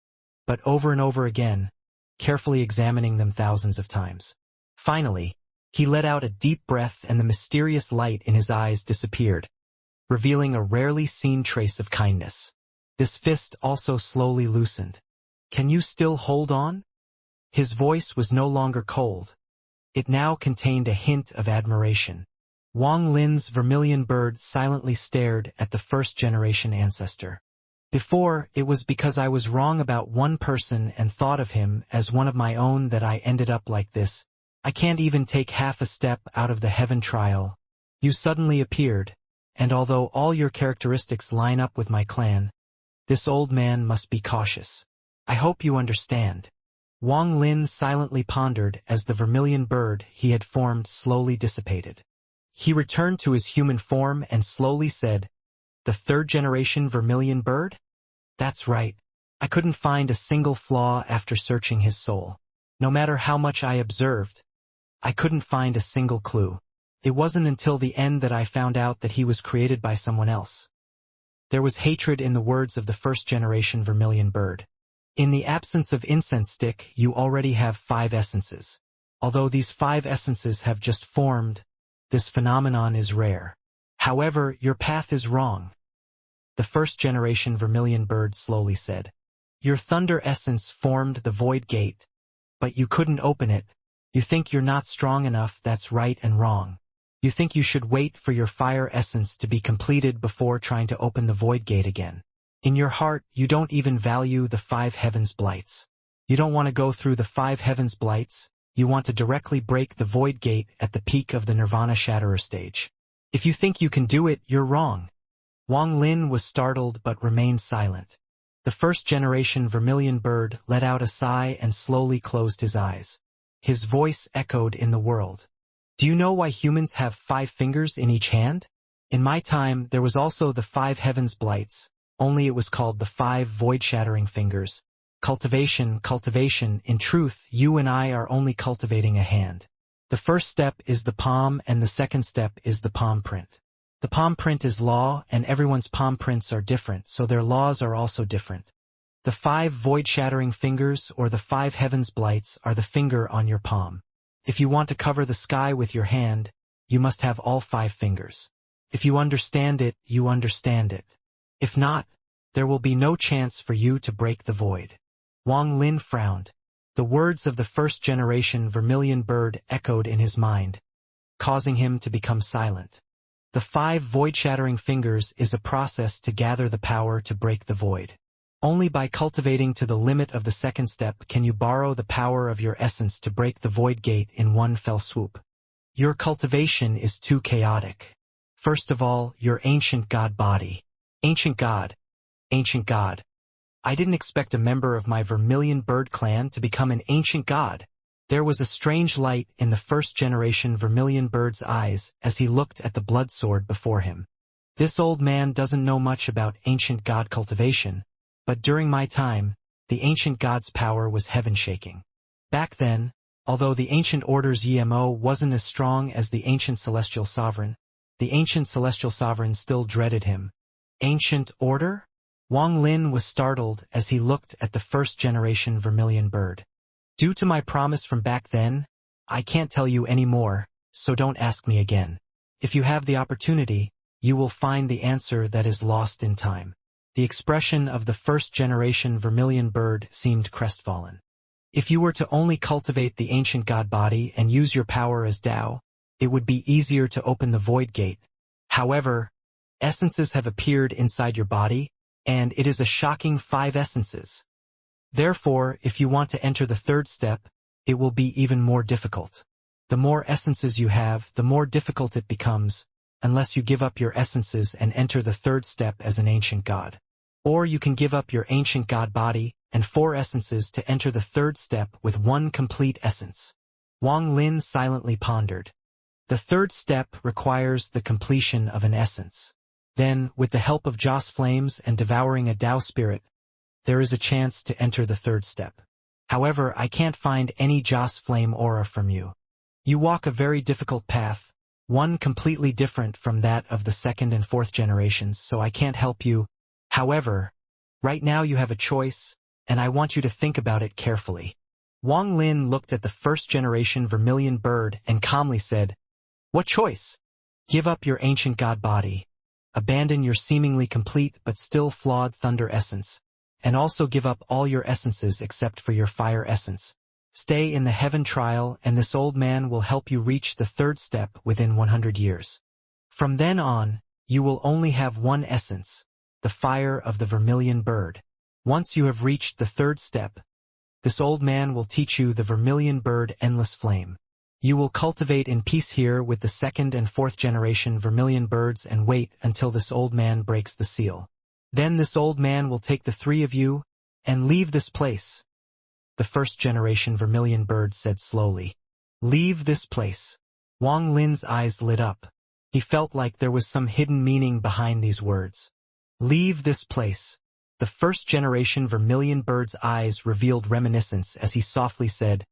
but over and over again, carefully examining them thousands of times. Finally, he let out a deep breath and the mysterious light in his eyes disappeared, revealing a rarely seen trace of kindness. This fist also slowly loosened. "Can you still hold on?" His voice was no longer cold. It now contained a hint of admiration. Wang Lin's vermilion bird silently stared at the first-generation ancestor. "Before, it was because I was wrong about one person and thought of him as one of my own that I ended up like this. I can't even take half a step out of the heaven trial. You suddenly appeared, and although all your characteristics line up with my clan, this old man must be cautious. I hope you understand." Wang Lin silently pondered as the vermilion bird he had formed slowly dissipated. He returned to his human form and slowly said, "The third-generation vermilion bird? That's right. I couldn't find a single flaw after searching his soul. No matter how much I observed, I couldn't find a single clue. It wasn't until the end that I found out that he was created by someone else." There was hatred in the words of the first-generation vermilion bird. "In the absence of incense stick, you already have 5 essences. Although these 5 essences have just formed, this phenomenon is rare. However, your path is wrong," the first-generation vermilion bird slowly said. "Your thunder essence formed the void gate, but you couldn't open it. You think you're not strong enough, that's right and wrong. You think you should wait for your fire essence to be completed before trying to open the void gate again. In your heart, you don't even value the 5 heavens blights. You don't want to go through the 5 heavens blights, you want to directly break the void gate at the peak of the Nirvana Shatterer stage. If you think you can do it, you're wrong." Wang Lin was startled but remained silent. The first-generation vermilion bird let out a sigh and slowly closed his eyes. His voice echoed in the world. "Do you know why humans have 5 fingers in each hand? In my time, there was also the 5 heavens blights, only it was called the 5 void-shattering fingers. Cultivation, in truth, you and I are only cultivating a hand. The first step is the palm and the second step is the palm print. The palm print is law and everyone's palm prints are different, so their laws are also different. The 5 void-shattering fingers or the 5 heavens blights are the finger on your palm. If you want to cover the sky with your hand, you must have all 5 fingers. If you understand it, you understand it. If not, there will be no chance for you to break the void." Wang Lin frowned. The words of the first-generation vermilion bird echoed in his mind, causing him to become silent. The 5 void-shattering fingers is a process to gather the power to break the void. Only by cultivating to the limit of the second step can you borrow the power of your essence to break the void gate in one fell swoop. Your cultivation is too chaotic. First of all, your ancient god body. Ancient god. Ancient god. I didn't expect a member of my vermilion bird clan to become an ancient god. There was a strange light in the first-generation vermilion bird's eyes as he looked at the blood sword before him. This old man doesn't know much about ancient god cultivation, but during my time, the ancient god's power was heaven-shaking. Back then, although the ancient order's EMO wasn't as strong as the ancient celestial sovereign, the ancient celestial sovereign still dreaded him. Ancient order? Wang Lin was startled as he looked at the first-generation vermilion bird. "Due to my promise from back then, I can't tell you any more, so don't ask me again. If you have the opportunity, you will find the answer that is lost in time." The expression of the first-generation vermilion bird seemed crestfallen. If you were to only cultivate the ancient god body and use your power as Tao, it would be easier to open the void gate. However, essences have appeared inside your body, and it is a shocking 5 essences. Therefore, if you want to enter the third step, it will be even more difficult. The more essences you have, the more difficult it becomes, unless you give up your essences and enter the third step as an ancient god. Or you can give up your ancient god body and 4 essences to enter the third step with 1 complete essence. Wang Lin silently pondered. The third step requires the completion of an essence. Then, with the help of Joss flames and devouring a Tao spirit, there is a chance to enter the third step. However, I can't find any Joss flame aura from you. You walk a very difficult path, one completely different from that of the second and fourth generations, so I can't help you. However, right now you have a choice, and I want you to think about it carefully. Wang Lin looked at the first-generation vermilion bird and calmly said, "What choice? Give up your ancient god body, abandon your seemingly complete but still flawed thunder essence, and also give up all your essences except for your fire essence. Stay in the heaven trial, and this old man will help you reach the third step within 100 years. From then on, you will only have 1 essence, the fire of the vermilion bird. Once you have reached the third step, this old man will teach you the vermilion bird endless flame. You will cultivate in peace here with the second and fourth generation vermilion birds and wait until this old man breaks the seal. Then this old man will take the 3 of you and leave this place." The first-generation vermilion bird said slowly, "Leave this place." Wang Lin's eyes lit up. He felt like there was some hidden meaning behind these words. "Leave this place." The first-generation vermilion bird's eyes revealed reminiscence as he softly said,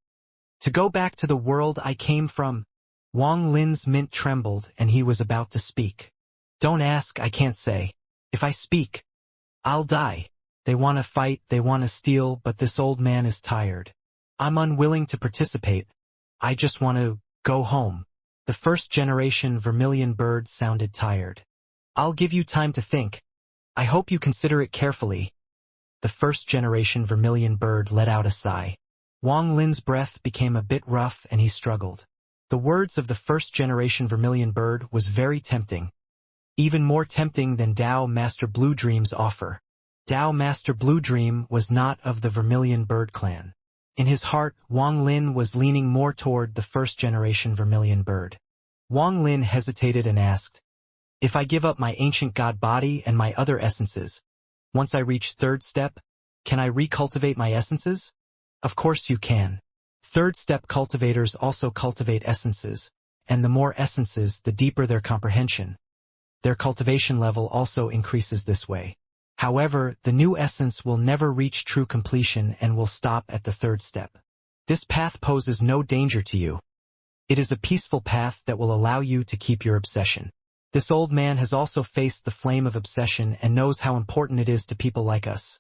"To go back to the world I came from." Wang Lin's mint trembled and he was about to speak. "Don't ask, I can't say. If I speak, I'll die. They want to fight, they want to steal, but this old man is tired. I'm unwilling to participate. I just want to go home." The first-generation vermilion bird sounded tired. "I'll give you time to think. I hope you consider it carefully." The first-generation vermilion bird let out a sigh. Wang Lin's breath became a bit rough and he struggled. The words of the first-generation vermilion bird was very tempting. Even more tempting than Tao Master Blue Dream's offer. Tao Master Blue Dream was not of the vermilion bird clan. In his heart, Wang Lin was leaning more toward the first-generation vermilion bird. Wang Lin hesitated and asked, "If I give up my ancient god body and my other essences, once I reach third step, can I recultivate my essences?" "Of course you can. Third step cultivators also cultivate essences, and the more essences, the deeper their comprehension. Their cultivation level also increases this way. However, the new essence will never reach true completion and will stop at the third step. This path poses no danger to you. It is a peaceful path that will allow you to keep your obsession. This old man has also faced the flame of obsession and knows how important it is to people like us."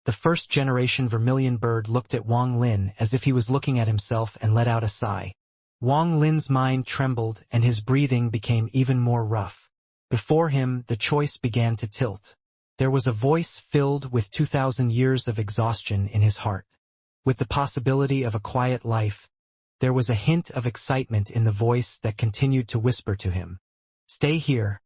The first-generation vermilion bird looked at Wang Lin as if he was looking at himself and let out a sigh. Wang Lin's mind trembled and his breathing became even more rough. Before him, the choice began to tilt. There was a voice filled with 2,000 years of exhaustion in his heart. With the possibility of a quiet life, there was a hint of excitement in the voice that continued to whisper to him. "Stay here.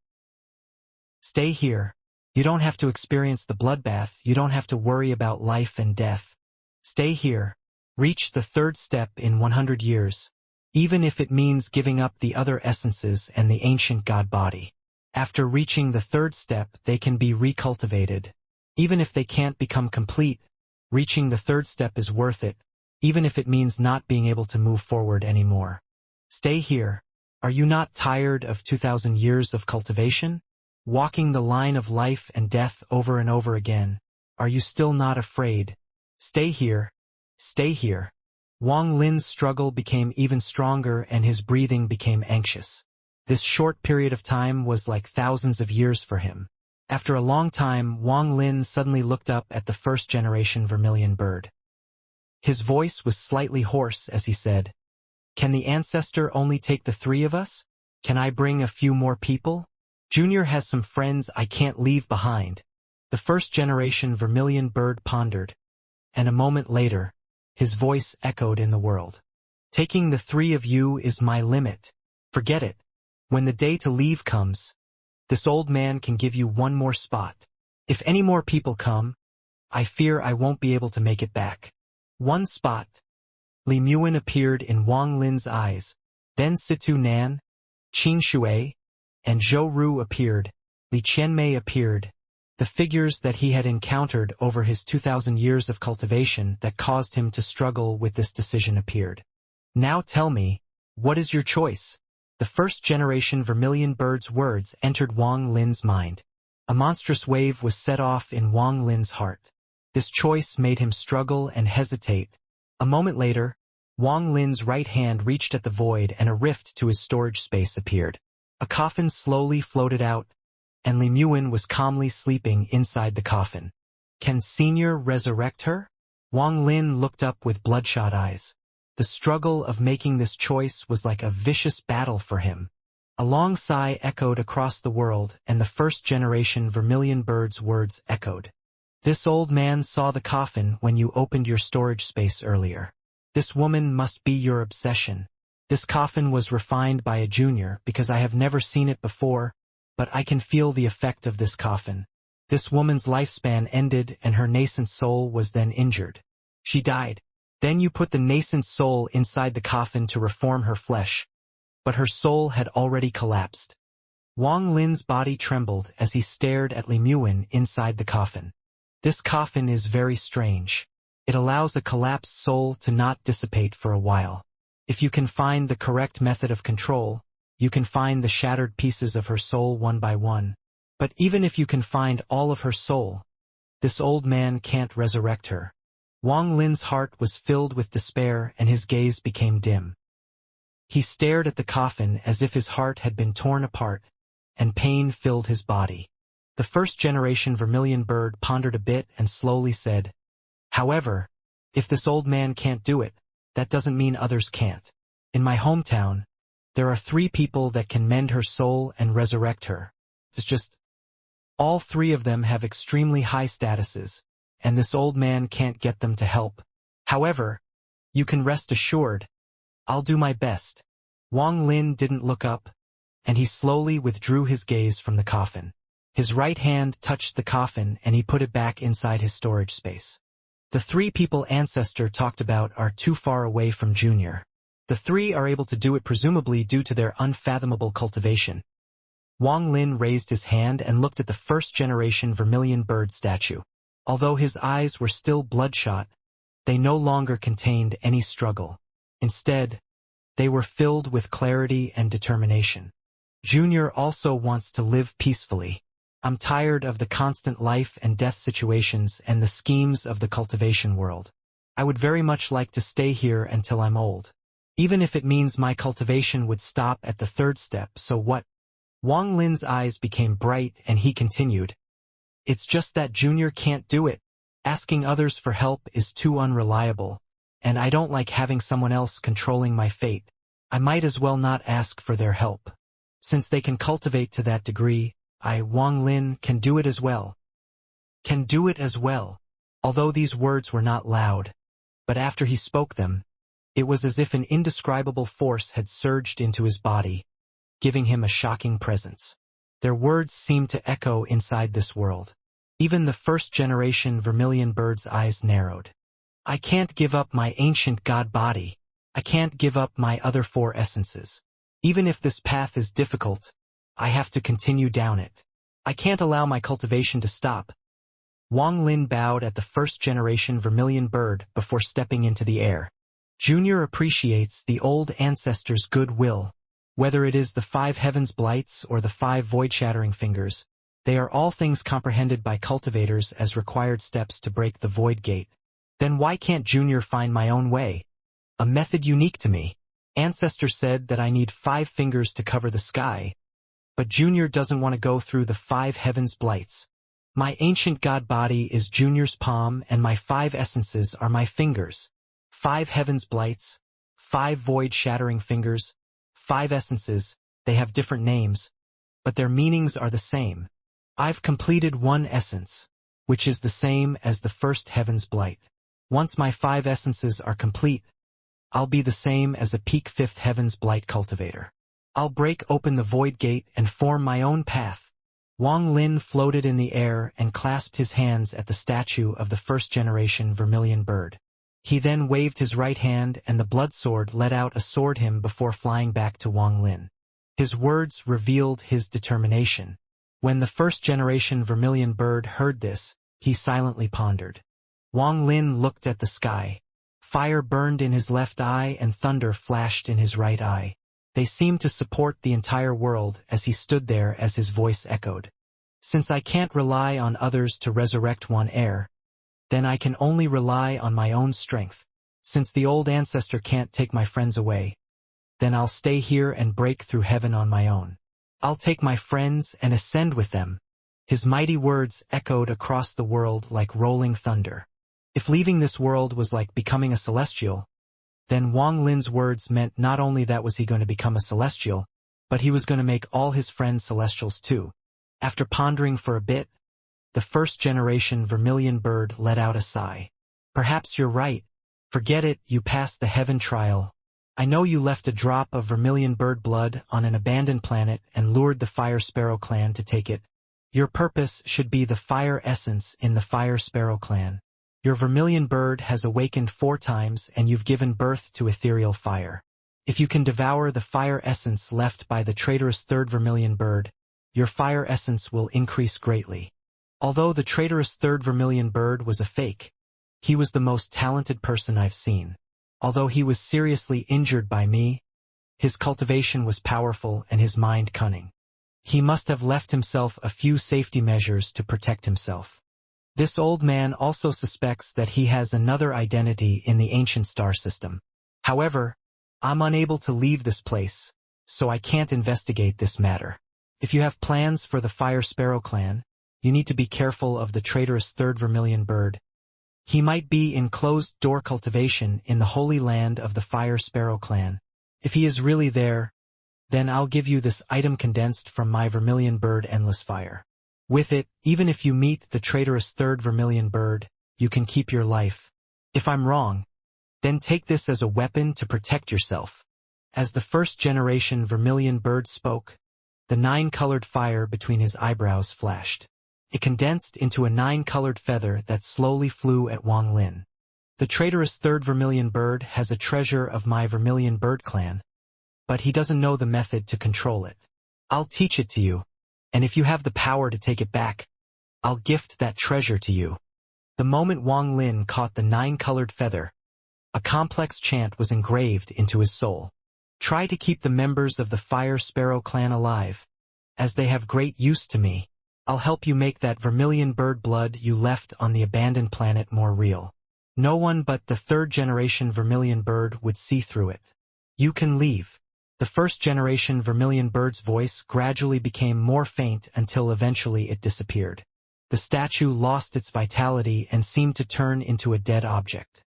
Stay here. You don't have to experience the bloodbath, you don't have to worry about life and death. Stay here. Reach the third step in 100 years, even if it means giving up the other essences and the ancient god body. After reaching the third step, they can be recultivated. Even if they can't become complete, reaching the third step is worth it, even if it means not being able to move forward anymore. Stay here. Are you not tired of 2,000 years of cultivation? Walking the line of life and death over and over again. Are you still not afraid? Stay here. Stay here." Wang Lin's struggle became even stronger and his breathing became anxious. This short period of time was like thousands of years for him. After a long time, Wang Lin suddenly looked up at the first-generation vermilion bird. His voice was slightly hoarse as he said, "Can the ancestor only take the 3 of us? Can I bring a few more people? Junior has some friends I can't leave behind." The first generation vermilion bird pondered, and a moment later, his voice echoed in the world. Taking the three of you is my limit. Forget it. When the day to leave comes, this old man can give you one more spot. If any more people come, I fear I won't be able to make it back. One spot. Li Muin appeared in Wang Lin's eyes. Then Situ Nan, Qing Shui, and Zhou Ru appeared. Li Qianmei appeared. The figures that he had encountered over his 2,000 years of cultivation that caused him to struggle with this decision appeared. Now tell me, what is your choice? The first generation vermilion bird's words entered Wang Lin's mind. A monstrous wave was set off in Wang Lin's heart. This choice made him struggle and hesitate. A moment later, Wang Lin's right hand reached at the void and a rift to his storage space appeared. A coffin slowly floated out, and Li Muin was calmly sleeping inside the coffin. Can Senior resurrect her? Wang Lin looked up with bloodshot eyes. The struggle of making this choice was like a vicious battle for him. A long sigh echoed across the world, and the first generation vermilion bird's words echoed. This old man saw the coffin when you opened your storage space earlier. This woman must be your obsession. This coffin was refined by a junior because I have never seen it before, but I can feel the effect of this coffin. This woman's lifespan ended and her nascent soul was then injured. She died. Then you put the nascent soul inside the coffin to reform her flesh, but her soul had already collapsed. Wang Lin's body trembled as he stared at Li Muin inside the coffin. This coffin is very strange. It allows a collapsed soul to not dissipate for a while. If you can find the correct method of control, you can find the shattered pieces of her soul one by one. But even if you can find all of her soul, this old man can't resurrect her. Wang Lin's heart was filled with despair and his gaze became dim. He stared at the coffin as if his heart had been torn apart, and pain filled his body. The first generation vermilion bird pondered a bit and slowly said, "However, if this old man can't do it, that doesn't mean others can't. In my hometown, there are 3 people that can mend her soul and resurrect her. It's just, all 3 of them have extremely high statuses, and this old man can't get them to help. However, you can rest assured, I'll do my best." Wang Lin didn't look up, and he slowly withdrew his gaze from the coffin. His right hand touched the coffin and he put it back inside his storage space. The 3 people Ancestor talked about are too far away from Junior. The 3 are able to do it presumably due to their unfathomable cultivation. Wang Lin raised his hand and looked at the first generation vermilion bird statue. Although his eyes were still bloodshot, they no longer contained any struggle. Instead, they were filled with clarity and determination. Junior also wants to live peacefully. I'm tired of the constant life and death situations and the schemes of the cultivation world. I would very much like to stay here until I'm old. Even if it means my cultivation would stop at the 3rd step, so what? Wang Lin's eyes became bright and he continued, "It's just that Junior can't do it. Asking others for help is too unreliable, and I don't like having someone else controlling my fate. I might as well not ask for their help. Since they can cultivate to that degree, Wang Lin, can do it as well." Can do it as well. Although these words were not loud, but after he spoke them, it was as if an indescribable force had surged into his body, giving him a shocking presence. Their words seemed to echo inside this world. Even the first generation vermilion bird's eyes narrowed. I can't give up my ancient god body. I can't give up my other 4 essences. Even if this path is difficult, I have to continue down it. I can't allow my cultivation to stop. Wang Lin bowed at the first generation vermilion bird before stepping into the air. Junior appreciates the old ancestors' goodwill. Whether it is the 5 heavens blights or the 5 void-shattering fingers, they are all things comprehended by cultivators as required steps to break the void gate. Then why can't Junior find my own way? A method unique to me. Ancestor said that I need 5 fingers to cover the sky, but Junior doesn't want to go through the 5 heavens blights. My ancient god body is Junior's palm and my 5 essences are my fingers. 5 heavens blights, 5 void-shattering fingers, 5 essences, they have different names, but their meanings are the same. I've completed 1 essence. which is the same as the first heaven's blight. Once my 5 essences are complete, I'll be the same as a peak 5th heaven's blight cultivator. I'll break open the void gate and form my own path. Wang Lin floated in the air and clasped his hands at the statue of the first-generation vermilion bird. He then waved his right hand and the blood sword let out a sword hymn before flying back to Wang Lin. His words revealed his determination. When the first-generation vermilion bird heard this, he silently pondered. Wang Lin looked at the sky. Fire burned in his left eye and thunder flashed in his right eye. They seemed to support the entire world as he stood there as his voice echoed. Since I can't rely on others to resurrect one heir, then I can only rely on my own strength. Since the old ancestor can't take my friends away, then I'll stay here and break through heaven on my own. I'll take my friends and ascend with them. His mighty words echoed across the world like rolling thunder. If leaving this world was like becoming a celestial, then Wang Lin's words meant not only that was he going to become a celestial, but he was going to make all his friends celestials too. After pondering for a bit, the first-generation vermilion bird let out a sigh. Perhaps you're right. Forget it, you passed the heaven trial. I know you left a drop of vermilion bird blood on an abandoned planet and lured the Fire Sparrow clan to take it. Your purpose should be the fire essence in the Fire Sparrow clan. Your vermilion bird has awakened 4 times and you've given birth to ethereal fire. If you can devour the fire essence left by the traitorous 3rd vermilion bird, your fire essence will increase greatly. Although the traitorous 3rd vermilion bird was a fake, he was the most talented person I've seen. Although he was seriously injured by me, his cultivation was powerful and his mind cunning. He must have left himself a few safety measures to protect himself. This old man also suspects that he has another identity in the ancient star system. However, I'm unable to leave this place, so I can't investigate this matter. If you have plans for the Fire Sparrow clan, you need to be careful of the traitorous 3rd vermilion bird. He might be in closed-door cultivation in the holy land of the Fire Sparrow clan. If he is really there, then I'll give you this item condensed from my vermilion bird Endless Fire. With it, even if you meet the traitorous 3rd vermilion bird, you can keep your life. If I'm wrong, then take this as a weapon to protect yourself. As the first-generation vermilion bird spoke, the 9-colored fire between his eyebrows flashed. It condensed into a 9-colored feather that slowly flew at Wang Lin. The traitorous 3rd vermilion bird has a treasure of my vermilion bird clan, but he doesn't know the method to control it. I'll teach it to you, and if you have the power to take it back, I'll gift that treasure to you. The moment Wang Lin caught the 9-colored feather, a complex chant was engraved into his soul. Try to keep the members of the Fire Sparrow clan alive, as they have great use to me. I'll help you make that vermilion bird blood you left on the abandoned planet more real. No one but the 3rd-generation vermilion bird would see through it. You can leave. The first-generation vermilion bird's voice gradually became more faint until eventually it disappeared. The statue lost its vitality and seemed to turn into a dead object.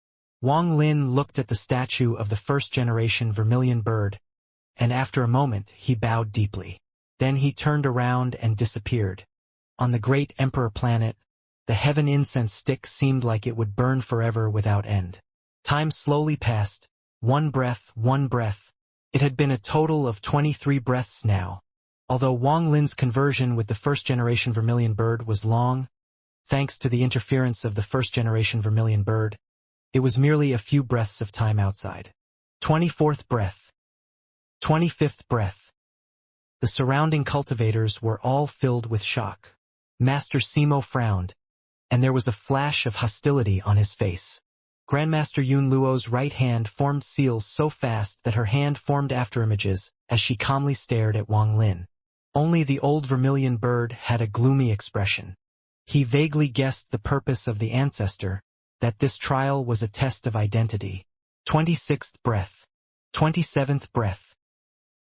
Wang Lin looked at the statue of the first-generation vermilion bird, and after a moment he bowed deeply. Then he turned around and disappeared. On the great Emperor planet, the heaven incense stick seemed like it would burn forever without end. Time slowly passed, 1 breath, 1 breath. It had been a total of 23 breaths now. Although Wang Lin's conversion with the first-generation vermilion bird was long, thanks to the interference of the first-generation vermilion bird, it was merely a few breaths of time outside. 24th breath. 25th breath. The surrounding cultivators were all filled with shock. Master Simo frowned, and there was a flash of hostility on his face. Grandmaster Yun Luo's right hand formed seals so fast that her hand formed afterimages as she calmly stared at Wang Lin. Only the old vermilion bird had a gloomy expression. He vaguely guessed the purpose of the ancestor, that this trial was a test of identity. 26th breath. 27th breath.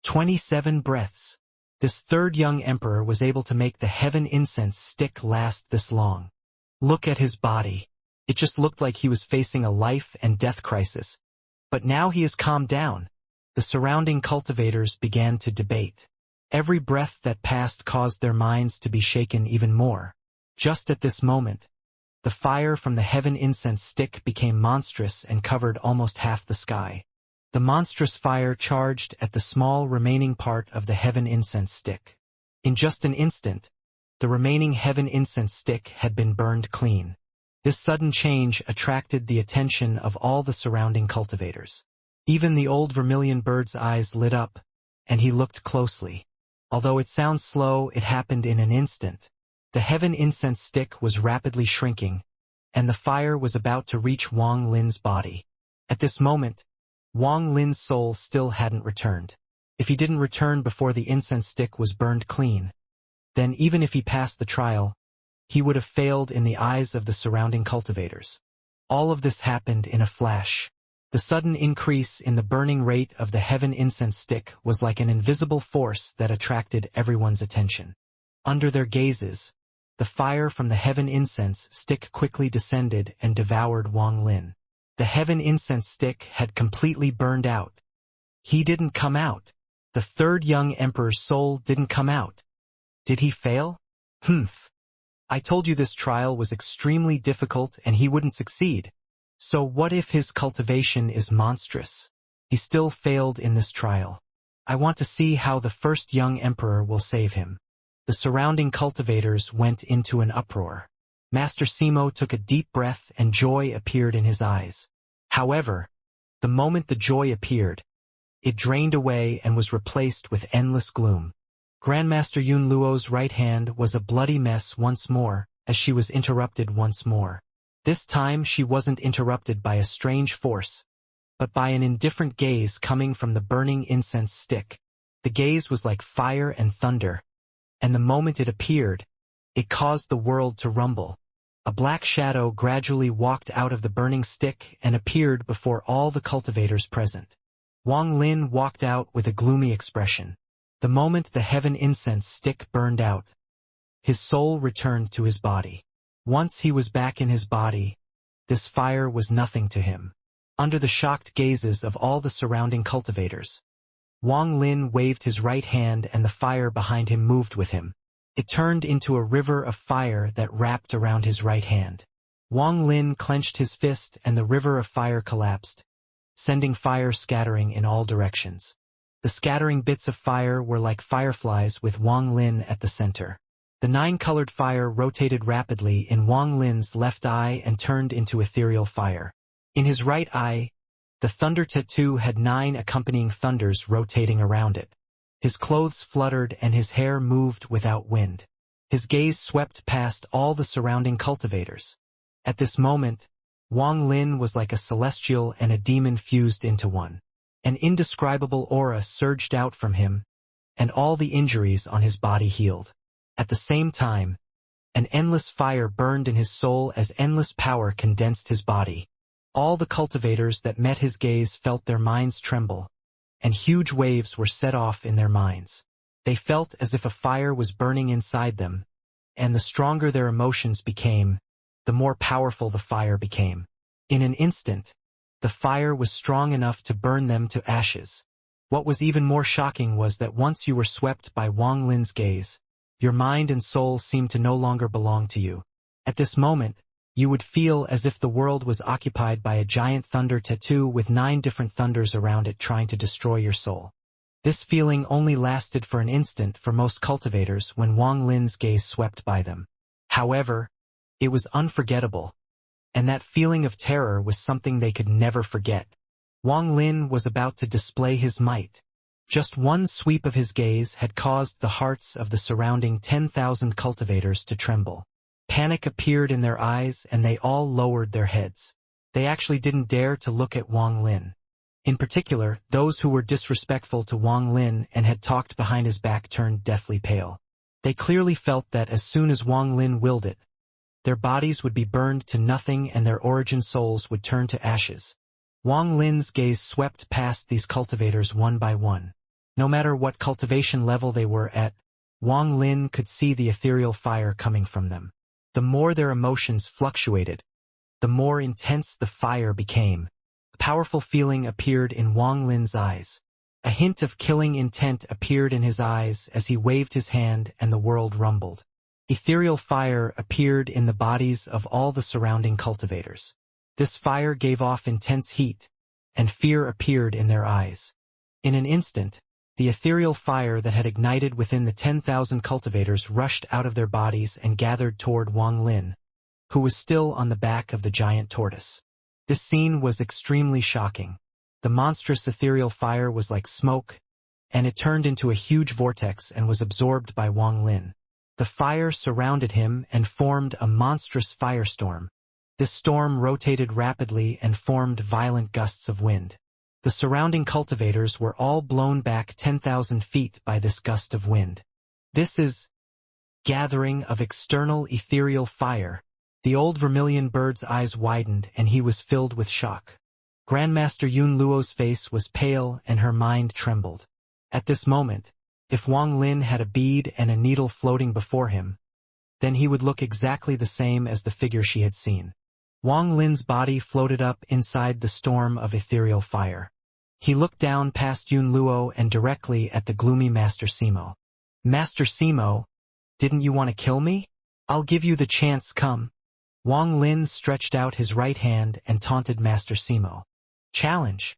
27 breaths. This 3rd young emperor was able to make the heaven incense stick last this long. Look at his body. It just looked like he was facing a life and death crisis. But now he has calmed down. The surrounding cultivators began to debate. Every breath that passed caused their minds to be shaken even more. Just at this moment, The fire from the heaven incense stick became monstrous and covered almost half the sky. The monstrous fire charged at the small remaining part of the heaven incense stick. In just an instant, the remaining heaven incense stick had been burned clean. This sudden change attracted the attention of all the surrounding cultivators. Even the old vermilion bird's eyes lit up, and he looked closely. Although it sounds slow, it happened in an instant. The heaven incense stick was rapidly shrinking, and the fire was about to reach Wang Lin's body. At this moment, Wang Lin's soul still hadn't returned. If he didn't return before the incense stick was burned clean, then even if he passed the trial, he would have failed in the eyes of the surrounding cultivators. All of this happened in a flash. The sudden increase in the burning rate of the heaven incense stick was like an invisible force that attracted everyone's attention. Under their gazes, the fire from the heaven incense stick quickly descended and devoured Wang Lin. The heaven incense stick had completely burned out. He didn't come out. The third young emperor's soul didn't come out. Did he fail? Humph. I told you this trial was extremely difficult and he wouldn't succeed. So what if his cultivation is monstrous? He still failed in this trial. I want to see how the first young emperor will save him. The surrounding cultivators went into an uproar. Master Simo took a deep breath and joy appeared in his eyes. However, the moment the joy appeared, it drained away and was replaced with endless gloom. Grandmaster Yun Luo's right hand was a bloody mess once more, as she was interrupted once more. This time she wasn't interrupted by a strange force, but by an indifferent gaze coming from the burning incense stick. The gaze was like fire and thunder, and the moment it appeared, it caused the world to rumble. A black shadow gradually walked out of the burning stick and appeared before all the cultivators present. Wang Lin walked out with a gloomy expression. The moment the heaven incense stick burned out, his soul returned to his body. Once he was back in his body, this fire was nothing to him. Under the shocked gazes of all the surrounding cultivators, Wang Lin waved his right hand and the fire behind him moved with him. It turned into a river of fire that wrapped around his right hand. Wang Lin clenched his fist and the river of fire collapsed, sending fire scattering in all directions. The scattering bits of fire were like fireflies with Wang Lin at the center. The nine-colored fire rotated rapidly in Wang Lin's left eye and turned into ethereal fire. In his right eye, the thunder tattoo had 9 accompanying thunders rotating around it. His clothes fluttered and his hair moved without wind. His gaze swept past all the surrounding cultivators. At this moment, Wang Lin was like a celestial and a demon fused into one. An indescribable aura surged out from him, and all the injuries on his body healed. At the same time, an endless fire burned in his soul as endless power condensed his body. All the cultivators that met his gaze felt their minds tremble, and huge waves were set off in their minds. They felt as if a fire was burning inside them, and the stronger their emotions became, the more powerful the fire became. In an instant, the fire was strong enough to burn them to ashes. What was even more shocking was that once you were swept by Wang Lin's gaze, your mind and soul seemed to no longer belong to you. At this moment, you would feel as if the world was occupied by a giant thunder tattoo with 9 different thunders around it trying to destroy your soul. This feeling only lasted for an instant for most cultivators when Wang Lin's gaze swept by them. However, it was unforgettable, and that feeling of terror was something they could never forget. Wang Lin was about to display his might. Just one sweep of his gaze had caused the hearts of the surrounding 10,000 cultivators to tremble. Panic appeared in their eyes and they all lowered their heads. They actually didn't dare to look at Wang Lin. In particular, those who were disrespectful to Wang Lin and had talked behind his back turned deathly pale. They clearly felt that as soon as Wang Lin willed it, their bodies would be burned to nothing and their origin souls would turn to ashes. Wang Lin's gaze swept past these cultivators one by one. No matter what cultivation level they were at, Wang Lin could see the ethereal fire coming from them. The more their emotions fluctuated, the more intense the fire became. A powerful feeling appeared in Wang Lin's eyes. A hint of killing intent appeared in his eyes as he waved his hand and the world rumbled. Ethereal fire appeared in the bodies of all the surrounding cultivators. This fire gave off intense heat, and fear appeared in their eyes. In an instant, the ethereal fire that had ignited within the 10,000 cultivators rushed out of their bodies and gathered toward Wang Lin, who was still on the back of the giant tortoise. This scene was extremely shocking. The monstrous ethereal fire was like smoke, and it turned into a huge vortex and was absorbed by Wang Lin. The fire surrounded him and formed a monstrous firestorm. This storm rotated rapidly and formed violent gusts of wind. The surrounding cultivators were all blown back 10,000 feet by this gust of wind. This is gathering of external ethereal fire. The old vermilion bird's eyes widened and he was filled with shock. Grandmaster Yun Luo's face was pale and her mind trembled. At this moment, if Wang Lin had a bead and a needle floating before him, then he would look exactly the same as the figure she had seen. Wang Lin's body floated up inside the storm of ethereal fire. He looked down past Yun Luo and directly at the gloomy Master Simo. Master Simo, didn't you want to kill me? I'll give you the chance, come. Wang Lin stretched out his right hand and taunted Master Simo. Challenge.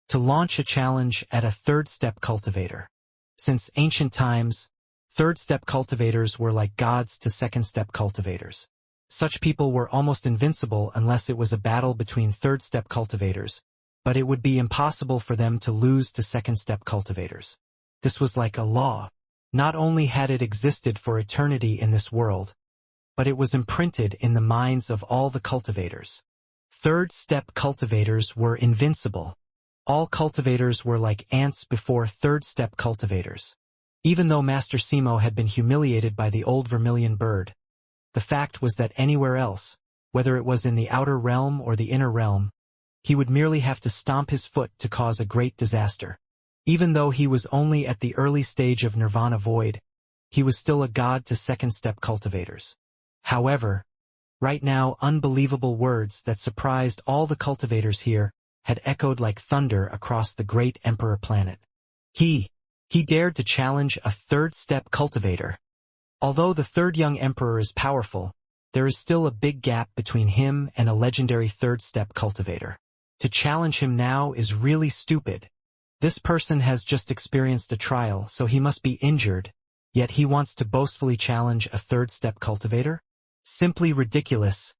To launch a challenge at a third-step cultivator. Since ancient times, third-step cultivators were like gods to second-step cultivators. Such people were almost invincible unless it was a battle between third-step cultivators, but it would be impossible for them to lose to second-step cultivators. This was like a law. Not only had it existed for eternity in this world, but it was imprinted in the minds of all the cultivators. Third-step cultivators were invincible. All cultivators were like ants before third-step cultivators. Even though Master Simo had been humiliated by the old vermilion bird, the fact was that anywhere else, whether it was in the outer realm or the inner realm, he would merely have to stomp his foot to cause a great disaster. Even though he was only at the early stage of nirvana void, he was still a god to second-step cultivators. However, right now unbelievable words that surprised all the cultivators here had echoed like thunder across the great emperor planet. He dared to challenge a third-step cultivator. Although the third young emperor is powerful, there is still a big gap between him and a legendary third-step cultivator. To challenge him now is really stupid. This person has just experienced a trial, so he must be injured, yet he wants to boastfully challenge a third-step cultivator? Simply ridiculous.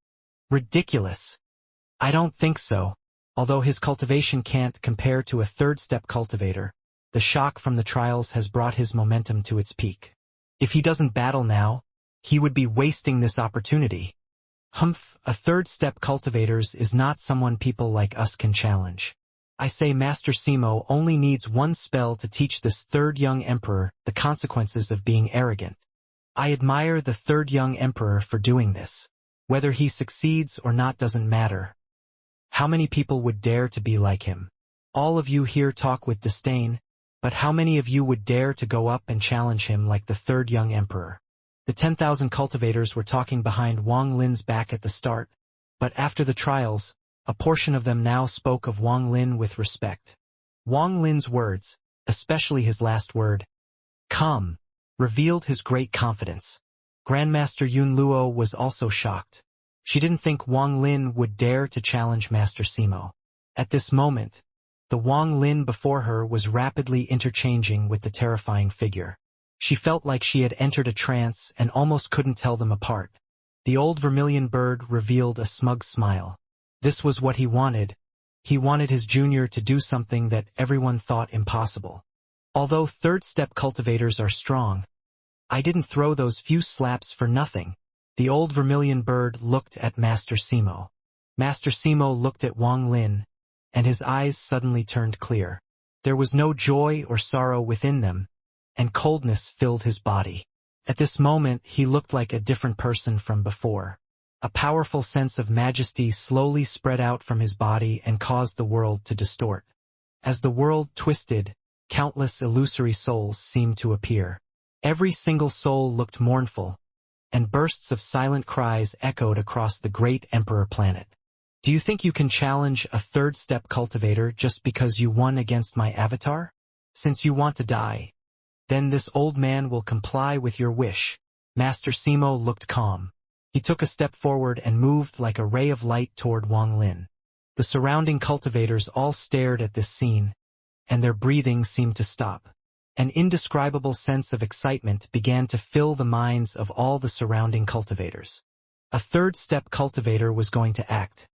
Ridiculous. I don't think so. Although his cultivation can't compare to a third-step cultivator, the shock from the trials has brought his momentum to its peak. If he doesn't battle now, he would be wasting this opportunity. A third-step cultivators is not someone people like us can challenge. I say Master Simo only needs one spell to teach this third young emperor the consequences of being arrogant. I admire the third young emperor for doing this. Whether he succeeds or not doesn't matter. How many people would dare to be like him? All of you here talk with disdain, but how many of you would dare to go up and challenge him like the third young emperor? The 10,000 cultivators were talking behind Wang Lin's back at the start, but after the trials, a portion of them now spoke of Wang Lin with respect. Wang Lin's words, especially his last word, "come," revealed his great confidence. Grandmaster Yun Luo was also shocked. She didn't think Wang Lin would dare to challenge Master Simo. At this moment, the Wang Lin before her was rapidly interchanging with the terrifying figure. She felt like she had entered a trance and almost couldn't tell them apart. The old vermilion bird revealed a smug smile. This was what he wanted. He wanted his junior to do something that everyone thought impossible. Although third-step cultivators are strong, I didn't throw those few slaps for nothing. The old vermilion bird looked at Master Simo. Master Simo looked at Wang Lin, and his eyes suddenly turned clear. There was no joy or sorrow within them, and coldness filled his body. At this moment he looked like a different person from before. A powerful sense of majesty slowly spread out from his body and caused the world to distort. As the world twisted, countless illusory souls seemed to appear. Every single soul looked mournful, and bursts of silent cries echoed across the great emperor planet. Do you think you can challenge a third-step cultivator just because you won against my avatar? Since you want to die, then this old man will comply with your wish. Master Simo looked calm. He took a step forward and moved like a ray of light toward Wang Lin. The surrounding cultivators all stared at this scene, and their breathing seemed to stop. An indescribable sense of excitement began to fill the minds of all the surrounding cultivators. A third-step cultivator was going to act.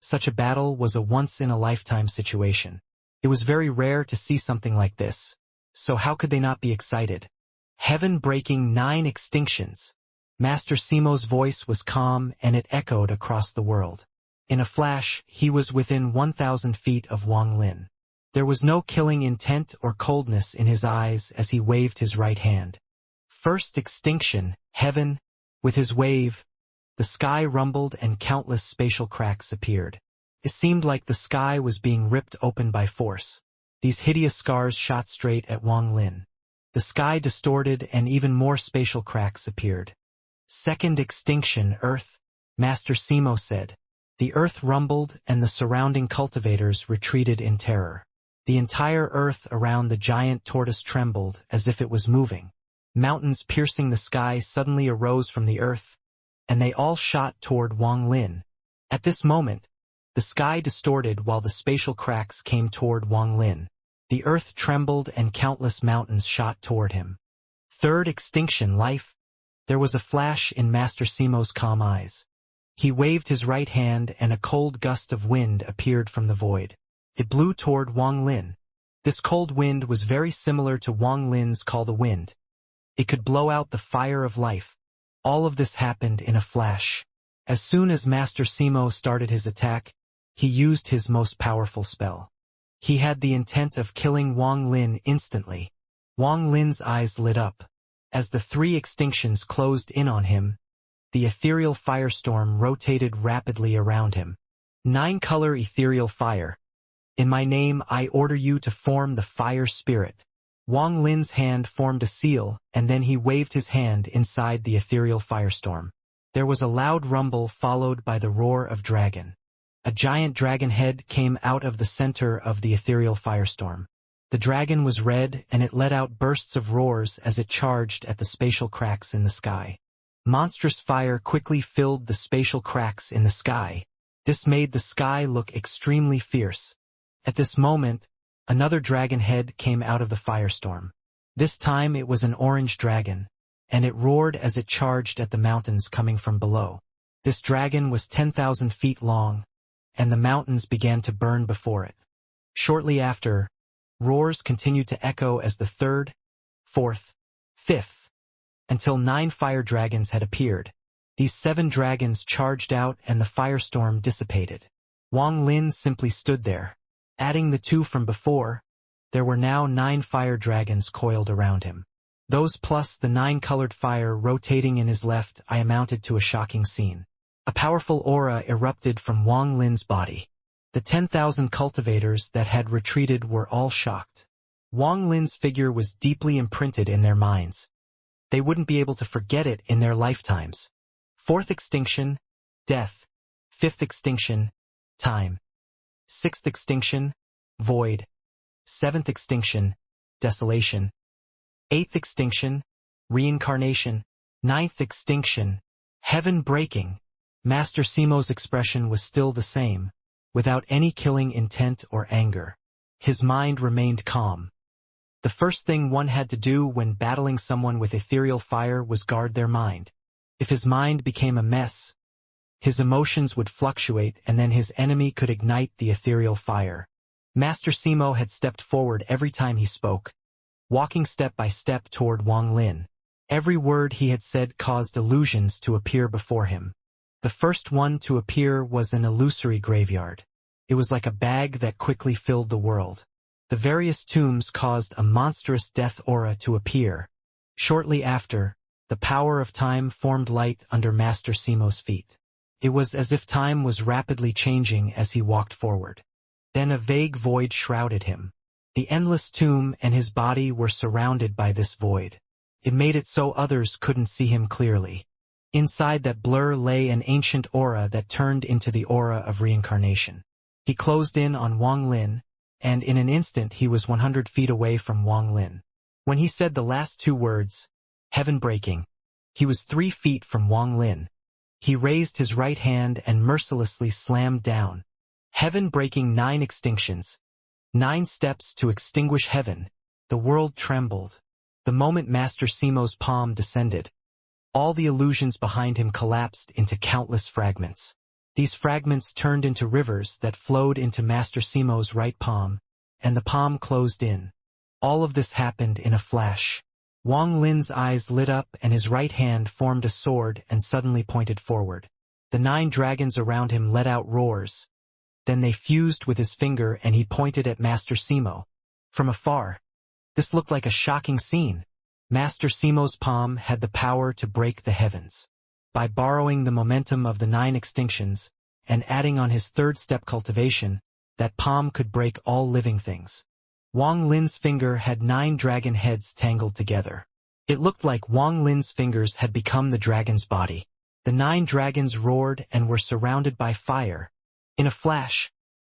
Such a battle was a once-in-a-lifetime situation. It was very rare to see something like this, so how could they not be excited? Heaven-breaking 9 extinctions. Master Simo's voice was calm and it echoed across the world. In a flash, he was within 1,000 feet of Wang Lin. There was no killing intent or coldness in his eyes as he waved his right hand. First extinction, heaven. With his wave, the sky rumbled and countless spatial cracks appeared. It seemed like the sky was being ripped open by force. These hideous scars shot straight at Wang Lin. The sky distorted and even more spatial cracks appeared. Second extinction, Earth, Master Simo said. The earth rumbled and the surrounding cultivators retreated in terror. The entire earth around the giant tortoise trembled as if it was moving. Mountains piercing the sky suddenly arose from the earth, and they all shot toward Wang Lin. At this moment, the sky distorted while the spatial cracks came toward Wang Lin. The earth trembled and countless mountains shot toward him. Third extinction, life. There was a flash in Master Simo's calm eyes. He waved his right hand and a cold gust of wind appeared from the void. It blew toward Wang Lin. This cold wind was very similar to Wang Lin's call the wind. It could blow out the fire of life. All of this happened in a flash. As soon as Master Simo started his attack, he used his most powerful spell. He had the intent of killing Wang Lin instantly. Wang Lin's eyes lit up. As the 3 extinctions closed in on him, the ethereal firestorm rotated rapidly around him. 9-color ethereal fire. In my name I order you to form the fire spirit. Wang Lin's hand formed a seal, and then he waved his hand inside the ethereal firestorm. There was a loud rumble followed by the roar of dragon. A giant dragon head came out of the center of the ethereal firestorm. The dragon was red and it let out bursts of roars as it charged at the spatial cracks in the sky. Monstrous fire quickly filled the spatial cracks in the sky. This made the sky look extremely fierce. At this moment, another dragon head came out of the firestorm. This time it was an orange dragon, and it roared as it charged at the mountains coming from below. This dragon was 10,000 feet long, and the mountains began to burn before it. Shortly after, roars continued to echo as the 3rd, 4th, 5th, until 9 fire dragons had appeared. These 7 dragons charged out and the firestorm dissipated. Wang Lin simply stood there. Adding the 2 from before, there were now 9 fire dragons coiled around him. Those plus the 9-colored fire rotating in his left eye amounted to a shocking scene. A powerful aura erupted from Wang Lin's body. The 10,000 cultivators that had retreated were all shocked. Wang Lin's figure was deeply imprinted in their minds. They wouldn't be able to forget it in their lifetimes. 4th extinction, death. 5th extinction, time. 6th extinction, void. 7th extinction, desolation. 8th extinction, reincarnation. 9th extinction, heaven breaking. Master Simo's expression was still the same, without any killing intent or anger. His mind remained calm. The first thing one had to do when battling someone with ethereal fire was guard their mind. If his mind became a mess, his emotions would fluctuate and then his enemy could ignite the ethereal fire. Master Simo had stepped forward every time he spoke, walking step by step toward Wang Lin. Every word he had said caused illusions to appear before him. The first one to appear was an illusory graveyard. It was like a bag that quickly filled the world. The various tombs caused a monstrous death aura to appear. Shortly after, the power of time formed light under Master Simo's feet. It was as if time was rapidly changing as he walked forward. Then a vague void shrouded him. The endless tomb and his body were surrounded by this void. It made it so others couldn't see him clearly. Inside that blur lay an ancient aura that turned into the aura of reincarnation. He closed in on Wang Lin, and in an instant he was 100 feet away from Wang Lin. When he said the last 2 words, heaven breaking, He was 3 feet from Wang Lin. He raised his right hand and mercilessly slammed down, heaven breaking 9 extinctions. 9 steps to extinguish heaven. The world trembled. The moment Master Simo's palm descended, all the illusions behind him collapsed into countless fragments. These fragments turned into rivers that flowed into Master Simo's right palm, and the palm closed in. All of this happened in a flash. Wang Lin's eyes lit up and his right hand formed a sword and suddenly pointed forward. The 9 dragons around him let out roars. Then they fused with his finger and he pointed at Master Simo. From afar, this looked like a shocking scene. Master Simo's palm had the power to break the heavens. By borrowing the momentum of the 9 extinctions and adding on his 3rd step cultivation, that palm could break all living things. Wang Lin's finger had 9 dragon heads tangled together. It looked like Wang Lin's fingers had become the dragon's body. The 9 dragons roared and were surrounded by fire. In a flash,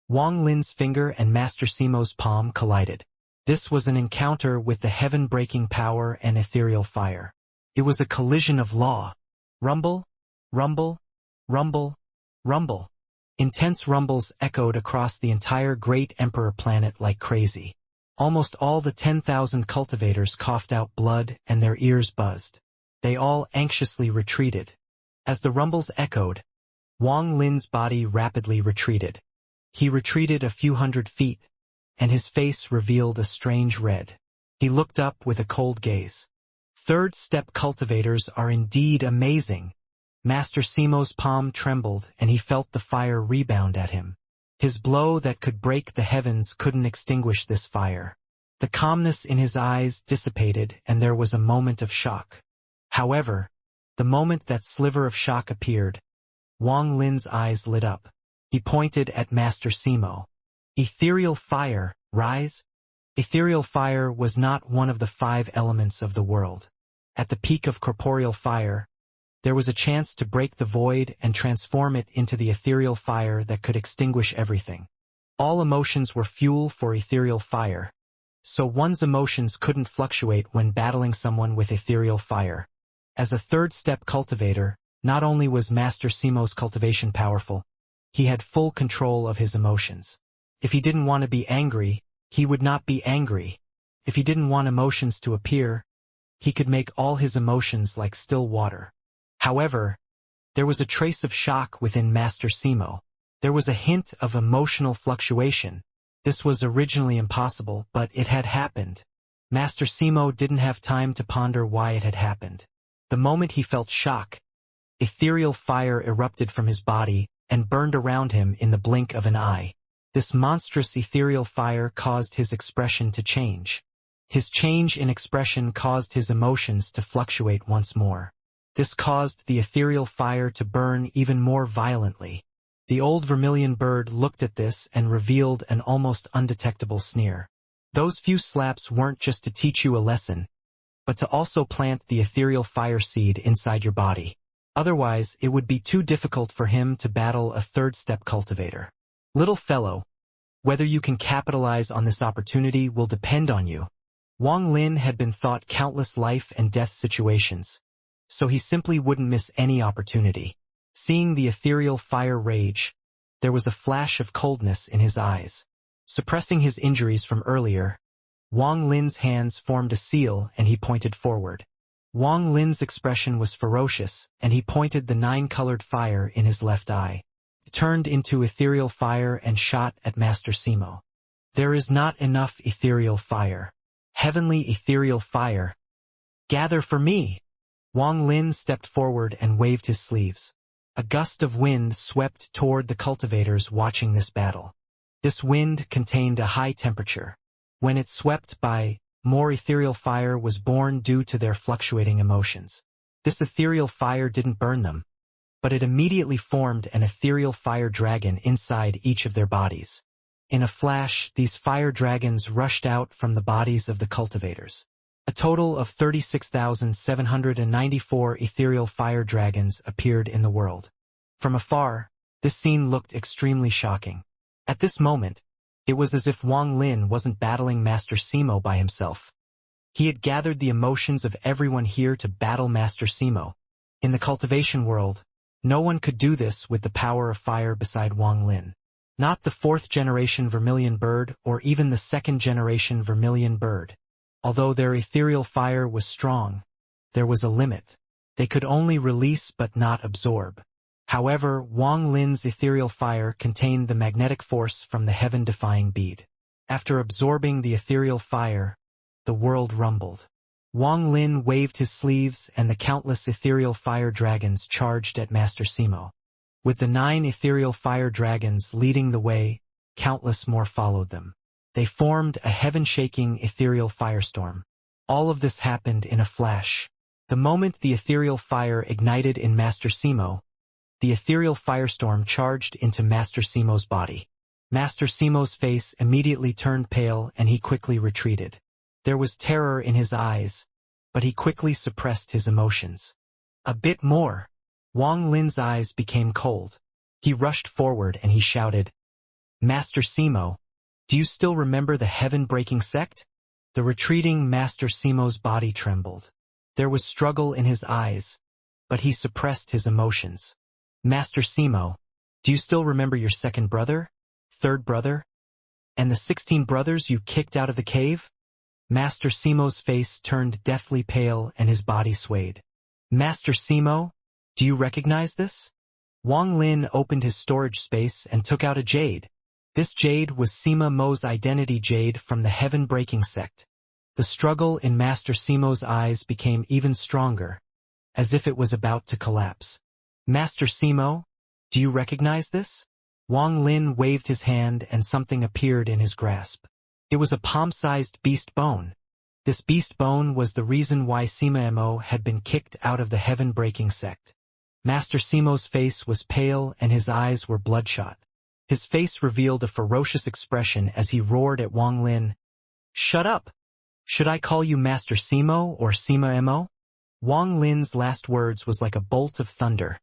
Wang Lin's finger and Master Simo's palm collided. This was an encounter with the heaven-breaking power and ethereal fire. It was a collision of law. Rumble, rumble, rumble, rumble. Intense rumbles echoed across the entire Great Emperor planet like crazy. Almost all the 10,000 cultivators coughed out blood and their ears buzzed. They all anxiously retreated. As the rumbles echoed, Wang Lin's body rapidly retreated. He retreated a few hundred feet, and his face revealed a strange red. He looked up with a cold gaze. 3rd step cultivators are indeed amazing. Master Simo's palm trembled and he felt the fire rebound at him. His blow that could break the heavens couldn't extinguish this fire. The calmness in his eyes dissipated and there was a moment of shock. However, the moment that sliver of shock appeared, Wang Lin's eyes lit up. He pointed at Master Simo. Ethereal fire, rise? Ethereal fire was not one of the 5 elements of the world. At the peak of corporeal fire, there was a chance to break the void and transform it into the ethereal fire that could extinguish everything. All emotions were fuel for ethereal fire, so one's emotions couldn't fluctuate when battling someone with ethereal fire. As a 3rd step cultivator, not only was Master Simo's cultivation powerful, he had full control of his emotions. If he didn't want to be angry, he would not be angry. If he didn't want emotions to appear, he could make all his emotions like still water. However, there was a trace of shock within Master Simo. There was a hint of emotional fluctuation. This was originally impossible, but it had happened. Master Simo didn't have time to ponder why it had happened. The moment he felt shock, ethereal fire erupted from his body and burned around him in the blink of an eye. This monstrous ethereal fire caused his expression to change. His change in expression caused his emotions to fluctuate once more. This caused the ethereal fire to burn even more violently. The old vermilion bird looked at this and revealed an almost undetectable sneer. Those few slaps weren't just to teach you a lesson, but to also plant the ethereal fire seed inside your body. Otherwise, it would be too difficult for him to battle a 3rd step cultivator. Little fellow, whether you can capitalize on this opportunity will depend on you. Wang Lin had been thought countless life and death situations, so he simply wouldn't miss any opportunity. Seeing the ethereal fire rage, there was a flash of coldness in his eyes. Suppressing his injuries from earlier, Wang Lin's hands formed a seal and he pointed forward. Wang Lin's expression was ferocious, and he pointed the 9-colored fire in his left eye. It turned into ethereal fire and shot at Master Simo. There is not enough ethereal fire. Heavenly ethereal fire. Gather for me! Wang Lin stepped forward and waved his sleeves. A gust of wind swept toward the cultivators watching this battle. This wind contained a high temperature. When it swept by, more ethereal fire was born due to their fluctuating emotions. This ethereal fire didn't burn them, but it immediately formed an ethereal fire dragon inside each of their bodies. In a flash, these fire dragons rushed out from the bodies of the cultivators. A total of 36,794 ethereal fire dragons appeared in the world. From afar, this scene looked extremely shocking. At this moment, it was as if Wang Lin wasn't battling Master Simo by himself. He had gathered the emotions of everyone here to battle Master Simo. In the cultivation world, no one could do this with the power of fire beside Wang Lin. Not the 4th generation vermilion bird or even the 2nd generation vermilion bird. Although their ethereal fire was strong, there was a limit. They could only release but not absorb. However, Wang Lin's ethereal fire contained the magnetic force from the heaven-defying bead. After absorbing the ethereal fire, the world rumbled. Wang Lin waved his sleeves and the countless ethereal fire dragons charged at Master Simo. With the 9 ethereal fire dragons leading the way, countless more followed them. They formed a heaven-shaking ethereal firestorm. All of this happened in a flash. The moment the ethereal fire ignited in Master Simo, the ethereal firestorm charged into Master Simo's body. Master Simo's face immediately turned pale and he quickly retreated. There was terror in his eyes, but he quickly suppressed his emotions. A bit more. Wang Lin's eyes became cold. He rushed forward and he shouted, "Master Simo, do you still remember the heaven-breaking sect?" The retreating Master Simo's body trembled. There was struggle in his eyes, but he suppressed his emotions. "Master Simo, do you still remember your 2nd brother, 3rd brother, and the 16 brothers you kicked out of the cave?" Master Simo's face turned deathly pale and his body swayed. "Master Simo, do you recognize this?" Wang Lin opened his storage space and took out a jade. This jade was Sima Mo's identity jade from the heaven-breaking sect. The struggle in Master Simo's eyes became even stronger, as if it was about to collapse. "Master Simo, do you recognize this?" Wang Lin waved his hand and something appeared in his grasp. It was a palm-sized beast bone. This beast bone was the reason why Sima Mo had been kicked out of the heaven-breaking sect. Master Simo's face was pale and his eyes were bloodshot. His face revealed a ferocious expression as he roared at Wang Lin, "Shut up! Should I call you Master Simo or Sima Mo?" Wang Lin's last words was like a bolt of thunder,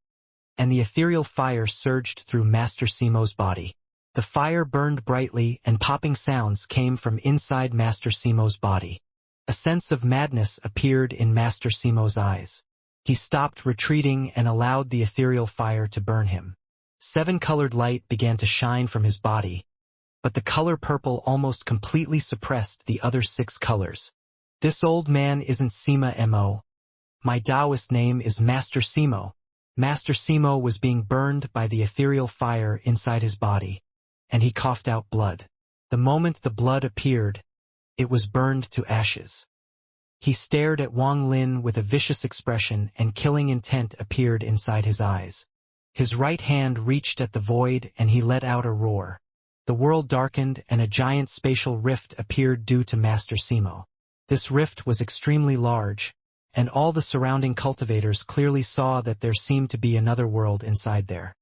and the ethereal fire surged through Master Simo's body. The fire burned brightly and popping sounds came from inside Master Simo's body. A sense of madness appeared in Master Simo's eyes. He stopped retreating and allowed the ethereal fire to burn him. 7-colored light began to shine from his body, but the color purple almost completely suppressed the other 6 colors. "This old man isn't Sima Mo. My Taoist name is Master Simo." Master Simo was being burned by the ethereal fire inside his body, and he coughed out blood. The moment the blood appeared, it was burned to ashes. He stared at Wang Lin with a vicious expression and killing intent appeared inside his eyes. His right hand reached at the void and he let out a roar. The world darkened and a giant spatial rift appeared due to Master Simo. This rift was extremely large, and all the surrounding cultivators clearly saw that there seemed to be another world inside there.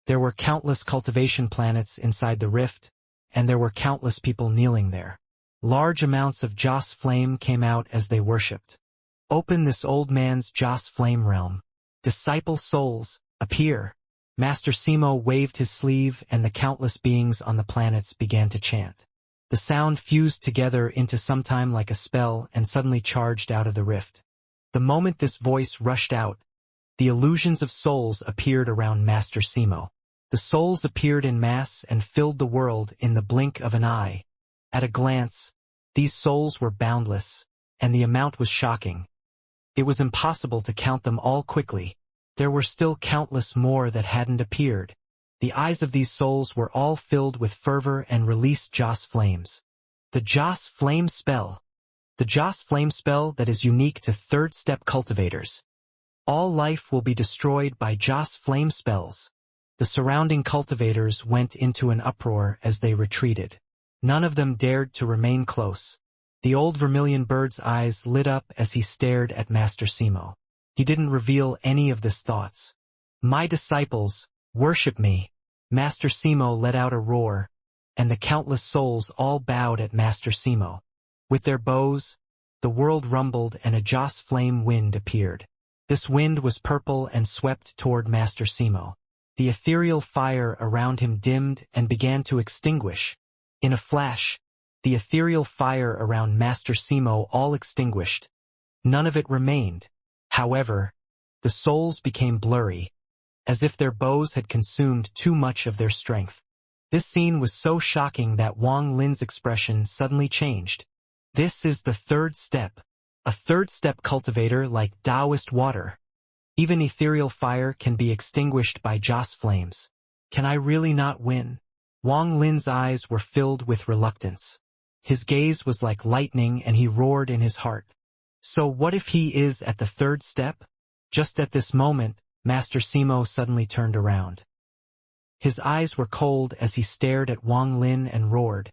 There were countless cultivation planets inside the rift, and there were countless people kneeling there. Large amounts of Joss flame came out as they worshipped. "Open this old man's Joss flame realm. Disciple souls, appear." Master Simo waved his sleeve and the countless beings on the planets began to chant. The sound fused together into sometime like a spell and suddenly charged out of the rift. The moment this voice rushed out, the illusions of souls appeared around Master Simo. The souls appeared in mass and filled the world in the blink of an eye. At a glance, these souls were boundless, and the amount was shocking. It was impossible to count them all quickly. There were still countless more that hadn't appeared. The eyes of these souls were all filled with fervor and released Joss flames. The Joss flame spell. The Joss flame spell that is unique to third-step cultivators. All life will be destroyed by Joss flame spells. The surrounding cultivators went into an uproar as they retreated. None of them dared to remain close. The old vermilion bird's eyes lit up as he stared at Master Simo. He didn't reveal any of his thoughts. "My disciples, worship me." Master Simo let out a roar, and the countless souls all bowed at Master Simo. With their bows, the world rumbled and a Joss flame wind appeared. This wind was purple and swept toward Master Simo. The ethereal fire around him dimmed and began to extinguish. In a flash, the ethereal fire around Master Simo all extinguished. None of it remained. However, the souls became blurry, as if their bows had consumed too much of their strength. This scene was so shocking that Wang Lin's expression suddenly changed. This is the third step. A third-step cultivator like Taoist water. Even ethereal fire can be extinguished by Joss flames. Can I really not win? Wang Lin's eyes were filled with reluctance. His gaze was like lightning and he roared in his heart. So what if he is at the third step? Just at this moment, Master Simo suddenly turned around. His eyes were cold as he stared at Wang Lin and roared.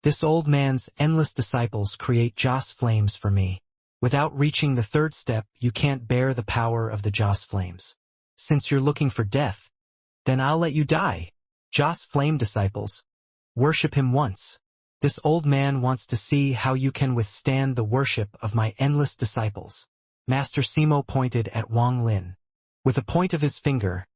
This old man's endless disciples create Joss flames for me. Without reaching the third step, you can't bear the power of the Joss flames. Since you're looking for death, then I'll let you die. Joss flame disciples. Worship him once. This old man wants to see how you can withstand the worship of my endless disciples. Master Simo pointed at Wang Lin. With a point of his finger,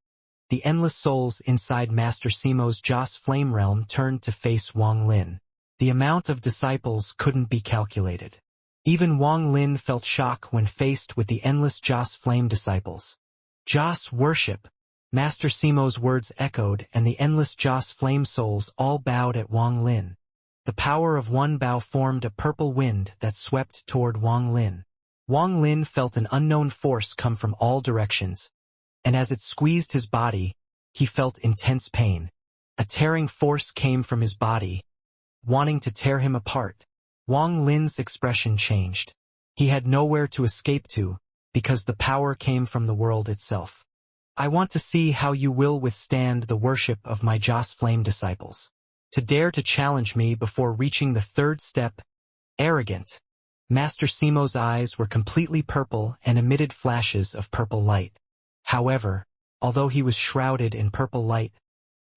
the endless souls inside Master Simo's Joss flame realm turned to face Wang Lin. The amount of disciples couldn't be calculated. Even Wang Lin felt shock when faced with the endless Joss flame disciples. Joss worship. Master Simo's words echoed and the endless Joss flame souls all bowed at Wang Lin. The power of one bow formed a purple wind that swept toward Wang Lin. Wang Lin felt an unknown force come from all directions, and as it squeezed his body, he felt intense pain. A tearing force came from his body, wanting to tear him apart. Wang Lin's expression changed. He had nowhere to escape to, because the power came from the world itself. I want to see how you will withstand the worship of my Joss flame disciples. To dare to challenge me before reaching the third step, arrogant. Master Simo's eyes were completely purple and emitted flashes of purple light. However, although he was shrouded in purple light,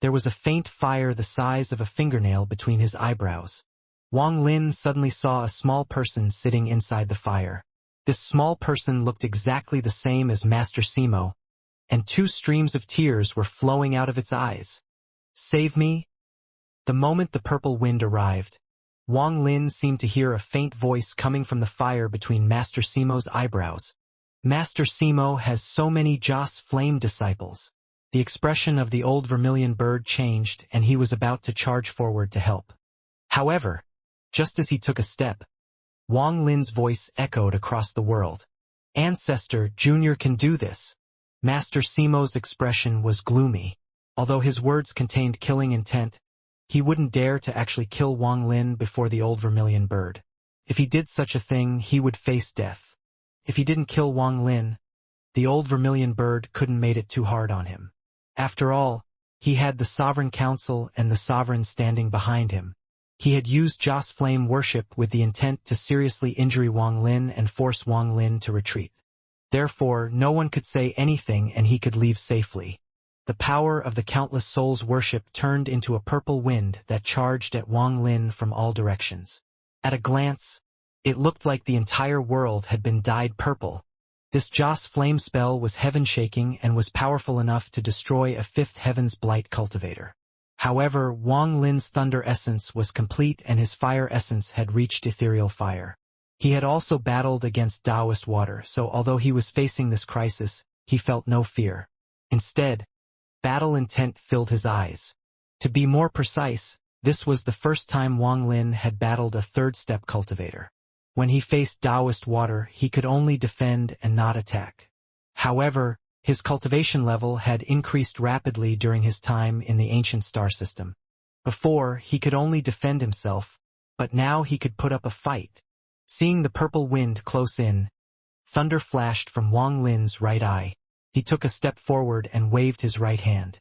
there was a faint fire the size of a fingernail between his eyebrows. Wang Lin suddenly saw a small person sitting inside the fire. This small person looked exactly the same as Master Simo, and 2 streams of tears were flowing out of its eyes. Save me? The moment the purple wind arrived, Wang Lin seemed to hear a faint voice coming from the fire between Master Simo's eyebrows. Master Simo has so many Joss flame disciples. The expression of the old vermilion bird changed and he was about to charge forward to help. However, just as he took a step, Wang Lin's voice echoed across the world. Ancestor Junior can do this. Master Simo's expression was gloomy. Although his words contained killing intent, he wouldn't dare to actually kill Wang Lin before the old vermilion bird. If he did such a thing, he would face death. If he didn't kill Wang Lin, the old vermilion bird couldn't made it too hard on him. After all, he had the Sovereign Council and the Sovereign standing behind him. He had used Joss flame worship with the intent to seriously injure Wang Lin and force Wang Lin to retreat. Therefore, no one could say anything and he could leave safely. The power of the countless souls' worship turned into a purple wind that charged at Wang Lin from all directions. At a glance, it looked like the entire world had been dyed purple. This Joss flame spell was heaven-shaking and was powerful enough to destroy a 5th Heaven's Blight cultivator. However, Wang Lin's thunder essence was complete and his fire essence had reached ethereal fire. He had also battled against Taoist water, so although he was facing this crisis, he felt no fear. Instead, battle intent filled his eyes. To be more precise, this was the first time Wang Lin had battled a third-step cultivator. When he faced Taoist water, he could only defend and not attack. However, his cultivation level had increased rapidly during his time in the ancient star system. Before, he could only defend himself, but now he could put up a fight. Seeing the purple wind close in, thunder flashed from Wang Lin's right eye. He took a step forward and waved his right hand.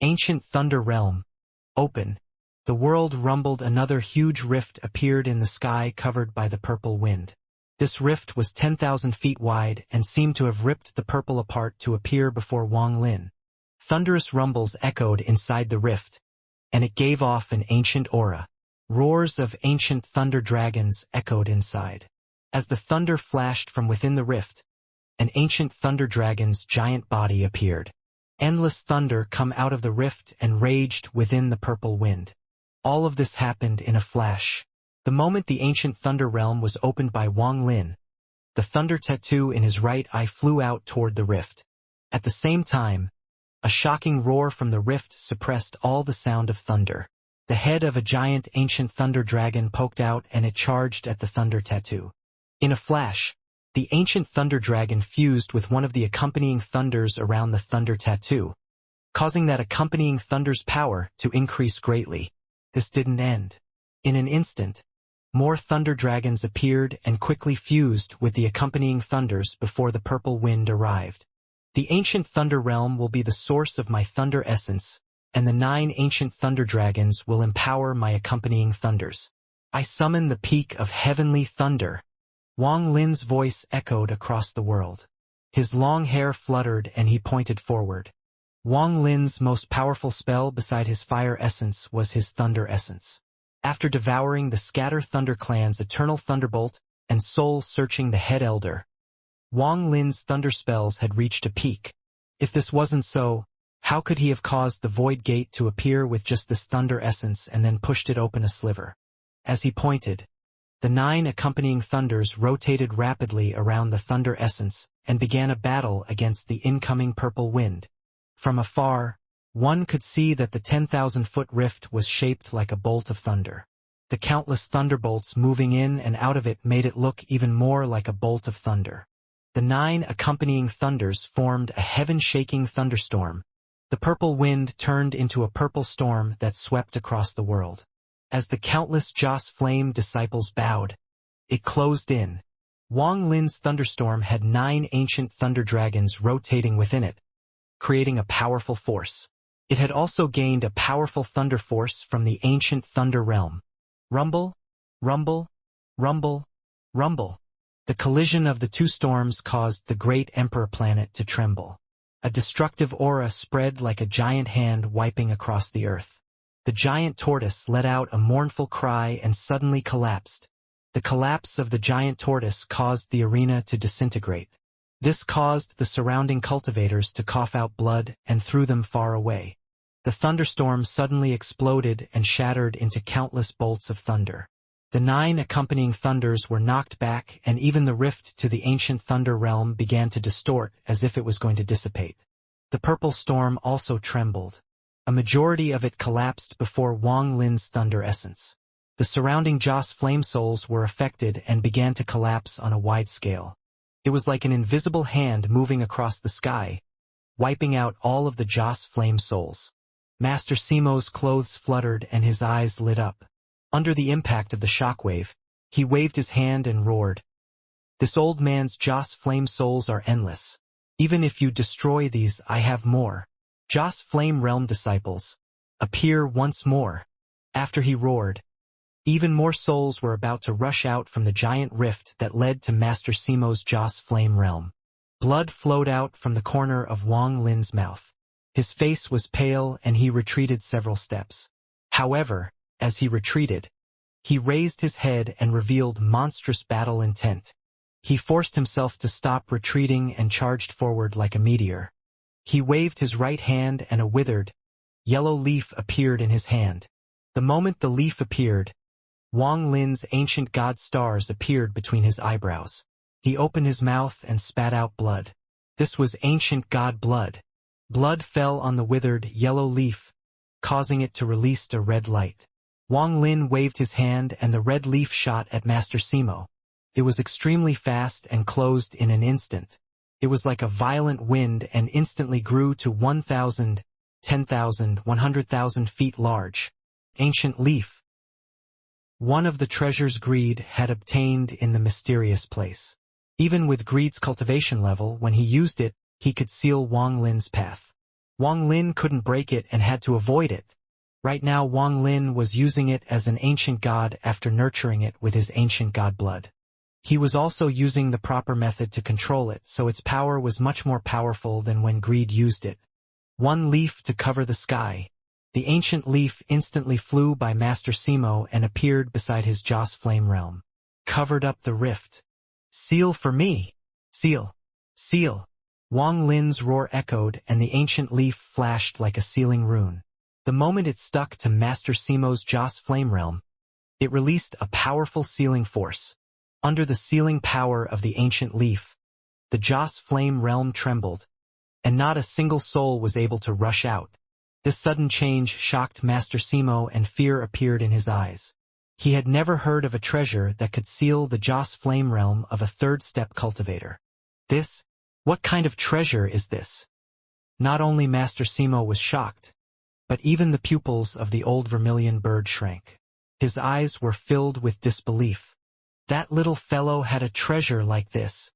Ancient Thunder Realm. Open. The world rumbled. Another huge rift appeared in the sky covered by the purple wind. This rift was 10,000 feet wide and seemed to have ripped the purple apart to appear before Wang Lin. Thunderous rumbles echoed inside the rift, and it gave off an ancient aura. Roars of ancient thunder dragons echoed inside. As the thunder flashed from within the rift, an ancient thunder dragon's giant body appeared. Endless thunder come out of the rift and raged within the purple wind. All of this happened in a flash. The moment the ancient thunder realm was opened by Wang Lin, the thunder tattoo in his right eye flew out toward the rift. At the same time, a shocking roar from the rift suppressed all the sound of thunder. The head of a giant ancient thunder dragon poked out and it charged at the thunder tattoo. In a flash, the ancient thunder dragon fused with one of the accompanying thunders around the thunder tattoo, causing that accompanying thunder's power to increase greatly. This didn't end. In an instant, more thunder dragons appeared and quickly fused with the accompanying thunders before the purple wind arrived. The ancient thunder realm will be the source of my thunder essence, and the 9 ancient thunder dragons will empower my accompanying thunders. I summon the peak of heavenly thunder. Wang Lin's voice echoed across the world. His long hair fluttered and he pointed forward. Wang Lin's most powerful spell beside his fire essence was his thunder essence. After devouring the Scatter Thunder Clan's Eternal Thunderbolt and soul-searching the Head Elder, Wang Lin's thunder spells had reached a peak. If this wasn't so, how could he have caused the Void Gate to appear with just this thunder essence and then pushed it open a sliver? As he pointed, the 9 accompanying thunders rotated rapidly around the thunder essence and began a battle against the incoming purple wind. From afar, one could see that the 10,000-foot rift was shaped like a bolt of thunder. The countless thunderbolts moving in and out of it made it look even more like a bolt of thunder. The 9 accompanying thunders formed a heaven-shaking thunderstorm. The purple wind turned into a purple storm that swept across the world. As the countless Joss Flame disciples bowed, it closed in. Wang Lin's thunderstorm had 9 ancient thunder dragons rotating within it, creating a powerful force. It had also gained a powerful thunder force from the ancient thunder realm. Rumble, rumble, rumble, rumble. The collision of the 2 storms caused the great Emperor planet to tremble. A destructive aura spread like a giant hand wiping across the earth. The giant tortoise let out a mournful cry and suddenly collapsed. The collapse of the giant tortoise caused the arena to disintegrate. This caused the surrounding cultivators to cough out blood and threw them far away. The thunderstorm suddenly exploded and shattered into countless bolts of thunder. The 9 accompanying thunders were knocked back and even the rift to the ancient thunder realm began to distort as if it was going to dissipate. The purple storm also trembled. A majority of it collapsed before Wang Lin's thunder essence. The surrounding Joss flame souls were affected and began to collapse on a wide scale. It was like an invisible hand moving across the sky, wiping out all of the Joss flame souls. Master Simo's clothes fluttered and his eyes lit up. Under the impact of the shockwave, he waved his hand and roared. This old man's Joss flame souls are endless. Even if you destroy these, I have more. Joss flame realm disciples, appear once more. After he roared, even more souls were about to rush out from the giant rift that led to Master Simo's Joss flame realm. Blood flowed out from the corner of Wang Lin's mouth. His face was pale and he retreated several steps. However, as he retreated, he raised his head and revealed monstrous battle intent. He forced himself to stop retreating and charged forward like a meteor. He waved his right hand and a withered, yellow leaf appeared in his hand. The moment the leaf appeared, Wang Lin's ancient god stars appeared between his eyebrows. He opened his mouth and spat out blood. This was ancient god blood. Blood fell on the withered, yellow leaf, causing it to release a red light. Wang Lin waved his hand and the red leaf shot at Master Simo. It was extremely fast and closed in an instant. It was like a violent wind and instantly grew to 1,000, 10,000, 100,000 feet large. Ancient leaf. One of the treasures Greed had obtained in the mysterious place. Even with Greed's cultivation level, when he used it, he could seal Wang Lin's path. Wang Lin couldn't break it and had to avoid it. Right now Wang Lin was using it as an ancient god after nurturing it with his ancient god blood. He was also using the proper method to control it, so its power was much more powerful than when Greed used it. One leaf to cover the sky. The ancient leaf instantly flew by Master Simo and appeared beside his Joss flame realm. Covered up the rift. Seal for me! Seal! Seal! Wang Lin's roar echoed and the ancient leaf flashed like a sealing rune. The moment it stuck to Master Simo's Joss flame realm, It released a powerful sealing force. Under the sealing power of the ancient leaf, the Joss flame realm trembled, and not a single soul was able to rush out. This sudden change shocked Master Simo, and fear appeared in his eyes. He had never heard of a treasure that could seal the Joss flame realm of a third-step cultivator. What kind of treasure is this? Not only Master Simo was shocked, but even the pupils of the old vermilion bird shrank. His eyes were filled with disbelief. That little fellow had a treasure like this.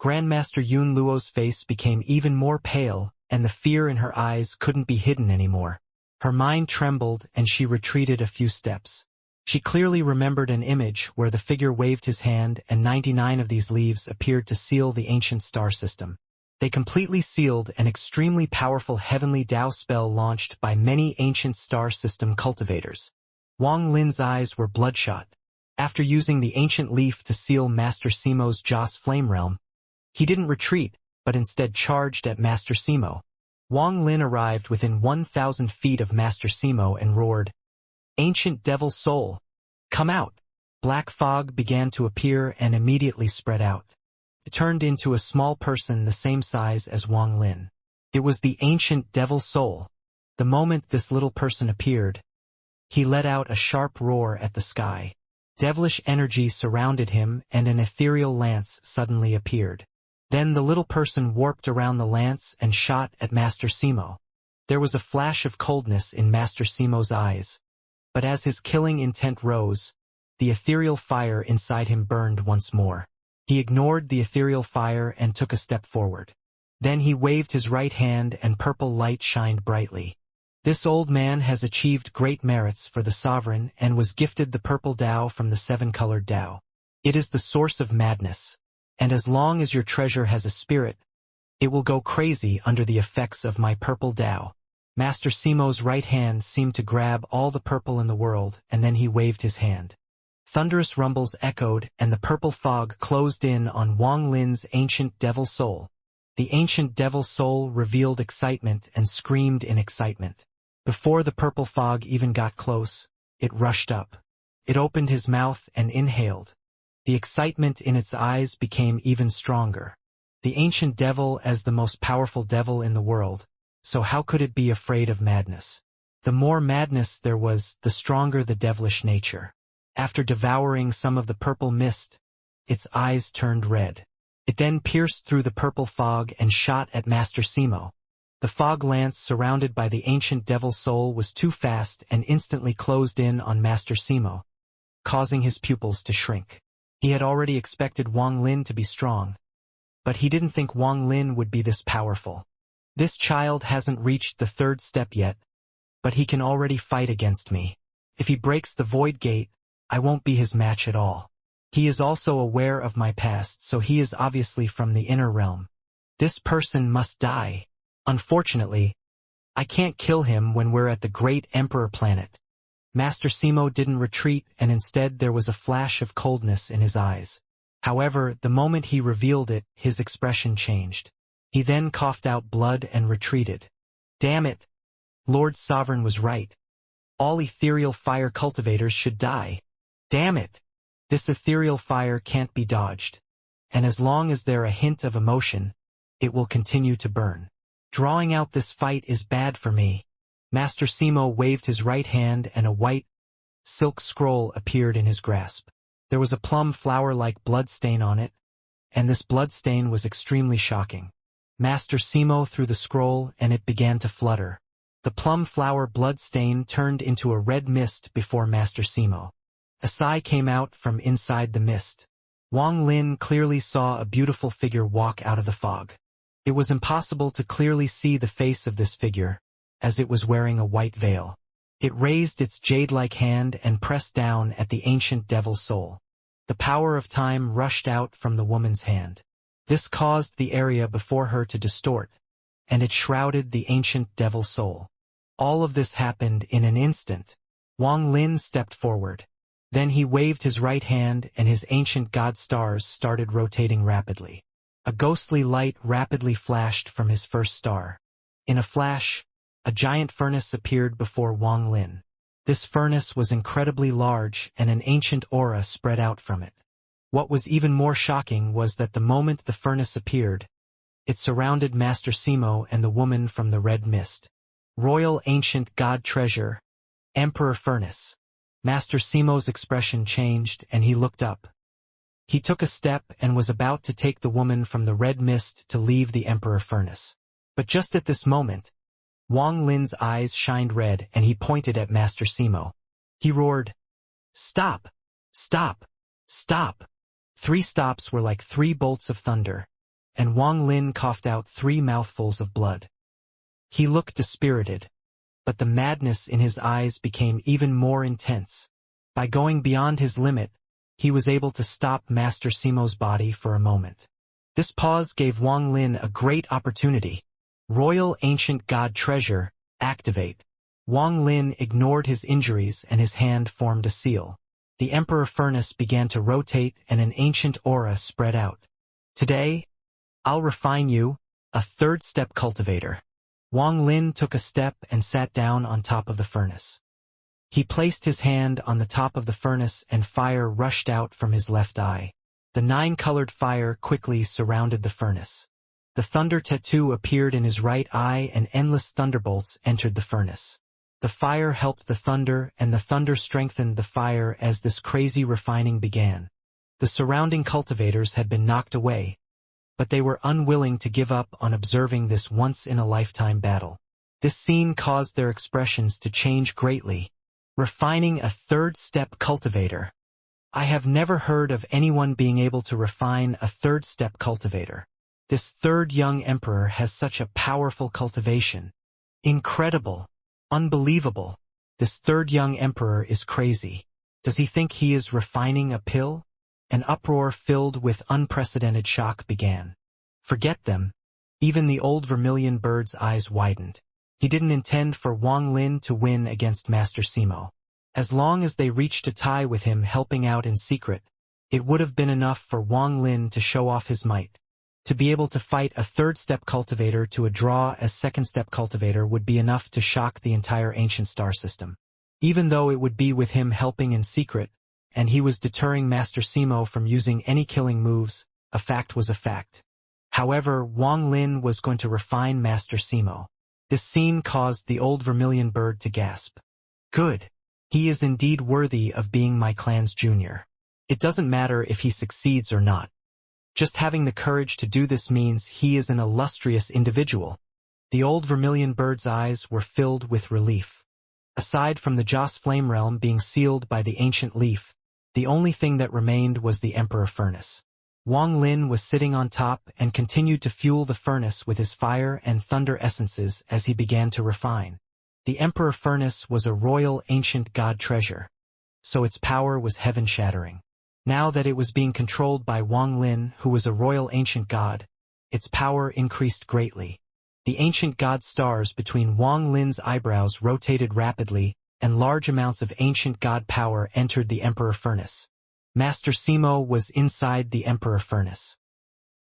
Grandmaster Yun Luo's face became even more pale, and the fear in her eyes couldn't be hidden anymore. Her mind trembled, and she retreated a few steps. She clearly remembered an image where the figure waved his hand and 99 of these leaves appeared to seal the ancient star system. They completely sealed an extremely powerful heavenly Tao spell launched by many ancient star system cultivators. Wang Lin's eyes were bloodshot. After using the ancient leaf to seal Master Simo's Joss flame realm, he didn't retreat, but instead charged at Master Simo. Wang Lin arrived within 1,000 feet of Master Simo and roared, "Ancient devil soul, come out!" Black fog began to appear and immediately spread out. It turned into a small person the same size as Wang Lin. It was the ancient devil soul. The moment this little person appeared, he let out a sharp roar at the sky. Devilish energy surrounded him, and an ethereal lance suddenly appeared. Then the little person warped around the lance and shot at Master Simo. There was a flash of coldness in Master Simo's eyes, but as his killing intent rose, the ethereal fire inside him burned once more. He ignored the ethereal fire and took a step forward. Then he waved his right hand and purple light shined brightly. This old man has achieved great merits for the sovereign and was gifted the purple Tao from the seven-colored Tao. It is the source of madness, and as long as your treasure has a spirit, it will go crazy under the effects of my purple Tao. Master Simo's right hand seemed to grab all the purple in the world, and then he waved his hand. Thunderous rumbles echoed, and the purple fog closed in on Wang Lin's ancient devil soul. The ancient devil soul revealed excitement and screamed in excitement. Before the purple fog even got close, it rushed up. It opened his mouth and inhaled. The excitement in its eyes became even stronger. The ancient devil as the most powerful devil in the world, so how could it be afraid of madness? The more madness there was, the stronger the devilish nature. After devouring some of the purple mist, its eyes turned red. It then pierced through the purple fog and shot at Master Simo. The fog lance surrounded by the ancient devil soul was too fast and instantly closed in on Master Simo, causing his pupils to shrink. He had already expected Wang Lin to be strong, but he didn't think Wang Lin would be this powerful. This child hasn't reached the third step yet, but he can already fight against me. If he breaks the void gate, I won't be his match at all. He is also aware of my past, so he is obviously from the inner realm. This person must die. Unfortunately, I can't kill him when we're at the Great Emperor planet. Master Simo didn't retreat, and instead there was a flash of coldness in his eyes. However, the moment he revealed it, his expression changed. He then coughed out blood and retreated. Damn it! Lord Sovereign was right. All ethereal fire cultivators should die. Damn it! This ethereal fire can't be dodged. And as long as there's a hint of emotion, it will continue to burn. Drawing out this fight is bad for me. Master Simo waved his right hand and a white, silk scroll appeared in his grasp. There was a plum flower-like blood stain on it, and this blood stain was extremely shocking. Master Simo threw the scroll and it began to flutter. The plum flower blood stain turned into a red mist before Master Simo. A sigh came out from inside the mist. Wang Lin clearly saw a beautiful figure walk out of the fog. It was impossible to clearly see the face of this figure, as it was wearing a white veil. It raised its jade-like hand and pressed down at the ancient devil soul. The power of time rushed out from the woman's hand. This caused the area before her to distort, and it shrouded the ancient devil soul. All of this happened in an instant. Wang Lin stepped forward. Then he waved his right hand and his ancient god stars started rotating rapidly. A ghostly light rapidly flashed from his first star. In a flash, a giant furnace appeared before Wang Lin. This furnace was incredibly large, and an ancient aura spread out from it. What was even more shocking was that the moment the furnace appeared, it surrounded Master Simo and the woman from the red mist. Royal Ancient God Treasure, Emperor Furnace. Master Simo's expression changed, and he looked up. He took a step and was about to take the woman from the red mist to leave the Emperor Furnace. But just at this moment, Wang Lin's eyes shined red and he pointed at Master Simo. He roared, "Stop! Stop! Stop!" 3 stops were like 3 bolts of thunder, and Wang Lin coughed out 3 mouthfuls of blood. He looked dispirited, but the madness in his eyes became even more intense. By going beyond his limit, he was able to stop Master Simo's body for a moment. This pause gave Wang Lin a great opportunity. Royal Ancient God Treasure, activate. Wang Lin ignored his injuries and his hand formed a seal. The Emperor Furnace began to rotate and an ancient aura spread out. Today, I'll refine you, a 3rd-step cultivator. Wang Lin took a step and sat down on top of the furnace. He placed his hand on the top of the furnace and fire rushed out from his left eye. The 9-colored fire quickly surrounded the furnace. The thunder tattoo appeared in his right eye and endless thunderbolts entered the furnace. The fire helped the thunder and the thunder strengthened the fire as this crazy refining began. The surrounding cultivators had been knocked away, but they were unwilling to give up on observing this once-in-a-lifetime battle. This scene caused their expressions to change greatly. Refining a 3rd-step cultivator. I have never heard of anyone being able to refine a 3rd-step cultivator. This 3rd young emperor has such a powerful cultivation. Incredible. Unbelievable. This 3rd young emperor is crazy. Does he think he is refining a pill? An uproar filled with unprecedented shock began. Forget them. Even the old vermilion bird's eyes widened. He didn't intend for Wang Lin to win against Master Simo. As long as they reached a tie with him helping out in secret, it would have been enough for Wang Lin to show off his might. To be able to fight a 3rd-step cultivator to a draw as 2nd-step cultivator would be enough to shock the entire ancient star system. Even though it would be with him helping in secret, and he was deterring Master Simo from using any killing moves, a fact was a fact. However, Wang Lin was going to refine Master Simo. This scene caused the old vermilion bird to gasp. Good. He is indeed worthy of being my clan's junior. It doesn't matter if he succeeds or not. Just having the courage to do this means he is an illustrious individual. The old vermilion bird's eyes were filled with relief. Aside from the Joss Flame Realm being sealed by the ancient leaf, the only thing that remained was the Emperor Furnace. Wang Lin was sitting on top and continued to fuel the furnace with his fire and thunder essences as he began to refine. The Emperor Furnace was a royal ancient god treasure, so its power was heaven-shattering. Now that it was being controlled by Wang Lin, who was a royal ancient god, its power increased greatly. The ancient god stars between Wang Lin's eyebrows rotated rapidly, and large amounts of ancient god power entered the Emperor Furnace. Master Simo was inside the Emperor Furnace.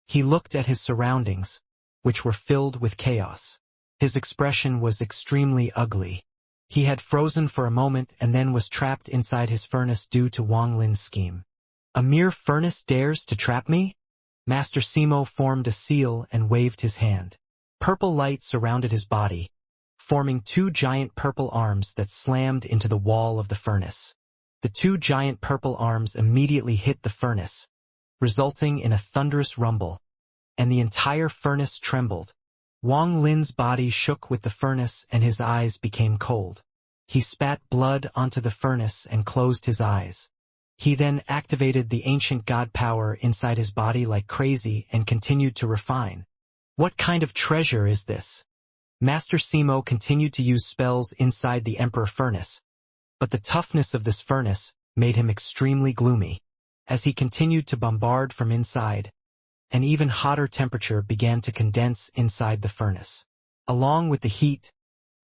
He looked at his surroundings, which were filled with chaos. His expression was extremely ugly. He had frozen for a moment and then was trapped inside his furnace due to Wang Lin's scheme. A mere furnace dares to trap me? Master Simo formed a seal and waved his hand. Purple light surrounded his body, forming 2 giant purple arms that slammed into the wall of the furnace. The 2 giant purple arms immediately hit the furnace, resulting in a thunderous rumble, and the entire furnace trembled. Wang Lin's body shook with the furnace and his eyes became cold. He spat blood onto the furnace and closed his eyes. He then activated the ancient god power inside his body like crazy and continued to refine. What kind of treasure is this? Master Simo continued to use spells inside the Emperor Furnace, but the toughness of this furnace made him extremely gloomy. As he continued to bombard from inside, an even hotter temperature began to condense inside the furnace. Along with the heat,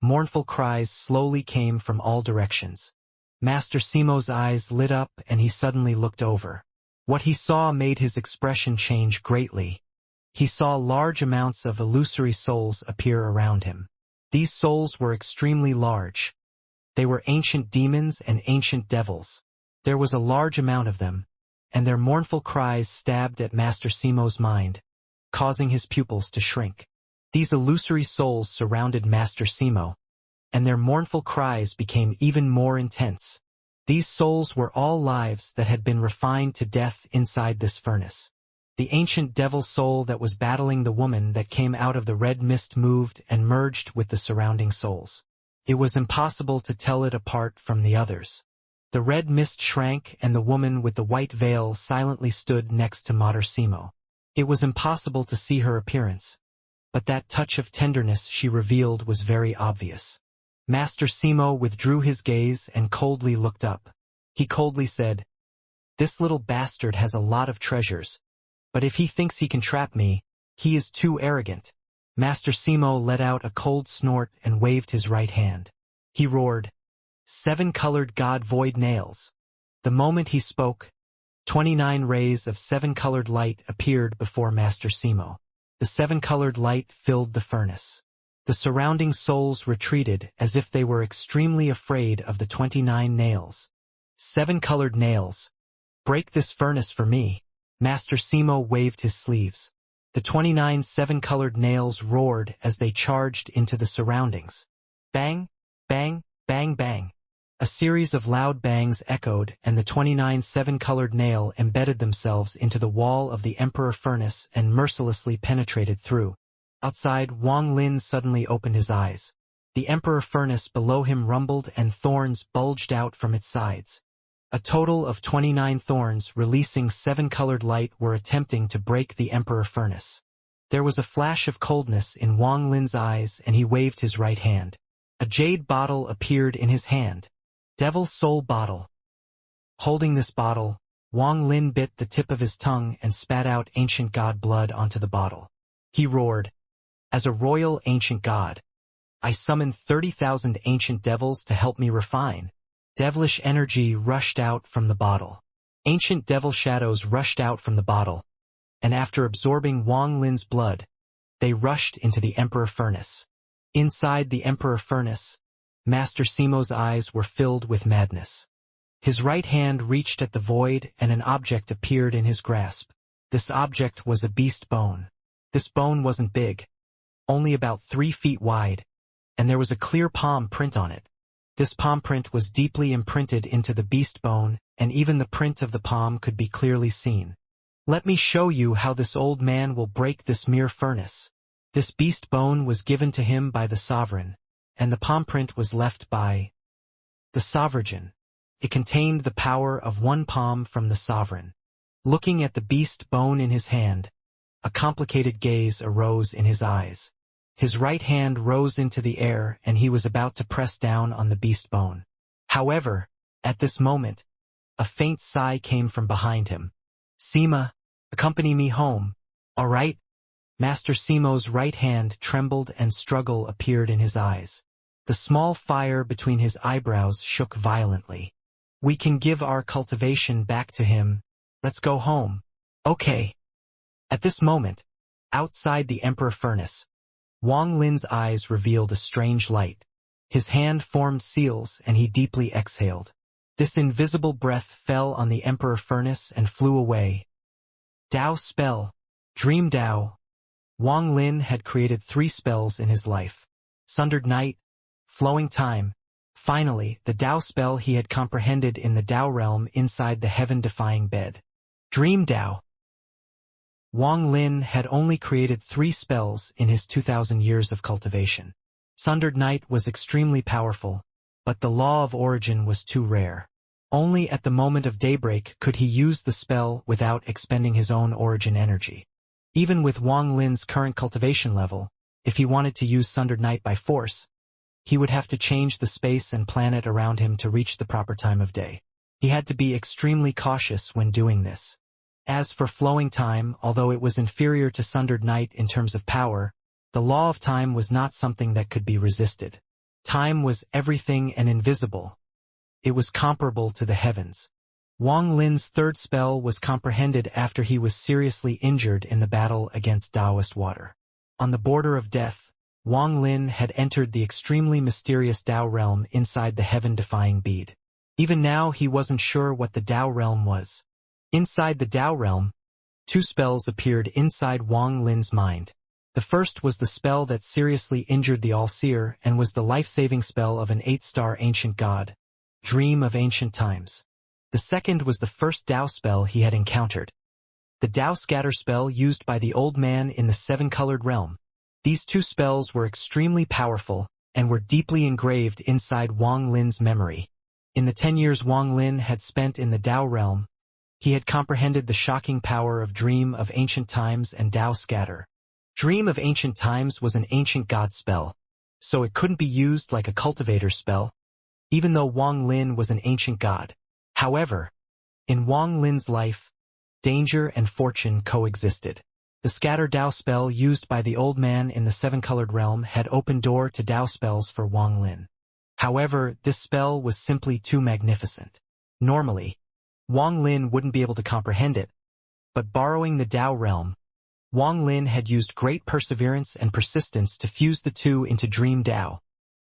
mournful cries slowly came from all directions. Master Simo's eyes lit up and he suddenly looked over. What he saw made his expression change greatly. He saw large amounts of illusory souls appear around him. These souls were extremely large. They were ancient demons and ancient devils. There was a large amount of them, and their mournful cries stabbed at Master Simo's mind, causing his pupils to shrink. These illusory souls surrounded Master Simo, and their mournful cries became even more intense. These souls were all lives that had been refined to death inside this furnace. The ancient devil soul that was battling the woman that came out of the red mist moved and merged with the surrounding souls. It was impossible to tell it apart from the others. The red mist shrank and the woman with the white veil silently stood next to Mater Simo. It was impossible to see her appearance, but that touch of tenderness she revealed was very obvious. Master Simo withdrew his gaze and coldly looked up. He coldly said, "This little bastard has a lot of treasures, but if he thinks he can trap me, he is too arrogant." Master Simo let out a cold snort and waved his right hand. He roared, "Seven-colored God void nails." The moment he spoke, 29 rays of seven-colored light appeared before Master Simo. The seven-colored light filled the furnace. The surrounding souls retreated as if they were extremely afraid of the 29 nails. "Seven-colored nails. Break this furnace for me." Master Simo waved his sleeves. The 29 seven-colored nails roared as they charged into the surroundings. Bang, bang, bang, bang. A series of loud bangs echoed, and the 29 seven-colored nail embedded themselves into the wall of the Emperor Furnace and mercilessly penetrated through. Outside, Wang Lin suddenly opened his eyes. The Emperor Furnace below him rumbled and thorns bulged out from its sides. A total of 29 thorns releasing seven-colored light were attempting to break the Emperor Furnace. There was a flash of coldness in Wang Lin's eyes and he waved his right hand. A jade bottle appeared in his hand. Devil's Soul Bottle. Holding this bottle, Wang Lin bit the tip of his tongue and spat out ancient god blood onto the bottle. He roared, "As a royal ancient god, I summon 30,000 ancient devils to help me refine." Devilish energy rushed out from the bottle. Ancient devil shadows rushed out from the bottle, and after absorbing Wang Lin's blood, they rushed into the Emperor Furnace. Inside the Emperor Furnace, Master Simo's eyes were filled with madness. His right hand reached at the void and an object appeared in his grasp. This object was a beast bone. This bone wasn't big, only about 3 feet wide, and there was a clear palm print on it. This palm print was deeply imprinted into the beast bone, and even the print of the palm could be clearly seen. "Let me show you how this old man will break this mere furnace." This beast bone was given to him by the sovereign, and the palm print was left by the sovereign. It contained the power of one palm from the sovereign. Looking at the beast bone in his hand, a complicated gaze arose in his eyes. His right hand rose into the air and he was about to press down on the beast bone. However, at this moment, a faint sigh came from behind him. "Sima, accompany me home, all right?" Master Simo's right hand trembled and struggle appeared in his eyes. The small fire between his eyebrows shook violently. "We can give our cultivation back to him. Let's go home." "Okay." At this moment, outside the Emperor Furnace, Wang Lin's eyes revealed a strange light. His hand formed seals and he deeply exhaled. This invisible breath fell on the Emperor Furnace and flew away. Dao spell. Dream Dao. Wang Lin had created 3 spells in his life. Sundered Night, Flowing Time. Finally, the Dao spell he had comprehended in the Dao realm inside the heaven-defying bed. Dream Dao. Wang Lin had only created 3 spells in his 2,000 years of cultivation. Sundered Night was extremely powerful, but the law of origin was too rare. Only at the moment of daybreak could he use the spell without expending his own origin energy. Even with Wang Lin's current cultivation level, if he wanted to use Sundered Night by force, he would have to change the space and planet around him to reach the proper time of day. He had to be extremely cautious when doing this. As for Flowing Time, although it was inferior to Sundered Night in terms of power, the law of time was not something that could be resisted. Time was everything and invisible. It was comparable to the heavens. Wang Lin's 3rd spell was comprehended after he was seriously injured in the battle against Taoist water. On the border of death, Wang Lin had entered the extremely mysterious Dao realm inside the heaven-defying bead. Even now he wasn't sure what the Dao realm was. Inside the Dao realm, two spells appeared inside Wang Lin's mind. The first was the spell that seriously injured the All-Seer and was the life-saving spell of an 8-star ancient god, Dream of Ancient Times. The second was the first Dao spell he had encountered. The Dao Scatter spell used by the old man in the seven-colored realm. These two spells were extremely powerful and were deeply engraved inside Wang Lin's memory. In the 10 years Wang Lin had spent in the Dao realm, he had comprehended the shocking power of Dream of Ancient Times and Dao Scatter. Dream of Ancient Times was an ancient god spell, so it couldn't be used like a cultivator spell, even though Wang Lin was an ancient god. However, in Wang Lin's life, danger and fortune coexisted. The Scatter Dao spell used by the old man in the seven-colored realm had opened door to Dao spells for Wang Lin. However, this spell was simply too magnificent. Normally, Wang Lin wouldn't be able to comprehend it, but borrowing the Dao realm, Wang Lin had used great perseverance and persistence to fuse the two into Dream Dao.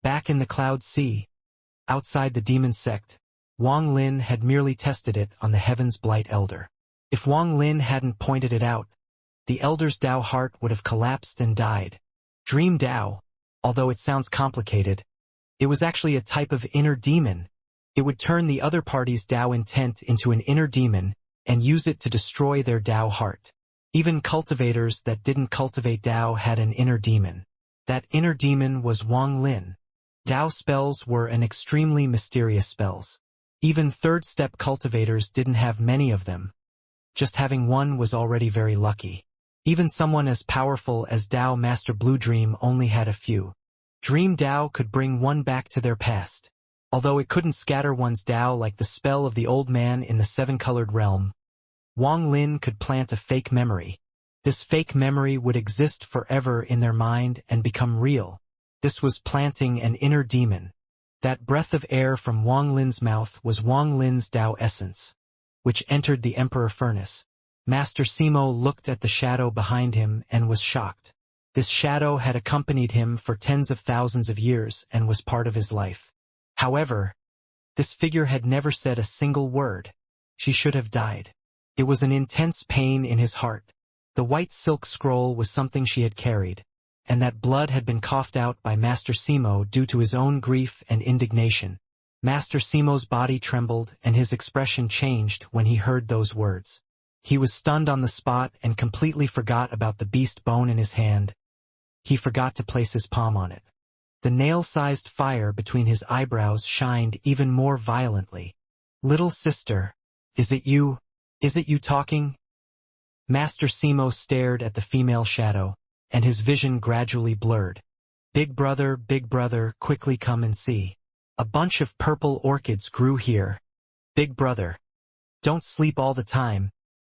Back in the Cloud Sea, outside the demon sect, Wang Lin had merely tested it on the Heaven's Blight Elder. If Wang Lin hadn't pointed it out, the Elder's Dao heart would have collapsed and died. Dream Dao, although it sounds complicated, it was actually a type of inner demon. It would turn the other party's Dao intent into an inner demon and use it to destroy their Dao heart. Even cultivators that didn't cultivate Dao had an inner demon. That inner demon was Wang Lin. Dao spells were an extremely mysterious spells. Even third-step cultivators didn't have many of them. Just having one was already very lucky. Even someone as powerful as Dao Master Blue Dream only had a few. Dream Dao could bring one back to their past. Although it couldn't scatter one's Dao like the spell of the old man in the seven-colored realm, Wang Lin could plant a fake memory. This fake memory would exist forever in their mind and become real. This was planting an inner demon. That breath of air from Wang Lin's mouth was Wang Lin's Dao essence, which entered the Emperor Furnace. Master Simo looked at the shadow behind him and was shocked. This shadow had accompanied him for tens of thousands of years and was part of his life. However, this figure had never said a single word. She should have died. It was an intense pain in his heart. The white silk scroll was something she had carried, and that blood had been coughed out by Master Simo due to his own grief and indignation. Master Simo's body trembled and his expression changed when he heard those words. He was stunned on the spot and completely forgot about the beast bone in his hand. He forgot to place his palm on it. The nail-sized fire between his eyebrows shined even more violently. "Little sister, is it you? Is it you talking?" Master Simo stared at the female shadow, and his vision gradually blurred. Big brother, quickly come and see. A bunch of purple orchids grew here. Big brother, don't sleep all the time.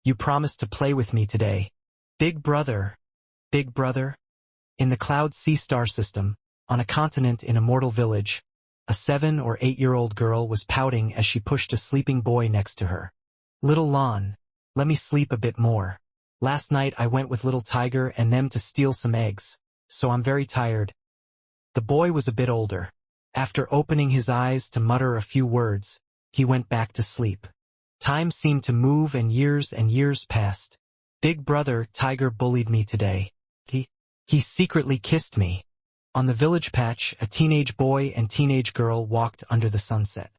You promised to play with me today. Big brother. In the Cloud Sea star system, on a continent in Immortal village, a 7 or 8-year-old girl was pouting as she pushed a sleeping boy next to her. "Little Lon, let me sleep a bit more. Last night I went with little Tiger and them to steal some eggs, so I'm very tired." The boy was a bit older. After opening his eyes to mutter a few words, he went back to sleep. Time seemed to move and years passed. "Big brother, Tiger bullied me today. He secretly kissed me." On the village patch, a teenage boy and teenage girl walked under the sunset.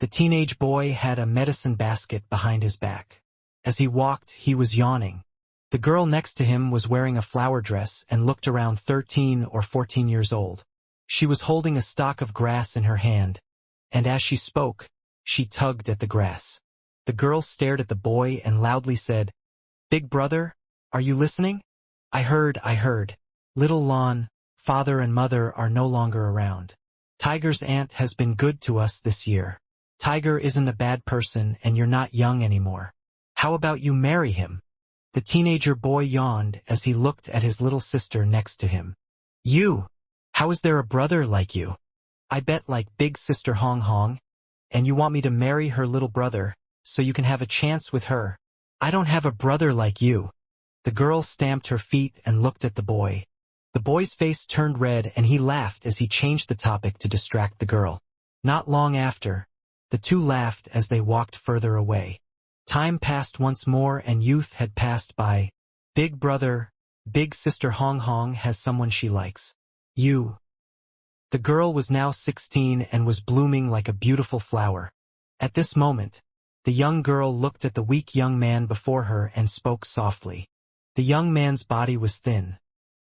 The teenage boy had a medicine basket behind his back. As he walked, he was yawning. The girl next to him was wearing a flower dress and looked around 13 or 14 years old. She was holding a stalk of grass in her hand, and as she spoke, she tugged at the grass. The girl stared at the boy and loudly said, "Big brother, are you listening? I heard. Little Lon, father and mother are no longer around. Tiger's aunt has been good to us this year. Tiger isn't a bad person and you're not young anymore. How about you marry him?" The teenager boy yawned as he looked at his little sister next to him. "You? How is there a brother like you? I bet like big sister Hong Hong, and you want me to marry her little brother, so you can have a chance with her. I don't have a brother like you." The girl stamped her feet and looked at the boy. The boy's face turned red and he laughed as he changed the topic to distract the girl. Not long after, the two laughed as they walked further away. Time passed once more and youth had passed by. Big brother, big sister Hong Hong has someone she likes. You. The girl was now 16 and was blooming like a beautiful flower. At this moment, the young girl looked at the weak young man before her and spoke softly. The young man's body was thin.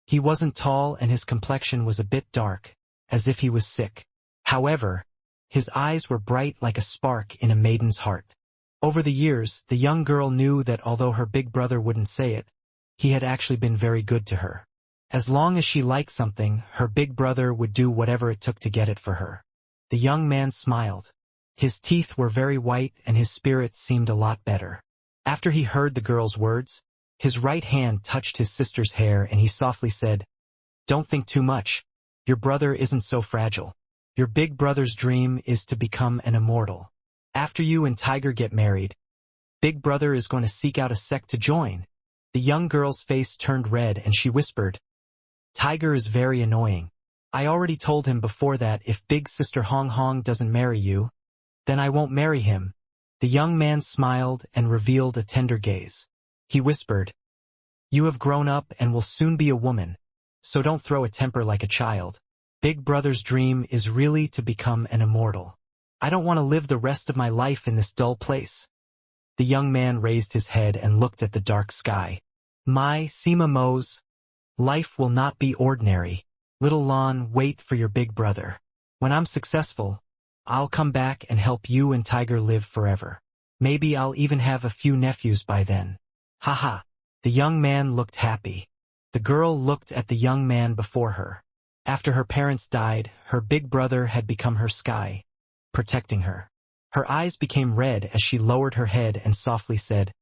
He wasn't tall and his complexion was a bit dark, as if he was sick. However, his eyes were bright like a spark in a maiden's heart. Over the years, the young girl knew that although her big brother wouldn't say it, he had actually been very good to her. As long as she liked something, her big brother would do whatever it took to get it for her. The young man smiled. His teeth were very white and his spirit seemed a lot better. After he heard the girl's words, his right hand touched his sister's hair and he softly said, "Don't think too much. Your brother isn't so fragile. Your big brother's dream is to become an immortal. After you and Tiger get married, big brother is going to seek out a sect to join." The young girl's face turned red and she whispered, "Tiger is very annoying. I already told him before that if big sister Hong Hong doesn't marry you, then I won't marry him." The young man smiled and revealed a tender gaze. He whispered, "You have grown up and will soon be a woman, so don't throw a temper like a child. Big brother's dream is really to become an immortal. I don't want to live the rest of my life in this dull place." The young man raised his head and looked at the dark sky. "My Sima Mose, life will not be ordinary. Little Lon, wait for your big brother. When I'm successful, I'll come back and help you and Tiger live forever. Maybe I'll even have a few nephews by then." Haha. The young man looked happy. The girl looked at the young man before her. After her parents died, her big brother had become her sky, protecting her. Her eyes became red as she lowered her head and softly said,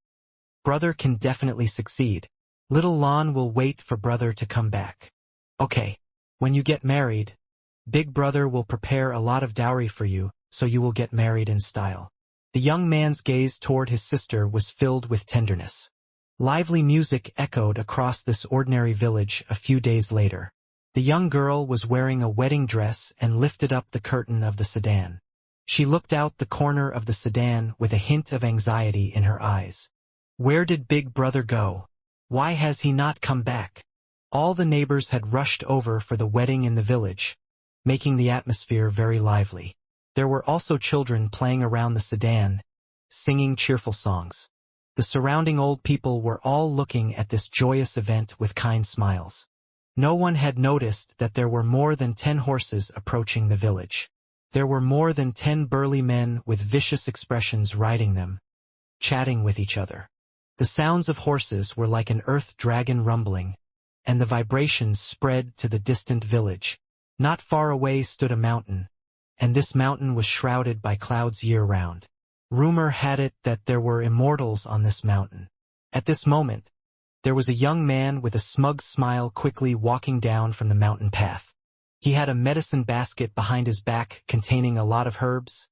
"Brother can definitely succeed. Little Lon will wait for brother to come back. Okay, when you get married, big brother will prepare a lot of dowry for you, so you will get married in style." The young man's gaze toward his sister was filled with tenderness. Lively music echoed across this ordinary village a few days later. The young girl was wearing a wedding dress and lifted up the curtain of the sedan. She looked out the corner of the sedan with a hint of anxiety in her eyes. Where did big brother go? Why has he not come back? All the neighbors had rushed over for the wedding in the village, making the atmosphere very lively. There were also children playing around the sedan, singing cheerful songs. The surrounding old people were all looking at this joyous event with kind smiles. No one had noticed that there were more than 10 horses approaching the village. There were more than 10 burly men with vicious expressions riding them, chatting with each other. The sounds of horses were like an earth dragon rumbling, and the vibrations spread to the distant village. Not far away stood a mountain, and this mountain was shrouded by clouds year-round. Rumor had it that there were immortals on this mountain. At this moment, there was a young man with a smug smile quickly walking down from the mountain path. He had a medicine basket behind his back containing a lot of herbs,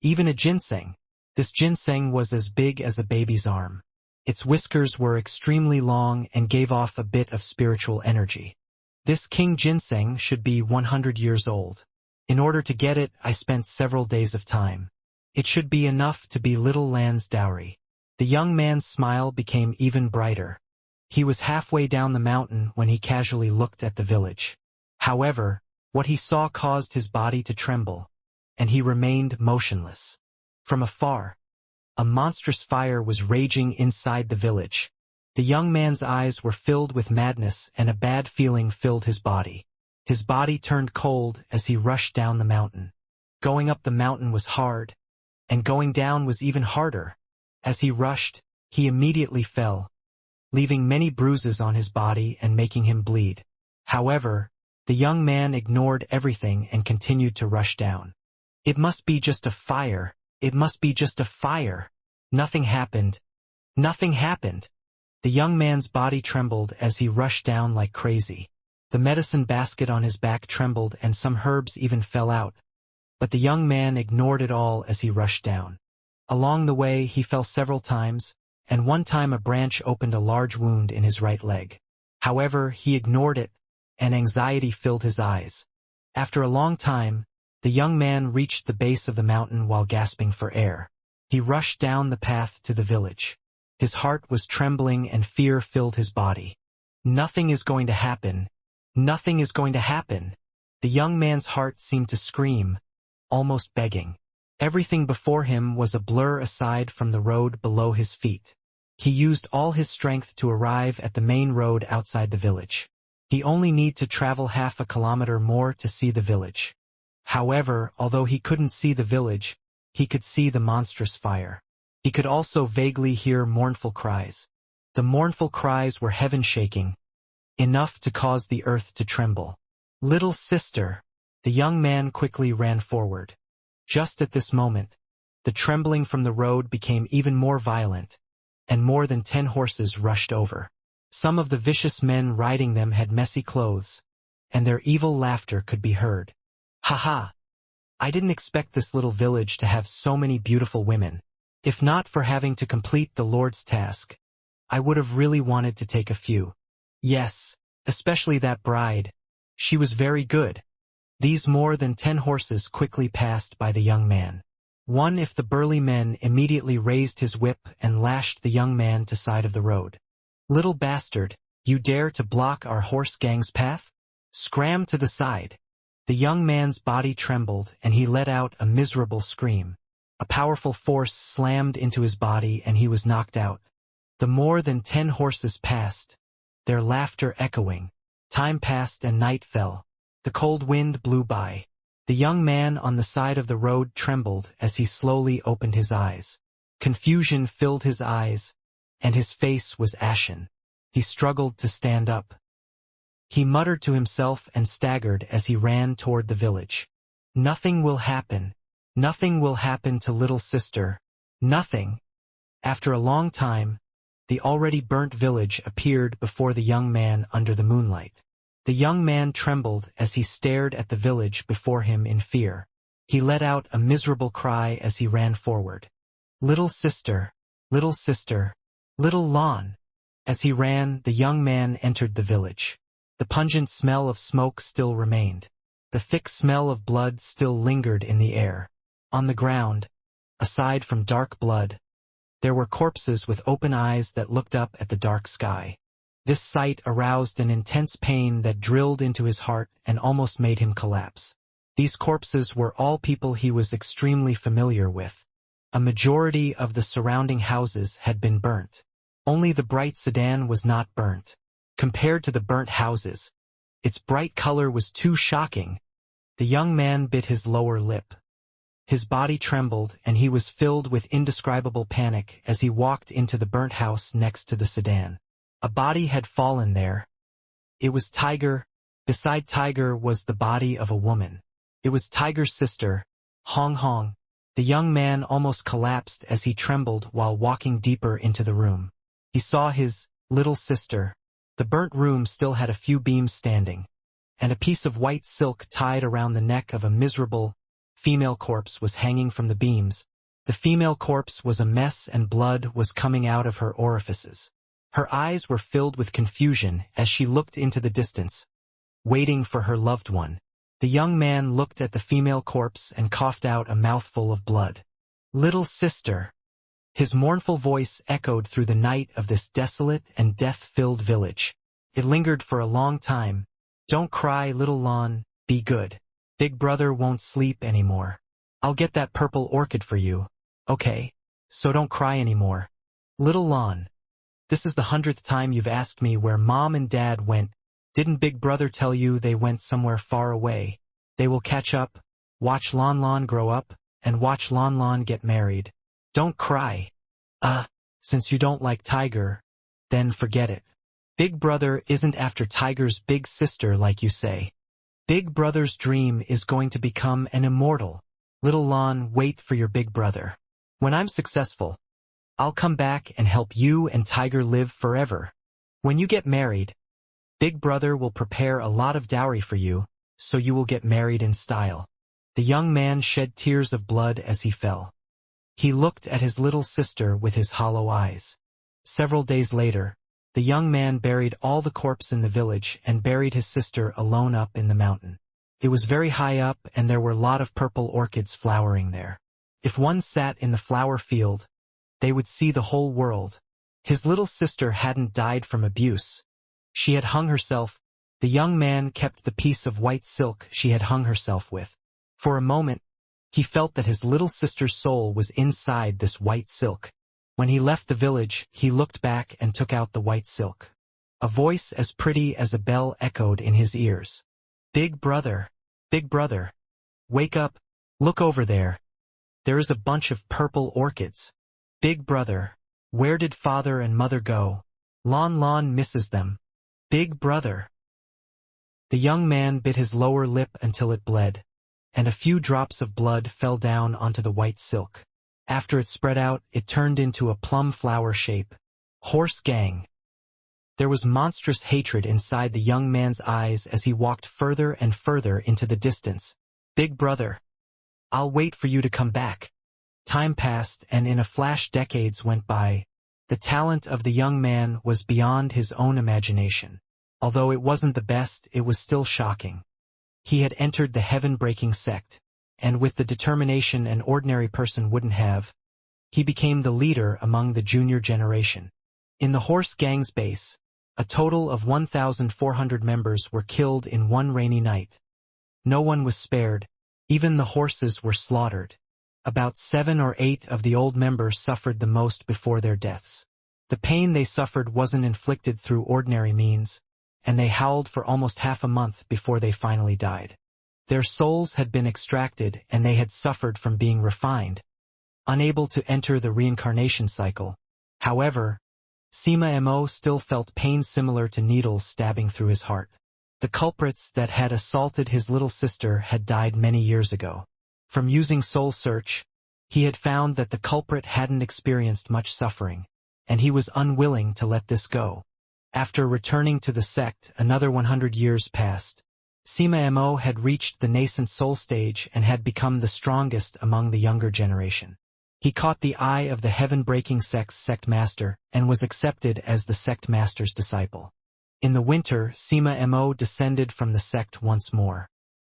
even a ginseng. This ginseng was as big as a baby's arm. Its whiskers were extremely long and gave off a bit of spiritual energy. This king ginseng should be 100 years old. In order to get it, I spent several days of time. It should be enough to be little Lan's dowry. The young man's smile became even brighter. He was halfway down the mountain when he casually looked at the village. However, what he saw caused his body to tremble, and he remained motionless. From afar, a monstrous fire was raging inside the village. The young man's eyes were filled with madness and a bad feeling filled his body. His body turned cold as he rushed down the mountain. Going up the mountain was hard, and going down was even harder. As he rushed, he immediately fell, leaving many bruises on his body and making him bleed. However, the young man ignored everything and continued to rush down. It must be just a fire. It must be just a fire. Nothing happened. Nothing happened. The young man's body trembled as he rushed down like crazy. The medicine basket on his back trembled and some herbs even fell out. But the young man ignored it all as he rushed down. Along the way he fell several times, and one time a branch opened a large wound in his right leg. However, he ignored it, and anxiety filled his eyes. After a long time, the young man reached the base of the mountain while gasping for air. He rushed down the path to the village. His heart was trembling and fear filled his body. Nothing is going to happen. Nothing is going to happen. The young man's heart seemed to scream, almost begging. Everything before him was a blur aside from the road below his feet. He used all his strength to arrive at the main road outside the village. He only needed to travel half a kilometer more to see the village. However, although he couldn't see the village, he could see the monstrous fire. He could also vaguely hear mournful cries. The mournful cries were heaven-shaking, enough to cause the earth to tremble. "Little sister!" The young man quickly ran forward. Just at this moment, the trembling from the road became even more violent, and more than 10 horses rushed over. Some of the vicious men riding them had messy clothes, and their evil laughter could be heard. "Ha ha! I didn't expect this little village to have so many beautiful women. If not for having to complete the Lord's task, I would have really wanted to take a few. Yes, especially that bride. She was very good." These more than 10 horses quickly passed by the young man. One of the burly men immediately raised his whip and lashed the young man to side of the road. "Little bastard, you dare to block our horse gang's path? Scram to the side." The young man's body trembled and he let out a miserable scream. A powerful force slammed into his body and he was knocked out. The more than 10 horses passed, their laughter echoing. Time passed and night fell. The cold wind blew by. The young man on the side of the road trembled as he slowly opened his eyes. Confusion filled his eyes, and his face was ashen. He struggled to stand up. He muttered to himself and staggered as he ran toward the village. "Nothing will happen. Nothing will happen to little sister. Nothing." After a long time, the already burnt village appeared before the young man under the moonlight. The young man trembled as he stared at the village before him in fear. He let out a miserable cry as he ran forward. "Little sister, little sister, little Lon." As he ran, the young man entered the village. The pungent smell of smoke still remained. The thick smell of blood still lingered in the air. On the ground, aside from dark blood, there were corpses with open eyes that looked up at the dark sky. This sight aroused an intense pain that drilled into his heart and almost made him collapse. These corpses were all people he was extremely familiar with. A majority of the surrounding houses had been burnt. Only the bright sedan was not burnt. Compared to the burnt houses, its bright color was too shocking. The young man bit his lower lip. His body trembled and he was filled with indescribable panic as he walked into the burnt house next to the sedan. A body had fallen there. It was Tiger. Beside Tiger was the body of a woman. It was Tiger's sister, Hong Hong. The young man almost collapsed as he trembled while walking deeper into the room. He saw his little sister. The burnt room still had a few beams standing, and a piece of white silk tied around the neck of a miserable female corpse was hanging from the beams. The female corpse was a mess and blood was coming out of her orifices. Her eyes were filled with confusion as she looked into the distance, waiting for her loved one. The young man looked at the female corpse and coughed out a mouthful of blood. "Little sister." His mournful voice echoed through the night of this desolate and death-filled village. It lingered for a long time. "Don't cry, little Lon, be good. Big brother won't sleep anymore. I'll get that purple orchid for you. Okay, so don't cry anymore. Little Lon. This is the 100th time you've asked me where Mom and Dad went. Didn't Big Brother tell you they went somewhere far away? They will catch up, watch Lon Lon grow up, and watch Lon Lon get married. Don't cry. Since you don't like Tiger, then forget it. Big Brother isn't after Tiger's big sister like you say. Big Brother's dream is going to become an immortal. Little Lon, wait for your Big Brother. When I'm successful, I'll come back and help you and Tiger live forever. When you get married, Big Brother will prepare a lot of dowry for you, so you will get married in style." The young man shed tears of blood as he fell. He looked at his little sister with his hollow eyes. Several days later, the young man buried all the corpses in the village and buried his sister alone up in the mountain. It was very high up and there were a lot of purple orchids flowering there. If one sat in the flower field, they would see the whole world. His little sister hadn't died from abuse. She had hung herself. The young man kept the piece of white silk she had hung herself with. For a moment, he felt that his little sister's soul was inside this white silk. When he left the village, he looked back and took out the white silk. A voice as pretty as a bell echoed in his ears. Big brother, wake up, look over there. There is a bunch of purple orchids. Big brother, where did father and mother go? Lon misses them. Big brother. The young man bit his lower lip until it bled, and a few drops of blood fell down onto the white silk. After it spread out, it turned into a plum flower shape. Horse gang. There was monstrous hatred inside the young man's eyes as he walked further and further into the distance. Big brother, I'll wait for you to come back. Time passed and in a flash decades went by. The talent of the young man was beyond his own imagination. Although it wasn't the best, it was still shocking. He had entered the heaven-breaking sect, and with the determination an ordinary person wouldn't have, he became the leader among the junior generation. In the horse gang's base, a total of 1,400 members were killed in one rainy night. No one was spared, even the horses were slaughtered. About 7 or 8 of the old members suffered the most before their deaths. The pain they suffered wasn't inflicted through ordinary means, and they howled for almost half a month before they finally died. Their souls had been extracted and they had suffered from being refined, unable to enter the reincarnation cycle. However, Sima Mo still felt pain similar to needles stabbing through his heart. The culprits that had assaulted his little sister had died many years ago. From using Soul Search, he had found that the culprit hadn't experienced much suffering, and he was unwilling to let this go. After returning to the sect, another 100 years passed. Sima Mo had reached the nascent soul stage and had become the strongest among the younger generation. He caught the eye of the heaven-breaking sect's sect master and was accepted as the sect master's disciple. In the winter, Sima Mo descended from the sect once more.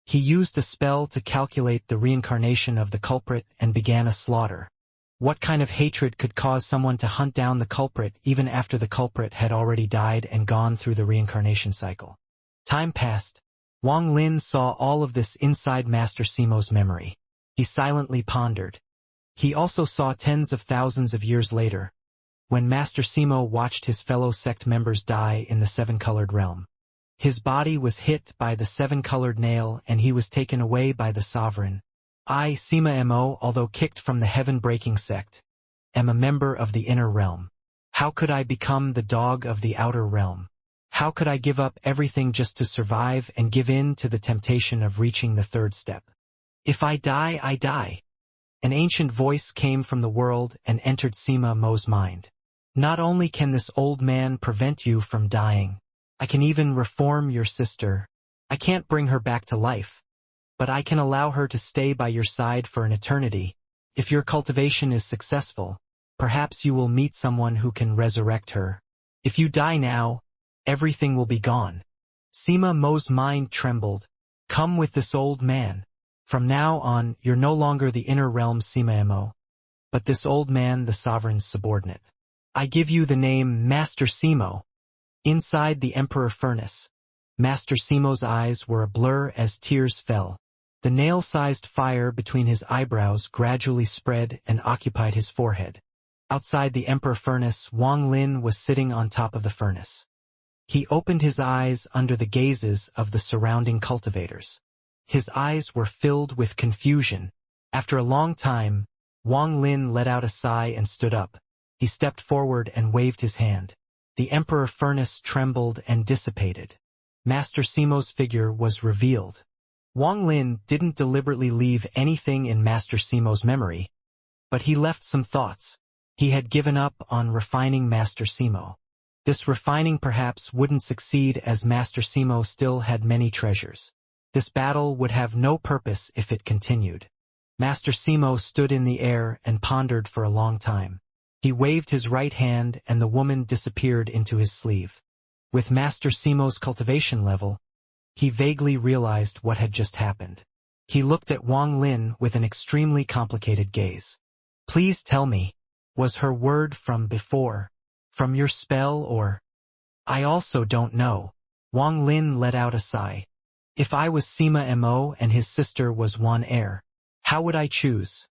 He used a spell to calculate the reincarnation of the culprit and began a slaughter. What kind of hatred could cause someone to hunt down the culprit even after the culprit had already died and gone through the reincarnation cycle? Time passed. Wang Lin saw all of this inside Master Simo's memory. He silently pondered. He also saw tens of thousands of years later, when Master Simo watched his fellow sect members die in the seven-colored realm. His body was hit by the seven-colored nail and he was taken away by the sovereign. I, Sima Mo, although kicked from the heaven-breaking sect, am a member of the inner realm. How could I become the dog of the outer realm? How could I give up everything just to survive and give in to the temptation of reaching the third step? If I die, I die. An ancient voice came from the world and entered Sima Mo's mind. Not only can this old man prevent you from dying, I can even reform your sister. I can't bring her back to life, but I can allow her to stay by your side for an eternity. If your cultivation is successful, perhaps you will meet someone who can resurrect her. If you die now, everything will be gone. Sima Mo's mind trembled. Come with this old man. From now on, you're no longer the inner realm's Sima Mo, but this old man, the sovereign's subordinate. I give you the name Master Simo. Inside the Emperor Furnace, Master Simo's eyes were a blur as tears fell. The nail-sized fire between his eyebrows gradually spread and occupied his forehead. Outside the Emperor Furnace, Wang Lin was sitting on top of the furnace. He opened his eyes under the gazes of the surrounding cultivators. His eyes were filled with confusion. After a long time, Wang Lin let out a sigh and stood up. He stepped forward and waved his hand. The Emperor Furnace trembled and dissipated. Master Simo's figure was revealed. Wang Lin didn't deliberately leave anything in Master Simo's memory, but he left some thoughts. He had given up on refining Master Simo. This refining perhaps wouldn't succeed as Master Simo still had many treasures. This battle would have no purpose if it continued. Master Simo stood in the air and pondered for a long time. He waved his right hand and the woman disappeared into his sleeve. With Master Simo's cultivation level, he vaguely realized what had just happened. He looked at Wang Lin with an extremely complicated gaze. "Please tell me, was her word from before? From your spell or?" "I also don't know." Wang Lin let out a sigh. "If I was Sima Mo and his sister was Wan Er, how would I choose?"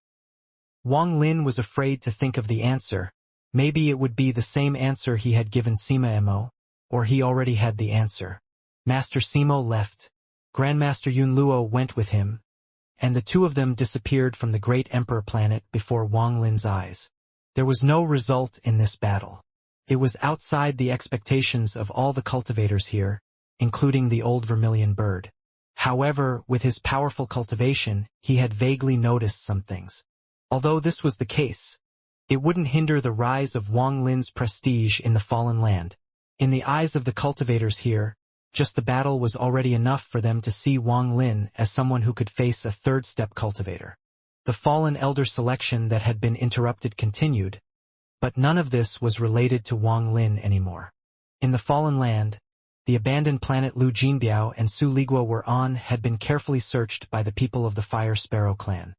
Wang Lin was afraid to think of the answer. Maybe it would be the same answer he had given Sima Mo, or he already had the answer. Master Simo left. Grandmaster Yunluo went with him, and the two of them disappeared from the Great Emperor planet before Wang Lin's eyes. There was no result in this battle. It was outside the expectations of all the cultivators here, including the old vermilion bird. However, with his powerful cultivation, he had vaguely noticed some things. Although this was the case, it wouldn't hinder the rise of Wang Lin's prestige in the fallen land. In the eyes of the cultivators here, just the battle was already enough for them to see Wang Lin as someone who could face a third-step cultivator. The fallen elder selection that had been interrupted continued, but none of this was related to Wang Lin anymore. In the fallen land, the abandoned planet Lu Jinbiao and Su Liguo were on had been carefully searched by the people of the Fire Sparrow clan.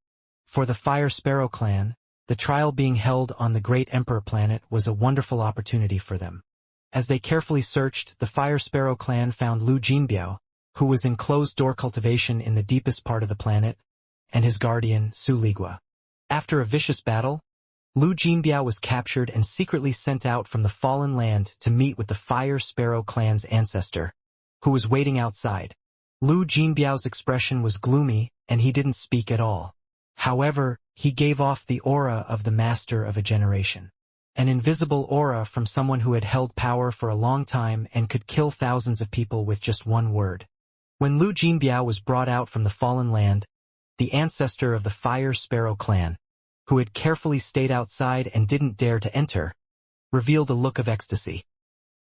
For the Fire Sparrow clan, the trial being held on the Great Emperor planet was a wonderful opportunity for them. As they carefully searched, the Fire Sparrow clan found Lu Jinbiao, who was in closed-door cultivation in the deepest part of the planet, and his guardian, Su Liguo. After a vicious battle, Lu Jinbiao was captured and secretly sent out from the fallen land to meet with the Fire Sparrow clan's ancestor, who was waiting outside. Lu Jinbiao's expression was gloomy, and he didn't speak at all. However, he gave off the aura of the master of a generation. An invisible aura from someone who had held power for a long time and could kill thousands of people with just one word. When Lu Jinbiao was brought out from the fallen land, the ancestor of the Fire Sparrow clan, who had carefully stayed outside and didn't dare to enter, revealed a look of ecstasy.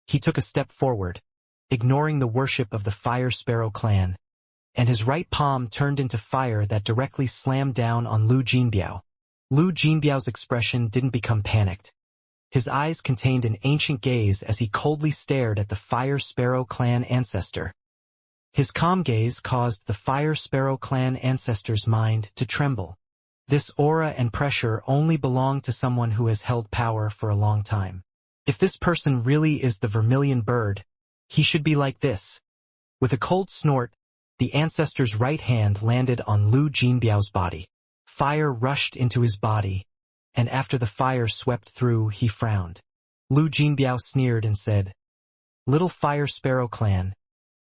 He took a step forward, ignoring the worship of the Fire Sparrow clan, and his right palm turned into fire that directly slammed down on Lu Jinbiao. Lu Jinbiao's expression didn't become panicked. His eyes contained an ancient gaze as he coldly stared at the Fire Sparrow clan ancestor. His calm gaze caused the Fire Sparrow clan ancestor's mind to tremble. This aura and pressure only belong to someone who has held power for a long time. If this person really is the vermilion bird, he should be like this. With a cold snort, the ancestor's right hand landed on Lu Jinbiao's body. Fire rushed into his body, and after the fire swept through, he frowned. Lu Jinbiao sneered and said, "Little Fire Sparrow clan,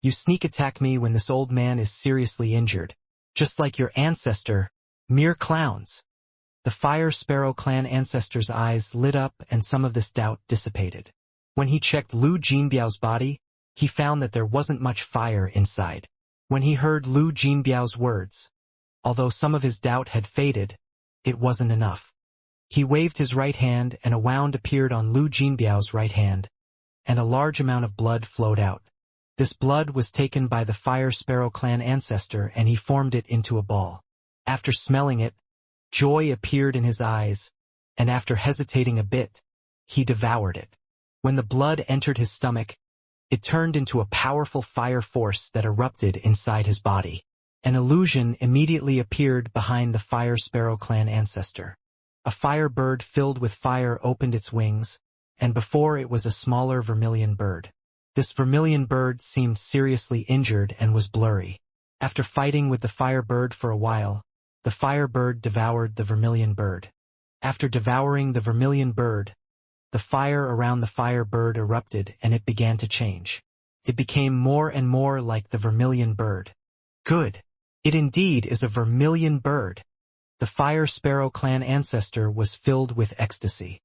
you sneak attack me when this old man is seriously injured. Just like your ancestor, mere clowns." The Fire Sparrow clan ancestor's eyes lit up and some of this doubt dissipated. When he checked Lu Jinbiao's body, he found that there wasn't much fire inside. When he heard Lu Jinbiao's words, although some of his doubt had faded, it wasn't enough. He waved his right hand and a wound appeared on Lu Jinbiao's right hand, and a large amount of blood flowed out. This blood was taken by the Fire Sparrow clan ancestor and he formed it into a ball. After smelling it, joy appeared in his eyes, and after hesitating a bit, he devoured it. When the blood entered his stomach, it turned into a powerful fire force that erupted inside his body. An illusion immediately appeared behind the Fire Sparrow clan ancestor. A fire bird filled with fire opened its wings, and before it was a smaller vermilion bird. This vermilion bird seemed seriously injured and was blurry. After fighting with the fire bird for a while, the fire bird devoured the vermilion bird. After devouring the vermilion bird, the fire around the fire bird erupted and it began to change. It became more and more like the vermilion bird. Good. It indeed is a vermilion bird. The Fire Sparrow clan ancestor was filled with ecstasy.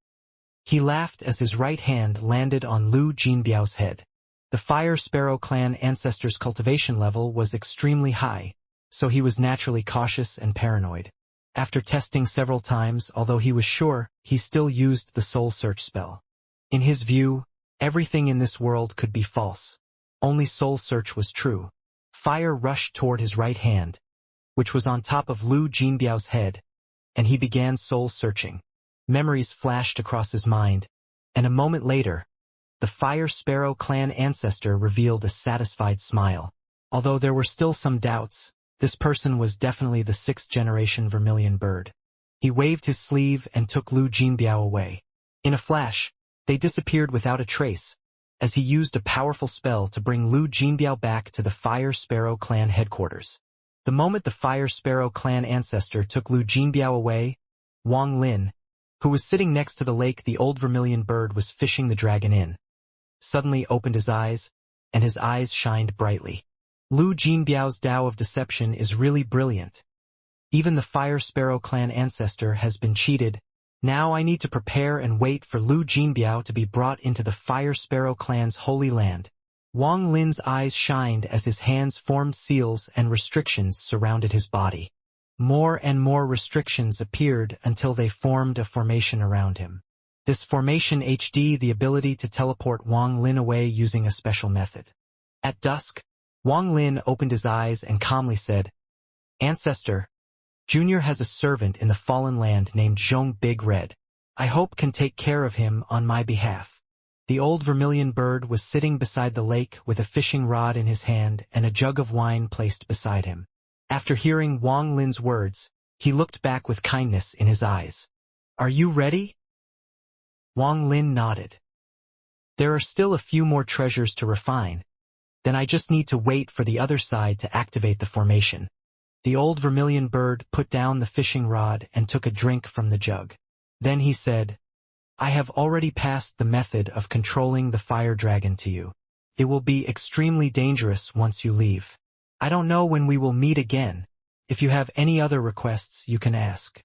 He laughed as his right hand landed on Lu Jinbiao's head. The Fire Sparrow clan ancestor's cultivation level was extremely high, so he was naturally cautious and paranoid. After testing several times, although he was sure, he still used the soul search spell. In his view, everything in this world could be false. Only soul search was true. Fire rushed toward his right hand, which was on top of Lu Jinbiao's head, and he began soul searching. Memories flashed across his mind, and a moment later, the Fire Sparrow clan ancestor revealed a satisfied smile. Although there were still some doubts, this person was definitely the 6th-generation vermilion bird. He waved his sleeve and took Lu Jinbiao away. In a flash, they disappeared without a trace, as he used a powerful spell to bring Lu Jinbiao back to the Fire Sparrow clan headquarters. The moment the Fire Sparrow clan ancestor took Lu Jinbiao away, Wang Lin, who was sitting next to the lake the old vermilion bird was fishing the dragon in, suddenly opened his eyes, and his eyes shined brightly. Lu Jinbiao's Tao of Deception is really brilliant. Even the Fire Sparrow clan ancestor has been cheated. Now I need to prepare and wait for Lu Jinbiao to be brought into the Fire Sparrow clan's holy land. Wang Lin's eyes shined as his hands formed seals and restrictions surrounded his body. More and more restrictions appeared until they formed a formation around him. This formation had the ability to teleport Wang Lin away using a special method. At dusk, Wang Lin opened his eyes and calmly said, "Ancestor, Junior has a servant in the fallen land named Zhong Big Red. I hope can take care of him on my behalf." The old vermilion bird was sitting beside the lake with a fishing rod in his hand and a jug of wine placed beside him. After hearing Wang Lin's words, he looked back with kindness in his eyes. "Are you ready?" Wang Lin nodded. "There are still a few more treasures to refine. Then I just need to wait for the other side to activate the formation." The old vermilion bird put down the fishing rod and took a drink from the jug. Then he said, "I have already passed the method of controlling the fire dragon to you. It will be extremely dangerous once you leave. I don't know when we will meet again. If you have any other requests, you can ask."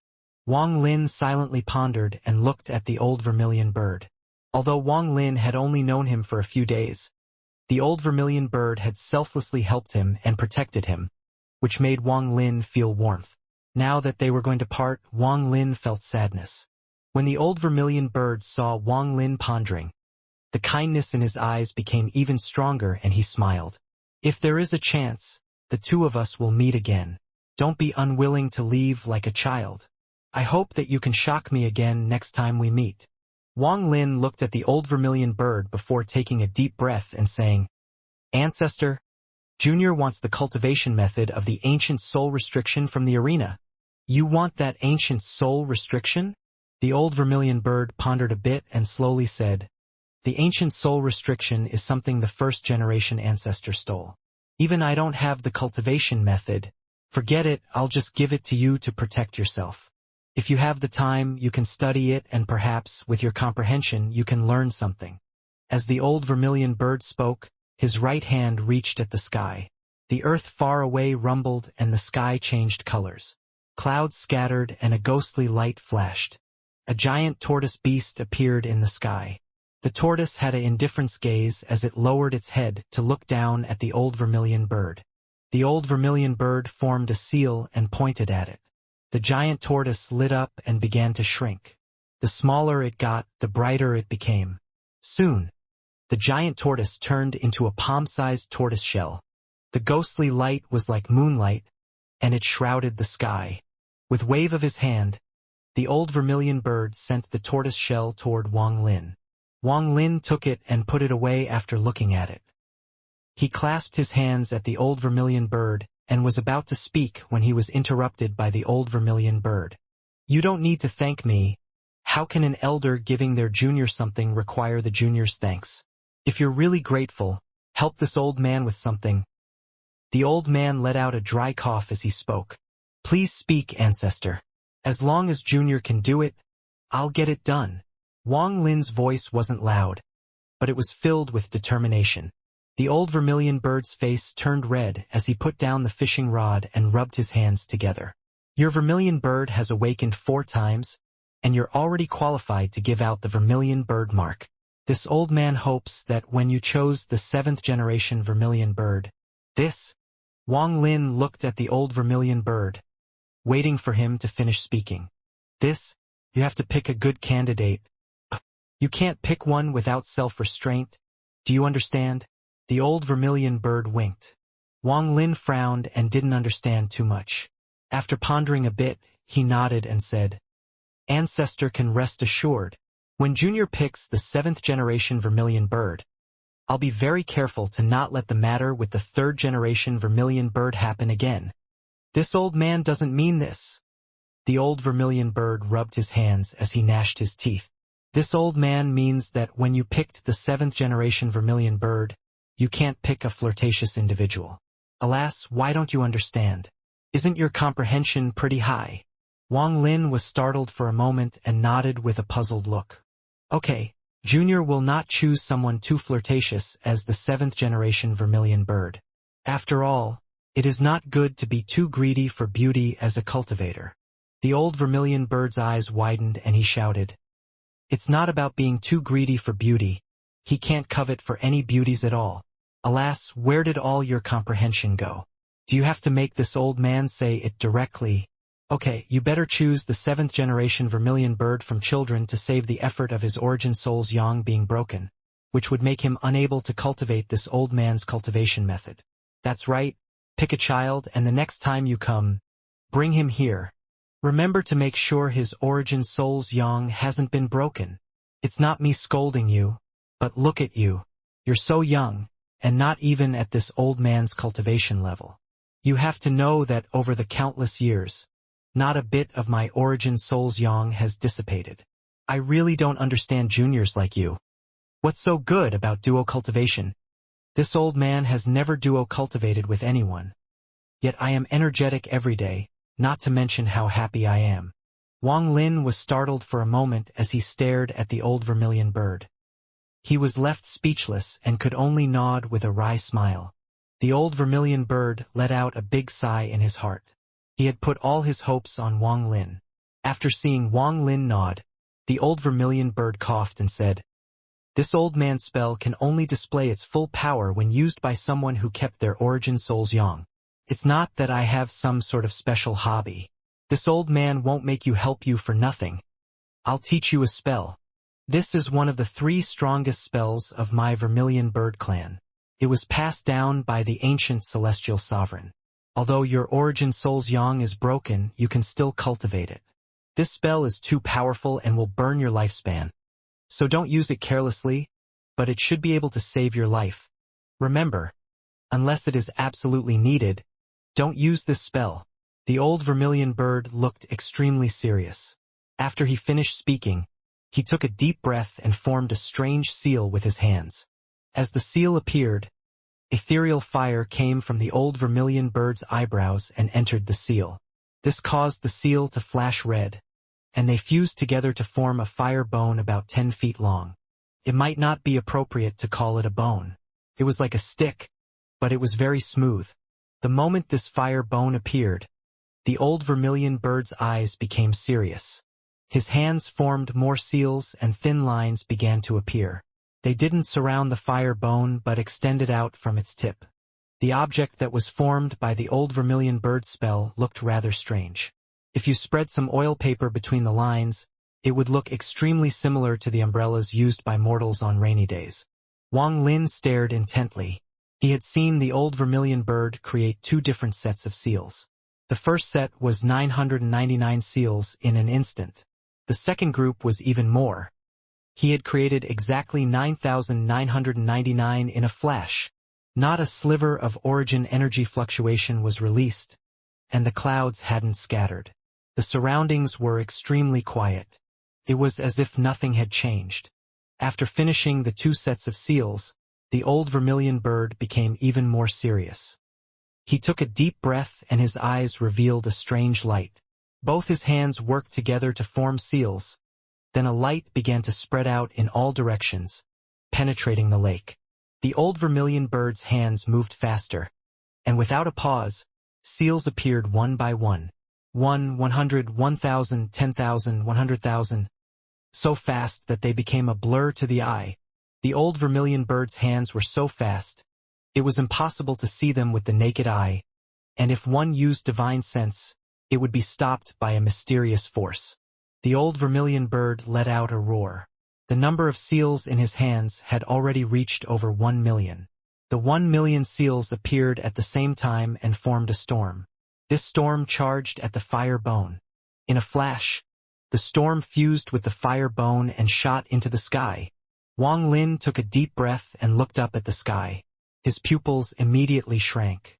Wang Lin silently pondered and looked at the old vermilion bird. Although Wang Lin had only known him for a few days, the old vermilion bird had selflessly helped him and protected him, which made Wang Lin feel warmth. Now that they were going to part, Wang Lin felt sadness. When the old vermilion bird saw Wang Lin pondering, the kindness in his eyes became even stronger and he smiled. "If there is a chance, the two of us will meet again. Don't be unwilling to leave like a child. I hope that you can shock me again next time we meet." Wang Lin looked at the old vermilion bird before taking a deep breath and saying, "Ancestor, Junior wants the cultivation method of the ancient soul restriction from the arena." "You want that ancient soul restriction?" The old vermilion bird pondered a bit and slowly said, "The ancient soul restriction is something the 1st-generation ancestor stole. Even I don't have the cultivation method. Forget it, I'll just give it to you to protect yourself. If you have the time, you can study it and perhaps, with your comprehension, you can learn something." As the old vermilion bird spoke, his right hand reached at the sky. The earth far away rumbled and the sky changed colors. Clouds scattered and a ghostly light flashed. A giant tortoise beast appeared in the sky. The tortoise had an indifferent gaze as it lowered its head to look down at the old vermilion bird. The old vermilion bird formed a seal and pointed at it. The giant tortoise lit up and began to shrink. The smaller it got, the brighter it became. Soon, the giant tortoise turned into a palm-sized tortoise shell. The ghostly light was like moonlight, and it shrouded the sky. With wave of his hand, the old vermilion bird sent the tortoise shell toward Wang Lin. Wang Lin took it and put it away after looking at it. He clasped his hands at the old vermilion bird and was about to speak when he was interrupted by the old vermilion bird. "You don't need to thank me. How can an elder giving their junior something require the junior's thanks? If you're really grateful, help this old man with something." The old man let out a dry cough as he spoke. "Please speak, ancestor. As long as Junior can do it, I'll get it done." Wang Lin's voice wasn't loud, but it was filled with determination. The old vermilion bird's face turned red as he put down the fishing rod and rubbed his hands together. "Your vermilion bird has awakened 4 times, and you're already qualified to give out the vermilion bird mark. This old man hopes that when you chose the 7th-generation vermilion bird, this..." Wang Lin looked at the old vermilion bird, waiting for him to finish speaking. "This, you have to pick a good candidate. You can't pick one without self-restraint. Do you understand?" The old vermilion bird winked. Wang Lin frowned and didn't understand too much. After pondering a bit, he nodded and said, ancestor can rest assured. When Junior picks the 7th generation vermilion bird, I'll be very careful to not let the matter with the 3rd generation vermilion bird happen again. This old man doesn't mean this. The old vermilion bird rubbed his hands as he gnashed his teeth. This old man means that when you picked the 7th generation vermilion bird, you can't pick a flirtatious individual. Alas, why don't you understand? Isn't your comprehension pretty high? Wang Lin was startled for a moment and nodded with a puzzled look. Okay, Junior will not choose someone too flirtatious as the 7th generation vermilion bird. After all, it is not good to be too greedy for beauty as a cultivator. The old vermilion bird's eyes widened and he shouted, "It's not about being too greedy for beauty. He can't covet for any beauties at all. Alas, where did all your comprehension go? Do you have to make this old man say it directly? Okay, you better choose the 7th generation vermilion bird from children to save the effort of his origin soul's yang being broken, which would make him unable to cultivate this old man's cultivation method. That's right, pick a child and the next time you come, bring him here. Remember to make sure his origin soul's yang hasn't been broken. It's not me scolding you, but look at you. You're so young, and not even at this old man's cultivation level. You have to know that over the countless years, not a bit of my origin soul's yang has dissipated. I really don't understand juniors like you. What's so good about duo cultivation? This old man has never duo cultivated with anyone. Yet I am energetic every day, not to mention how happy I am." Wang Lin was startled for a moment as he stared at the old vermilion bird. He was left speechless and could only nod with a wry smile. The old vermilion bird let out a big sigh in his heart. He had put all his hopes on Wang Lin. After seeing Wang Lin nod, the old vermilion bird coughed and said, "This old man's spell can only display its full power when used by someone who kept their origin soul's yang. It's not that I have some sort of special hobby. This old man won't make you help you for nothing. I'll teach you a spell. This is one of the 3 strongest spells of my vermilion bird clan. It was passed down by the ancient celestial sovereign. Although your origin soul's yang is broken, you can still cultivate it. This spell is too powerful and will burn your lifespan. So don't use it carelessly, but it should be able to save your life. Remember, unless it is absolutely needed, don't use this spell." The old vermilion bird looked extremely serious. After he finished speaking, he took a deep breath and formed a strange seal with his hands. As the seal appeared, ethereal fire came from the old vermilion bird's eyebrows and entered the seal. This caused the seal to flash red, and they fused together to form a fire bone about 10 feet long. It might not be appropriate to call it a bone. It was like a stick, but it was very smooth. The moment this fire bone appeared, the old vermilion bird's eyes became serious. His hands formed more seals and thin lines began to appear. They didn't surround the fire bone but extended out from its tip. The object that was formed by the old vermilion bird spell looked rather strange. If you spread some oil paper between the lines, it would look extremely similar to the umbrellas used by mortals on rainy days. Wang Lin stared intently. He had seen the old vermilion bird create 2 different sets of seals. The first set was 999 seals in an instant. The second group was even more. He had created exactly 9,999 in a flash. Not a sliver of origin energy fluctuation was released, and the clouds hadn't scattered. The surroundings were extremely quiet. It was as if nothing had changed. After finishing the 2 sets of seals, the old vermilion bird became even more serious. He took a deep breath and his eyes revealed a strange light. Both his hands worked together to form seals. Then a light began to spread out in all directions, penetrating the lake. The old vermilion bird's hands moved faster, and without a pause, seals appeared one by one. 1, 100, 1,000, 10,000, 100,000. So fast that they became a blur to the eye. The old vermilion bird's hands were so fast, it was impossible to see them with the naked eye, and if one used divine sense, it would be stopped by a mysterious force. The old vermilion bird let out a roar. The number of seals in his hands had already reached over 1 million. The 1 million seals appeared at the same time and formed a storm. This storm charged at the fire bone. In a flash, The storm fused with the fire bone and shot into the sky. Wang Lin took a deep breath and looked up at the sky. His pupils immediately shrank.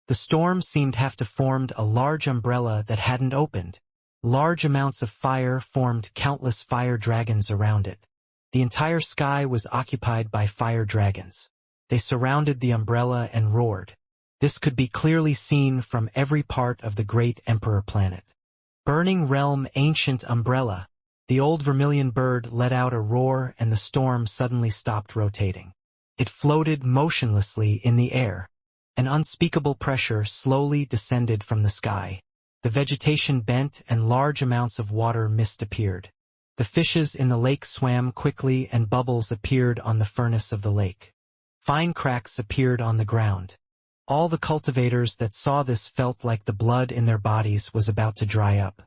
The storm seemed to have formed a large umbrella that hadn't opened. Large amounts of fire formed countless fire dragons around it. The entire sky was occupied by fire dragons. They surrounded the umbrella and roared. This could be clearly seen from every part of the great Emperor planet. Burning Realm Ancient Umbrella. The old vermilion bird let out a roar and the storm suddenly stopped rotating. It floated motionlessly in the air. An unspeakable pressure slowly descended from the sky. The vegetation bent and large amounts of water mist appeared. The fishes in the lake swam quickly and bubbles appeared on the furnace of the lake. Fine cracks appeared on the ground. All the cultivators that saw this felt like the blood in their bodies was about to dry up.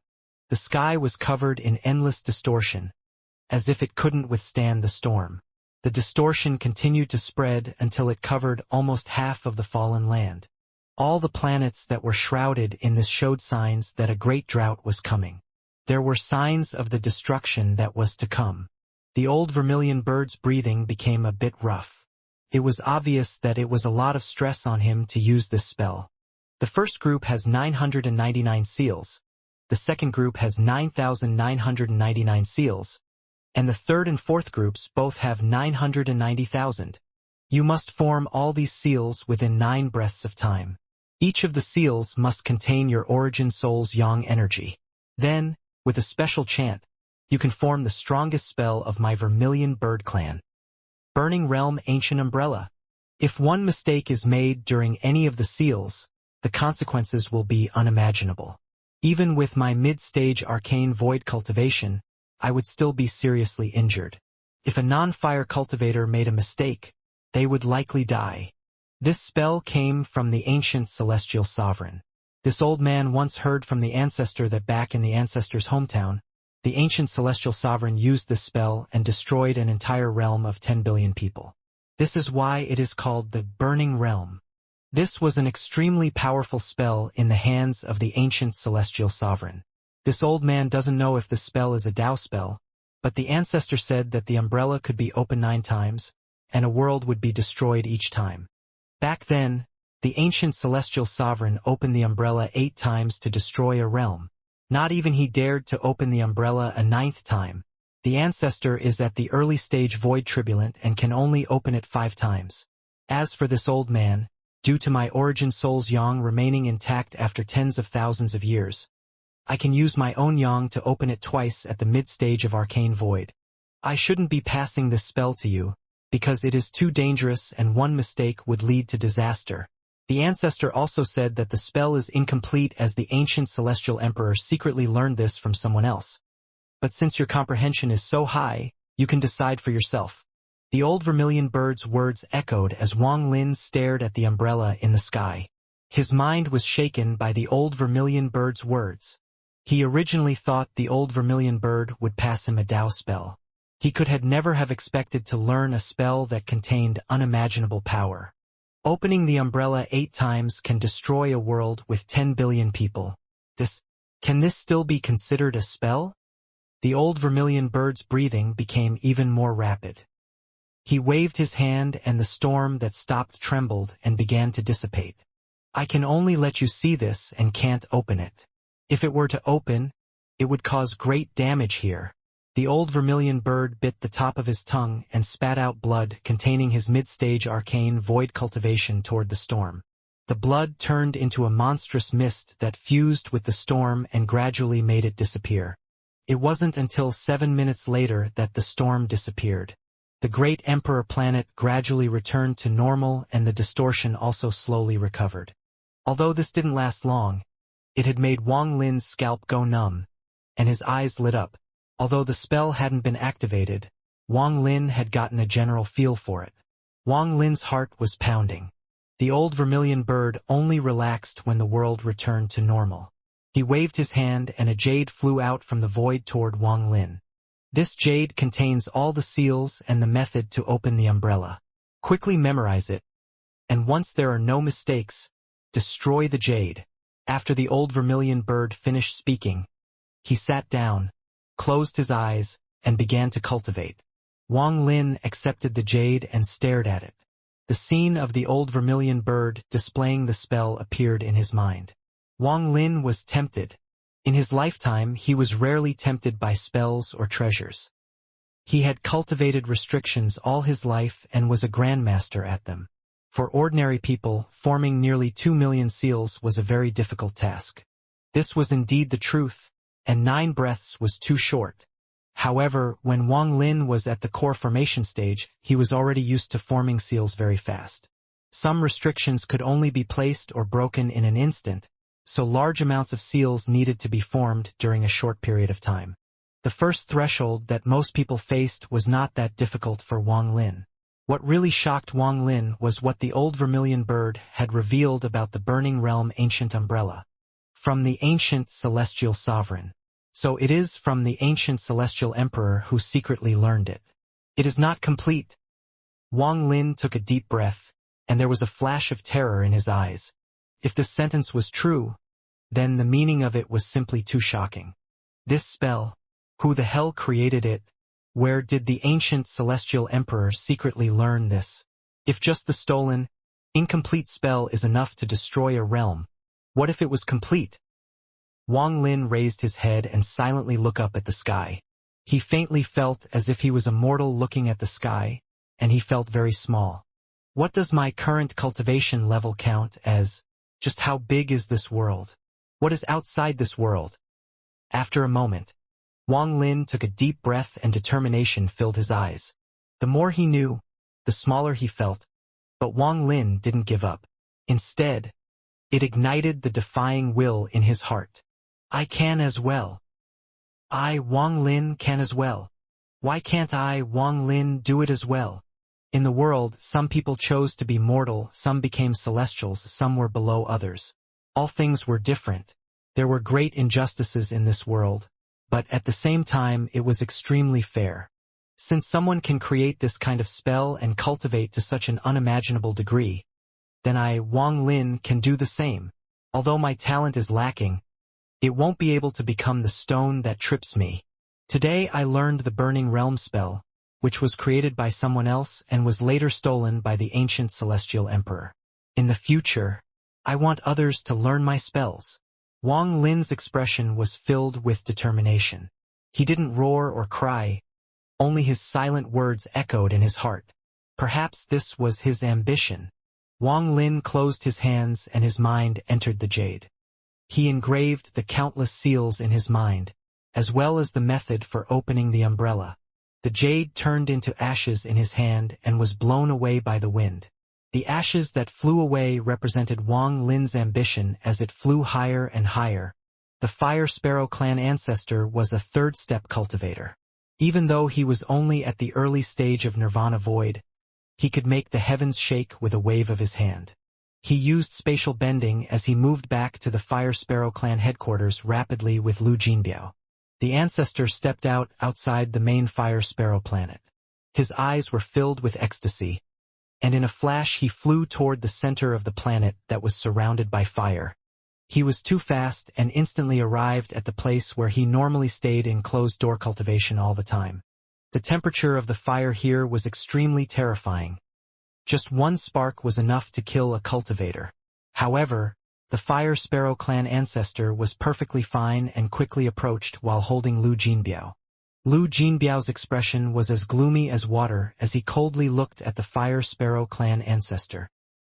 The sky was covered in endless distortion, as if it couldn't withstand the storm. The distortion continued to spread until it covered almost half of the fallen land. All the planets that were shrouded in this showed signs that a great drought was coming. There were signs of the destruction that was to come. The old vermilion bird's breathing became a bit rough. It was obvious that it was a lot of stress on him to use this spell. The first group has 999 seals, the second group has 9,999 seals, and the third and fourth groups both have 990,000. You must form all these seals within 9 breaths of time. Each of the seals must contain your origin soul's yang energy. Then, with a special chant, you can form the strongest spell of my vermilion bird clan. Burning Realm Ancient Umbrella. If one mistake is made during any of the seals, the consequences will be unimaginable. Even with my mid-stage arcane void cultivation, I would still be seriously injured. If a non-fire cultivator made a mistake, they would likely die. This spell came from the ancient celestial sovereign. This old man once heard from the ancestor that back in the ancestor's hometown, the ancient celestial sovereign used this spell and destroyed an entire realm of 10 billion people. This is why it is called the Burning Realm. This was an extremely powerful spell in the hands of the ancient celestial sovereign. This old man doesn't know if the spell is a Tao spell, but the ancestor said that the umbrella could be opened 9 times, and a world would be destroyed each time. Back then, the ancient celestial sovereign opened the umbrella 8 times to destroy a realm. Not even he dared to open the umbrella a 9th time. The ancestor is at the early stage void turbulent and can only open it 5 times. As for this old man, due to my origin soul's yang remaining intact after tens of thousands of years, I can use my own yang to open it twice at the mid-stage of arcane void. I shouldn't be passing this spell to you, because it is too dangerous and one mistake would lead to disaster. The ancestor also said that the spell is incomplete as the ancient celestial emperor secretly learned this from someone else. But since your comprehension is so high, you can decide for yourself. The old vermilion bird's words echoed as Wang Lin stared at the umbrella in the sky. His mind was shaken by the old vermilion bird's words. He originally thought the old vermilion bird would pass him a Tao spell. He could never have expected to learn a spell that contained unimaginable power. Opening the umbrella 8 times can destroy a world with 10 billion people. Can this still be considered a spell? The old vermilion bird's breathing became even more rapid. He waved his hand and the storm that stopped trembled and began to dissipate. I can only let you see this and can't open it. If it were to open, it would cause great damage here. The old vermilion bird bit the top of his tongue and spat out blood containing his mid-stage arcane void cultivation toward the storm. The blood turned into a monstrous mist that fused with the storm and gradually made it disappear. It wasn't until 7 minutes later that the storm disappeared. The great emperor planet gradually returned to normal and the distortion also slowly recovered. Although this didn't last long, it had made Wang Lin's scalp go numb, and his eyes lit up. Although the spell hadn't been activated, Wang Lin had gotten a general feel for it. Wang Lin's heart was pounding. The old vermilion bird only relaxed when the world returned to normal. He waved his hand and a jade flew out from the void toward Wang Lin. This jade contains all the seals and the method to open the umbrella. Quickly memorize it, and once there are no mistakes, destroy the jade. After the old vermilion bird finished speaking, he sat down, closed his eyes, and began to cultivate. Wang Lin accepted the jade and stared at it. The scene of the old vermilion bird displaying the spell appeared in his mind. Wang Lin was tempted. In his lifetime, he was rarely tempted by spells or treasures. He had cultivated restrictions all his life and was a grandmaster at them. For ordinary people, forming nearly 2 million seals was a very difficult task. This was indeed the truth, and 9 breaths was too short. However, when Wang Lin was at the core formation stage, he was already used to forming seals very fast. Some restrictions could only be placed or broken in an instant, so large amounts of seals needed to be formed during a short period of time. The first threshold that most people faced was not that difficult for Wang Lin. What really shocked Wang Lin was what the old vermilion bird had revealed about the Burning Realm ancient umbrella. From the ancient celestial sovereign. So it is from the ancient celestial emperor who secretly learned it. It is not complete. Wang Lin took a deep breath, and there was a flash of terror in his eyes. If this sentence was true, then the meaning of it was simply too shocking. This spell, who the hell created it? Where did the ancient celestial emperor secretly learn this? If just the stolen, incomplete spell is enough to destroy a realm, what if it was complete? Wang Lin raised his head and silently looked up at the sky. He faintly felt as if he was a mortal looking at the sky, and he felt very small. What does my current cultivation level count as? Just how big is this world? What is outside this world? After a moment, Wang Lin took a deep breath and determination filled his eyes. The more he knew, the smaller he felt, but Wang Lin didn't give up. Instead, it ignited the defying will in his heart. I can as well. I, Wang Lin, can as well. Why can't I, Wang Lin, do it as well? In the world, some people chose to be mortal, some became celestials, some were below others. All things were different. There were great injustices in this world, but at the same time it was extremely fair. Since someone can create this kind of spell and cultivate to such an unimaginable degree, then I, Wang Lin, can do the same. Although my talent is lacking, it won't be able to become the stone that trips me. Today I learned the Burning Realm spell, which was created by someone else and was later stolen by the ancient celestial emperor. In the future, I want others to learn my spells. Wang Lin's expression was filled with determination. He didn't roar or cry, only his silent words echoed in his heart. Perhaps this was his ambition. Wang Lin closed his hands and his mind entered the jade. He engraved the countless seals in his mind, as well as the method for opening the umbrella. The jade turned into ashes in his hand and was blown away by the wind. The ashes that flew away represented Wang Lin's ambition as it flew higher and higher. The Fire Sparrow clan ancestor was a third-step cultivator. Even though he was only at the early stage of Nirvana Void, he could make the heavens shake with a wave of his hand. He used spatial bending as he moved back to the Fire Sparrow clan headquarters rapidly with Lu Jinbiao. The ancestor stepped outside the main Fire Sparrow planet. His eyes were filled with ecstasy, and in a flash he flew toward the center of the planet that was surrounded by fire. He was too fast and instantly arrived at the place where he normally stayed in closed-door cultivation all the time. The temperature of the fire here was extremely terrifying. Just one spark was enough to kill a cultivator. However, the Fire Sparrow clan ancestor was perfectly fine and quickly approached while holding Lu Jinbiao. Lu Jinbiao's expression was as gloomy as water as he coldly looked at the Fire Sparrow clan ancestor.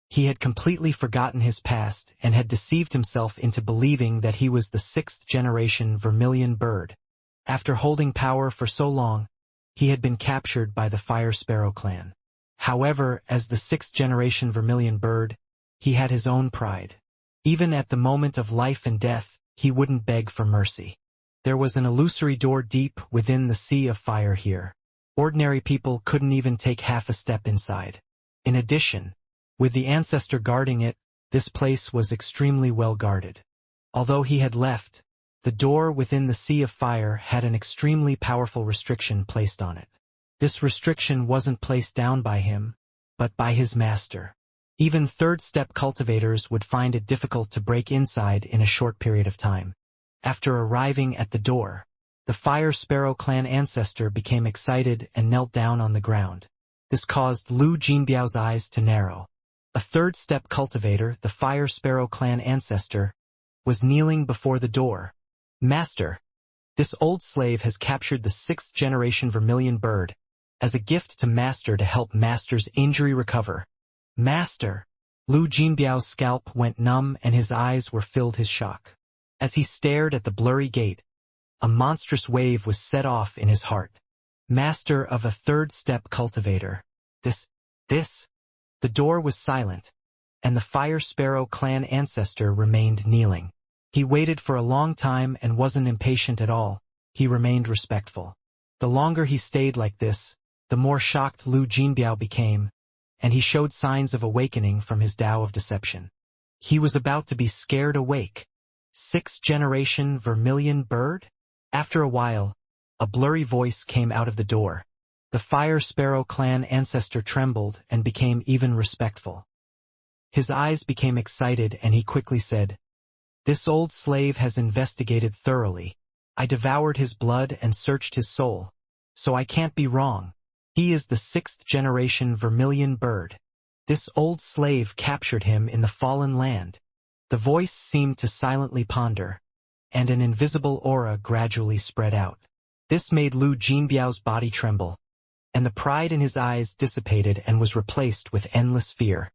He had completely forgotten his past and had deceived himself into believing that he was the 6th-generation vermilion bird. After holding power for so long, he had been captured by the Fire Sparrow clan. However, as the 6th-generation vermilion bird, he had his own pride. Even at the moment of life and death, he wouldn't beg for mercy. There was an illusory door deep within the sea of fire here. Ordinary people couldn't even take half a step inside. In addition, with the ancestor guarding it, this place was extremely well guarded. Although he had left, the door within the sea of fire had an extremely powerful restriction placed on it. This restriction wasn't placed down by him, but by his master. Even third-step cultivators would find it difficult to break inside in a short period of time. After arriving at the door, The Fire Sparrow clan ancestor became excited and knelt down on the ground. This caused Lu Jinbiao's eyes to narrow. A third-step cultivator, the Fire Sparrow clan ancestor, was kneeling before the door. Master, this old slave has captured the 6th-generation vermilion bird as a gift to Master to help Master's injury recover. Master! Lu Jinbiao's scalp went numb and his eyes were filled with shock. As he stared at the blurry gate, a monstrous wave was set off in his heart. Master of a third-step cultivator. This. The door was silent, and the Fire Sparrow clan ancestor remained kneeling. He waited for a long time and wasn't impatient at all. He remained respectful. The longer he stayed like this, the more shocked Lu Jinbiao became, and he showed signs of awakening from his Tao of deception. He was about to be scared awake. 6th-generation vermilion bird? After a while, a blurry voice came out of the door. The Fire Sparrow clan ancestor trembled and became even respectful. His eyes became excited and he quickly said, "This old slave has investigated thoroughly. I devoured his blood and searched his soul. So I can't be wrong. He is the 6th-generation vermilion bird. This old slave captured him in the fallen land." The voice seemed to silently ponder, and an invisible aura gradually spread out. This made Lu Jinbiao's body tremble, and the pride in his eyes dissipated and was replaced with endless fear.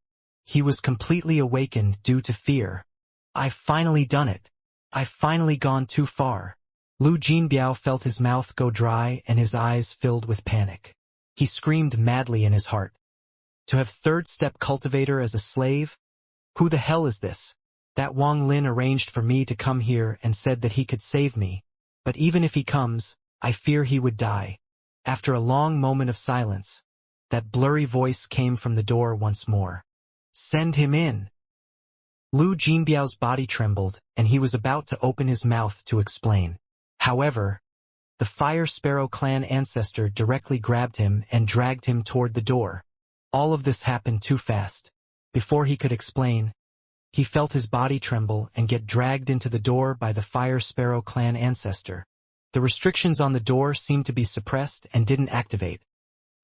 He was completely awakened due to fear. "I've finally done it. I've finally gone too far." Lu Jinbiao felt his mouth go dry and his eyes filled with panic. He screamed madly in his heart. To have third-step cultivator as a slave? Who the hell is this? That Wang Lin arranged for me to come here and said that he could save me. But even if he comes, I fear he would die. After a long moment of silence, that blurry voice came from the door once more. "Send him in." Lu Jinbiao's body trembled, and he was about to open his mouth to explain. However, the Fire Sparrow clan ancestor directly grabbed him and dragged him toward the door. All of this happened too fast. Before he could explain, he felt his body tremble and get dragged into the door by the Fire Sparrow clan ancestor. The restrictions on the door seemed to be suppressed and didn't activate,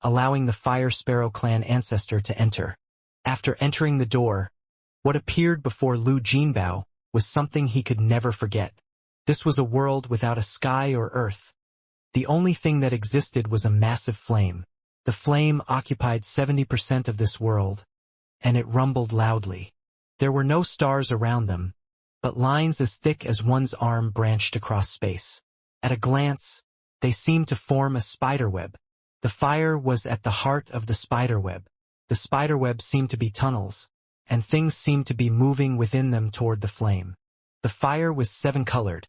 allowing the Fire Sparrow clan ancestor to enter. After entering the door, what appeared before Lu Jinbiao was something he could never forget. This was a world without a sky or earth. The only thing that existed was a massive flame. The flame occupied 70% of this world, and it rumbled loudly. There were no stars around them, but lines as thick as one's arm branched across space. At a glance, they seemed to form a spiderweb. The fire was at the heart of the spiderweb. The spiderweb seemed to be tunnels, and things seemed to be moving within them toward the flame. The fire was 7-colored,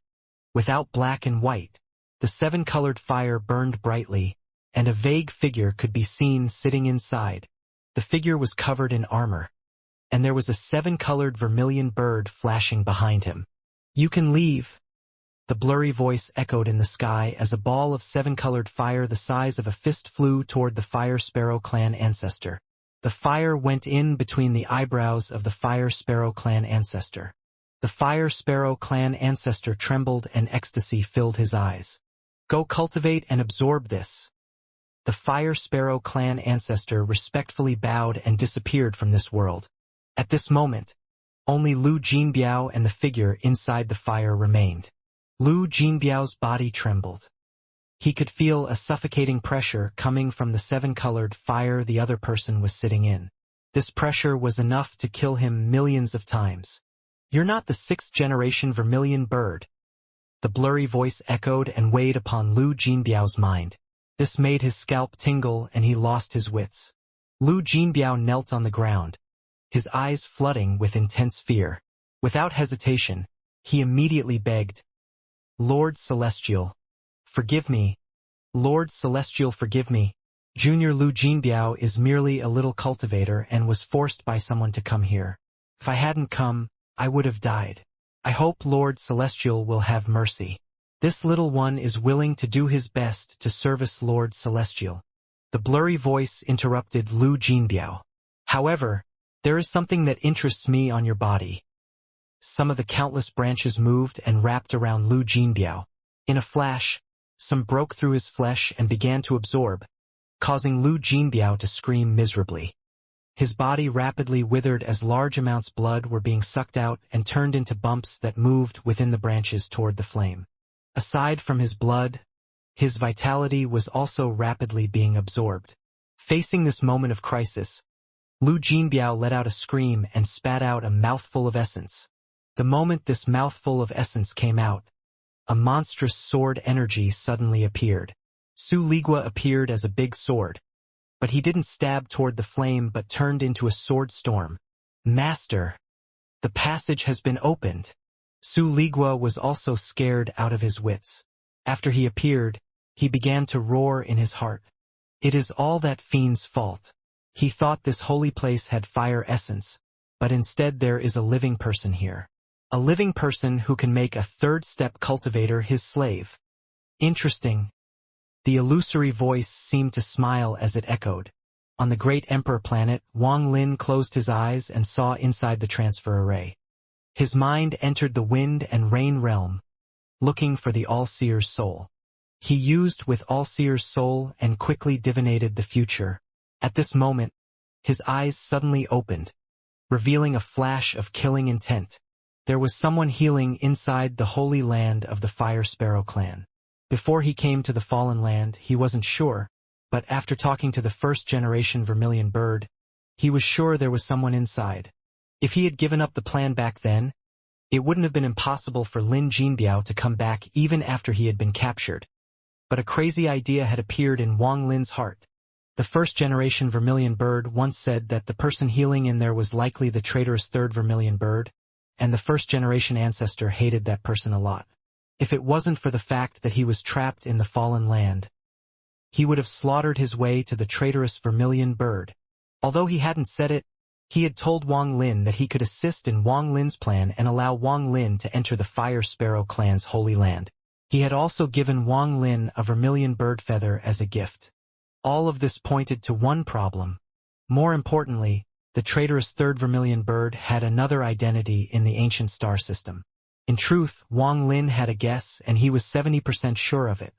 without black and white. The 7-colored fire burned brightly, and a vague figure could be seen sitting inside. The figure was covered in armor, and there was a 7-colored vermilion bird flashing behind him. "You can leave." The blurry voice echoed in the sky as a ball of 7-colored fire the size of a fist flew toward the Fire Sparrow clan ancestor. The fire went in between the eyebrows of the Fire Sparrow clan ancestor. The Fire Sparrow clan ancestor trembled and ecstasy filled his eyes. "Go cultivate and absorb this." The Fire Sparrow clan ancestor respectfully bowed and disappeared from this world. At this moment, only Lu Jinbiao and the figure inside the fire remained. Lu Jinbiao's body trembled. He could feel a suffocating pressure coming from the 7-colored fire the other person was sitting in. This pressure was enough to kill him millions of times. "You're not the 6th-generation vermilion bird." The blurry voice echoed and weighed upon Lu Jinbiao's mind. This made his scalp tingle and he lost his wits. Lu Jinbiao knelt on the ground, his eyes flooding with intense fear. Without hesitation, he immediately begged, "Lord Celestial, forgive me. Lord Celestial, forgive me. Junior Lu Jinbiao is merely a little cultivator and was forced by someone to come here. If I hadn't come, I would have died. I hope Lord Celestial will have mercy. This little one is willing to do his best to service Lord Celestial." The blurry voice interrupted Lu Jinbiao. "However, there is something that interests me on your body." Some of the countless branches moved and wrapped around Lu Jinbiao. In a flash, some broke through his flesh and began to absorb, causing Lu Jinbiao to scream miserably. His body rapidly withered as large amounts of blood were being sucked out and turned into bumps that moved within the branches toward the flame. Aside from his blood, his vitality was also rapidly being absorbed. Facing this moment of crisis, Lu Jinbiao let out a scream and spat out a mouthful of essence. The moment this mouthful of essence came out, a monstrous sword energy suddenly appeared. Su Ligua appeared as a big sword, but he didn't stab toward the flame but turned into a sword storm. Master! The passage has been opened! Su Ligua was also scared out of his wits. After he appeared, he began to roar in his heart. It is all that fiend's fault. He thought this holy place had fire essence, but instead there is a living person here. A living person who can make a third-step cultivator his slave. Interesting. The illusory voice seemed to smile as it echoed. On the great emperor planet, Wang Lin closed his eyes and saw inside the transfer array. His mind entered the wind and rain realm, looking for the All-Seer's soul. He used with All-Seer's soul and quickly divinated the future. At this moment, his eyes suddenly opened, revealing a flash of killing intent. There was someone healing inside the holy land of the Fire Sparrow clan. Before he came to the Fallen Land, he wasn't sure, but after talking to the first-generation Vermilion Bird, he was sure there was someone inside. If he had given up the plan back then, it wouldn't have been impossible for Lin Jinbiao to come back even after he had been captured. But a crazy idea had appeared in Wang Lin's heart. The first-generation Vermilion Bird once said that the person healing in there was likely the traitorous third Vermilion Bird, and the first-generation ancestor hated that person a lot. If it wasn't for the fact that he was trapped in the Fallen Land, he would have slaughtered his way to the traitorous Vermilion Bird. Although he hadn't said it, he had told Wang Lin that he could assist in Wang Lin's plan and allow Wang Lin to enter the Fire Sparrow clan's holy land. He had also given Wang Lin a Vermilion Bird feather as a gift. All of this pointed to one problem. More importantly, the traitorous third Vermilion Bird had another identity in the ancient star system. In truth, Wang Lin had a guess and he was 70% sure of it.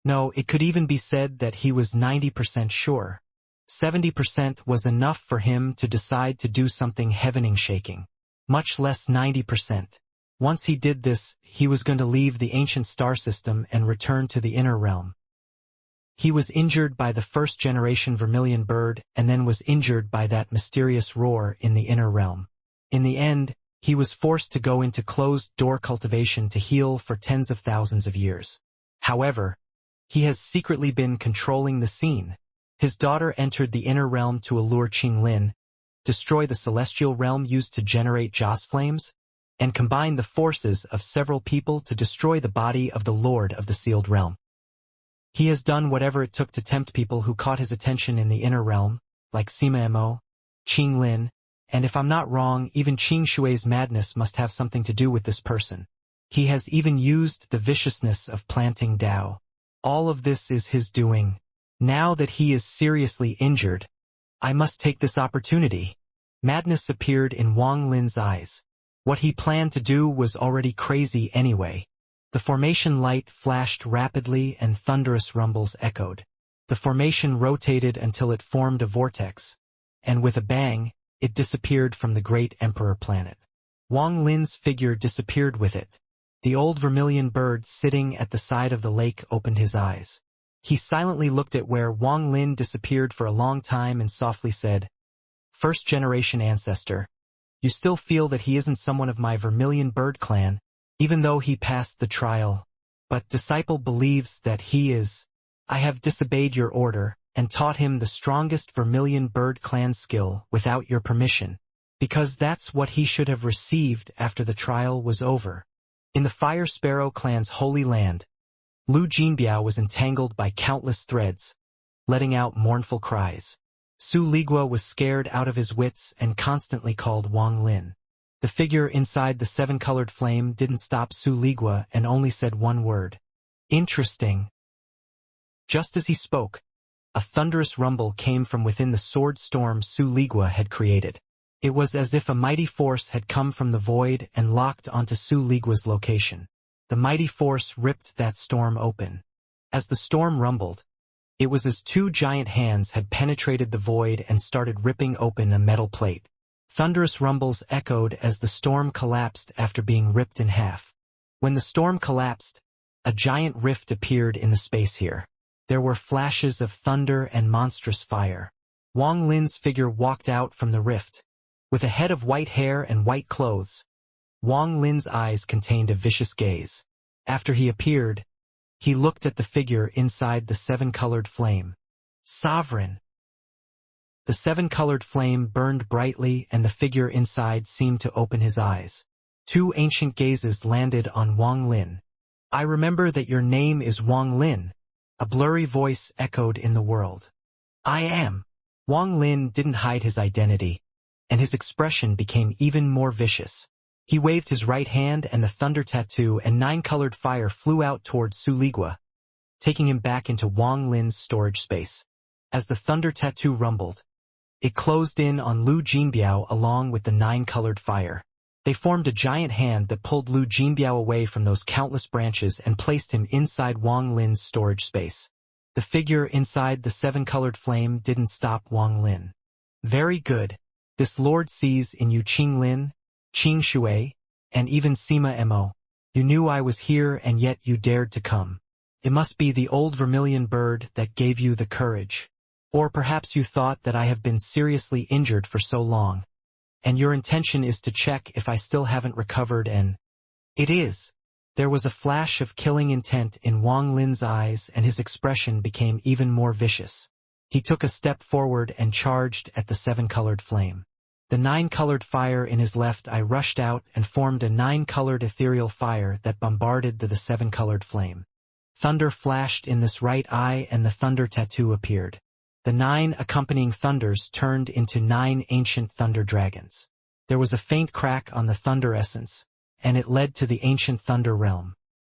No, it could even be said that he was 90% sure. 70% was enough for him to decide to do something heaven-shaking. Much less 90%. Once he did this, he was going to leave the ancient star system and return to the inner realm. He was injured by the first-generation Vermilion Bird and then was injured by that mysterious roar in the inner realm. In the end, he was forced to go into closed-door cultivation to heal for tens of thousands of years. However, he has secretly been controlling the scene. His daughter entered the inner realm to allure Qinglin, destroy the celestial realm used to generate Joss flames, and combine the forces of several people to destroy the body of the Lord of the Sealed Realm. He has done whatever it took to tempt people who caught his attention in the inner realm, like Sima Mo, Qinglin, and if I'm not wrong, even Qing Shui's madness must have something to do with this person. He has even used the viciousness of planting Tao. All of this is his doing. Now that he is seriously injured, I must take this opportunity. Madness appeared in Wang Lin's eyes. What he planned to do was already crazy anyway. The formation light flashed rapidly and thunderous rumbles echoed. The formation rotated until it formed a vortex, and with a bang, it disappeared from the great emperor planet. Wang Lin's figure disappeared with it. The old Vermilion Bird sitting at the side of the lake opened his eyes. He silently looked at where Wang Lin disappeared for a long time and softly said, "First-generation ancestor, you still feel that he isn't someone of my Vermilion Bird clan, even though he passed the trial. But disciple believes that he is. I have disobeyed your order and taught him the strongest Vermilion Bird clan skill without your permission, because that's what he should have received after the trial was over." In the Fire Sparrow clan's holy land, Lu Jinbiao was entangled by countless threads, letting out mournful cries. Su Ligua was scared out of his wits and constantly called Wang Lin. The figure inside the seven-colored flame didn't stop Su Ligua and only said one word. "Interesting." Just as he spoke, a thunderous rumble came from within the sword storm Su Ligua had created. It was as if a mighty force had come from the void and locked onto Su Ligua's location. The mighty force ripped that storm open. As the storm rumbled, it was as two giant hands had penetrated the void and started ripping open a metal plate. Thunderous rumbles echoed as the storm collapsed after being ripped in half. When the storm collapsed, a giant rift appeared in the space here. There were flashes of thunder and monstrous fire. Wang Lin's figure walked out from the rift. With a head of white hair and white clothes, Wang Lin's eyes contained a vicious gaze. After he appeared, he looked at the figure inside the seven-colored flame. Sovereign! The seven-colored flame burned brightly and the figure inside seemed to open his eyes. Two ancient gazes landed on Wang Lin. I remember that your name is Wang Lin. A blurry voice echoed in the world. I am. Wang Lin didn't hide his identity, and his expression became even more vicious. He waved his right hand and the thunder tattoo and nine-colored fire flew out toward Su Ligua, taking him back into Wang Lin's storage space. As the thunder tattoo rumbled, it closed in on Lu Jinbiao along with the nine-colored fire. They formed a giant hand that pulled Lu Jinbiao away from those countless branches and placed him inside Wang Lin's storage space. The figure inside the seven-colored flame didn't stop Wang Lin. Very good. This Lord sees in you Qing Lin, Qing Shui, and even Sima Mo. You knew I was here and yet you dared to come. It must be the old vermilion bird that gave you the courage. Or perhaps you thought that I have been seriously injured for so long, and your intention is to check if I still haven't recovered and... It is. There was a flash of killing intent in Wang Lin's eyes and his expression became even more vicious. He took a step forward and charged at the seven-colored flame. The nine-colored fire in his left eye rushed out and formed a nine-colored ethereal fire that bombarded the seven-colored flame. Thunder flashed in this right eye and the thunder tattoo appeared. The nine accompanying thunders turned into nine ancient thunder dragons. There was a faint crack on the thunder essence, and it led to the ancient thunder realm.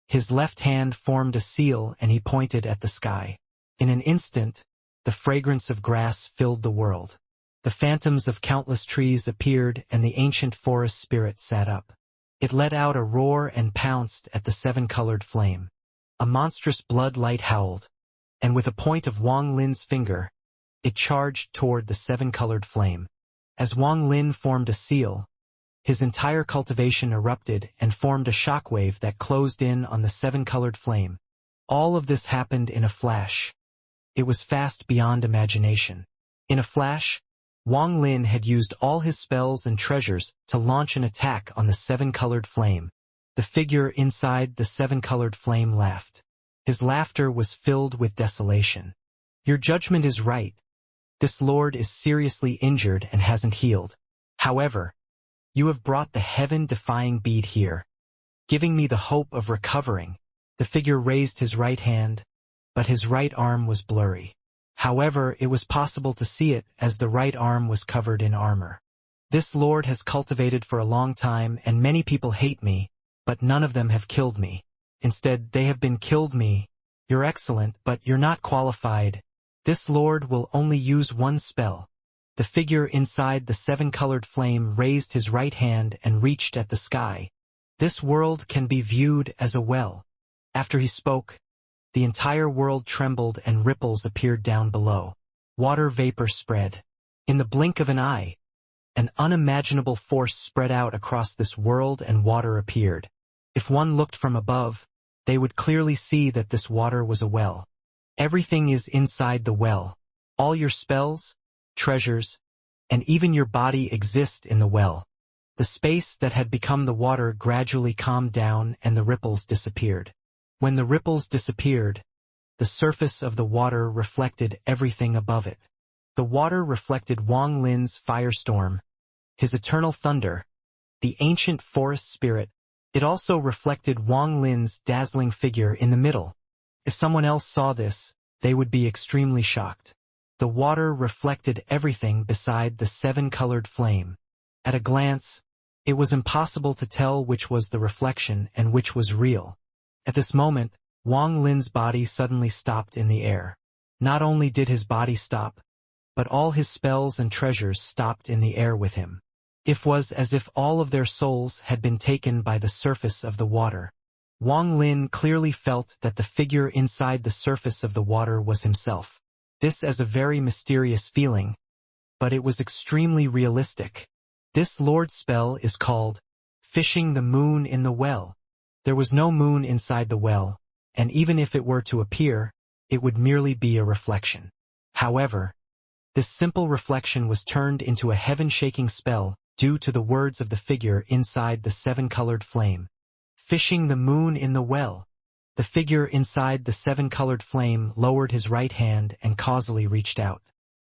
His left hand formed a seal and he pointed at the sky. In an instant, the fragrance of grass filled the world. The phantoms of countless trees appeared and the ancient forest spirit sat up. It let out a roar and pounced at the seven-colored flame. A monstrous blood light howled, and with a point of Wang Lin's finger, it charged toward the seven-colored flame. As Wang Lin formed a seal, his entire cultivation erupted and formed a shockwave that closed in on the seven-colored flame. All of this happened in a flash. It was fast beyond imagination. In a flash, Wang Lin had used all his spells and treasures to launch an attack on the seven-colored flame. The figure inside the seven-colored flame laughed. His laughter was filled with desolation. Your judgment is right. This lord is seriously injured and hasn't healed. However, you have brought the heaven-defying bead here, giving me the hope of recovering. The figure raised his right hand, but his right arm was blurry. However, it was possible to see it as the right arm was covered in armor. This lord has cultivated for a long time and many people hate me, but none of them have killed me. Instead, they have been killed me. You're excellent, but you're not qualified. This lord will only use one spell. The figure inside the seven-colored flame raised his right hand and reached at the sky. This world can be viewed as a well. After he spoke, the entire world trembled and ripples appeared down below. Water vapor spread. In the blink of an eye, an unimaginable force spread out across this world and water appeared. If one looked from above, they would clearly see that this water was a well. Everything is inside the well. All your spells, treasures, and even your body exist in the well. The space that had become the water gradually calmed down and the ripples disappeared. When the ripples disappeared, the surface of the water reflected everything above it. The water reflected Wang Lin's firestorm, his eternal thunder, the ancient forest spirit. It also reflected Wang Lin's dazzling figure in the middle. If someone else saw this, they would be extremely shocked. The water reflected everything beside the seven-colored flame. At a glance, it was impossible to tell which was the reflection and which was real. At this moment, Wang Lin's body suddenly stopped in the air. Not only did his body stop, but all his spells and treasures stopped in the air with him. It was as if all of their souls had been taken by the surface of the water. Wang Lin clearly felt that the figure inside the surface of the water was himself. This is a very mysterious feeling, but it was extremely realistic. This Lord spell is called fishing the moon in the well. There was no moon inside the well, and even if it were to appear, it would merely be a reflection. However, this simple reflection was turned into a heaven-shaking spell due to the words of the figure inside the seven-colored flame. Fishing the moon in the well. The figure inside the seven-colored flame lowered his right hand and causally reached out.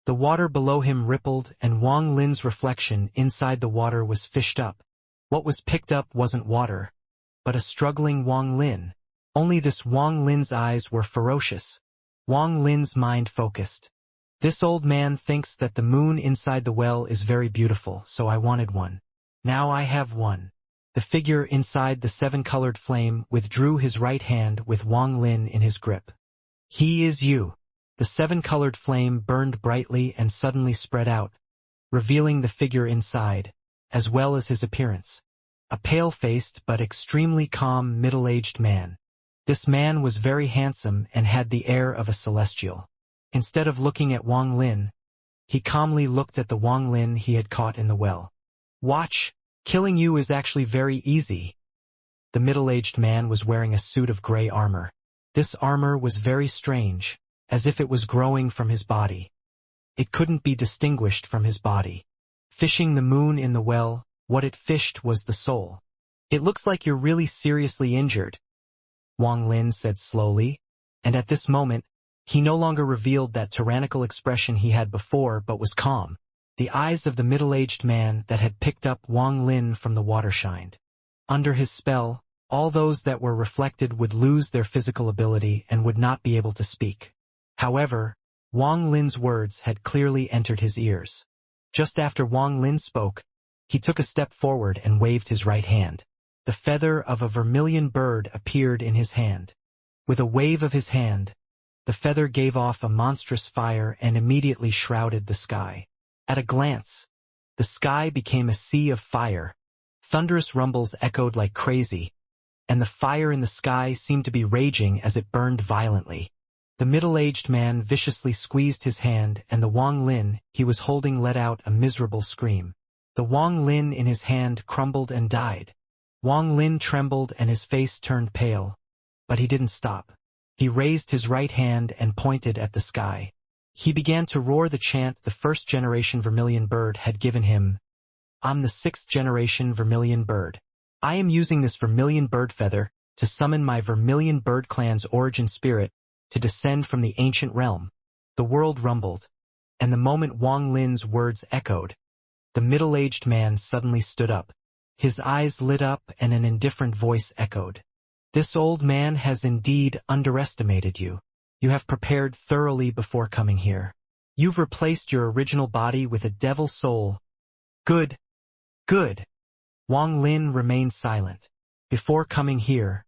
The water below him rippled and Wang Lin's reflection inside the water was fished up. What was picked up wasn't water, but a struggling Wang Lin. Only this Wang Lin's eyes were ferocious. Wang Lin's mind focused. This old man thinks that the moon inside the well is very beautiful, so I wanted one. Now I have one. The figure inside the seven-colored flame withdrew his right hand with Wang Lin in his grip. He is you. The seven-colored flame burned brightly and suddenly spread out, revealing the figure inside, as well as his appearance. A pale-faced but extremely calm middle-aged man. This man was very handsome and had the air of a celestial. Instead of looking at Wang Lin, he calmly looked at the Wang Lin he had caught in the well. Watch, killing you is actually very easy. The middle-aged man was wearing a suit of gray armor. This armor was very strange, as if it was growing from his body. It couldn't be distinguished from his body. Fishing the moon in the well, what it fished was the soul. It looks like you're really seriously injured, Wang Lin said slowly, and at this moment, he no longer revealed that tyrannical expression he had before but was calm. The eyes of the middle-aged man that had picked up Wang Lin from the water shined. Under his spell, all those that were reflected would lose their physical ability and would not be able to speak. However, Wang Lin's words had clearly entered his ears. Just after Wang Lin spoke, he took a step forward and waved his right hand. The feather of a vermilion bird appeared in his hand. With a wave of his hand, the feather gave off a monstrous fire and immediately shrouded the sky. At a glance, the sky became a sea of fire. Thunderous rumbles echoed like crazy, and the fire in the sky seemed to be raging as it burned violently. The middle-aged man viciously squeezed his hand and the Wang Lin he was holding let out a miserable scream. The Wang Lin in his hand crumbled and died. Wang Lin trembled and his face turned pale, but he didn't stop. He raised his right hand and pointed at the sky. He began to roar the chant the first-generation vermilion bird had given him. I'm the sixth-generation vermilion bird. I am using this vermilion bird feather to summon my vermilion bird clan's origin spirit to descend from the ancient realm. The world rumbled, and the moment Wang Lin's words echoed, the middle-aged man suddenly stood up. His eyes lit up and an indifferent voice echoed. This old man has indeed underestimated you. You have prepared thoroughly before coming here. You've replaced your original body with a devil soul. Good. Good. Wang Lin remained silent. Before coming here,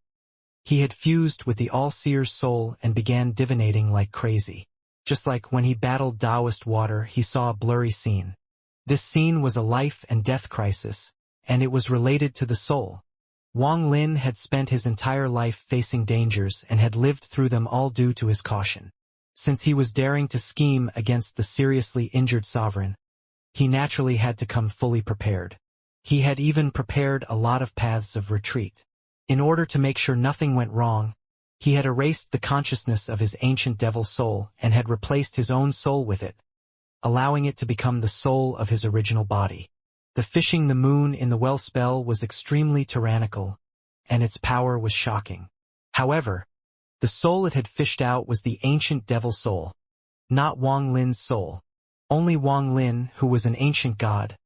he had fused with the All-Seer's soul and began divinating like crazy. Just like when he battled Taoist water, he saw a blurry scene. This scene was a life and death crisis, and it was related to the soul. Wang Lin had spent his entire life facing dangers and had lived through them all due to his caution. Since he was daring to scheme against the seriously injured sovereign, he naturally had to come fully prepared. He had even prepared a lot of paths of retreat. In order to make sure nothing went wrong, he had erased the consciousness of his ancient devil soul and had replaced his own soul with it, allowing it to become the soul of his original body. The fishing the moon in the well spell was extremely tyrannical, and its power was shocking. However, the soul it had fished out was the ancient devil soul, not Wang Lin's soul. Only Wang Lin, who was an ancient god,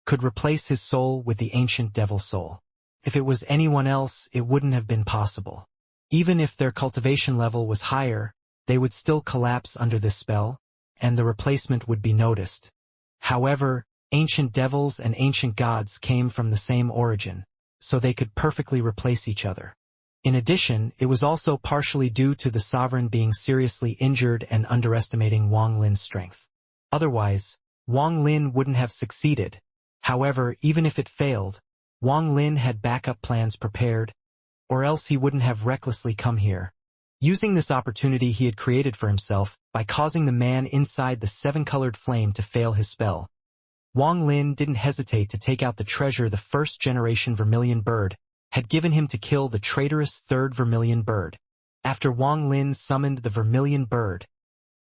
could replace his soul with the ancient devil soul. If it was anyone else, it wouldn't have been possible. Even if their cultivation level was higher, they would still collapse under this spell, and the replacement would be noticed. However, ancient devils and ancient gods came from the same origin, so they could perfectly replace each other. In addition, it was also partially due to the sovereign being seriously injured and underestimating Wang Lin's strength. Otherwise, Wang Lin wouldn't have succeeded. However, even if it failed, Wang Lin had backup plans prepared. or else he wouldn't have recklessly come here. Using this opportunity he had created for himself by causing the man inside the seven-colored flame to fail his spell, Wang Lin didn't hesitate to take out the treasure the first-generation vermilion bird had given him to kill the traitorous third vermilion bird. After Wang Lin summoned the vermilion bird,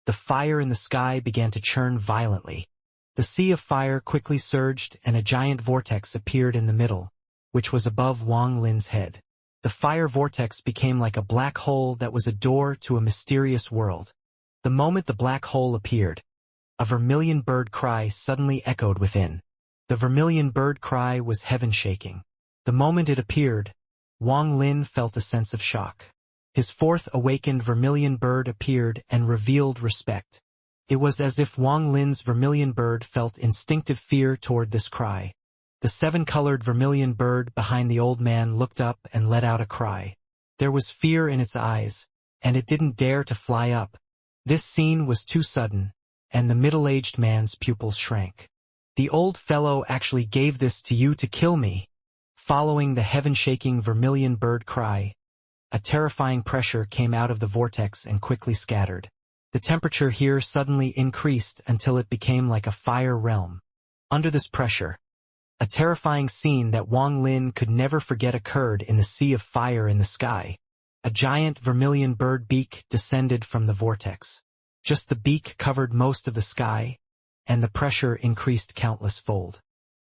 the fire in the sky began to churn violently. The sea of fire quickly surged and a giant vortex appeared in the middle, which was above Wang Lin's head. The fire vortex became like a black hole that was a door to a mysterious world. The moment the black hole appeared, a vermilion bird cry suddenly echoed within. The vermilion bird cry was heaven-shaking. The moment it appeared, Wang Lin felt a sense of shock. His fourth awakened vermilion bird appeared and revealed respect. It was as if Wang Lin's vermilion bird felt instinctive fear toward this cry. The seven-colored vermilion bird behind the old man looked up and let out a cry. There was fear in its eyes, and it didn't dare to fly up. This scene was too sudden, and the middle-aged man's pupils shrank. The old fellow actually gave this to you to kill me. Following the heaven-shaking vermilion bird cry, a terrifying pressure came out of the vortex and quickly scattered. The temperature here suddenly increased until it became like a fire realm. Under this pressure, a terrifying scene that Wang Lin could never forget occurred in the sea of fire in the sky. A giant vermilion bird beak descended from the vortex. Just the beak covered most of the sky, and the pressure increased countless fold.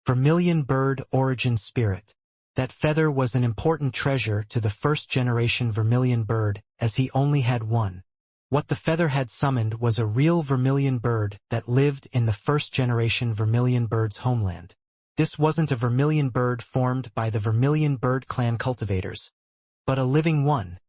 Vermilion bird origin spirit. That feather was an important treasure to the first-generation vermilion bird, as he only had one. What the feather had summoned was a real vermilion bird that lived in the first-generation vermilion bird's homeland. This wasn't a vermilion bird formed by the vermilion bird clan cultivators, but a living one.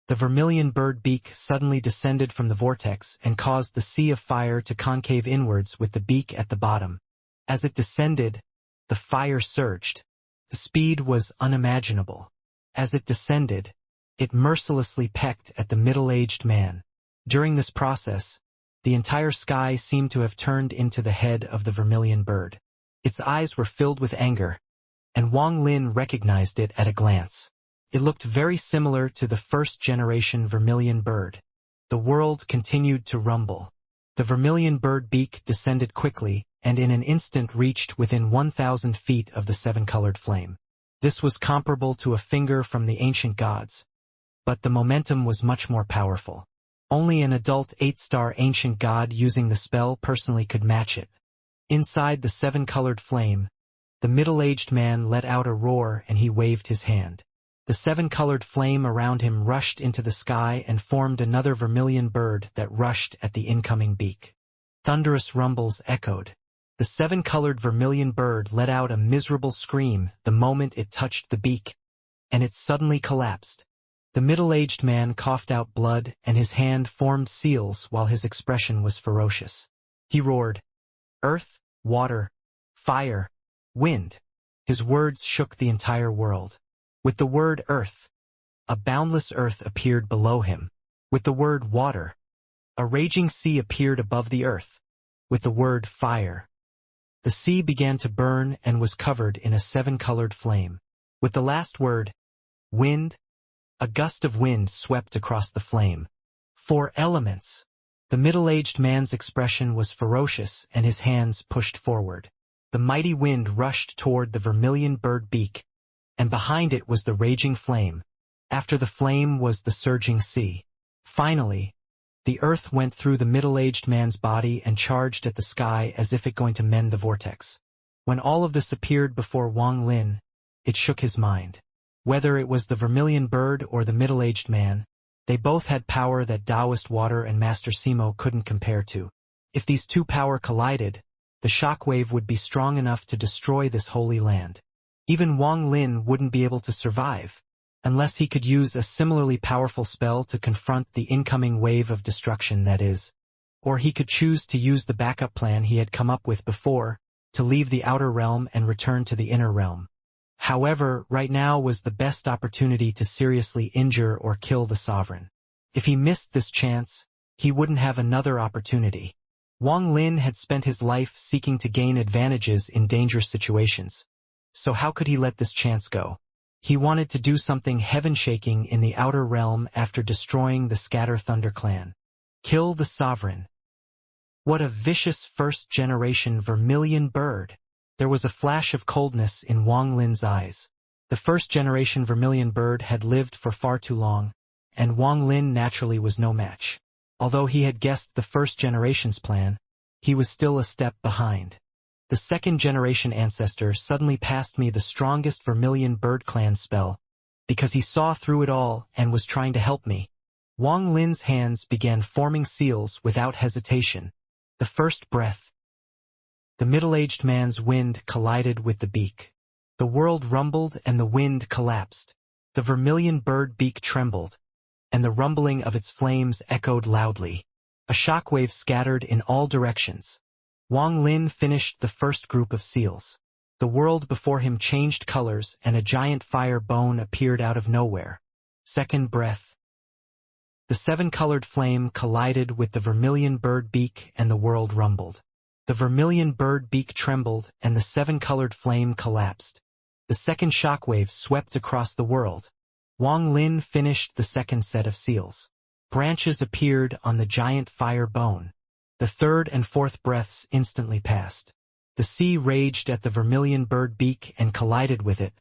The vermilion bird beak suddenly descended from the vortex and caused the sea of fire to concave inwards with the beak at the bottom. As it descended, the fire surged. The speed was unimaginable. As it descended, it mercilessly pecked at the middle-aged man. During this process, the entire sky seemed to have turned into the head of the vermilion bird. Its eyes were filled with anger, and Wang Lin recognized it at a glance. It looked very similar to the first-generation vermilion bird. The world continued to rumble. The vermilion bird beak descended quickly, and in an instant reached within 1,000 feet of the seven-colored flame. This was comparable to a finger from the ancient gods, but the momentum was much more powerful. Only an adult 8-star ancient god using the spell personally could match it. Inside the seven-colored flame, the middle-aged man let out a roar and he waved his hand. The seven-colored flame around him rushed into the sky and formed another vermilion bird that rushed at the incoming beak. Thunderous rumbles echoed. The seven-colored vermilion bird let out a miserable scream the moment it touched the beak, and it suddenly collapsed. The middle-aged man coughed out blood and his hand formed seals while his expression was ferocious. He roared, "Earth, water, fire, wind." His words shook the entire world. With the word earth, a boundless earth appeared below him. With the word water, a raging sea appeared above the earth. With the word fire, the sea began to burn and was covered in a seven-colored flame. With the last word, wind, a gust of wind swept across the flame. 4 elements. The middle-aged man's expression was ferocious and his hands pushed forward. The mighty wind rushed toward the vermilion bird beak, and behind it was the raging flame. After the flame was the surging sea. Finally, the earth went through the middle-aged man's body and charged at the sky as if it going to mend the vortex. When all of this appeared before Wang Lin, it shook his mind. Whether it was the vermilion bird or the middle-aged man, they both had power that Taoist water and Master Simo couldn't compare to. If these two power collided, the shockwave would be strong enough to destroy this holy land. Even Wang Lin wouldn't be able to survive, unless he could use a similarly powerful spell to confront the incoming wave of destruction that is. Or he could choose to use the backup plan he had come up with before, to leave the outer realm and return to the inner realm. However, right now was the best opportunity to seriously injure or kill the sovereign. If he missed this chance, he wouldn't have another opportunity. Wang Lin had spent his life seeking to gain advantages in dangerous situations. So how could he let this chance go? He wanted to do something heaven-shaking in the outer realm after destroying the Scatter Thunder clan. Kill the sovereign. What a vicious first-generation vermilion bird! There was a flash of coldness in Wang Lin's eyes. The first-generation vermilion bird had lived for far too long, and Wang Lin naturally was no match. Although he had guessed the first generation's plan, he was still a step behind. The second-generation ancestor suddenly passed me the strongest vermilion bird clan spell, because he saw through it all and was trying to help me. Wang Lin's hands began forming seals without hesitation. The first breath. The middle-aged man's wind collided with the beak. The world rumbled and the wind collapsed. The vermilion bird beak trembled, and the rumbling of its flames echoed loudly. A shockwave scattered in all directions. Wang Lin finished the first group of seals. The world before him changed colors and a giant fire bone appeared out of nowhere. Second breath. The seven-colored flame collided with the vermilion bird beak and the world rumbled. The vermilion bird beak trembled and the seven-colored flame collapsed. The second shockwave swept across the world. Wang Lin finished the second set of seals. Branches appeared on the giant fire bone. The third and fourth breaths instantly passed. The sea raged at the vermilion bird beak and collided with it,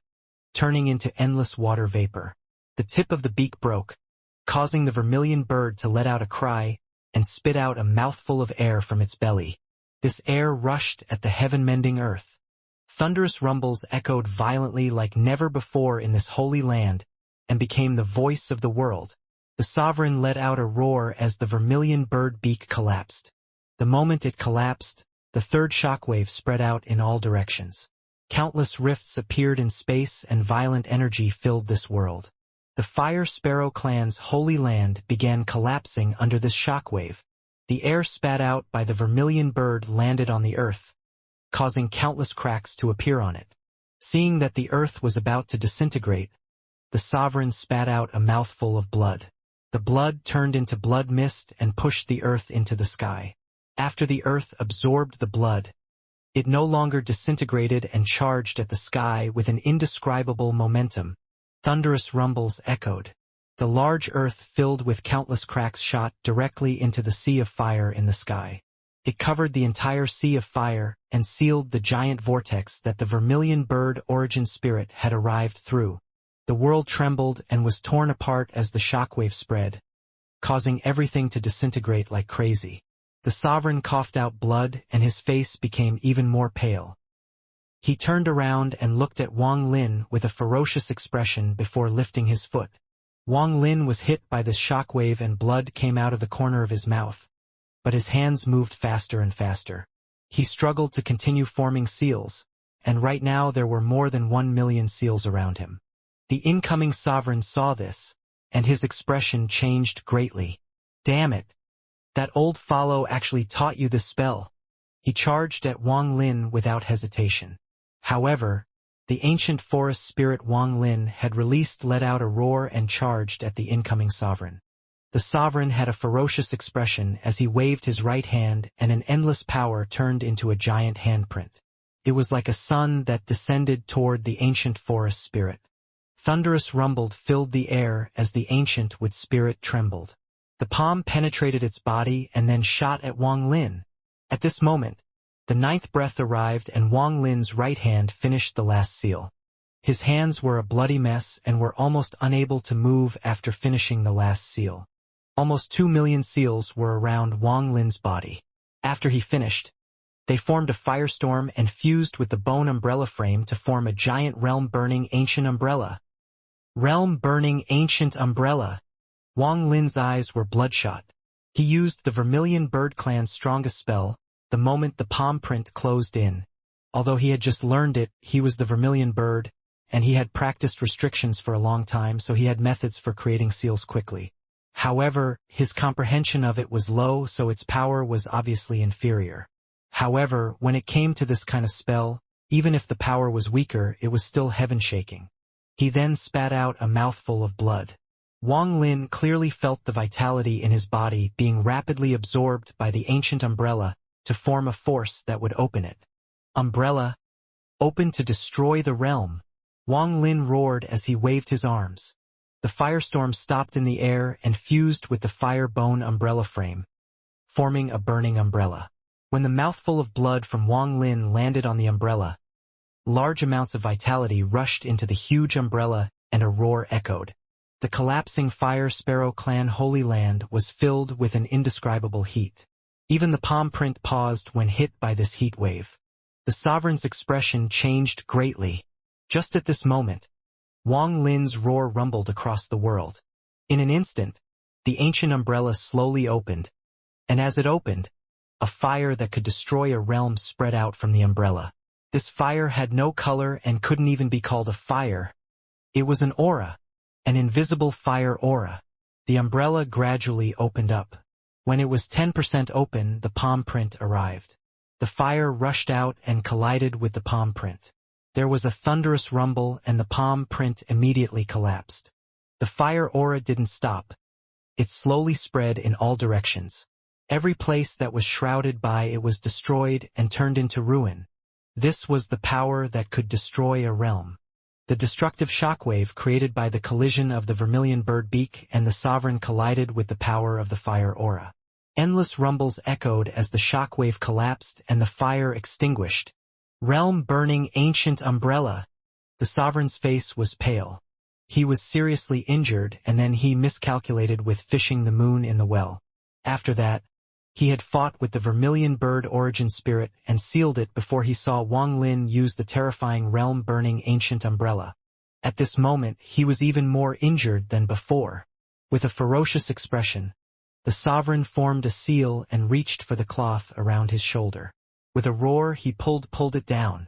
turning into endless water vapor. The tip of the beak broke, causing the vermilion bird to let out a cry and spit out a mouthful of air from its belly. This air rushed at the heaven-mending earth. Thunderous rumbles echoed violently like never before in this holy land and became the voice of the world. The sovereign let out a roar as the vermilion bird beak collapsed. The moment it collapsed, the third shockwave spread out in all directions. Countless rifts appeared in space and violent energy filled this world. The Fire Sparrow clan's holy land began collapsing under this shockwave. The air spat out by the vermilion bird landed on the earth, causing countless cracks to appear on it. Seeing that the earth was about to disintegrate, the sovereign spat out a mouthful of blood. The blood turned into blood mist and pushed the earth into the sky. After the earth absorbed the blood, it no longer disintegrated and charged at the sky with an indescribable momentum. Thunderous rumbles echoed. The large earth filled with countless cracks shot directly into the sea of fire in the sky. It covered the entire sea of fire and sealed the giant vortex that the vermilion bird origin spirit had arrived through. The world trembled and was torn apart as the shockwave spread, causing everything to disintegrate like crazy. The sovereign coughed out blood and his face became even more pale. He turned around and looked at Wang Lin with a ferocious expression before lifting his foot. Wang Lin was hit by this shockwave and blood came out of the corner of his mouth, but his hands moved faster and faster. He struggled to continue forming seals, and right now there were more than 1 million seals around him. The incoming sovereign saw this, and his expression changed greatly. Damn it! That old follow actually taught you this spell. He charged at Wang Lin without hesitation. However, the ancient forest spirit Wang Lin had let out a roar and charged at the incoming sovereign. The sovereign had a ferocious expression as he waved his right hand and an endless power turned into a giant handprint. It was like a sun that descended toward the ancient forest spirit. Thunderous rumble filled the air as the ancient wood spirit trembled. The palm penetrated its body and then shot at Wang Lin. At this moment, the ninth breath arrived and Wang Lin's right hand finished the last seal. His hands were a bloody mess and were almost unable to move after finishing the last seal. Almost 2 million seals were around Wang Lin's body. After he finished, they formed a firestorm and fused with the bone umbrella frame to form a giant realm-burning ancient umbrella. Realm-burning ancient umbrella. Wang Lin's eyes were bloodshot. He used the Vermilion Bird Clan's strongest spell, the moment the palm print closed in. Although he had just learned it, he was the Vermilion Bird, and he had practiced restrictions for a long time, so he had methods for creating seals quickly. However, his comprehension of it was low, so its power was obviously inferior. However, when it came to this kind of spell, even if the power was weaker, it was still heaven-shaking. He then spat out a mouthful of blood. Wang Lin clearly felt the vitality in his body being rapidly absorbed by the ancient umbrella to form a force that would open it. Umbrella, open to destroy the realm. Wang Lin roared as he waved his arms. The firestorm stopped in the air and fused with the fire-bone umbrella frame, forming a burning umbrella. When the mouthful of blood from Wang Lin landed on the umbrella, large amounts of vitality rushed into the huge umbrella and a roar echoed. The collapsing Fire Sparrow clan Holy Land was filled with an indescribable heat. Even the palm print paused when hit by this heat wave. The sovereign's expression changed greatly. Just at this moment, Wang Lin's roar rumbled across the world. In an instant, the ancient umbrella slowly opened, and as it opened, a fire that could destroy a realm spread out from the umbrella. This fire had no color and couldn't even be called a fire. It was an aura, an invisible fire aura. The umbrella gradually opened up. When it was 10% open, the palm print arrived. The fire rushed out and collided with the palm print. There was a thunderous rumble and the palm print immediately collapsed. The fire aura didn't stop. It slowly spread in all directions. Every place that was shrouded by it was destroyed and turned into ruin. This was the power that could destroy a realm. The destructive shockwave created by the collision of the vermilion bird beak and the sovereign collided with the power of the fire aura. Endless rumbles echoed as the shockwave collapsed and the fire extinguished. Realm-burning ancient umbrella. The sovereign's face was pale. He was seriously injured and then he miscalculated with fishing the moon in the well. After that, he had fought with the vermilion bird origin spirit and sealed it before he saw Wang Lin use the terrifying realm-burning ancient umbrella. At this moment, he was even more injured than before. With a ferocious expression, the sovereign formed a seal and reached for the cloth around his shoulder. With a roar, he pulled it down.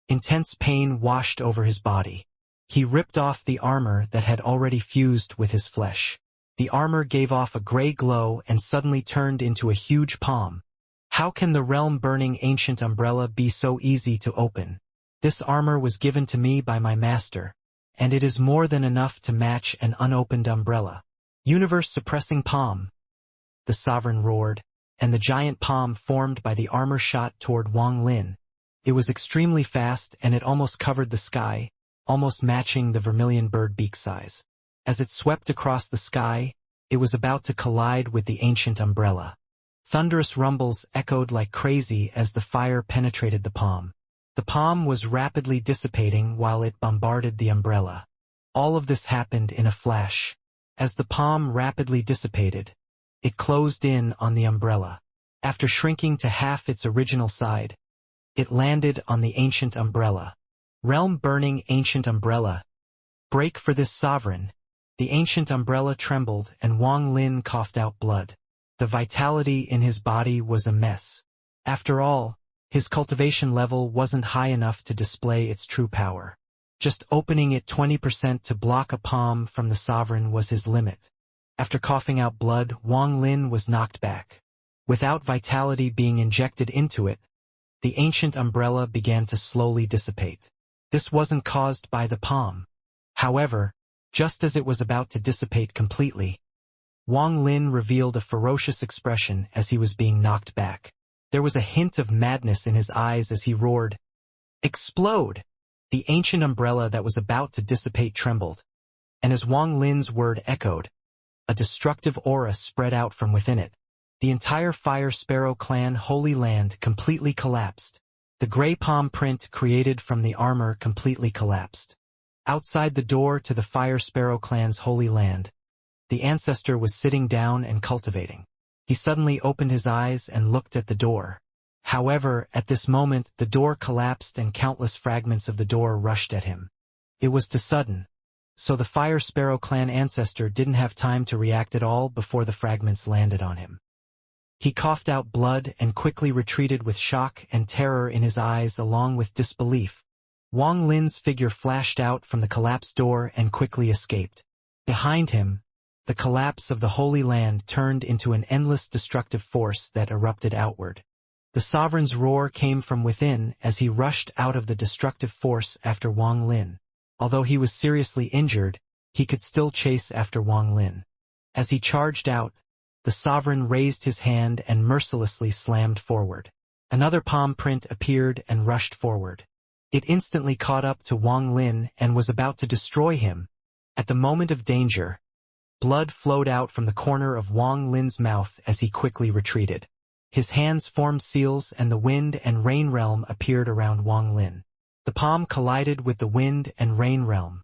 Intense pain washed over his body. He ripped off the armor that had already fused with his flesh. The armor gave off a gray glow and suddenly turned into a huge palm. How can the realm-burning ancient umbrella be so easy to open? This armor was given to me by my master, and it is more than enough to match an unopened umbrella. Universe-suppressing palm. The sovereign roared, and the giant palm formed by the armor shot toward Wang Lin. It was extremely fast and it almost covered the sky, almost matching the vermilion bird beak size. As it swept across the sky, it was about to collide with the ancient umbrella. Thunderous rumbles echoed like crazy as the fire penetrated the palm. The palm was rapidly dissipating while it bombarded the umbrella. All of this happened in a flash. As the palm rapidly dissipated, it closed in on the umbrella. After shrinking to half its original side, it landed on the ancient umbrella. Realm-burning ancient umbrella. Break for this sovereign. The ancient umbrella trembled and Wang Lin coughed out blood. The vitality in his body was a mess. After all, his cultivation level wasn't high enough to display its true power. Just opening it 20% to block a palm from the sovereign was his limit. After coughing out blood, Wang Lin was knocked back. Without vitality being injected into it, the ancient umbrella began to slowly dissipate. This wasn't caused by the palm. However, just as it was about to dissipate completely, Wang Lin revealed a ferocious expression as he was being knocked back. There was a hint of madness in his eyes as he roared, "Explode!" The ancient umbrella that was about to dissipate trembled, and as Wang Lin's word echoed, a destructive aura spread out from within it. The entire Fire Sparrow clan Holy Land completely collapsed. The gray palm print created from the armor completely collapsed. Outside the door to the Fire Sparrow clan's Holy Land, the ancestor was sitting down and cultivating. He suddenly opened his eyes and looked at the door. However, at this moment, the door collapsed and countless fragments of the door rushed at him. It was too sudden, so the Fire Sparrow clan ancestor didn't have time to react at all before the fragments landed on him. He coughed out blood and quickly retreated with shock and terror in his eyes along with disbelief. Wang Lin's figure flashed out from the collapsed door and quickly escaped. Behind him, the collapse of the Holy Land turned into an endless destructive force that erupted outward. The sovereign's roar came from within as he rushed out of the destructive force after Wang Lin. Although he was seriously injured, he could still chase after Wang Lin. As he charged out, the sovereign raised his hand and mercilessly slammed forward. Another palm print appeared and rushed forward. It instantly caught up to Wang Lin and was about to destroy him. At the moment of danger, blood flowed out from the corner of Wang Lin's mouth as he quickly retreated. His hands formed seals and the wind and rain realm appeared around Wang Lin. The palm collided with the wind and rain realm.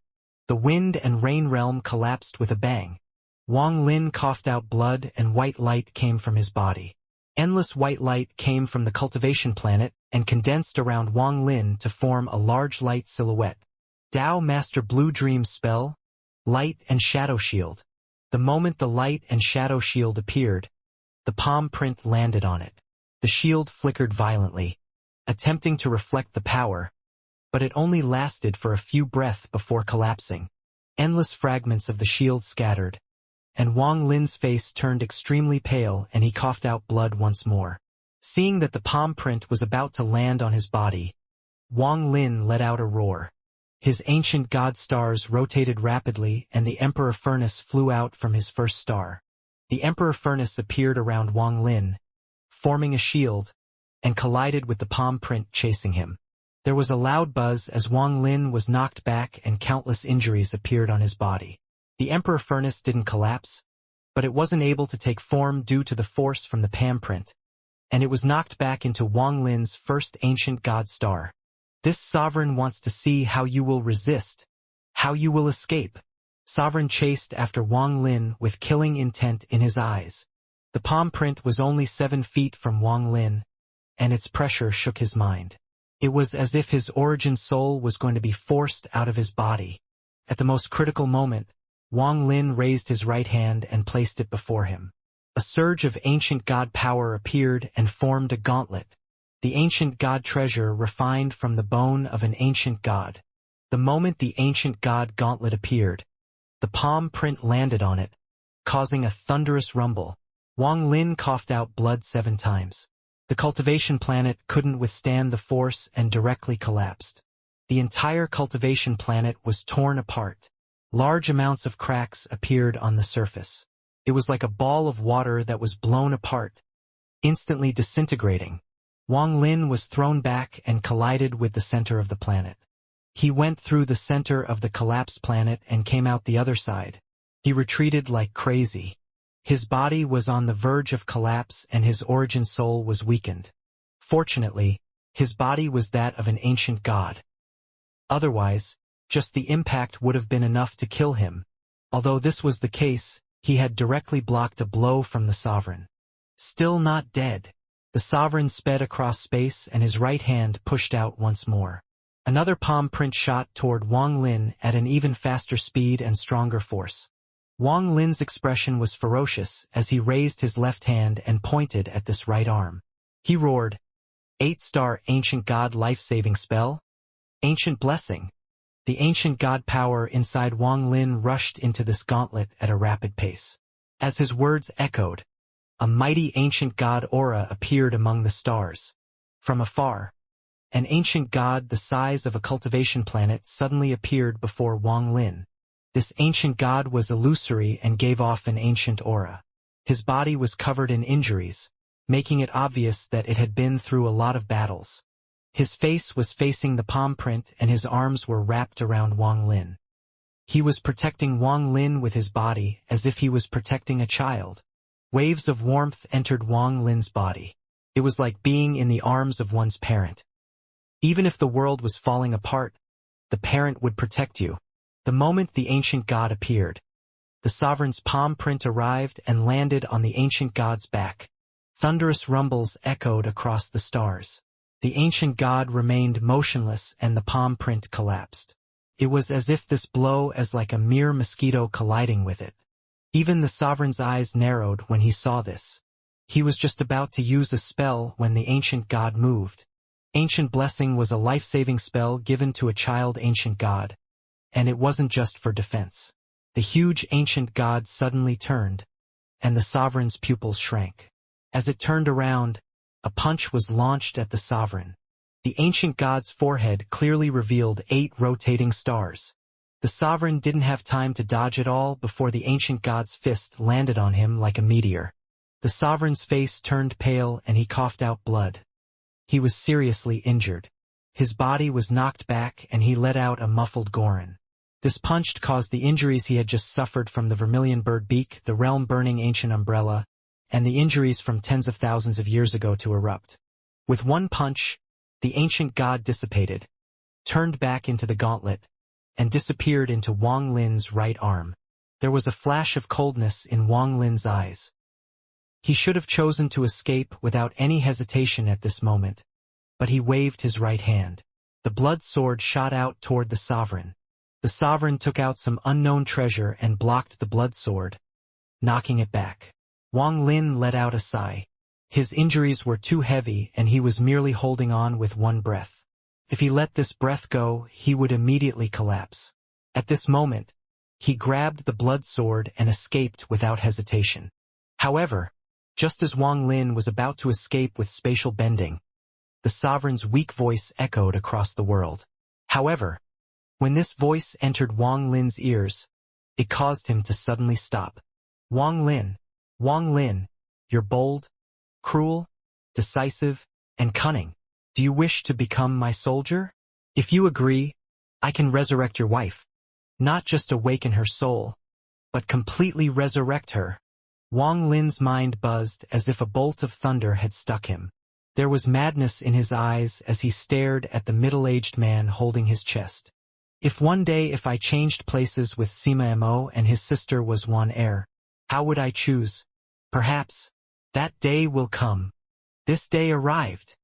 The wind and rain realm collapsed with a bang. Wang Lin coughed out blood and white light came from his body. Endless white light came from the Cultivation planet and condensed around Wang Lin to form a large light silhouette. Tao Master Blue Dream Spell, Light and Shadow Shield. The moment the light and shadow shield appeared, the palm print landed on it. The shield flickered violently, attempting to reflect the power, but it only lasted for a few breaths before collapsing. Endless fragments of the shield scattered, and Wang Lin's face turned extremely pale and he coughed out blood once more. Seeing that the palm print was about to land on his body, Wang Lin let out a roar. His ancient god stars rotated rapidly and the Emperor Furnace flew out from his first star. The Emperor Furnace appeared around Wang Lin, forming a shield, and collided with the palm print chasing him. There was a loud buzz as Wang Lin was knocked back and countless injuries appeared on his body. The Emperor Furnace didn't collapse, but it wasn't able to take form due to the force from the palm print, and it was knocked back into Wang Lin's first ancient god star. This sovereign wants to see how you will resist, how you will escape. Sovereign chased after Wang Lin with killing intent in his eyes. The palm print was only 7 feet from Wang Lin, and its pressure shook his mind. It was as if his origin soul was going to be forced out of his body. At the most critical moment, Wang Lin raised his right hand and placed it before him. A surge of ancient god power appeared and formed a gauntlet. The ancient god treasure refined from the bone of an ancient god. The moment the ancient god gauntlet appeared, the palm print landed on it, causing a thunderous rumble. Wang Lin coughed out blood 7 times. The Cultivation planet couldn't withstand the force and directly collapsed. The entire Cultivation planet was torn apart. Large amounts of cracks appeared on the surface. It was like a ball of water that was blown apart, instantly disintegrating. Wang Lin was thrown back and collided with the center of the planet. He went through the center of the collapsed planet and came out the other side. He retreated like crazy. His body was on the verge of collapse and his origin soul was weakened. Fortunately, his body was that of an ancient god. Otherwise, just the impact would have been enough to kill him. Although this was the case, he had directly blocked a blow from the sovereign. Still not dead. The sovereign sped across space and his right hand pushed out once more. Another palm print shot toward Wang Lin at an even faster speed and stronger force. Wang Lin's expression was ferocious as he raised his left hand and pointed at this right arm. He roared, 8-star ancient god life-saving spell? Ancient blessing. The ancient god power inside Wang Lin rushed into this gauntlet at a rapid pace. As his words echoed, a mighty ancient god aura appeared among the stars. From afar, an ancient god the size of a cultivation planet suddenly appeared before Wang Lin. This ancient god was illusory and gave off an ancient aura. His body was covered in injuries, making it obvious that it had been through a lot of battles. His face was facing the palm print and his arms were wrapped around Wang Lin. He was protecting Wang Lin with his body as if he was protecting a child. Waves of warmth entered Wang Lin's body. It was like being in the arms of one's parent. Even if the world was falling apart, the parent would protect you. The moment the ancient god appeared, the sovereign's palm print arrived and landed on the ancient god's back. Thunderous rumbles echoed across the stars. The ancient god remained motionless and the palm print collapsed. It was as if this blow as like a mere mosquito colliding with it. Even the sovereign's eyes narrowed when he saw this. He was just about to use a spell when the ancient god moved. Ancient Blessing was a life-saving spell given to a child ancient god, and it wasn't just for defense. The huge ancient god suddenly turned, and the sovereign's pupils shrank. As it turned around, a punch was launched at the sovereign. The ancient god's forehead clearly revealed 8 rotating stars. The sovereign didn't have time to dodge it all before the ancient god's fist landed on him like a meteor. The sovereign's face turned pale and he coughed out blood. He was seriously injured. His body was knocked back and he let out a muffled Gorin. This punch caused the injuries he had just suffered from the vermilion bird beak, the realm-burning ancient umbrella, and the injuries from tens of thousands of years ago to erupt. With one punch, the ancient god dissipated, turned back into the gauntlet, and disappeared into Wang Lin's right arm. There was a flash of coldness in Wang Lin's eyes. He should have chosen to escape without any hesitation at this moment, but he waved his right hand. The blood sword shot out toward the sovereign. The sovereign took out some unknown treasure and blocked the blood sword, knocking it back. Wang Lin let out a sigh. His injuries were too heavy and he was merely holding on with one breath. If he let this breath go, he would immediately collapse. At this moment, he grabbed the blood sword and escaped without hesitation. However, just as Wang Lin was about to escape with spatial bending, the sovereign's weak voice echoed across the world. However, when this voice entered Wang Lin's ears, it caused him to suddenly stop. Wang Lin, you're bold, cruel, decisive, and cunning. Do you wish to become my soldier? If you agree, I can resurrect your wife. Not just awaken her soul, but completely resurrect her. Wang Lin's mind buzzed as if a bolt of thunder had struck him. There was madness in his eyes as he stared at the middle-aged man holding his chest. If I changed places with Sima Mo and his sister was Wan Er, how would I choose? Perhaps that day will come. This day arrived.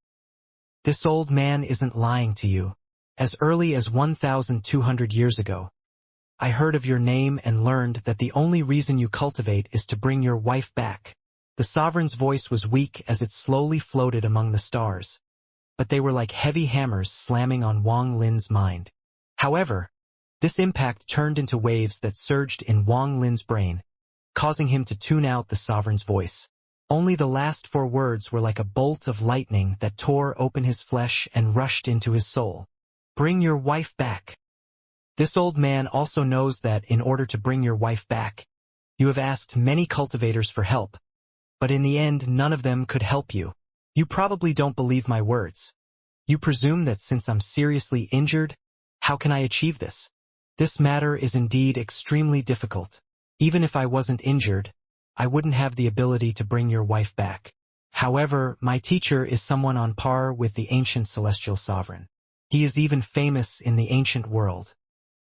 This old man isn't lying to you. As early as 1,200 years ago, I heard of your name and learned that the only reason you cultivate is to bring your wife back. The sovereign's voice was weak as it slowly floated among the stars, but they were like heavy hammers slamming on Wang Lin's mind. However, this impact turned into waves that surged in Wang Lin's brain, causing him to tune out the sovereign's voice. Only the last 4 words were like a bolt of lightning that tore open his flesh and rushed into his soul. Bring your wife back. This old man also knows that in order to bring your wife back, you have asked many cultivators for help, but in the end none of them could help you. You probably don't believe my words. You presume that since I'm seriously injured, how can I achieve this? This matter is indeed extremely difficult. Even if I wasn't injured, I wouldn't have the ability to bring your wife back. However, my teacher is someone on par with the ancient celestial sovereign. He is even famous in the ancient world.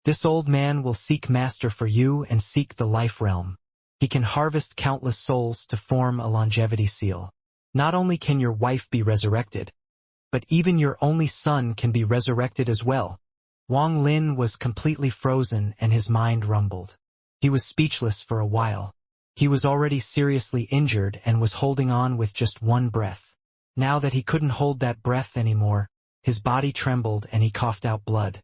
This old man will seek master for you and seek the life realm. He can harvest countless souls to form a longevity seal. Not only can your wife be resurrected, but even your only son can be resurrected as well. Wang Lin was completely frozen and his mind rumbled. He was speechless for a while. He was already seriously injured and was holding on with just one breath. Now that he couldn't hold that breath anymore, his body trembled and he coughed out blood.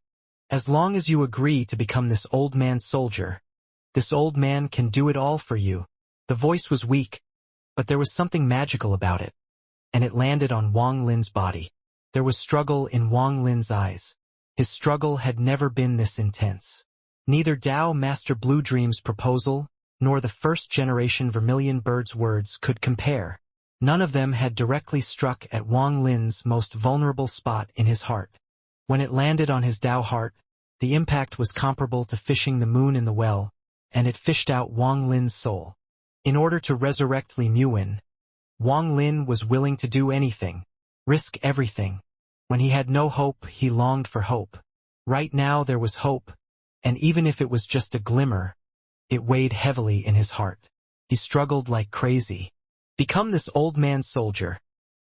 As long as you agree to become this old man's soldier, this old man can do it all for you. The voice was weak, but there was something magical about it, and it landed on Wang Lin's body. There was struggle in Wang Lin's eyes. His struggle had never been this intense. Neither Tao Master Blue Dream's proposal, nor the first-generation Vermilion Bird's words could compare. None of them had directly struck at Wang Lin's most vulnerable spot in his heart. When it landed on his Tao heart, the impact was comparable to fishing the moon in the well, and it fished out Wang Lin's soul. In order to resurrect Li Muin, Wang Lin was willing to do anything, risk everything. When he had no hope, he longed for hope. Right now there was hope, and even if it was just a glimmer, it weighed heavily in his heart. He struggled like crazy. Become this old man's soldier.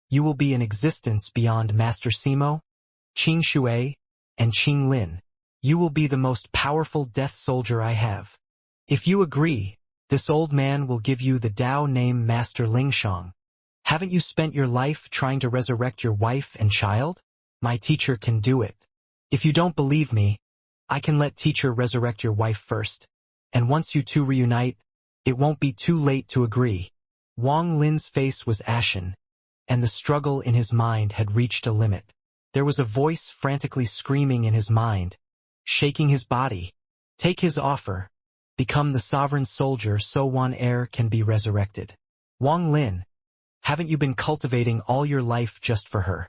You will be in existence beyond Master Simo, Qing Shui, and Qing Lin. You will be the most powerful death soldier I have. If you agree, this old man will give you the Tao name Master Lingshang. Haven't you spent your life trying to resurrect your wife and child? My teacher can do it. If you don't believe me, I can let teacher resurrect your wife first. And once you two reunite, it won't be too late to agree. Wang Lin's face was ashen, and the struggle in his mind had reached a limit. There was a voice frantically screaming in his mind, shaking his body. Take his offer. Become the sovereign soldier so Wan Er can be resurrected. Wang Lin, haven't you been cultivating all your life just for her?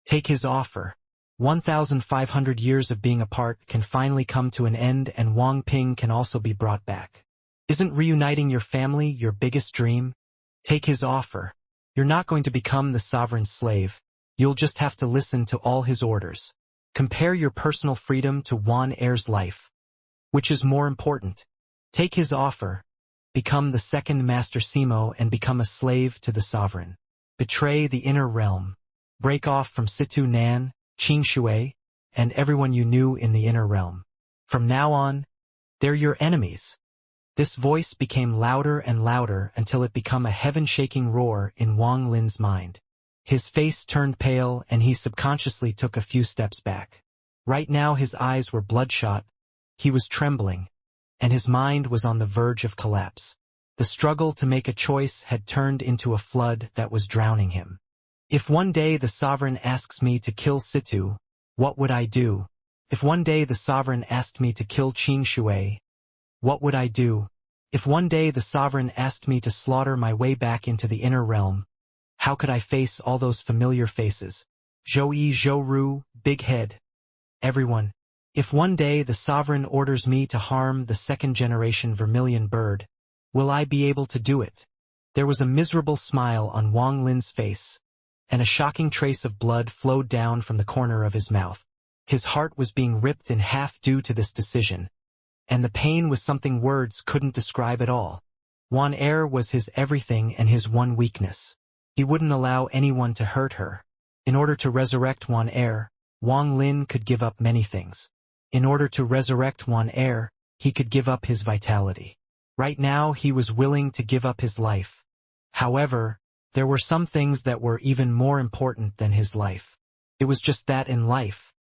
Take his offer. 1,500 years of being apart can finally come to an end, and Wang Ping can also be brought back. Isn't reuniting your family your biggest dream? Take his offer. You're not going to become the sovereign's slave. You'll just have to listen to all his orders. Compare your personal freedom to Wan Er's life. Which is more important? Take his offer. Become the second Master Simo and become a slave to the sovereign. Betray the inner realm. Break off from Situ Nan, Qing Shui, and everyone you knew in the inner realm. From now on, they're your enemies. This voice became louder and louder until it became a heaven-shaking roar in Wang Lin's mind. His face turned pale and he subconsciously took a few steps back. Right now his eyes were bloodshot, he was trembling, and his mind was on the verge of collapse. The struggle to make a choice had turned into a flood that was drowning him. If one day the sovereign asks me to kill Situ, what would I do? If one day the sovereign asked me to kill Qing Shui, what would I do? If one day the sovereign asked me to slaughter my way back into the inner realm, how could I face all those familiar faces? Zhou Zhou Ru, Big Head. Everyone. If one day the sovereign orders me to harm the second-generation vermilion bird, will I be able to do it? There was a miserable smile on Wang Lin's face, and a shocking trace of blood flowed down from the corner of his mouth. His heart was being ripped in half due to this decision, and the pain was something words couldn't describe at all. Wan Er was his everything and his one weakness. He wouldn't allow anyone to hurt her. In order to resurrect Wan Er, Wang Lin could give up many things. In order to resurrect Wan Er, he could give up his vitality. Right now he was willing to give up his life. However, there were some things that were even more important than his life. It was just that in life.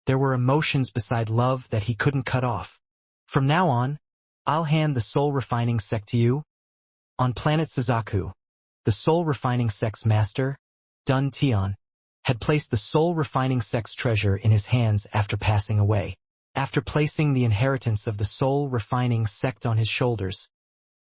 There were emotions beside love that he couldn't cut off. From now on, I'll hand the soul-refining sect to you. On planet Suzaku, the soul-refining sect's master, Dun Tian, had placed the soul-refining sect's treasure in his hands after passing away. After placing the inheritance of the soul-refining sect on his shoulders,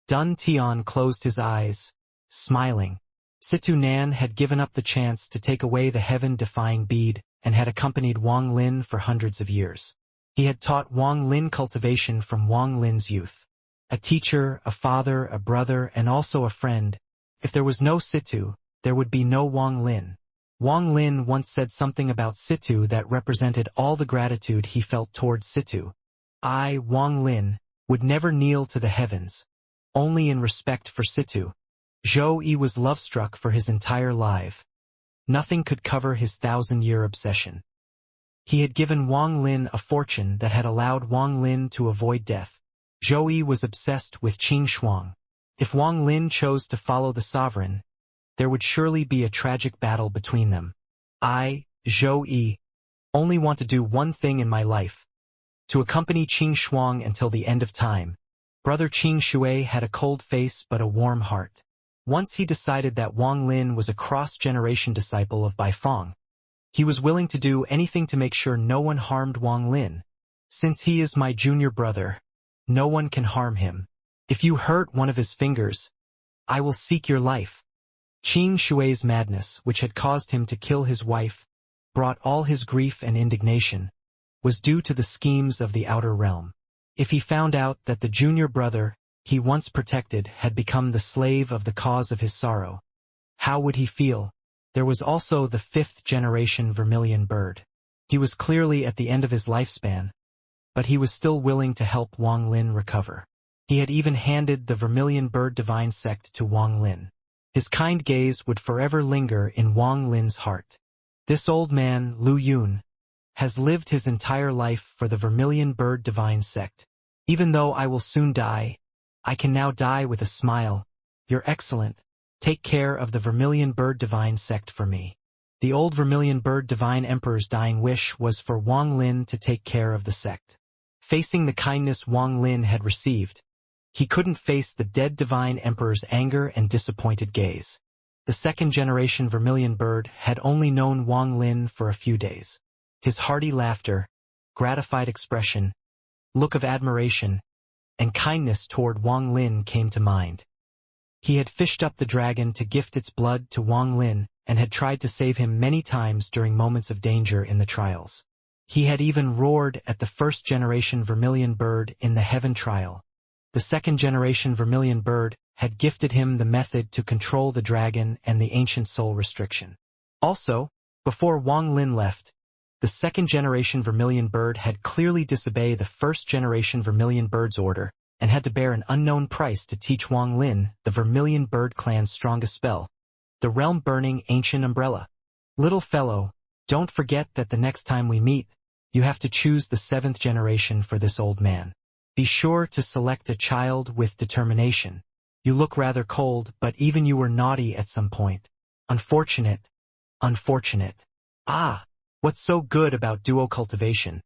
Dun Tian closed his eyes, smiling. Situ Nan had given up the chance to take away the heaven-defying bead and had accompanied Wang Lin for hundreds of years. He had taught Wang Lin cultivation from Wang Lin's youth. A teacher, a father, a brother, and also a friend. If there was no Situ, there would be no Wang Lin. Wang Lin once said something about Situ that represented all the gratitude he felt towards Situ. I, Wang Lin, would never kneel to the heavens, only in respect for Situ. Zhou Yi was love-struck for his entire life. Nothing could cover his 1,000-year obsession. He had given Wang Lin a fortune that had allowed Wang Lin to avoid death. Zhou Yi was obsessed with Qing Shuang. If Wang Lin chose to follow the sovereign, there would surely be a tragic battle between them. I, Zhou Yi, only want to do one thing in my life. To accompany Qing Shuang until the end of time. Brother Qing Shui had a cold face but a warm heart. Once he decided that Wang Lin was a cross-generation disciple of Bai Feng. He was willing to do anything to make sure no one harmed Wang Lin. Since he is my junior brother, no one can harm him. If you hurt one of his fingers, I will seek your life. Qing Shui's madness, which had caused him to kill his wife, brought all his grief and indignation, was due to the schemes of the outer realm. If he found out that the junior brother he once protected had become the slave of the cause of his sorrow, how would he feel? There was also the 5th-generation vermilion bird. He was clearly at the end of his lifespan, but he was still willing to help Wang Lin recover. He had even handed the vermilion bird divine sect to Wang Lin. His kind gaze would forever linger in Wang Lin's heart. This old man, Lu Yun, has lived his entire life for the vermilion bird divine sect. Even though I will soon die, I can now die with a smile. You're excellent. Take care of the vermilion bird divine sect for me. The old vermilion bird divine emperor's dying wish was for Wang Lin to take care of the sect. Facing the kindness Wang Lin had received, he couldn't face the dead divine emperor's anger and disappointed gaze. The second-generation vermilion bird had only known Wang Lin for a few days. His hearty laughter, gratified expression, look of admiration, and kindness toward Wang Lin came to mind. He had fished up the dragon to gift its blood to Wang Lin, and had tried to save him many times during moments of danger in the trials. He had even roared at the first-generation vermilion bird in the heaven trial. The second-generation vermilion bird had gifted him the method to control the dragon and the ancient soul restriction. Also, before Wang Lin left, the second-generation vermilion bird had clearly disobeyed the first-generation vermilion bird's order and had to bear an unknown price to teach Wang Lin the vermilion bird clan's strongest spell, the realm-burning ancient umbrella. Little fellow, don't forget that the next time we meet, you have to choose the seventh generation for this old man. Be sure to select a child with determination. You look rather cold, but even you were naughty at some point. Unfortunate. Unfortunate. Ah, what's so good about duo cultivation?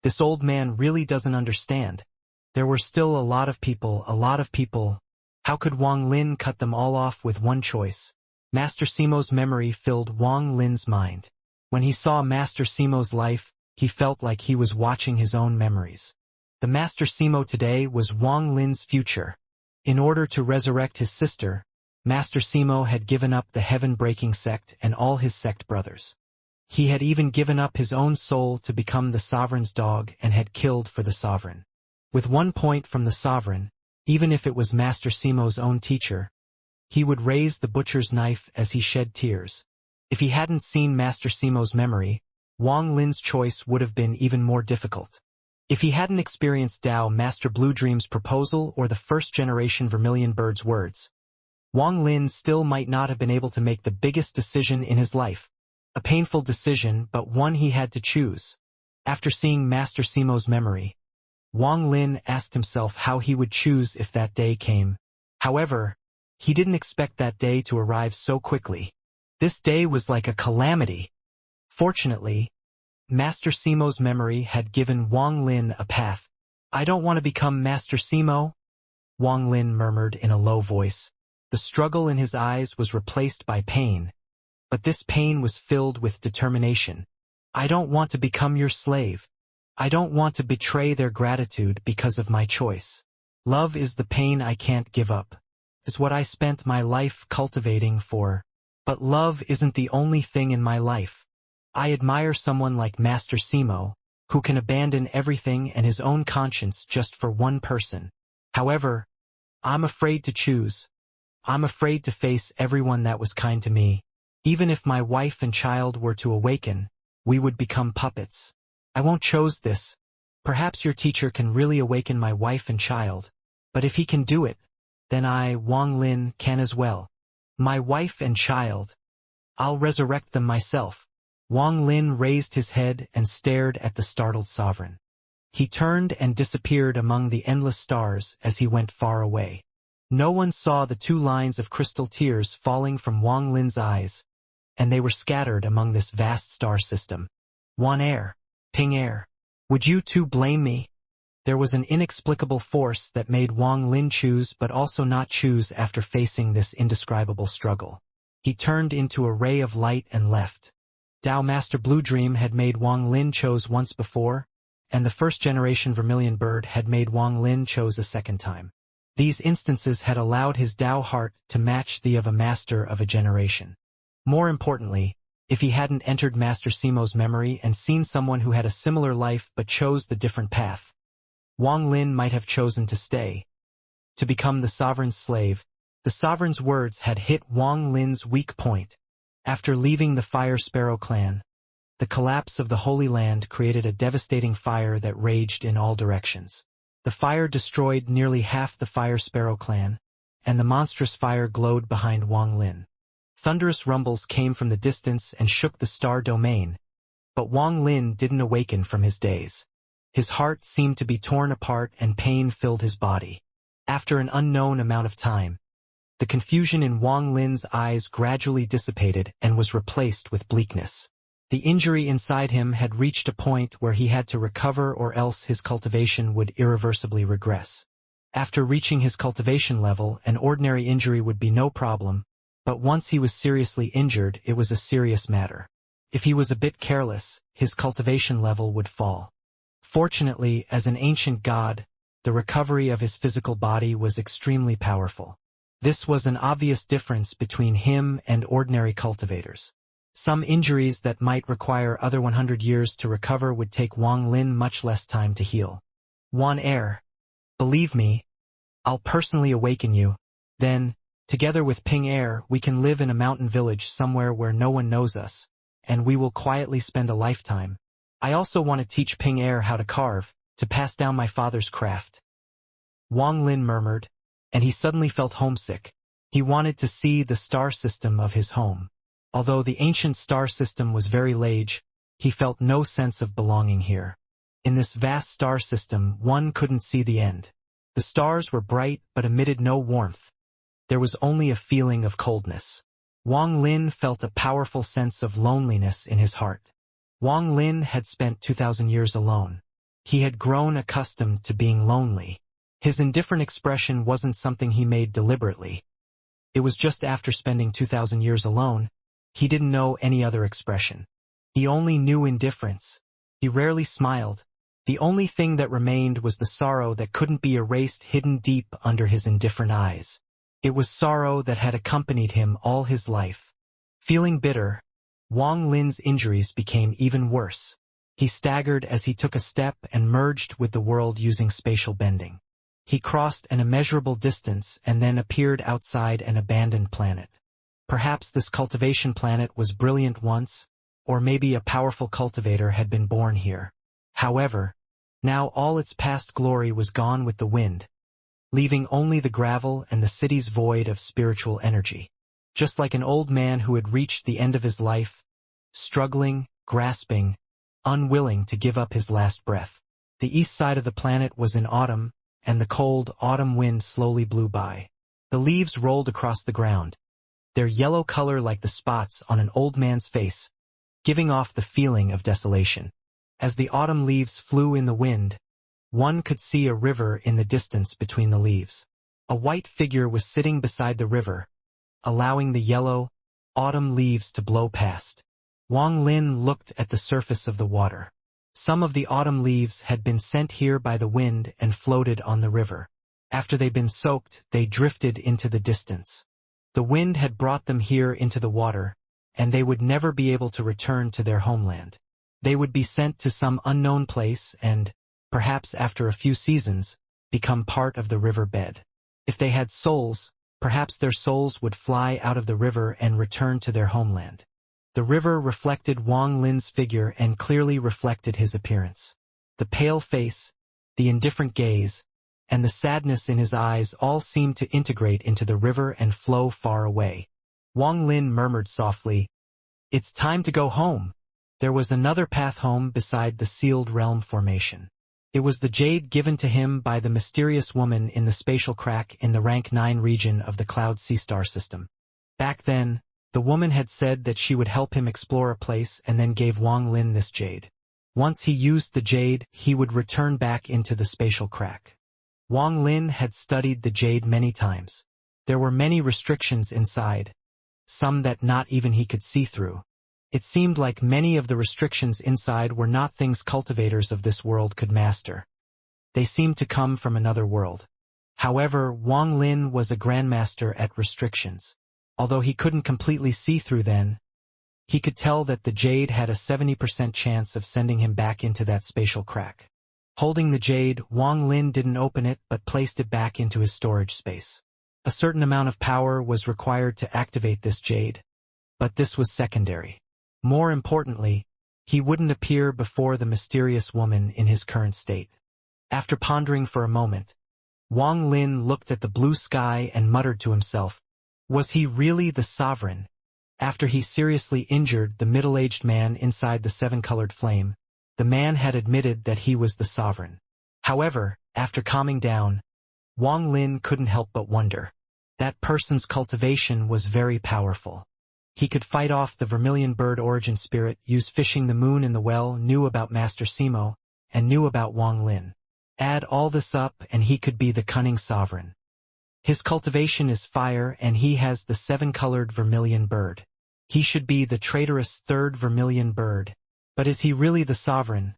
This old man really doesn't understand. There were still a lot of people. How could Wang Lin cut them all off with one choice? Master Simo's memory filled Wang Lin's mind. When he saw Master Simo's life, he felt like he was watching his own memories. The Master Simo today was Wang Lin's future. In order to resurrect his sister, Master Simo had given up the heaven-breaking sect and all his sect brothers. He had even given up his own soul to become the sovereign's dog and had killed for the sovereign. With 1 point from the sovereign, even if it was Master Simo's own teacher, he would raise the butcher's knife as he shed tears. If he hadn't seen Master Simo's memory, Wang Lin's choice would have been even more difficult. If he hadn't experienced Tao Master Blue Dream's proposal or the first-generation vermilion bird's words, Wang Lin still might not have been able to make the biggest decision in his life. A painful decision, but one he had to choose. After seeing Master Simo's memory, Wang Lin asked himself how he would choose if that day came. However, he didn't expect that day to arrive so quickly. This day was like a calamity. Fortunately, Master Simo's memory had given Wang Lin a path. I don't want to become Master Simo, Wang Lin murmured in a low voice. The struggle in his eyes was replaced by pain, but this pain was filled with determination. I don't want to become your slave. I don't want to betray their gratitude because of my choice. Love is the pain I can't give up. It's what I spent my life cultivating for. But love isn't the only thing in my life. I admire someone like Master Simo, who can abandon everything and his own conscience just for one person. However, I'm afraid to choose. I'm afraid to face everyone that was kind to me. Even if my wife and child were to awaken, we would become puppets. I won't choose this. Perhaps your teacher can really awaken my wife and child. But if he can do it, then I, Wang Lin, can as well. My wife and child. I'll resurrect them myself. Wang Lin raised his head and stared at the startled sovereign. He turned and disappeared among the endless stars as he went far away. No one saw the 2 lines of crystal tears falling from Wang Lin's eyes, and they were scattered among this vast star system. Wan air, ping air. Would you two blame me? There was an inexplicable force that made Wang Lin choose but also not choose after facing this indescribable struggle. He turned into a ray of light and left. Tao Master Blue Dream had made Wang Lin choose once before, and the first-generation vermilion bird had made Wang Lin choose a second time. These instances had allowed his Tao heart to match the of a master of a generation. More importantly, if he hadn't entered Master Simo's memory and seen someone who had a similar life but chose the different path, Wang Lin might have chosen to stay. To become the sovereign's slave. The sovereign's words had hit Wang Lin's weak point. After leaving the Fire Sparrow clan, the collapse of the Holy Land created a devastating fire that raged in all directions. The fire destroyed nearly half the Fire Sparrow clan, and the monstrous fire glowed behind Wang Lin. Thunderous rumbles came from the distance and shook the star domain, but Wang Lin didn't awaken from his daze. His heart seemed to be torn apart and pain filled his body. After an unknown amount of time, the confusion in Wang Lin's eyes gradually dissipated and was replaced with bleakness. The injury inside him had reached a point where he had to recover or else his cultivation would irreversibly regress. After reaching his cultivation level, an ordinary injury would be no problem, but once he was seriously injured, it was a serious matter. If he was a bit careless, his cultivation level would fall. Fortunately, as an ancient god, the recovery of his physical body was extremely powerful. This was an obvious difference between him and ordinary cultivators. Some injuries that might require other 100 years to recover would take Wang Lin much less time to heal. Wan Er, believe me, I'll personally awaken you. Then, together with Ping Er, we can live in a mountain village somewhere where no one knows us, and we will quietly spend a lifetime. I also want to teach Ping Er how to carve, to pass down my father's craft. Wang Lin murmured, and he suddenly felt homesick. He wanted to see the star system of his home. Although the ancient star system was very large, he felt no sense of belonging here. In this vast star system, one couldn't see the end. The stars were bright but emitted no warmth. There was only a feeling of coldness. Wang Lin felt a powerful sense of loneliness in his heart. Wang Lin had spent 2,000 years alone. He had grown accustomed to being lonely. His indifferent expression wasn't something he made deliberately. It was just after spending 2,000 years alone, he didn't know any other expression. He only knew indifference. He rarely smiled. The only thing that remained was the sorrow that couldn't be erased, hidden deep under his indifferent eyes. It was sorrow that had accompanied him all his life. Feeling bitter, Wang Lin's injuries became even worse. He staggered as he took a step and merged with the world using spatial bending. He crossed an immeasurable distance and then appeared outside an abandoned planet. Perhaps this cultivation planet was brilliant once, or maybe a powerful cultivator had been born here. However, now all its past glory was gone with the wind, leaving only the gravel and the city's void of spiritual energy. Just like an old man who had reached the end of his life, struggling, grasping, unwilling to give up his last breath. The east side of the planet was in autumn, and the cold autumn wind slowly blew by. The leaves rolled across the ground, their yellow color like the spots on an old man's face, giving off the feeling of desolation. As the autumn leaves flew in the wind, one could see a river in the distance between the leaves. A white figure was sitting beside the river, allowing the yellow, autumn leaves to blow past. Wang Lin looked at the surface of the water. Some of the autumn leaves had been sent here by the wind and floated on the river. After they'd been soaked, they drifted into the distance. The wind had brought them here into the water, and they would never be able to return to their homeland. They would be sent to some unknown place and, perhaps after a few seasons, become part of the river bed. If they had souls, perhaps their souls would fly out of the river and return to their homeland. The river reflected Wang Lin's figure and clearly reflected his appearance. The pale face, the indifferent gaze, and the sadness in his eyes all seemed to integrate into the river and flow far away. Wang Lin murmured softly, "It's time to go home." There was another path home beside the sealed realm formation. It was the jade given to him by the mysterious woman in the spatial crack in the rank 9 region of the Cloud Sea Star system. Back then, the woman had said that she would help him explore a place and then gave Wang Lin this jade. Once he used the jade, he would return back into the spatial crack. Wang Lin had studied the jade many times. There were many restrictions inside, some that not even he could see through. It seemed like many of the restrictions inside were not things cultivators of this world could master. They seemed to come from another world. However, Wang Lin was a grandmaster at restrictions. Although he couldn't completely see through them, he could tell that the jade had a 70% chance of sending him back into that spatial crack. Holding the jade, Wang Lin didn't open it but placed it back into his storage space. A certain amount of power was required to activate this jade, but this was secondary. More importantly, he wouldn't appear before the mysterious woman in his current state. After pondering for a moment, Wang Lin looked at the blue sky and muttered to himself, was he really the sovereign? After he seriously injured the middle-aged man inside the 7-colored flame, the man had admitted that he was the sovereign. However, after calming down, Wang Lin couldn't help but wonder. That person's cultivation was very powerful. He could fight off the vermilion bird origin spirit, use fishing the moon in the well, knew about Master Simo, and knew about Wang Lin. Add all this up and he could be the cunning sovereign. His cultivation is fire and he has the 7-colored vermilion bird. He should be the traitorous 3rd vermilion bird. But is he really the sovereign?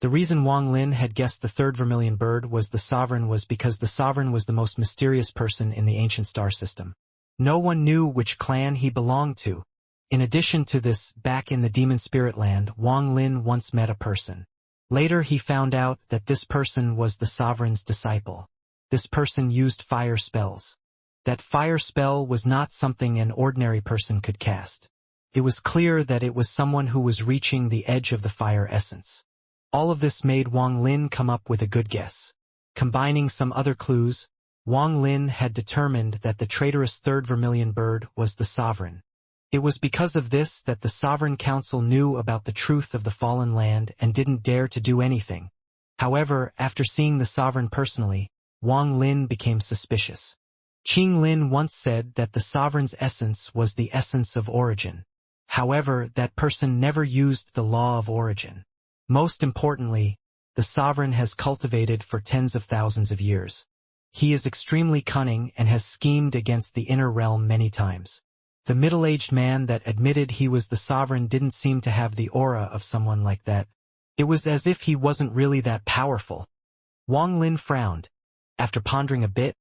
The reason Wang Lin had guessed the third vermilion bird was the sovereign was because the sovereign was the most mysterious person in the ancient star system. No one knew which clan he belonged to. In addition to this, back in the demon spirit land, Wang Lin once met a person. Later he found out that this person was the sovereign's disciple. This person used fire spells. That fire spell was not something an ordinary person could cast. It was clear that it was someone who was reaching the edge of the fire essence. All of this made Wang Lin come up with a good guess. Combining some other clues, Wang Lin had determined that the traitorous third vermilion bird was the sovereign. It was because of this that the Sovereign Council knew about the truth of the fallen land and didn't dare to do anything. However, after seeing the sovereign personally, Wang Lin became suspicious. Qing Lin once said that the sovereign's essence was the essence of origin. However, that person never used the law of origin. Most importantly, the sovereign has cultivated for tens of thousands of years. He is extremely cunning and has schemed against the inner realm many times. The middle-aged man that admitted he was the sovereign didn't seem to have the aura of someone like that. It was as if he wasn't really that powerful. Wang Lin frowned. After pondering a bit,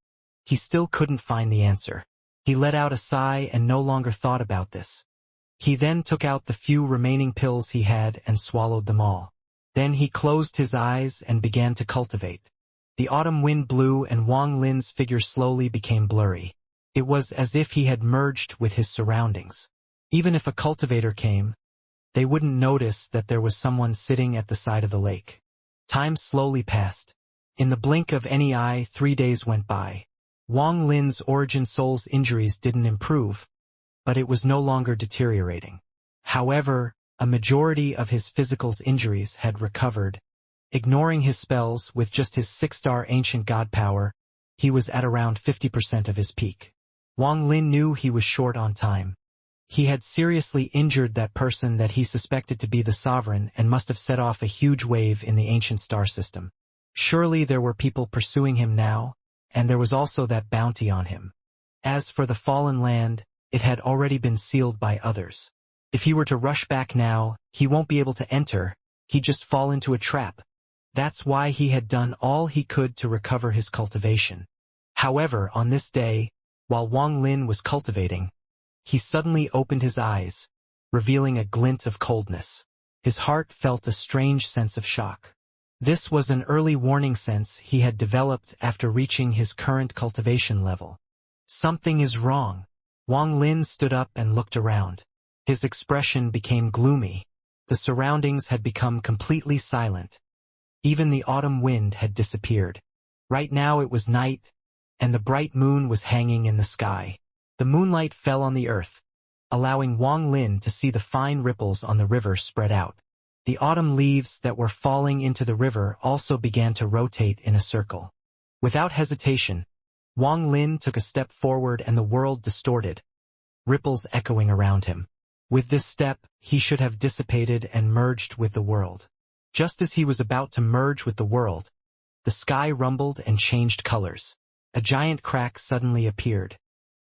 he still couldn't find the answer. He let out a sigh and no longer thought about this. He then took out the few remaining pills he had and swallowed them all. Then he closed his eyes and began to cultivate. The autumn wind blew and Wang Lin's figure slowly became blurry. It was as if he had merged with his surroundings. Even if a cultivator came, they wouldn't notice that there was someone sitting at the side of the lake. Time slowly passed. In the blink of any eye, 3 days went by. Wang Lin's origin soul's injuries didn't improve, but it was no longer deteriorating. However, a majority of his physical's injuries had recovered. Ignoring his spells with just his 6-star ancient god power, he was at around 50% of his peak. Wang Lin knew he was short on time. He had seriously injured that person that he suspected to be the sovereign and must have set off a huge wave in the ancient star system. Surely there were people pursuing him now, and there was also that bounty on him. As for the fallen land, it had already been sealed by others. If he were to rush back now, he won't be able to enter, he'd just fall into a trap. That's why he had done all he could to recover his cultivation. However, on this day, while Wang Lin was cultivating, he suddenly opened his eyes, revealing a glint of coldness. His heart felt a strange sense of shock. This was an early warning sense he had developed after reaching his current cultivation level. Something is wrong. Wang Lin stood up and looked around. His expression became gloomy. The surroundings had become completely silent. Even the autumn wind had disappeared. Right now it was night, and the bright moon was hanging in the sky. The moonlight fell on the earth, allowing Wang Lin to see the fine ripples on the river spread out. The autumn leaves that were falling into the river also began to rotate in a circle. Without hesitation, Wang Lin took a step forward and the world distorted, ripples echoing around him. With this step, he should have dissipated and merged with the world. Just as he was about to merge with the world, the sky rumbled and changed colors. A giant crack suddenly appeared.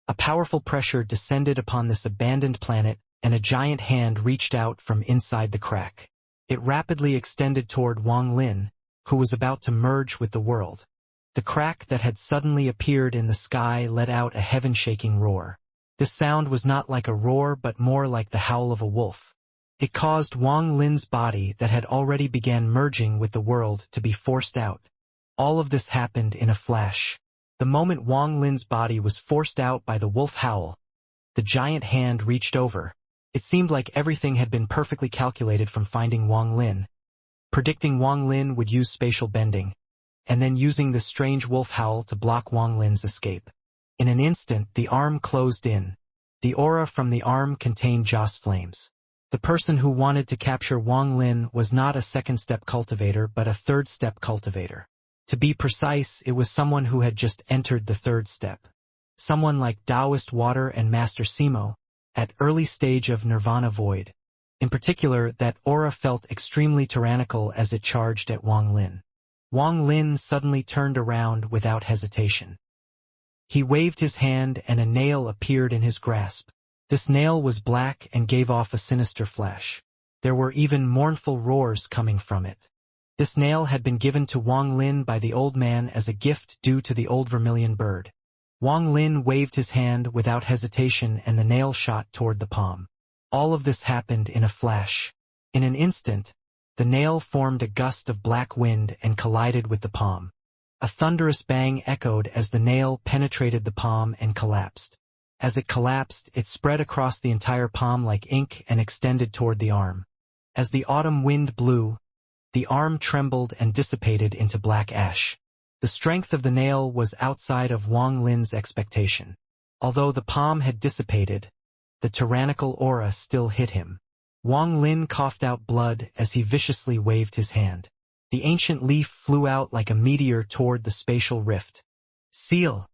A powerful pressure descended upon this abandoned planet, and a giant hand reached out from inside the crack. It rapidly extended toward Wang Lin, who was about to merge with the world. The crack that had suddenly appeared in the sky let out a heaven-shaking roar. This sound was not like a roar but more like the howl of a wolf. It caused Wang Lin's body that had already began merging with the world to be forced out. All of this happened in a flash. The moment Wang Lin's body was forced out by the wolf howl, the giant hand reached over. It seemed like everything had been perfectly calculated from finding Wang Lin, predicting Wang Lin would use spatial bending, and then using the strange wolf howl to block Wang Lin's escape. In an instant, the arm closed in. The aura from the arm contained Joss flames. The person who wanted to capture Wang Lin was not a second-step cultivator but a third-step cultivator. To be precise, it was someone who had just entered the third step. Someone like Taoist Water and Master Simo, at early stage of Nirvana Void. In particular, that aura felt extremely tyrannical as it charged at Wang Lin. Wang Lin suddenly turned around without hesitation. He waved his hand and a nail appeared in his grasp. This nail was black and gave off a sinister flash. There were even mournful roars coming from it. This nail had been given to Wang Lin by the old man as a gift due to the old vermilion bird. Wang Lin waved his hand without hesitation and the nail shot toward the palm. All of this happened in a flash. In an instant, the nail formed a gust of black wind and collided with the palm. A thunderous bang echoed as the nail penetrated the palm and collapsed. As it collapsed, it spread across the entire palm like ink and extended toward the arm. As the autumn wind blew, the arm trembled and dissipated into black ash. The strength of the nail was outside of Wang Lin's expectation. Although the palm had dissipated, the tyrannical aura still hit him. Wang Lin coughed out blood as he viciously waved his hand. The ancient leaf flew out like a meteor toward the spatial rift. Seal!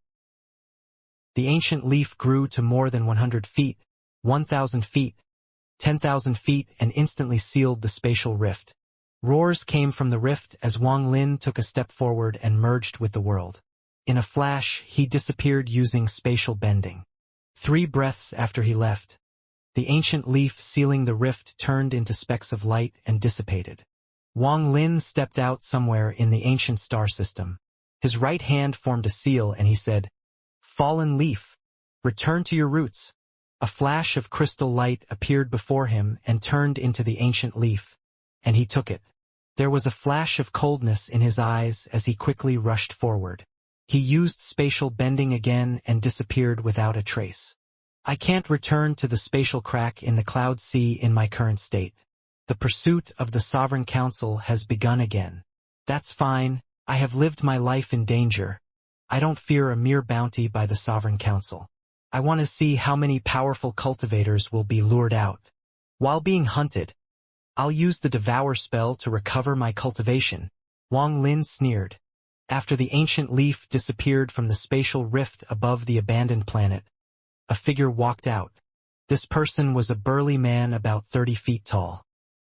The ancient leaf grew to more than 100 feet, 1,000 feet, 10,000 feet and instantly sealed the spatial rift. Roars came from the rift as Wang Lin took a step forward and merged with the world. In a flash, he disappeared using spatial bending. 3 breaths after he left, the ancient leaf sealing the rift turned into specks of light and dissipated. Wang Lin stepped out somewhere in the ancient star system. His right hand formed a seal and he said, "Fallen leaf, return to your roots." A flash of crystal light appeared before him and turned into the ancient leaf, and he took it. There was a flash of coldness in his eyes as he quickly rushed forward. He used spatial bending again and disappeared without a trace. I can't return to the spatial crack in the cloud sea in my current state. The pursuit of the Sovereign Council has begun again. That's fine, I have lived my life in danger. I don't fear a mere bounty by the Sovereign Council. I want to see how many powerful cultivators will be lured out. While being hunted, I'll use the Devour spell to recover my cultivation. Wang Lin sneered. After the ancient leaf disappeared from the spatial rift above the abandoned planet, a figure walked out. This person was a burly man about 30 feet tall.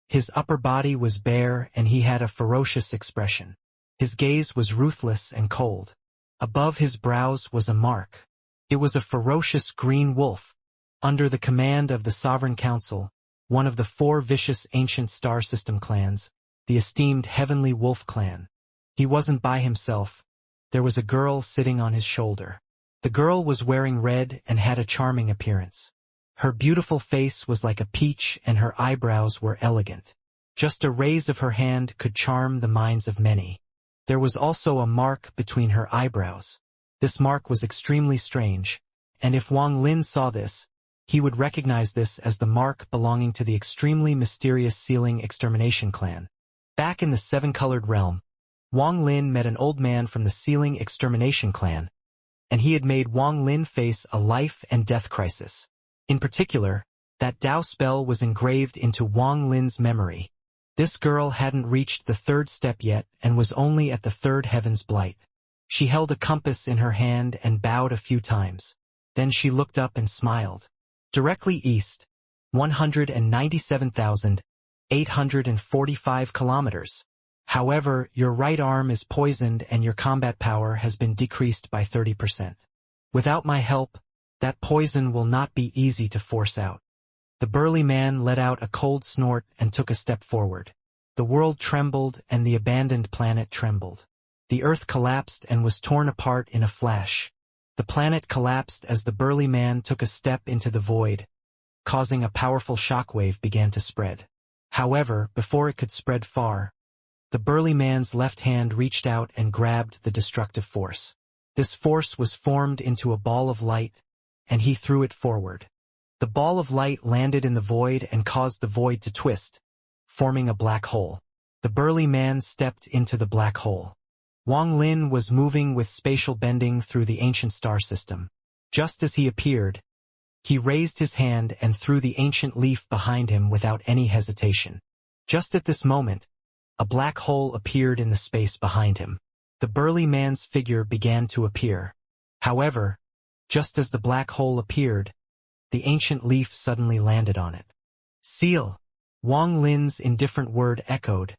His upper body was bare and he had a ferocious expression. His gaze was ruthless and cold. Above his brows was a mark. It was a ferocious green wolf. Under the command of the Sovereign Council, one of the 4 vicious ancient star system clans, the esteemed Heavenly Wolf clan. He wasn't by himself. There was a girl sitting on his shoulder. The girl was wearing red and had a charming appearance. Her beautiful face was like a peach and her eyebrows were elegant. Just a raise of her hand could charm the minds of many. There was also a mark between her eyebrows. This mark was extremely strange, and if Wang Lin saw this, he would recognize this as the mark belonging to the extremely mysterious Sealing Extermination clan. Back in the 7-colored realm, Wang Lin met an old man from the Sealing Extermination clan, and he had made Wang Lin face a life and death crisis. In particular, that Dao spell was engraved into Wang Lin's memory. This girl hadn't reached the 3rd step yet and was only at the 3rd heaven's blight. She held a compass in her hand and bowed a few times. Then she looked up and smiled. Directly east, 197,845 kilometers. However, your right arm is poisoned and your combat power has been decreased by 30%. Without my help, that poison will not be easy to force out. The burly man let out a cold snort and took a step forward. The world trembled and the abandoned planet trembled. The earth collapsed and was torn apart in a flash. The planet collapsed as the burly man took a step into the void, causing a powerful shockwave began to spread. However, before it could spread far, the burly man's left hand reached out and grabbed the destructive force. This force was formed into a ball of light, and he threw it forward. The ball of light landed in the void and caused the void to twist, forming a black hole. The burly man stepped into the black hole. Wang Lin was moving with spatial bending through the ancient star system. Just as he appeared, he raised his hand and threw the ancient leaf behind him without any hesitation. Just at this moment, a black hole appeared in the space behind him. The burly man's figure began to appear. However, just as the black hole appeared, the ancient leaf suddenly landed on it. Seal! Wang Lin's indifferent word echoed,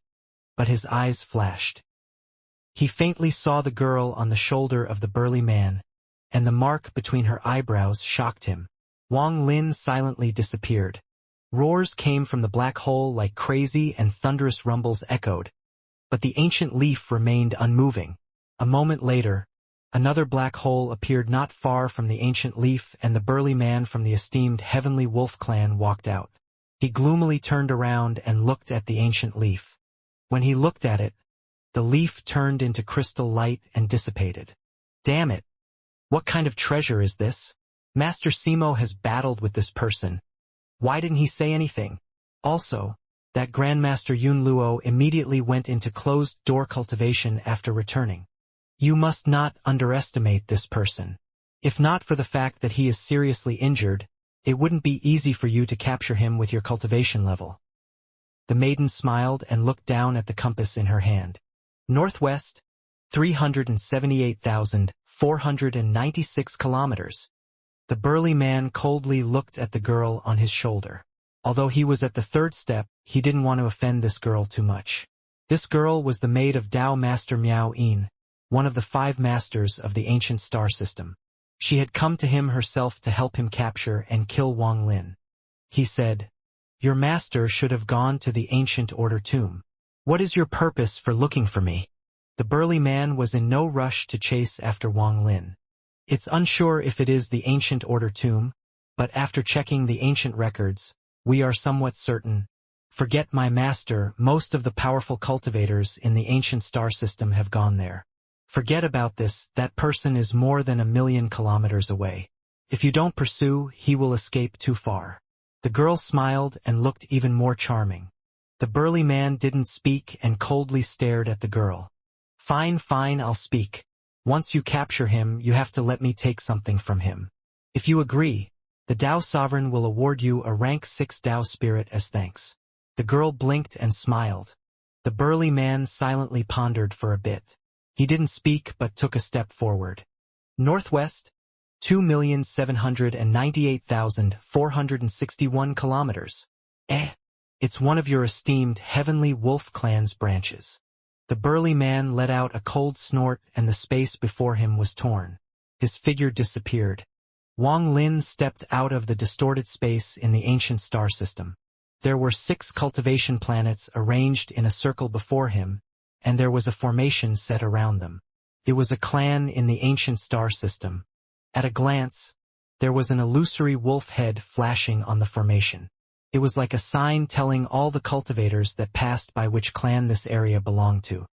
but his eyes flashed. He faintly saw the girl on the shoulder of the burly man, and the mark between her eyebrows shocked him. Wang Lin silently disappeared. Roars came from the black hole like crazy and thunderous rumbles echoed. but the ancient leaf remained unmoving. A moment later, another black hole appeared not far from the ancient leaf, and the burly man from the esteemed Heavenly Wolf clan walked out. He gloomily turned around and looked at the ancient leaf. When he looked at it, the leaf turned into crystal light and dissipated. Damn it! What kind of treasure is this? Master Simo has battled with this person. Why didn't he say anything? Also, that Grandmaster Yun Luo immediately went into closed-door cultivation after returning. You must not underestimate this person. If not for the fact that he is seriously injured, it wouldn't be easy for you to capture him with your cultivation level. The maiden smiled and looked down at the compass in her hand. Northwest, 378,496 kilometers. The burly man coldly looked at the girl on his shoulder. Although he was at the third step, he didn't want to offend this girl too much. This girl was the maid of Tao Master Miao Yin, one of the 5 masters of the ancient star system. She had come to him herself to help him capture and kill Wang Lin. He said, "Your master should have gone to the ancient order tomb. What is your purpose for looking for me?" The burly man was in no rush to chase after Wang Lin. It's unsure if it is the ancient order tomb, but after checking the ancient records, we are somewhat certain. Forget my master, most of the powerful cultivators in the ancient star system have gone there. Forget about this, that person is more than 1,000,000 kilometers away. If you don't pursue, he will escape too far. The girl smiled and looked even more charming. The burly man didn't speak and coldly stared at the girl. Fine, I'll speak. Once you capture him, you have to let me take something from him. If you agree, the Tao Sovereign will award you a rank 6 Tao Spirit as thanks. The girl blinked and smiled. The burly man silently pondered for a bit. He didn't speak but took a step forward. Northwest, 2,798,461 kilometers. It's one of your esteemed Heavenly Wolf clan's branches. The burly man let out a cold snort and the space before him was torn. His figure disappeared. Wang Lin stepped out of the distorted space in the ancient star system. There were 6 cultivation planets arranged in a circle before him, and there was a formation set around them. It was a clan in the ancient star system. At a glance, there was an illusory wolf head flashing on the formation. It was like a sign telling all the cultivators that passed by which clan this area belonged to.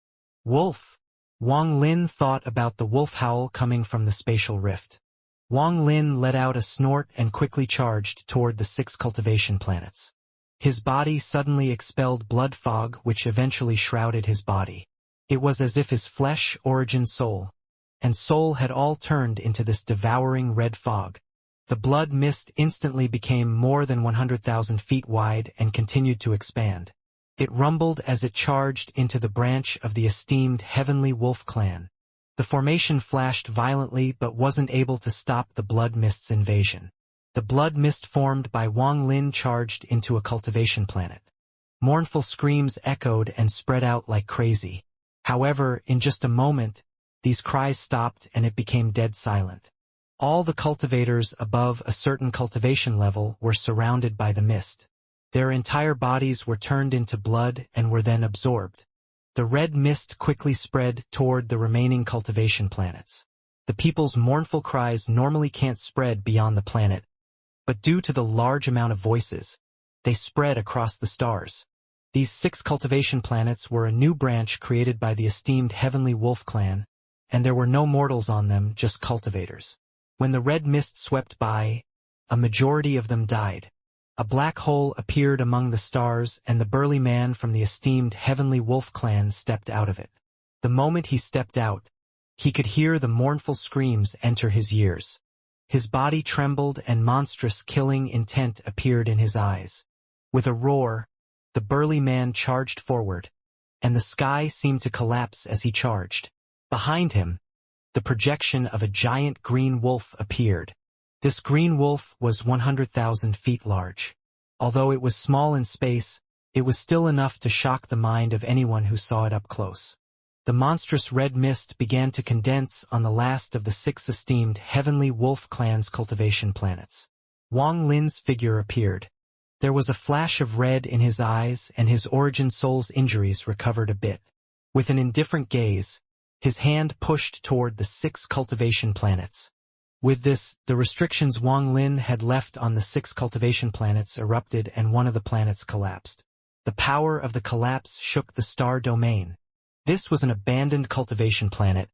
Wolf! Wang Lin thought about the wolf howl coming from the spatial rift. Wang Lin let out a snort and quickly charged toward the 6 cultivation planets. His body suddenly expelled blood fog which eventually shrouded his body. It was as if his flesh, origin, soul, and soul had all turned into this devouring red fog. The blood mist instantly became more than 100,000 feet wide and continued to expand. It rumbled as it charged into the branch of the esteemed Heavenly Wolf clan. The formation flashed violently but wasn't able to stop the blood mist's invasion. The blood mist formed by Wang Lin charged into a cultivation planet. Mournful screams echoed and spread out like crazy. However, in just a moment, these cries stopped and it became dead silent. All the cultivators above a certain cultivation level were surrounded by the mist. Their entire bodies were turned into blood and were then absorbed. The red mist quickly spread toward the remaining cultivation planets. The people's mournful cries normally can't spread beyond the planet, but due to the large amount of voices, they spread across the stars. These 6 cultivation planets were a new branch created by the esteemed Heavenly Wolf clan, and there were no mortals on them, just cultivators. When the red mist swept by, a majority of them died. A black hole appeared among the stars and the burly man from the esteemed Heavenly Wolf clan stepped out of it. The moment he stepped out, he could hear the mournful screams enter his ears. His body trembled and monstrous killing intent appeared in his eyes. With a roar, the burly man charged forward, and the sky seemed to collapse as he charged. Behind him, the projection of a giant green wolf appeared. This green wolf was 100,000 feet large. Although it was small in space, it was still enough to shock the mind of anyone who saw it up close. The monstrous red mist began to condense on the last of the 6 esteemed Heavenly Wolf clan's cultivation planets. Wang Lin's figure appeared. There was a flash of red in his eyes and his origin soul's injuries recovered a bit. With an indifferent gaze, his hand pushed toward the 6 cultivation planets. With this, the restrictions Wang Lin had left on the 6 cultivation planets erupted and one of the planets collapsed. The power of the collapse shook the star domain. This was an abandoned cultivation planet,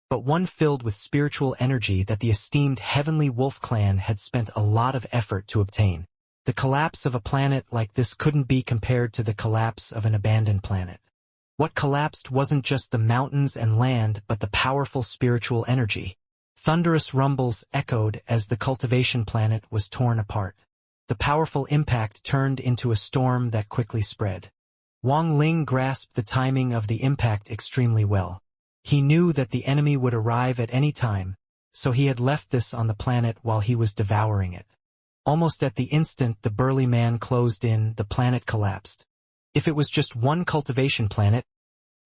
but one filled with spiritual energy that the esteemed Heavenly Wolf clan had spent a lot of effort to obtain. The collapse of a planet like this couldn't be compared to the collapse of an abandoned planet. What collapsed wasn't just the mountains and land but the powerful spiritual energy. Thunderous rumbles echoed as the cultivation planet was torn apart. The powerful impact turned into a storm that quickly spread. Wang Ling grasped the timing of the impact extremely well. He knew that the enemy would arrive at any time, so he had left this on the planet while he was devouring it. Almost at the instant the burly man closed in, the planet collapsed. If it was just one cultivation planet,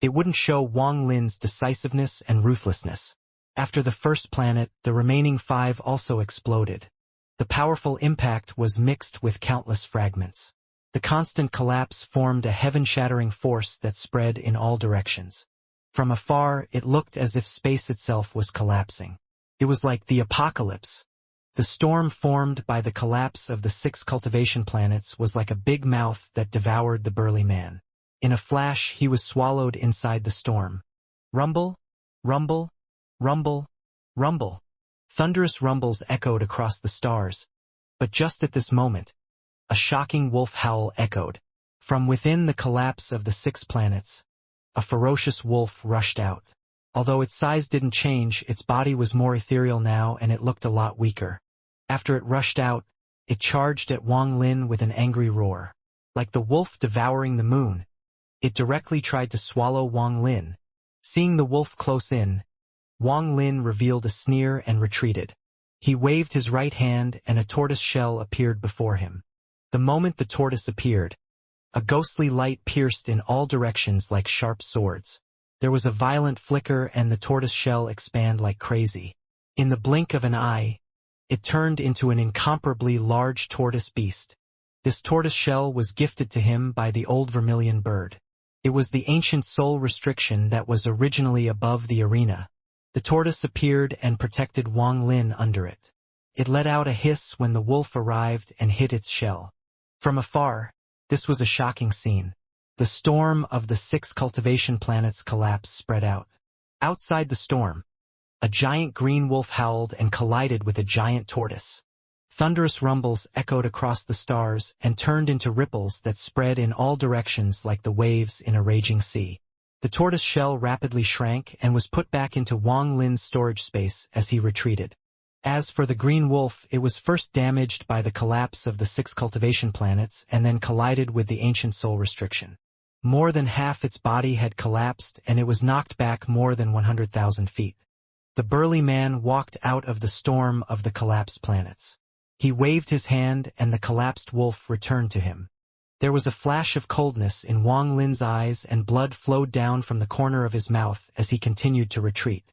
it wouldn't show Wang Lin's decisiveness and ruthlessness. After the first planet, the remaining 5 also exploded. The powerful impact was mixed with countless fragments. The constant collapse formed a heaven-shattering force that spread in all directions. From afar, it looked as if space itself was collapsing. It was like the apocalypse. The storm formed by the collapse of the 6 cultivation planets was like a big mouth that devoured the burly man. In a flash, he was swallowed inside the storm. Rumble, rumble, rumble, rumble. Thunderous rumbles echoed across the stars. But just at this moment, a shocking wolf howl echoed. From within the collapse of the 6 planets, a ferocious wolf rushed out. Although its size didn't change, its body was more ethereal now and it looked a lot weaker. After it rushed out, it charged at Wang Lin with an angry roar. Like the wolf devouring the moon, it directly tried to swallow Wang Lin. Seeing the wolf close in, Wang Lin revealed a sneer and retreated. He waved his right hand and a tortoise shell appeared before him. The moment the tortoise appeared, a ghostly light pierced in all directions like sharp swords. There was a violent flicker and the tortoise shell expanded like crazy. In the blink of an eye, it turned into an incomparably large tortoise beast. This tortoise shell was gifted to him by the old vermilion bird. It was the ancient soul restriction that was originally above the arena. The tortoise appeared and protected Wang Lin under it. It let out a hiss when the wolf arrived and hit its shell. From afar, this was a shocking scene. The storm of the 6 cultivation planets' collapse spread out. Outside the storm, a giant green wolf howled and collided with a giant tortoise. Thunderous rumbles echoed across the stars and turned into ripples that spread in all directions like the waves in a raging sea. The tortoise shell rapidly shrank and was put back into Wang Lin's storage space as he retreated. As for the green wolf, it was first damaged by the collapse of the 6 cultivation planets and then collided with the ancient soul restriction. More than half its body had collapsed and it was knocked back more than 100,000 feet. The burly man walked out of the storm of the collapsed planets. He waved his hand and the collapsed wolf returned to him. There was a flash of coldness in Wang Lin's eyes and blood flowed down from the corner of his mouth as he continued to retreat.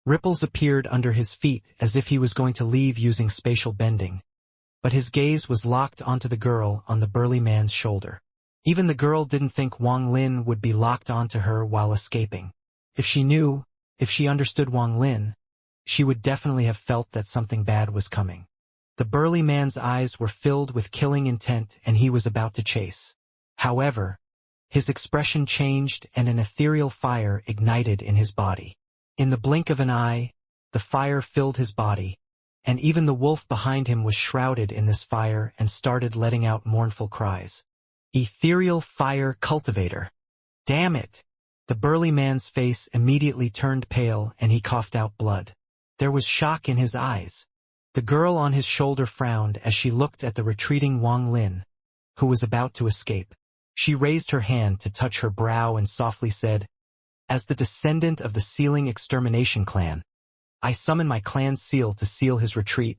Ripples appeared under his feet as if he was going to leave using spatial bending. But his gaze was locked onto the girl on the burly man's shoulder. Even the girl didn't think Wang Lin would be locked onto her while escaping. If she understood Wang Lin, she would definitely have felt that something bad was coming. The burly man's eyes were filled with killing intent and he was about to chase. However, his expression changed and an ethereal fire ignited in his body. In the blink of an eye, the fire filled his body, and even the wolf behind him was shrouded in this fire and started letting out mournful cries. Ethereal fire cultivator. Damn it! The burly man's face immediately turned pale and he coughed out blood. There was shock in his eyes. The girl on his shoulder frowned as she looked at the retreating Wang Lin, who was about to escape. She raised her hand to touch her brow and softly said, "As the descendant of the Sealing Extermination clan, I summon my clan's seal to seal his retreat."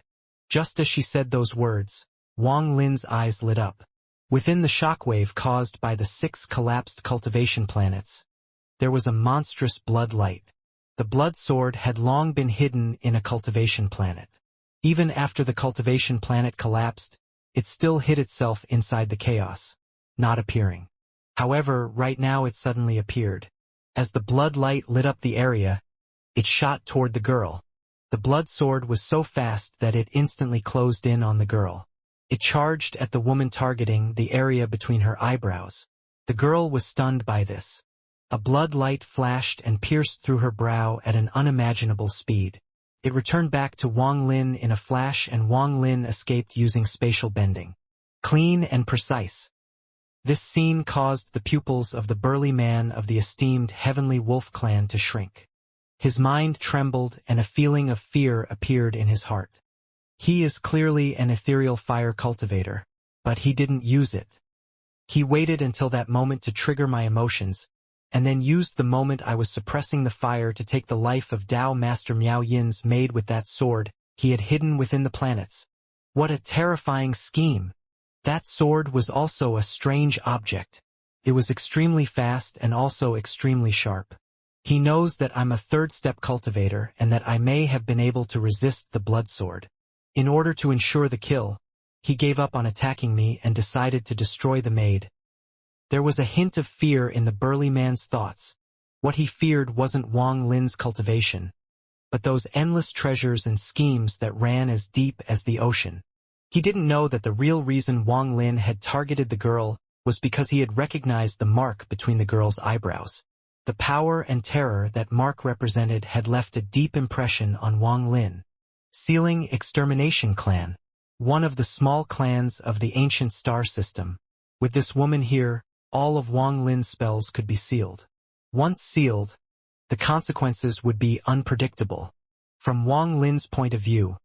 Just as she said those words, Wang Lin's eyes lit up. Within the shockwave caused by the 6 collapsed cultivation planets, there was a monstrous blood light. The blood sword had long been hidden in a cultivation planet. Even after the cultivation planet collapsed, it still hid itself inside the chaos, not appearing. However, right now it suddenly appeared. As the blood light lit up the area, it shot toward the girl. The blood sword was so fast that it instantly closed in on the girl. It charged at the woman, targeting the area between her eyebrows. The girl was stunned by this. A blood light flashed and pierced through her brow at an unimaginable speed. It returned back to Wang Lin in a flash, and Wang Lin escaped using spatial bending. Clean and precise. This scene caused the pupils of the burly man of the esteemed Heavenly Wolf clan to shrink. His mind trembled, and a feeling of fear appeared in his heart. He is clearly an ethereal fire cultivator, but he didn't use it. He waited until that moment to trigger my emotions, and then used the moment I was suppressing the fire to take the life of Tao Master Miao Yin's maid with that sword he had hidden within the planets. What a terrifying scheme! That sword was also a strange object. It was extremely fast and also extremely sharp. He knows that I'm a third-step cultivator and that I may have been able to resist the blood sword. In order to ensure the kill, he gave up on attacking me and decided to destroy the maid. There was a hint of fear in the burly man's thoughts. What he feared wasn't Wang Lin's cultivation, but those endless treasures and schemes that ran as deep as the ocean. He didn't know that the real reason Wang Lin had targeted the girl was because he had recognized the mark between the girl's eyebrows. The power and terror that mark represented had left a deep impression on Wang Lin. Sealing Extermination Clan. One of the small clans of the ancient star system. With this woman here, all of Wang Lin's spells could be sealed. Once sealed, the consequences would be unpredictable. From Wang Lin's point of view,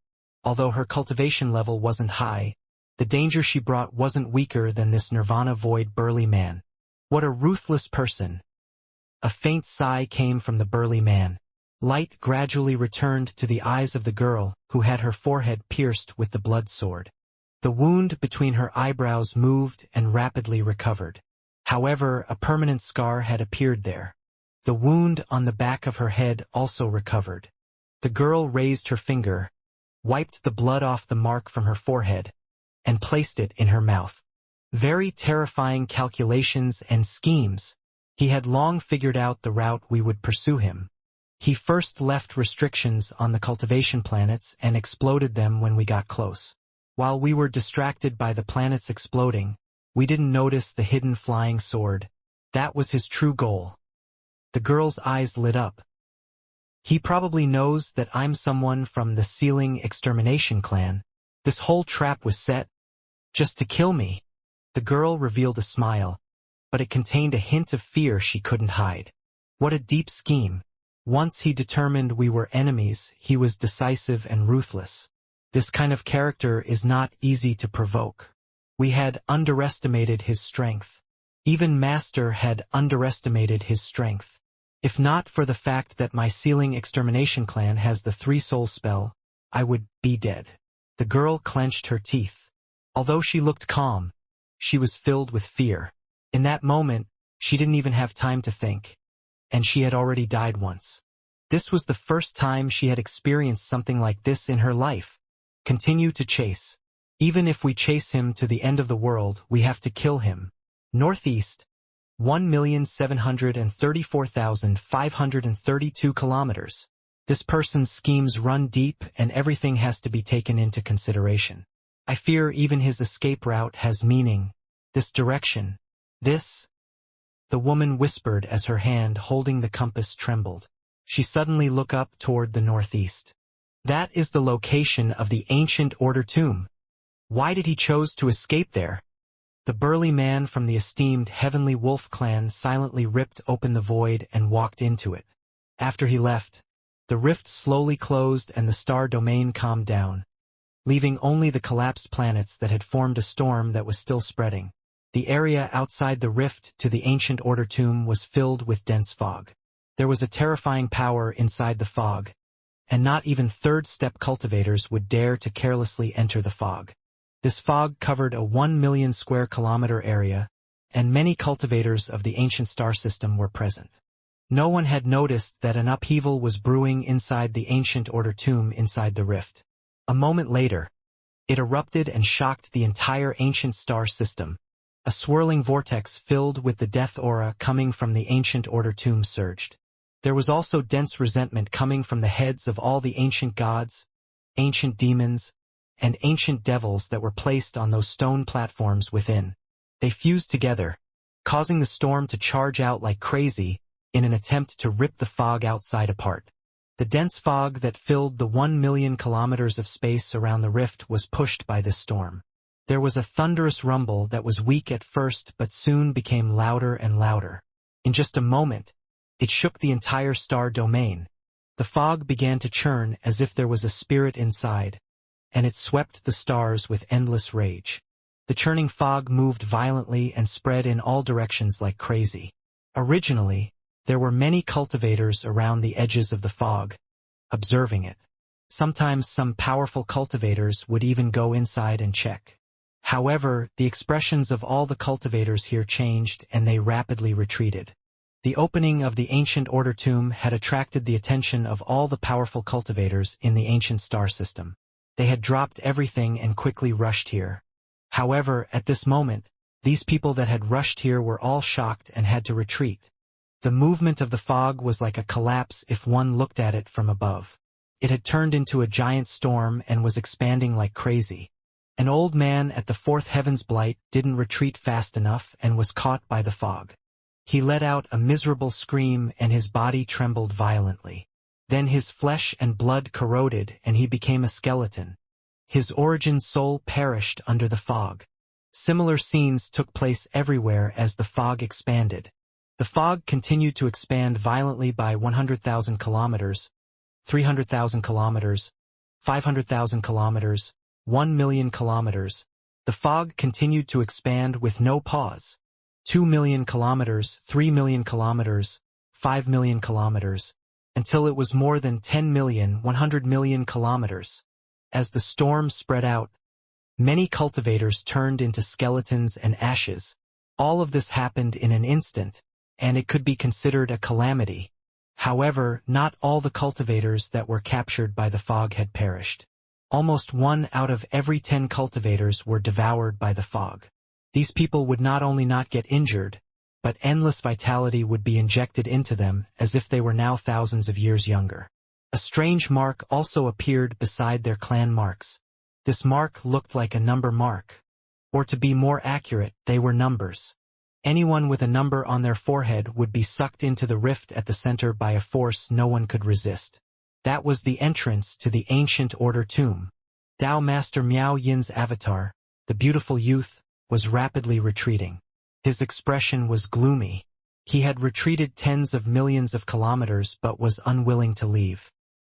although her cultivation level wasn't high, the danger she brought wasn't weaker than this Nirvana void burly man. What a ruthless person. A faint sigh came from the burly man. Light gradually returned to the eyes of the girl, who had her forehead pierced with the blood sword. The wound between her eyebrows moved and rapidly recovered. However, a permanent scar had appeared there. The wound on the back of her head also recovered. The girl raised her finger, wiped the blood off the mark from her forehead, and placed it in her mouth. Very terrifying calculations and schemes. He had long figured out the route we would pursue him. He first left restrictions on the cultivation planets and exploded them when we got close. While we were distracted by the planets exploding, we didn't notice the hidden flying sword. That was his true goal. The girl's eyes lit up. He probably knows that I'm someone from the Sealing Extermination Clan. This whole trap was set just to kill me. The girl revealed a smile, but it contained a hint of fear she couldn't hide. What a deep scheme. Once he determined we were enemies, he was decisive and ruthless. This kind of character is not easy to provoke. We had underestimated his strength. Even Master had underestimated his strength. If not for the fact that my Sealing Extermination Clan has the 3-soul spell, I would be dead. The girl clenched her teeth. Although she looked calm, she was filled with fear. In that moment, she didn't even have time to think. And she had already died once. This was the first time she had experienced something like this in her life. Continue to chase. Even if we chase him to the end of the world, we have to kill him. Northeast, 1,734,532 kilometers. This person's schemes run deep and everything has to be taken into consideration. I fear even his escape route has meaning. This direction. This. The woman whispered as her hand holding the compass trembled. She suddenly looked up toward the northeast. That is the location of the ancient order tomb. Why did he choose to escape there? The burly man from the esteemed Heavenly Wolf clan silently ripped open the void and walked into it. After he left, the rift slowly closed and the star domain calmed down, leaving only the collapsed planets that had formed a storm that was still spreading. The area outside the rift to the ancient order tomb was filled with dense fog. There was a terrifying power inside the fog, and not even third-step cultivators would dare to carelessly enter the fog. This fog covered a 1 million square kilometer area, and many cultivators of the ancient star system were present. No one had noticed that an upheaval was brewing inside the ancient order tomb inside the rift. A moment later, it erupted and shocked the entire ancient star system. A swirling vortex filled with the death aura coming from the ancient order tomb surged. There was also dense resentment coming from the heads of all the ancient gods, ancient demons, and ancient devils that were placed on those stone platforms within. They fused together, causing the storm to charge out like crazy in an attempt to rip the fog outside apart. The dense fog that filled the 1 million kilometers of space around the rift was pushed by this storm. There was a thunderous rumble that was weak at first but soon became louder and louder. In just a moment, it shook the entire star domain. The fog began to churn as if there was a spirit inside, and it swept the stars with endless rage. The churning fog moved violently and spread in all directions like crazy. Originally, there were many cultivators around the edges of the fog, observing it. Sometimes some powerful cultivators would even go inside and check. However, the expressions of all the cultivators here changed and they rapidly retreated. The opening of the ancient order tomb had attracted the attention of all the powerful cultivators in the ancient star system. They had dropped everything and quickly rushed here. However, at this moment, these people that had rushed here were all shocked and had to retreat. The movement of the fog was like a collapse if one looked at it from above. It had turned into a giant storm and was expanding like crazy. An old man at the fourth heaven's blight didn't retreat fast enough and was caught by the fog. He let out a miserable scream and his body trembled violently. Then his flesh and blood corroded and he became a skeleton. His origin soul perished under the fog. Similar scenes took place everywhere as the fog expanded. The fog continued to expand violently by 100,000 kilometers, 300,000 kilometers, 500,000 kilometers, 1 million kilometers. The fog continued to expand with no pause. 2 million kilometers, 3 million kilometers, 5 million kilometers, until it was more than 10 million, 100 million kilometers. As the storm spread out, many cultivators turned into skeletons and ashes. All of this happened in an instant, and it could be considered a calamity. However, not all the cultivators that were captured by the fog had perished. Almost 1 out of every 10 cultivators were devoured by the fog. These people would not only not get injured, but endless vitality would be injected into them as if they were now thousands of years younger. A strange mark also appeared beside their clan marks. This mark looked like a number mark. Or to be more accurate, they were numbers. Anyone with a number on their forehead would be sucked into the rift at the center by a force no one could resist. That was the entrance to the ancient order tomb. Tao Master Miao Yin's avatar, the beautiful youth, was rapidly retreating. His expression was gloomy. He had retreated tens of millions of kilometers but was unwilling to leave.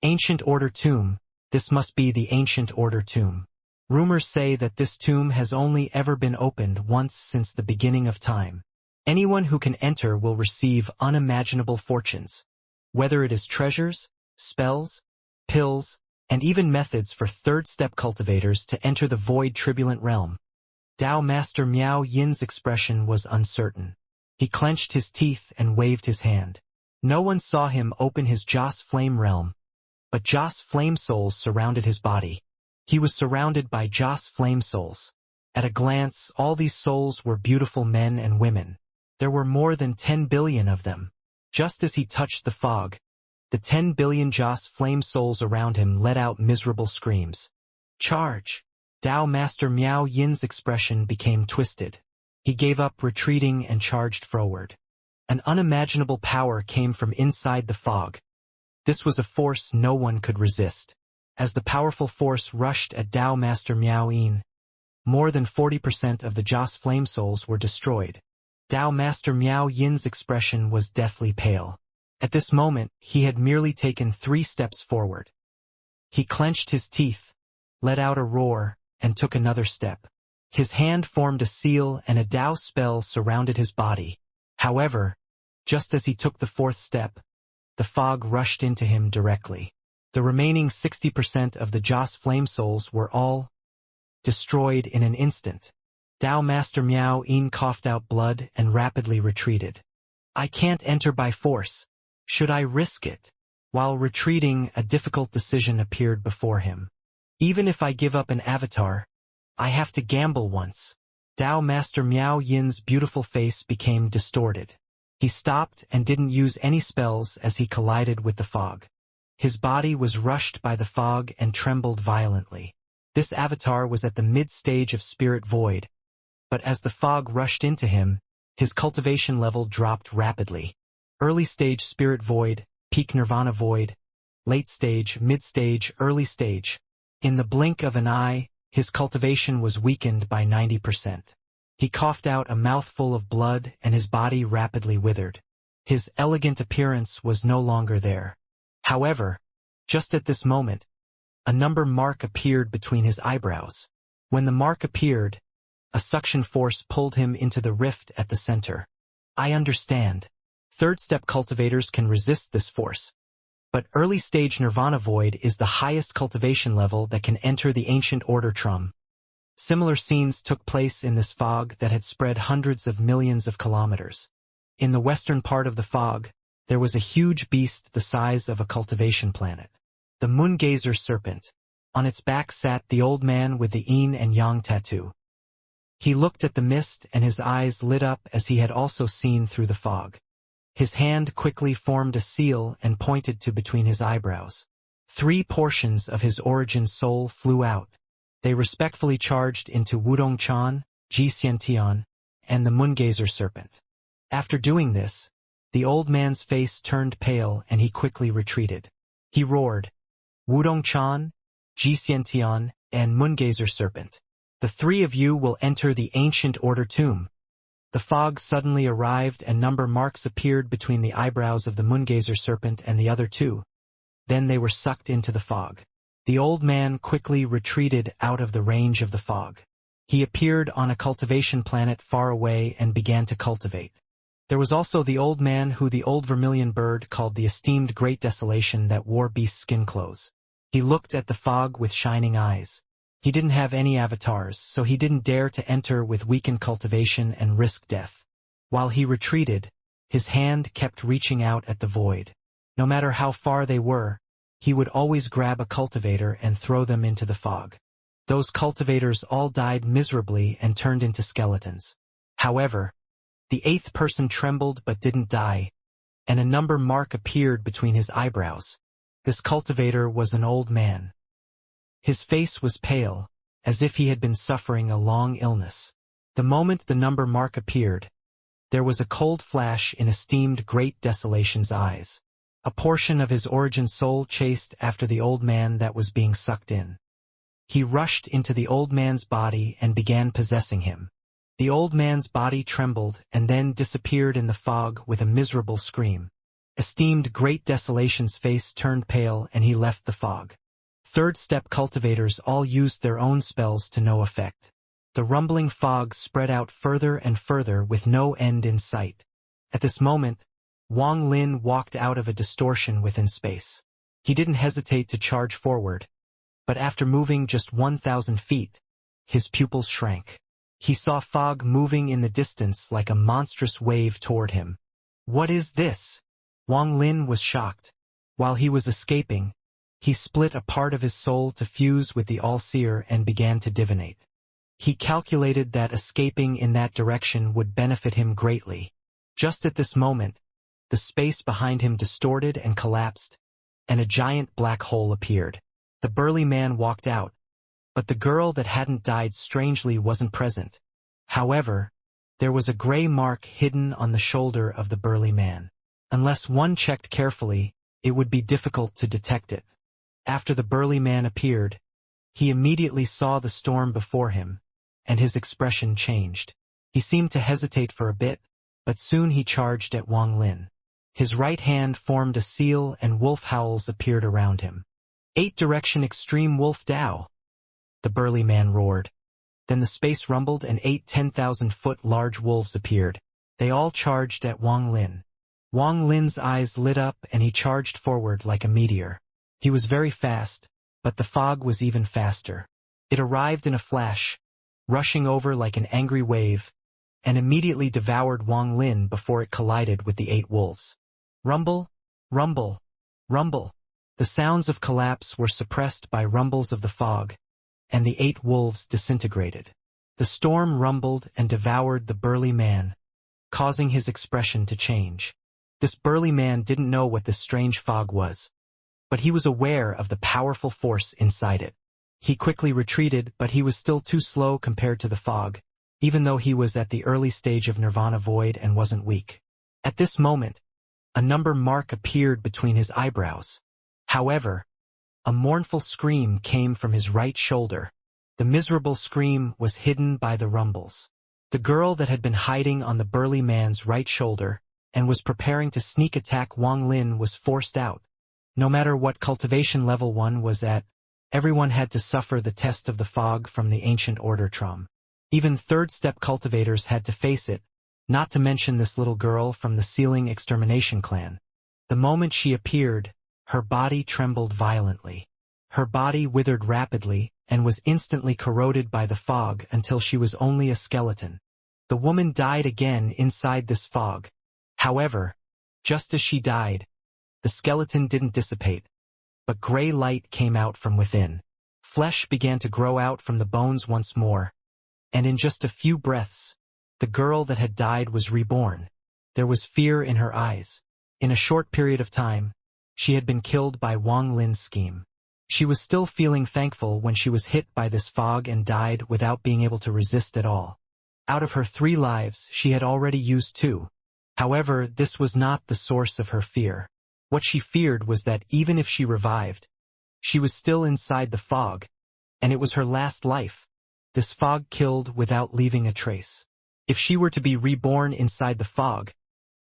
Ancient order tomb, this must be the ancient order tomb. Rumors say that this tomb has only ever been opened once since the beginning of time. Anyone who can enter will receive unimaginable fortunes. Whether it is treasures, spells, pills, and even methods for third-step cultivators to enter the void turbulent realm. Tao Master Miao Yin's expression was uncertain. He clenched his teeth and waved his hand. No one saw him open his Joss flame realm, but Joss flame souls surrounded his body. He was surrounded by Joss flame souls. At a glance, all these souls were beautiful men and women. There were more than 10 billion of them. Just as he touched the fog, the 10 billion Joss flame souls around him let out miserable screams. Charge! Tao Master Miao Yin's expression became twisted. He gave up retreating and charged forward. An unimaginable power came from inside the fog. This was a force no one could resist. As the powerful force rushed at Tao Master Miao Yin, more than 40% of the Joss flame souls were destroyed. Tao Master Miao Yin's expression was deathly pale. At this moment, he had merely taken 3 steps forward. He clenched his teeth, let out a roar, and took another step. His hand formed a seal and a Tao spell surrounded his body. However, just as he took the 4th step, the fog rushed into him directly. The remaining 60% of the Joss flame souls were all destroyed in an instant. Tao Master Miao Yin coughed out blood and rapidly retreated. I can't enter by force. Should I risk it? While retreating, a difficult decision appeared before him. Even if I give up an avatar, I have to gamble once. Dao Master Miao Yin's beautiful face became distorted. He stopped and didn't use any spells as he collided with the fog. His body was rushed by the fog and trembled violently. This avatar was at the mid-stage of spirit void, but as the fog rushed into him, his cultivation level dropped rapidly. Early stage spirit void, peak nirvana void, late stage, mid-stage, early stage. In the blink of an eye, his cultivation was weakened by 90%. He coughed out a mouthful of blood and his body rapidly withered. His elegant appearance was no longer there. However, just at this moment, a number mark appeared between his eyebrows. When the mark appeared, a suction force pulled him into the rift at the center. I understand. Third-step cultivators can resist this force. But early-stage nirvana void is the highest cultivation level that can enter the ancient order Trum. Similar scenes took place in this fog that had spread hundreds of millions of kilometers. In the western part of the fog, there was a huge beast the size of a cultivation planet. The moon-gazer serpent. On its back sat the old man with the yin and yang tattoo. He looked at the mist and his eyes lit up as he had also seen through the fog. His hand quickly formed a seal and pointed to between his eyebrows. 3 portions of his origin soul flew out. They respectfully charged into Wudong Chan, Xianxia, and the moon-gazer serpent. After doing this, the old man's face turned pale and he quickly retreated. He roared, "Wudong Chan, Xianxia, and moon-gazer serpent. The 3 of you will enter the ancient order tomb." The fog suddenly arrived and number marks appeared between the eyebrows of the moon-gazer serpent and the other 2. Then they were sucked into the fog. The old man quickly retreated out of the range of the fog. He appeared on a cultivation planet far away and began to cultivate. There was also the old man who the old vermilion bird called the esteemed Great Desolation that wore beast skin clothes. He looked at the fog with shining eyes. He didn't have any avatars, so he didn't dare to enter with weakened cultivation and risk death. While he retreated, his hand kept reaching out at the void. No matter how far they were, he would always grab a cultivator and throw them into the fog. Those cultivators all died miserably and turned into skeletons. However, the 8th person trembled but didn't die, and a number mark appeared between his eyebrows. This cultivator was an old man. His face was pale, as if he had been suffering a long illness. The moment the number mark appeared, there was a cold flash in esteemed Great Desolation's eyes. A portion of his origin soul chased after the old man that was being sucked in. He rushed into the old man's body and began possessing him. The old man's body trembled and then disappeared in the fog with a miserable scream. Esteemed Great Desolation's face turned pale and he left the fog. Third-step cultivators all used their own spells to no effect. The rumbling fog spread out further and further with no end in sight. At this moment, Wang Lin walked out of a distortion within space. He didn't hesitate to charge forward, but after moving just 1,000 feet, his pupils shrank. He saw fog moving in the distance like a monstrous wave toward him. What is this? Wang Lin was shocked. While he was escaping, he split a part of his soul to fuse with the All-Seer and began to divinate. He calculated that escaping in that direction would benefit him greatly. Just at this moment, the space behind him distorted and collapsed, and a giant black hole appeared. The burly man walked out, but the girl that hadn't died strangely wasn't present. However, there was a gray mark hidden on the shoulder of the burly man. Unless one checked carefully, it would be difficult to detect it. After the burly man appeared, he immediately saw the storm before him, and his expression changed. He seemed to hesitate for a bit, but soon he charged at Wang Lin. His right hand formed a seal and wolf howls appeared around him. 8-direction extreme wolf Dao! The burly man roared. Then the space rumbled and 8 10,000-foot large wolves appeared. They all charged at Wang Lin. Wang Lin's eyes lit up and he charged forward like a meteor. He was very fast, but the fog was even faster. It arrived in a flash, rushing over like an angry wave, and immediately devoured Wang Lin before it collided with the 8 wolves. Rumble, rumble, rumble. The sounds of collapse were suppressed by rumbles of the fog, and the 8 wolves disintegrated. The storm rumbled and devoured the burly man, causing his expression to change. This burly man didn't know what this strange fog was, but he was aware of the powerful force inside it. He quickly retreated, but he was still too slow compared to the fog, even though he was at the early stage of nirvana void and wasn't weak. At this moment, a number mark appeared between his eyebrows. However, a mournful scream came from his right shoulder. The miserable scream was hidden by the rumbles. The girl that had been hiding on the burly man's right shoulder and was preparing to sneak attack Wang Lin was forced out. No matter what cultivation level 1 was at, everyone had to suffer the test of the fog from the ancient order traum. Even third-step cultivators had to face it, not to mention this little girl from the ceiling extermination clan. The moment she appeared, her body trembled violently. Her body withered rapidly and was instantly corroded by the fog until she was only a skeleton. The woman died again inside this fog. However, just as she died, the skeleton didn't dissipate, but gray light came out from within. Flesh began to grow out from the bones once more, and in just a few breaths, the girl that had died was reborn. There was fear in her eyes. In a short period of time, she had been killed by Wang Lin's scheme. She was still feeling thankful when she was hit by this fog and died without being able to resist at all. Out of her 3 lives, she had already used 2. However, this was not the source of her fear. What she feared was that even if she revived, she was still inside the fog, and it was her last life. This fog killed without leaving a trace. If she were to be reborn inside the fog,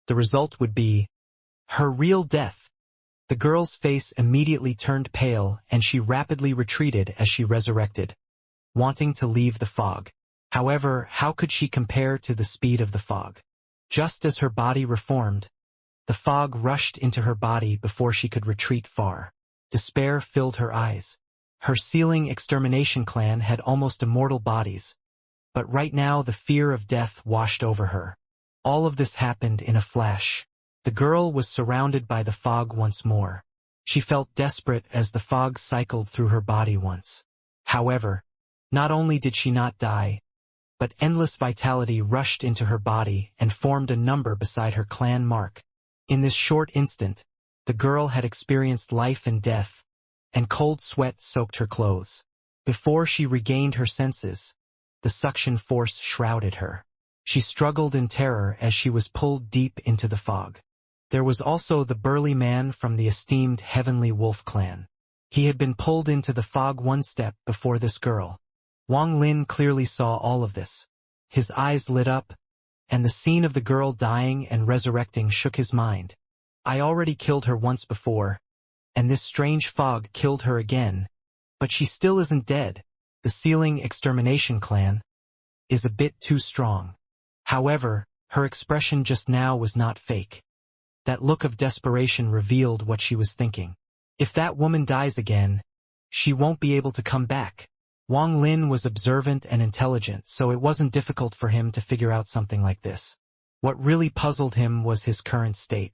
the result would be her real death. The girl's face immediately turned pale and she rapidly retreated as she resurrected, wanting to leave the fog. However, how could she compare to the speed of the fog? Just as her body reformed, the fog rushed into her body before she could retreat far. Despair filled her eyes. Her ceiling extermination clan had almost immortal bodies, but right now the fear of death washed over her. All of this happened in a flash. The girl was surrounded by the fog once more. She felt desperate as the fog cycled through her body once. However, not only did she not die, but endless vitality rushed into her body and formed a number beside her clan mark. In this short instant, the girl had experienced life and death, and cold sweat soaked her clothes. Before she regained her senses, the suction force shrouded her. She struggled in terror as she was pulled deep into the fog. There was also the burly man from the esteemed Heavenly Wolf clan. He had been pulled into the fog one step before this girl. Wang Lin clearly saw all of this. His eyes lit up, and the scene of the girl dying and resurrecting shook his mind. I already killed her once before, and this strange fog killed her again, but she still isn't dead. The ceiling extermination clan is a bit too strong. However, her expression just now was not fake. That look of desperation revealed what she was thinking. If that woman dies again, she won't be able to come back. Wang Lin was observant and intelligent, so it wasn't difficult for him to figure out something like this. What really puzzled him was his current state.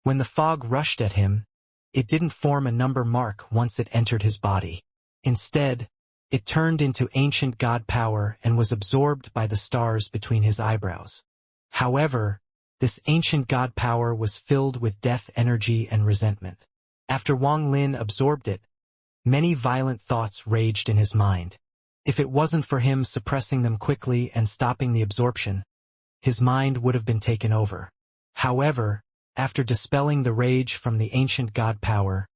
When the fog rushed at him, it didn't form a number mark once it entered his body. Instead, it turned into ancient god power and was absorbed by the stars between his eyebrows. However, this ancient god power was filled with death energy and resentment. After Wang Lin absorbed it, many violent thoughts raged in his mind. If it wasn't for him suppressing them quickly and stopping the absorption, his mind would have been taken over. However, after dispelling the rage from the ancient god power,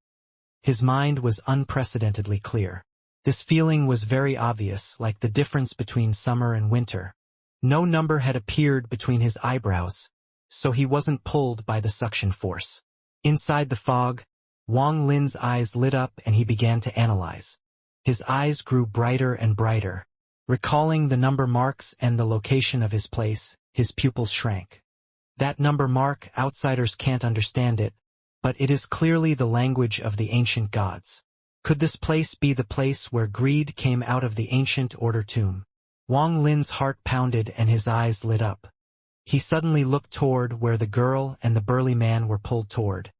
his mind was unprecedentedly clear. This feeling was very obvious, like the difference between summer and winter. No number had appeared between his eyebrows, so he wasn't pulled by the suction force. Inside the fog, Wang Lin's eyes lit up and he began to analyze. His eyes grew brighter and brighter. Recalling the number marks and the location of his place, his pupils shrank. That number mark, outsiders can't understand it, but it is clearly the language of the ancient gods. Could this place be the place where greed came out of the ancient order tomb? Wang Lin's heart pounded and his eyes lit up. He suddenly looked toward where the girl and the burly man were pulled toward.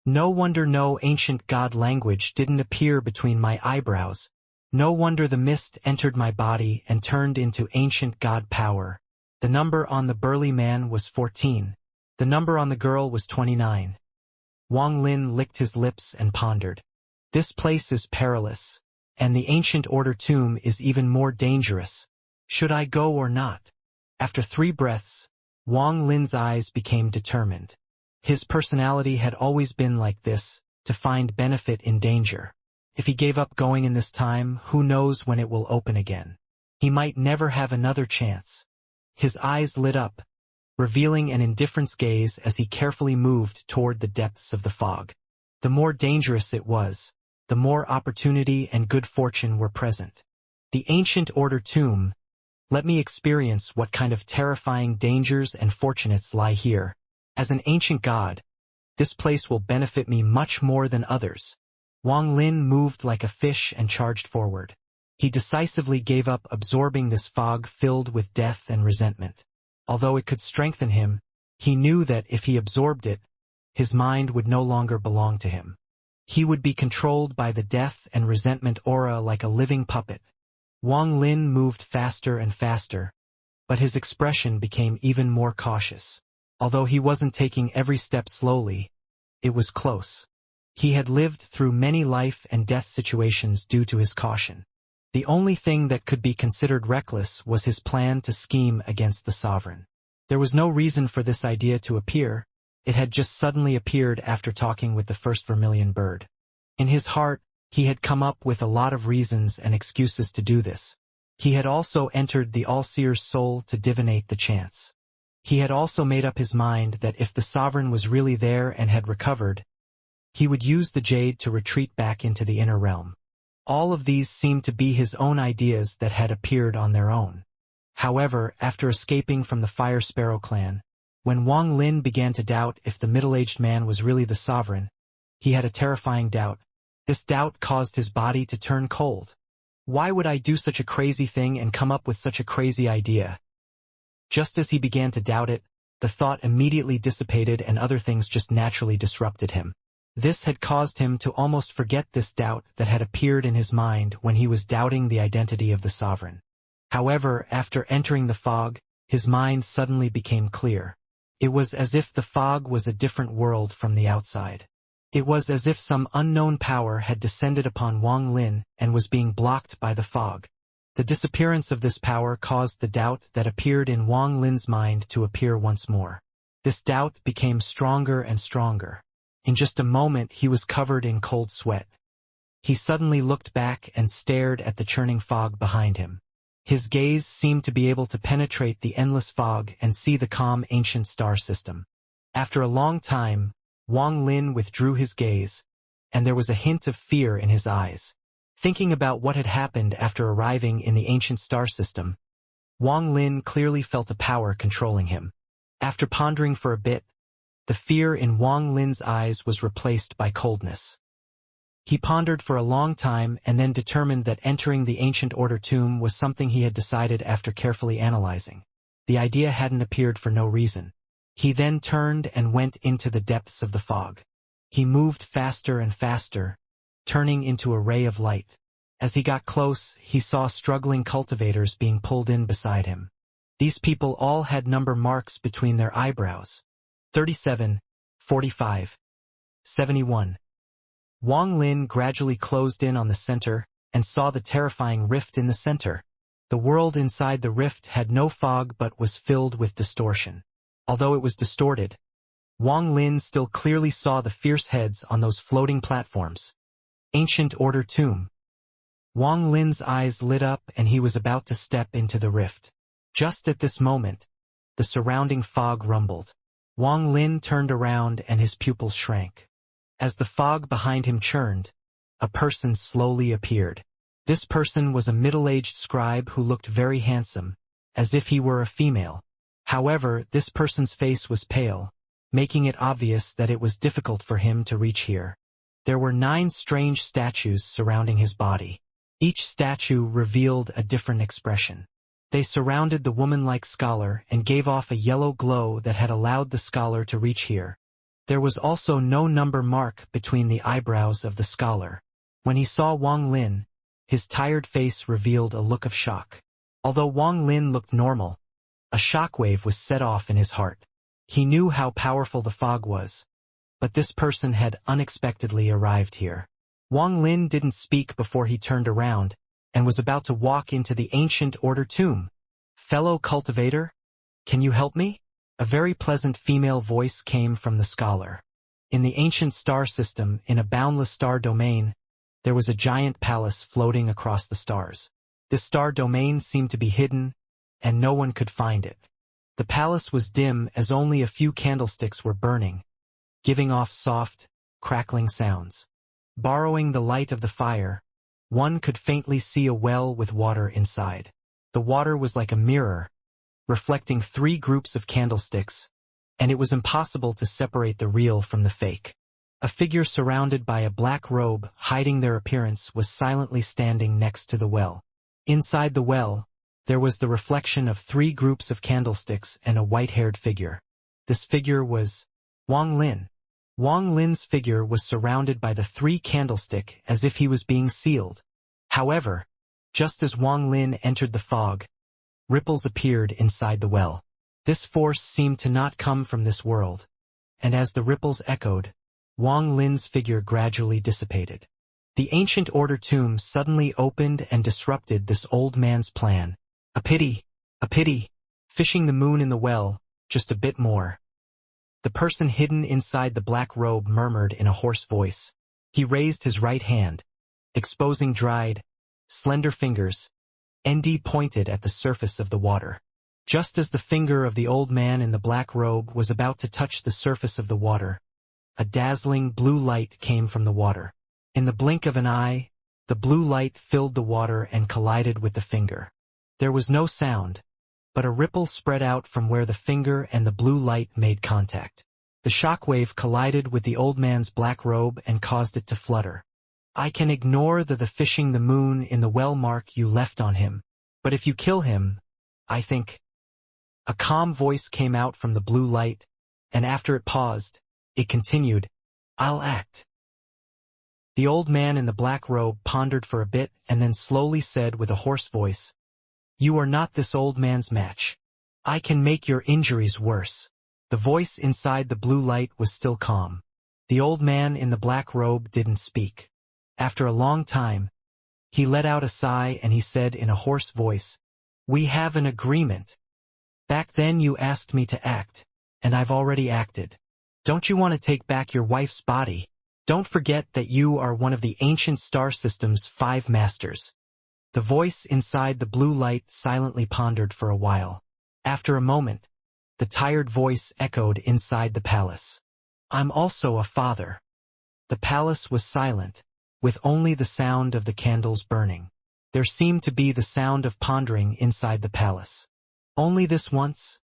No wonder no ancient god language didn't appear between my eyebrows. No wonder the mist entered my body and turned into ancient god power. The number on the burly man was 14. The number on the girl was 29. Wang Lin licked his lips and pondered. This place is perilous, and the ancient order tomb is even more dangerous. Should I go or not? After 3 breaths, Wang Lin's eyes became determined. His personality had always been like this, to find benefit in danger. If he gave up going in this time, who knows when it will open again. He might never have another chance. His eyes lit up, revealing an indifference gaze as he carefully moved toward the depths of the fog. The more dangerous it was, the more opportunity and good fortune were present. The ancient order tomb. Let me experience what kind of terrifying dangers and fortunates lie here. As an ancient god, this place will benefit me much more than others. Wang Lin moved like a fish and charged forward. He decisively gave up absorbing this fog filled with death and resentment. Although it could strengthen him, he knew that if he absorbed it, his mind would no longer belong to him. He would be controlled by the death and resentment aura like a living puppet. Wang Lin moved faster and faster, but his expression became even more cautious. Although he wasn't taking every step slowly, it was close. He had lived through many life and death situations due to his caution. The only thing that could be considered reckless was his plan to scheme against the sovereign. There was no reason for this idea to appear. It had just suddenly appeared after talking with the first vermilion bird. In his heart, he had come up with a lot of reasons and excuses to do this. He had also entered the all-seer's soul to divinate the chance. He had also made up his mind that if the sovereign was really there and had recovered, he would use the jade to retreat back into the inner realm. All of these seemed to be his own ideas that had appeared on their own. However, after escaping from the Fire Sparrow clan, when Wang Lin began to doubt if the middle-aged man was really the sovereign, he had a terrifying doubt. This doubt caused his body to turn cold. Why would I do such a crazy thing and come up with such a crazy idea? Just as he began to doubt it, the thought immediately dissipated and other things just naturally disrupted him. This had caused him to almost forget this doubt that had appeared in his mind when he was doubting the identity of the sovereign. However, after entering the fog, his mind suddenly became clear. It was as if the fog was a different world from the outside. It was as if some unknown power had descended upon Wang Lin and was being blocked by the fog. The disappearance of this power caused the doubt that appeared in Wang Lin's mind to appear once more. This doubt became stronger and stronger. In just a moment he was covered in cold sweat. He suddenly looked back and stared at the churning fog behind him. His gaze seemed to be able to penetrate the endless fog and see the calm ancient star system. After a long time, Wang Lin withdrew his gaze, and there was a hint of fear in his eyes. Thinking about what had happened after arriving in the ancient star system, Wang Lin clearly felt a power controlling him. After pondering for a bit, the fear in Wang Lin's eyes was replaced by coldness. He pondered for a long time and then determined that entering the ancient order tomb was something he had decided after carefully analyzing. The idea hadn't appeared for no reason. He then turned and went into the depths of the fog. He moved faster and faster, turning into a ray of light. As he got close, he saw struggling cultivators being pulled in beside him. These people all had number marks between their eyebrows. 37, 45, 71. Wang Lin gradually closed in on the center and saw the terrifying rift in the center. The world inside the rift had no fog but was filled with distortion. Although it was distorted, Wang Lin still clearly saw the fierce heads on those floating platforms. Ancient order tomb. Wang Lin's eyes lit up and he was about to step into the rift. Just at this moment, the surrounding fog rumbled. Wang Lin turned around and his pupils shrank. As the fog behind him churned, a person slowly appeared. This person was a middle-aged scribe who looked very handsome, as if he were a female. However, this person's face was pale, making it obvious that it was difficult for him to reach here. There were 9 strange statues surrounding his body. Each statue revealed a different expression. They surrounded the woman-like scholar and gave off a yellow glow that had allowed the scholar to reach here. There was also no number mark between the eyebrows of the scholar. When he saw Wang Lin, His tired face revealed a look of shock. Although Wang Lin looked normal, a shockwave was set off in his heart. He knew how powerful the fog was, but this person had unexpectedly arrived here. Wang Lin didn't speak before he turned around and was about to walk into the ancient order tomb. "Fellow cultivator, can you help me?" A very pleasant female voice came from the scholar. In the ancient star system, in a boundless star domain, there was a giant palace floating across the stars. This star domain seemed to be hidden, and no one could find it. The palace was dim as only a few candlesticks were burning, giving off soft, crackling sounds. Borrowing the light of the fire, one could faintly see a well with water inside. The water was like a mirror, reflecting 3 groups of candlesticks, and it was impossible to separate the real from the fake. A figure surrounded by a black robe, hiding their appearance, was silently standing next to the well. Inside the well, there was the reflection of 3 groups of candlesticks and a white-haired figure. This figure was Wang Lin. Wang Lin's figure was surrounded by the 3 candlestick as if he was being sealed. However, just as Wang Lin entered the fog, ripples appeared inside the well. This force seemed to not come from this world, and as the ripples echoed, Wang Lin's figure gradually dissipated. The ancient order tomb suddenly opened and disrupted this old man's plan. A pity, fishing the moon in the well, just a bit more. The person hidden inside the black robe murmured in a hoarse voice. He raised his right hand, exposing dried, slender fingers. ND pointed at the surface of the water. Just as the finger of the old man in the black robe was about to touch the surface of the water, a dazzling blue light came from the water. In the blink of an eye, the blue light filled the water and collided with the finger. There was no sound, but a ripple spread out from where the finger and the blue light made contact. The shockwave collided with the old man's black robe and caused it to flutter. "I can ignore the fishing the moon in the well mark you left on him, but if you kill him, I think—" A calm voice came out from the blue light, and after it paused, it continued, "I'll act." The old man in the black robe pondered for a bit and then slowly said with a hoarse voice, "You are not this old man's match. I can make your injuries worse." The voice inside the blue light was still calm. The old man in the black robe didn't speak. After a long time, he let out a sigh and he said in a hoarse voice, "We have an agreement. Back then you asked me to act, and I've already acted. Don't you want to take back your wife's body? Don't forget that you are one of the ancient star system's 5 masters." The voice inside the blue light silently pondered for a while. After a moment, the tired voice echoed inside the palace. "I'm also a father." The palace was silent, with only the sound of the candles burning. There seemed to be the sound of pondering inside the palace. "Only this once?"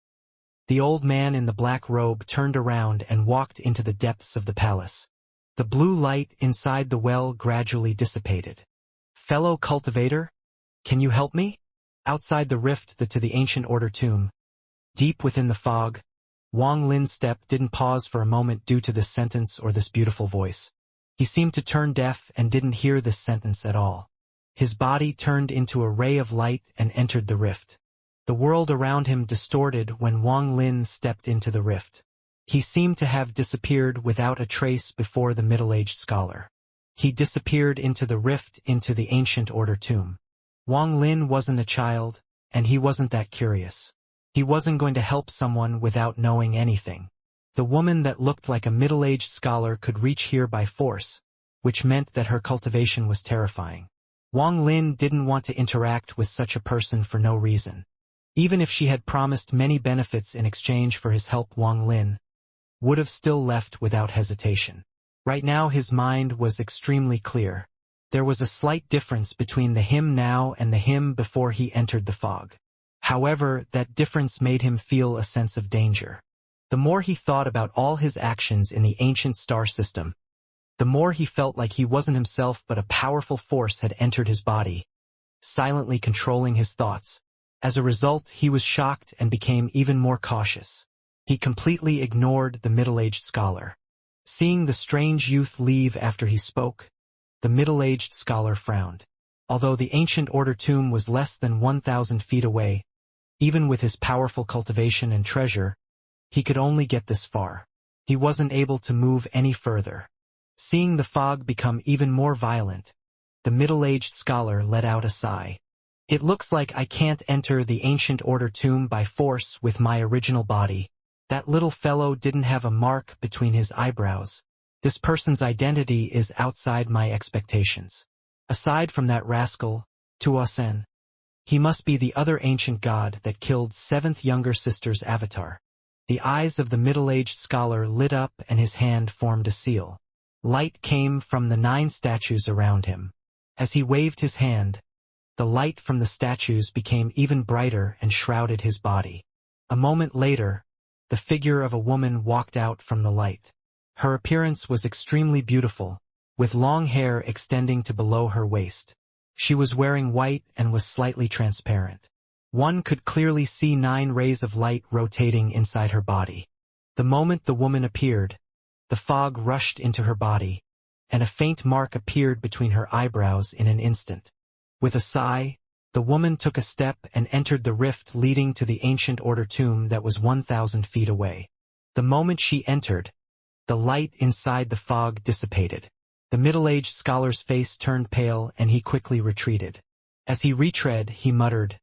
The old man in the black robe turned around and walked into the depths of the palace. The blue light inside the well gradually dissipated. "Fellow cultivator, can you help me?" Outside the rift to the ancient order tomb, deep within the fog, Wang Lin's step didn't pause for a moment due to this sentence or this beautiful voice. He seemed to turn deaf and didn't hear this sentence at all. His body turned into a ray of light and entered the rift. The world around him distorted when Wang Lin stepped into the rift. He seemed to have disappeared without a trace before the middle-aged scholar. He disappeared into the rift into the ancient order tomb. Wang Lin wasn't a child, and he wasn't that curious. He wasn't going to help someone without knowing anything. The woman that looked like a middle-aged scholar could reach here by force, which meant that her cultivation was terrifying. Wang Lin didn't want to interact with such a person for no reason. Even if she had promised many benefits in exchange for his help, Wang Lin would have still left without hesitation. Right now his mind was extremely clear. There was a slight difference between the him now and the him before he entered the fog. However, that difference made him feel a sense of danger. The more he thought about all his actions in the ancient star system, the more he felt like he wasn't himself but a powerful force had entered his body, silently controlling his thoughts. As a result, he was shocked and became even more cautious. He completely ignored the middle-aged scholar. Seeing the strange youth leave after he spoke, the middle-aged scholar frowned. Although the ancient order tomb was less than 1,000 feet away, even with his powerful cultivation and treasure, he could only get this far. He wasn't able to move any further. Seeing the fog become even more violent, the middle-aged scholar let out a sigh. It looks like I can't enter the ancient order tomb by force with my original body. That little fellow didn't have a mark between his eyebrows. This person's identity is outside my expectations. Aside from that rascal, Tuosen, he must be the other ancient god that killed seventh younger sister's avatar. The eyes of the middle-aged scholar lit up and his hand formed a seal. Light came from the 9 statues around him. As he waved his hand, the light from the statues became even brighter and shrouded his body. A moment later, the figure of a woman walked out from the light. Her appearance was extremely beautiful, with long hair extending to below her waist. She was wearing white and was slightly transparent. One could clearly see 9 rays of light rotating inside her body. The moment the woman appeared, the fog rushed into her body, and a faint mark appeared between her eyebrows in an instant. With a sigh, the woman took a step and entered the rift leading to the ancient order tomb that was 1,000 feet away. The moment she entered, the light inside the fog dissipated. The middle-aged scholar's face turned pale and he quickly retreated. As he retread, he muttered,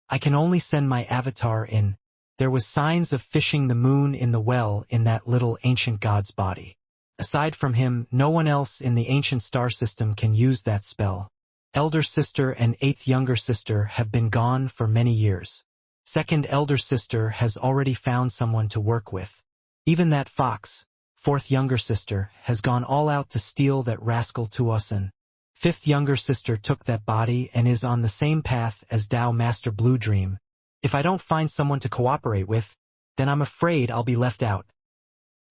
"I can only send my avatar in." There was signs of fishing the moon in the well in that little ancient god's body. Aside from him, no one else in the ancient star system can use that spell. Elder sister and 8th younger sister have been gone for many years. 2nd elder sister has already found someone to work with. Even that fox, 4th younger sister, has gone all out to steal that rascal Tuosen. 5th younger sister took that body and is on the same path as Dao Master Blue Dream. If I don't find someone to cooperate with, then I'm afraid I'll be left out.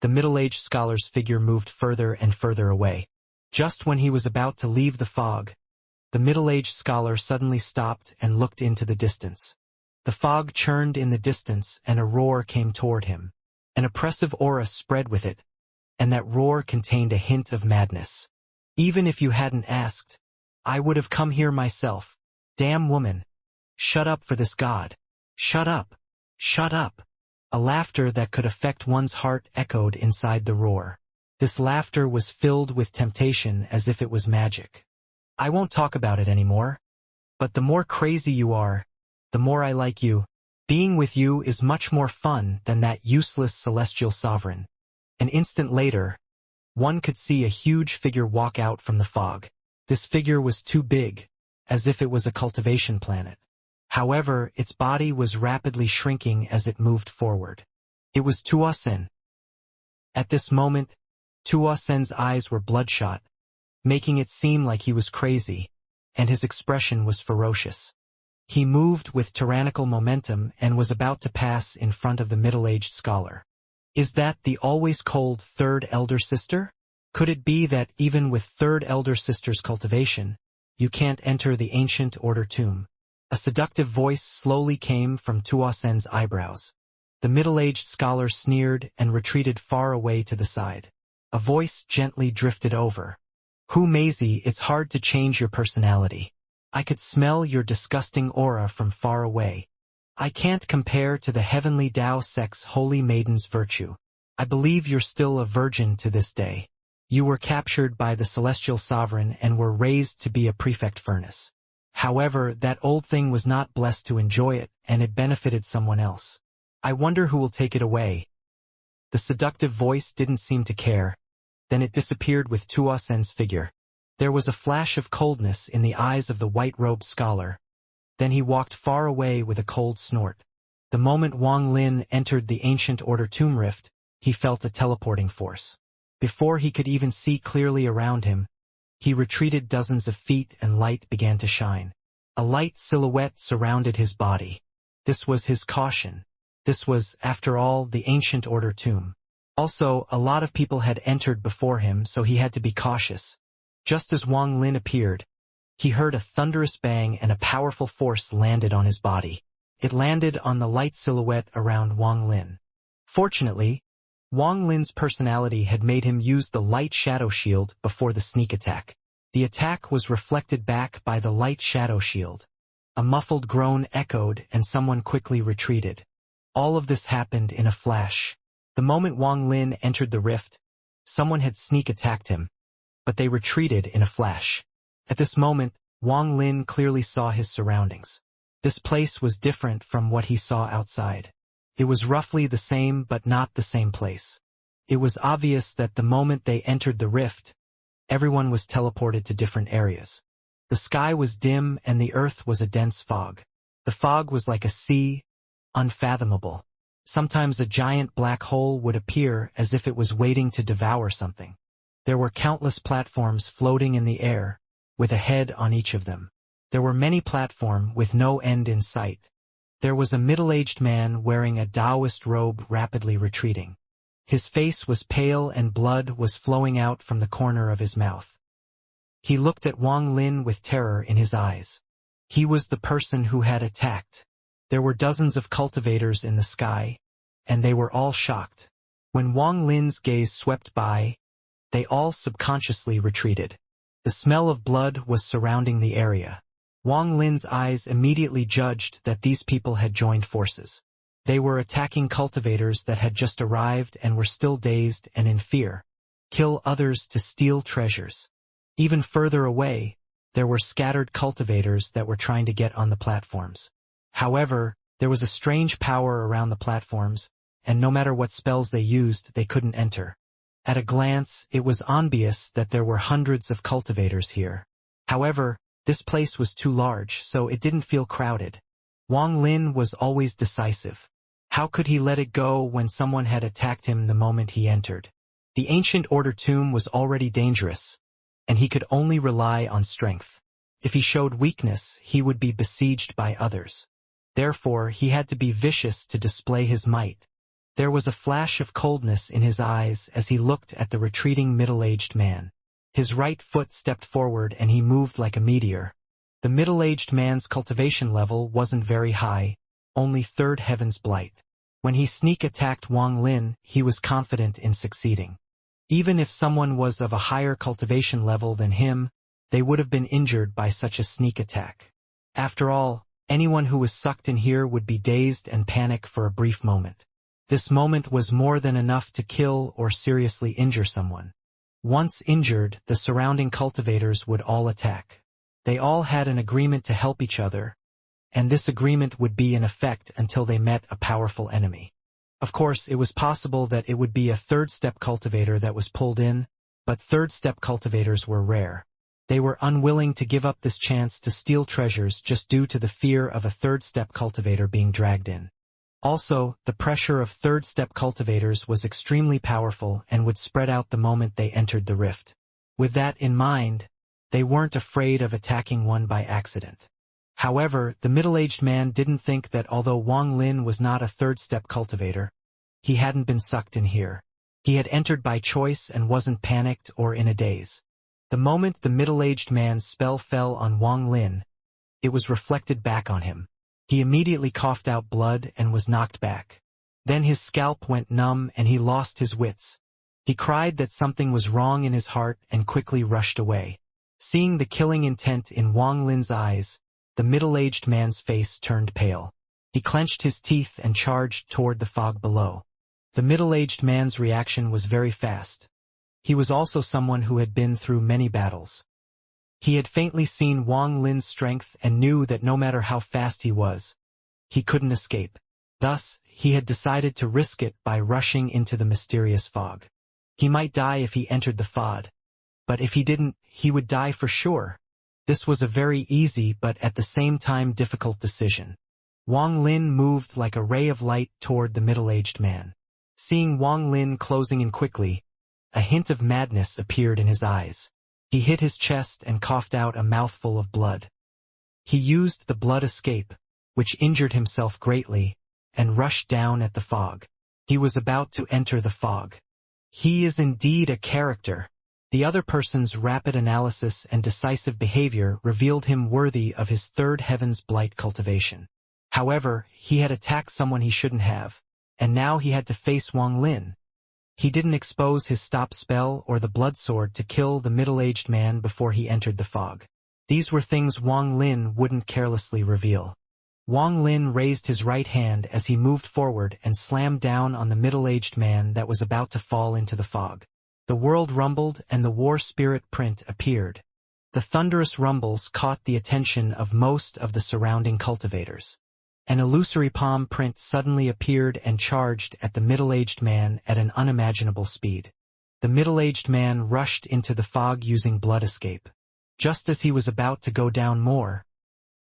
The middle-aged scholar's figure moved further and further away. Just when he was about to leave the fog, the middle-aged scholar suddenly stopped and looked into the distance. The fog churned in the distance and a roar came toward him. An oppressive aura spread with it, and that roar contained a hint of madness. Even if you hadn't asked, I would have come here myself. Damn woman. Shut up for this god. Shut up. Shut up. A laughter that could affect one's heart echoed inside the roar. This laughter was filled with temptation as if it was magic. I won't talk about it anymore. But the more crazy you are, the more I like you. Being with you is much more fun than that useless celestial sovereign. An instant later, one could see a huge figure walk out from the fog. This figure was too big, as if it was a cultivation planet. However, its body was rapidly shrinking as it moved forward. It was Tuosen. At this moment, Tuosen's eyes were bloodshot, making it seem like he was crazy, and his expression was ferocious. He moved with tyrannical momentum and was about to pass in front of the middle-aged scholar. Is that the always cold 3rd elder sister? Could it be that even with 3rd elder sister's cultivation, you can't enter the ancient order tomb? A seductive voice slowly came from Tuosen's eyebrows. The middle-aged scholar sneered and retreated far away to the side. A voice gently drifted over. Who Maisie, it's hard to change your personality. I could smell your disgusting aura from far away. I can't compare to the heavenly Dao sex holy maiden's virtue. I believe you're still a virgin to this day. You were captured by the celestial sovereign and were raised to be a prefect furnace. However, that old thing was not blessed to enjoy it, and it benefited someone else. I wonder who will take it away. The seductive voice didn't seem to care. Then it disappeared with Tuosen's figure. There was a flash of coldness in the eyes of the white-robed scholar. Then he walked far away with a cold snort. The moment Wang Lin entered the ancient order tomb rift, he felt a teleporting force. Before he could even see clearly around him, he retreated dozens of feet and light began to shine. A light silhouette surrounded his body. This was his caution. This was, after all, the ancient order tomb. Also, a lot of people had entered before him, so he had to be cautious. Just as Wang Lin appeared, he heard a thunderous bang and a powerful force landed on his body. It landed on the light silhouette around Wang Lin. Fortunately, Wang Lin's personality had made him use the light shadow shield before the sneak attack. The attack was reflected back by the light shadow shield. A muffled groan echoed and someone quickly retreated. All of this happened in a flash. The moment Wang Lin entered the rift, someone had sneak attacked him, but they retreated in a flash. At this moment, Wang Lin clearly saw his surroundings. This place was different from what he saw outside. It was roughly the same but not the same place. It was obvious that the moment they entered the rift, everyone was teleported to different areas. The sky was dim and the earth was a dense fog. The fog was like a sea, unfathomable. Sometimes a giant black hole would appear as if it was waiting to devour something. There were countless platforms floating in the air, with a head on each of them. There were many platforms with no end in sight. There was a middle-aged man wearing a Taoist robe rapidly retreating. His face was pale and blood was flowing out from the corner of his mouth. He looked at Wang Lin with terror in his eyes. He was the person who had attacked. There were dozens of cultivators in the sky, and they were all shocked. When Wang Lin's gaze swept by, they all subconsciously retreated. The smell of blood was surrounding the area. Wang Lin's eyes immediately judged that these people had joined forces. They were attacking cultivators that had just arrived and were still dazed and in fear. Kill others to steal treasures. Even further away, there were scattered cultivators that were trying to get on the platforms. However, there was a strange power around the platforms, and no matter what spells they used, they couldn't enter. At a glance, it was obvious that there were hundreds of cultivators here. However, this place was too large, so it didn't feel crowded. Wang Lin was always decisive. How could he let it go when someone had attacked him the moment he entered? The Ancient Order tomb was already dangerous, and he could only rely on strength. If he showed weakness, he would be besieged by others. Therefore, he had to be vicious to display his might. There was a flash of coldness in his eyes as he looked at the retreating middle-aged man. His right foot stepped forward and he moved like a meteor. The middle-aged man's cultivation level wasn't very high, only third heaven's blight. When he sneak attacked Wang Lin, he was confident in succeeding. Even if someone was of a higher cultivation level than him, they would have been injured by such a sneak attack. After all, anyone who was sucked in here would be dazed and panic for a brief moment. This moment was more than enough to kill or seriously injure someone. Once injured, the surrounding cultivators would all attack. They all had an agreement to help each other, and this agreement would be in effect until they met a powerful enemy. Of course, it was possible that it would be a third-step cultivator that was pulled in, but third-step cultivators were rare. They were unwilling to give up this chance to steal treasures just due to the fear of a third-step cultivator being dragged in. Also, the pressure of third-step cultivators was extremely powerful and would spread out the moment they entered the rift. With that in mind, they weren't afraid of attacking one by accident. However, the middle-aged man didn't think that although Wang Lin was not a third-step cultivator, he hadn't been sucked in here. He had entered by choice and wasn't panicked or in a daze. The moment the middle-aged man's spell fell on Wang Lin, it was reflected back on him. He immediately coughed out blood and was knocked back. Then his scalp went numb and he lost his wits. He cried that something was wrong in his heart and quickly rushed away. Seeing the killing intent in Wang Lin's eyes, the middle-aged man's face turned pale. He clenched his teeth and charged toward the fog below. The middle-aged man's reaction was very fast. He was also someone who had been through many battles. He had faintly seen Wang Lin's strength and knew that no matter how fast he was, he couldn't escape. Thus, he had decided to risk it by rushing into the mysterious fog. He might die if he entered the fog, but if he didn't, he would die for sure. This was a very easy but at the same time difficult decision. Wang Lin moved like a ray of light toward the middle-aged man. Seeing Wang Lin closing in quickly, a hint of madness appeared in his eyes. He hit his chest and coughed out a mouthful of blood. He used the blood escape, which injured himself greatly, and rushed down at the fog. He was about to enter the fog. He is indeed a character. The other person's rapid analysis and decisive behavior revealed him worthy of his third heaven's blight cultivation. However, he had attacked someone he shouldn't have, and now he had to face Wang Lin. He didn't expose his stop spell or the blood sword to kill the middle-aged man before he entered the fog. These were things Wang Lin wouldn't carelessly reveal. Wang Lin raised his right hand as he moved forward and slammed down on the middle-aged man that was about to fall into the fog. The world rumbled and the war spirit print appeared. The thunderous rumbles caught the attention of most of the surrounding cultivators. An illusory palm print suddenly appeared and charged at the middle-aged man at an unimaginable speed. The middle-aged man rushed into the fog using blood escape. Just as he was about to go down more,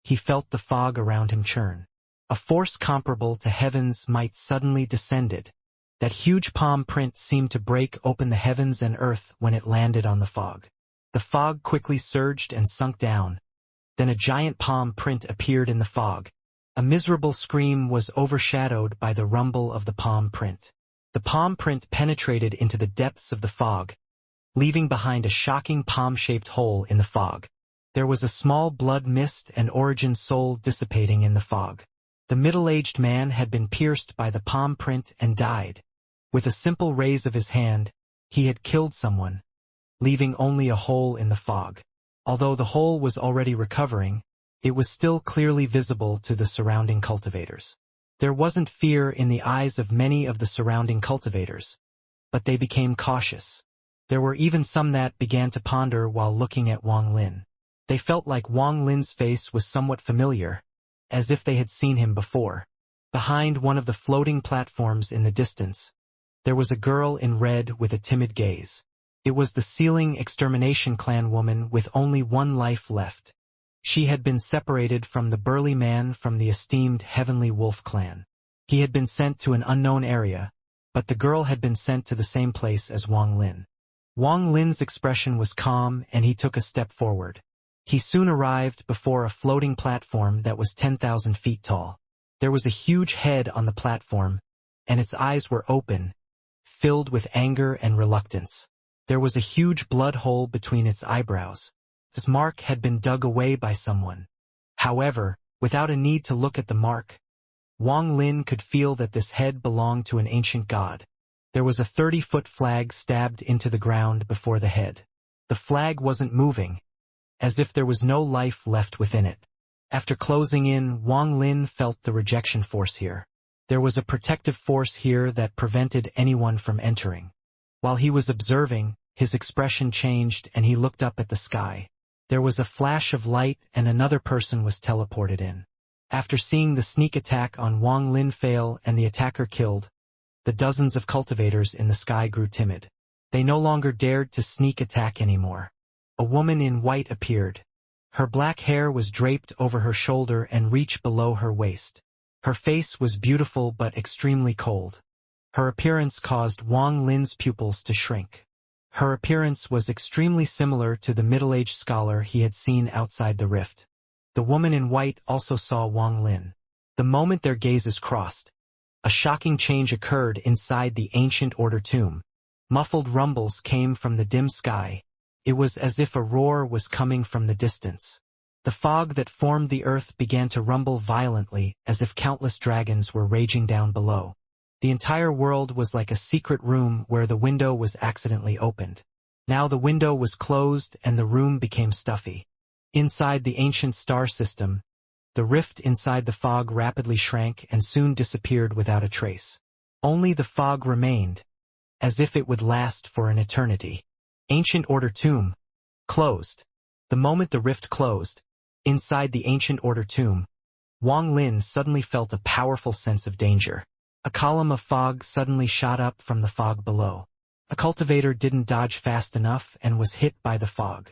he felt the fog around him churn. A force comparable to heaven's might suddenly descended. That huge palm print seemed to break open the heavens and earth when it landed on the fog. The fog quickly surged and sunk down. Then a giant palm print appeared in the fog. A miserable scream was overshadowed by the rumble of the palm print. The palm print penetrated into the depths of the fog, leaving behind a shocking palm-shaped hole in the fog. There was a small blood mist and origin soul dissipating in the fog. The middle-aged man had been pierced by the palm print and died. With a simple raise of his hand, he had killed someone, leaving only a hole in the fog. Although the hole was already recovering, it was still clearly visible to the surrounding cultivators. There wasn't fear in the eyes of many of the surrounding cultivators, but they became cautious. There were even some that began to ponder while looking at Wang Lin. They felt like Wang Lin's face was somewhat familiar, as if they had seen him before. Behind one of the floating platforms in the distance, there was a girl in red with a timid gaze. It was the Sealing Extermination clan woman with only one life left. She had been separated from the burly man from the esteemed Heavenly Wolf clan. He had been sent to an unknown area, but the girl had been sent to the same place as Wang Lin. Wang Lin's expression was calm and he took a step forward. He soon arrived before a floating platform that was 10,000 feet tall. There was a huge head on the platform, and its eyes were open, filled with anger and reluctance. There was a huge blood hole between its eyebrows. This mark had been dug away by someone. However, without a need to look at the mark, Wang Lin could feel that this head belonged to an ancient god. There was a 30-foot flag stabbed into the ground before the head. The flag wasn't moving, as if there was no life left within it. After closing in, Wang Lin felt the rejection force here. There was a protective force here that prevented anyone from entering. While he was observing, his expression changed and he looked up at the sky. There was a flash of light and another person was teleported in. After seeing the sneak attack on Wang Lin fail and the attacker killed, the dozens of cultivators in the sky grew timid. They no longer dared to sneak attack anymore. A woman in white appeared. Her black hair was draped over her shoulder and reached below her waist. Her face was beautiful but extremely cold. Her appearance caused Wang Lin's pupils to shrink. Her appearance was extremely similar to the middle-aged scholar he had seen outside the rift. The woman in white also saw Wang Lin. The moment their gazes crossed, a shocking change occurred inside the ancient order tomb. Muffled rumbles came from the dim sky. It was as if a roar was coming from the distance. The fog that formed the earth began to rumble violently as if countless dragons were raging down below. The entire world was like a secret room where the window was accidentally opened. Now the window was closed and the room became stuffy. Inside the ancient star system, the rift inside the fog rapidly shrank and soon disappeared without a trace. Only the fog remained, as if it would last for an eternity. Ancient Order Tomb. Closed. The moment the rift closed, inside the Ancient Order Tomb, Wang Lin suddenly felt a powerful sense of danger. A column of fog suddenly shot up from the fog below. A cultivator didn't dodge fast enough and was hit by the fog.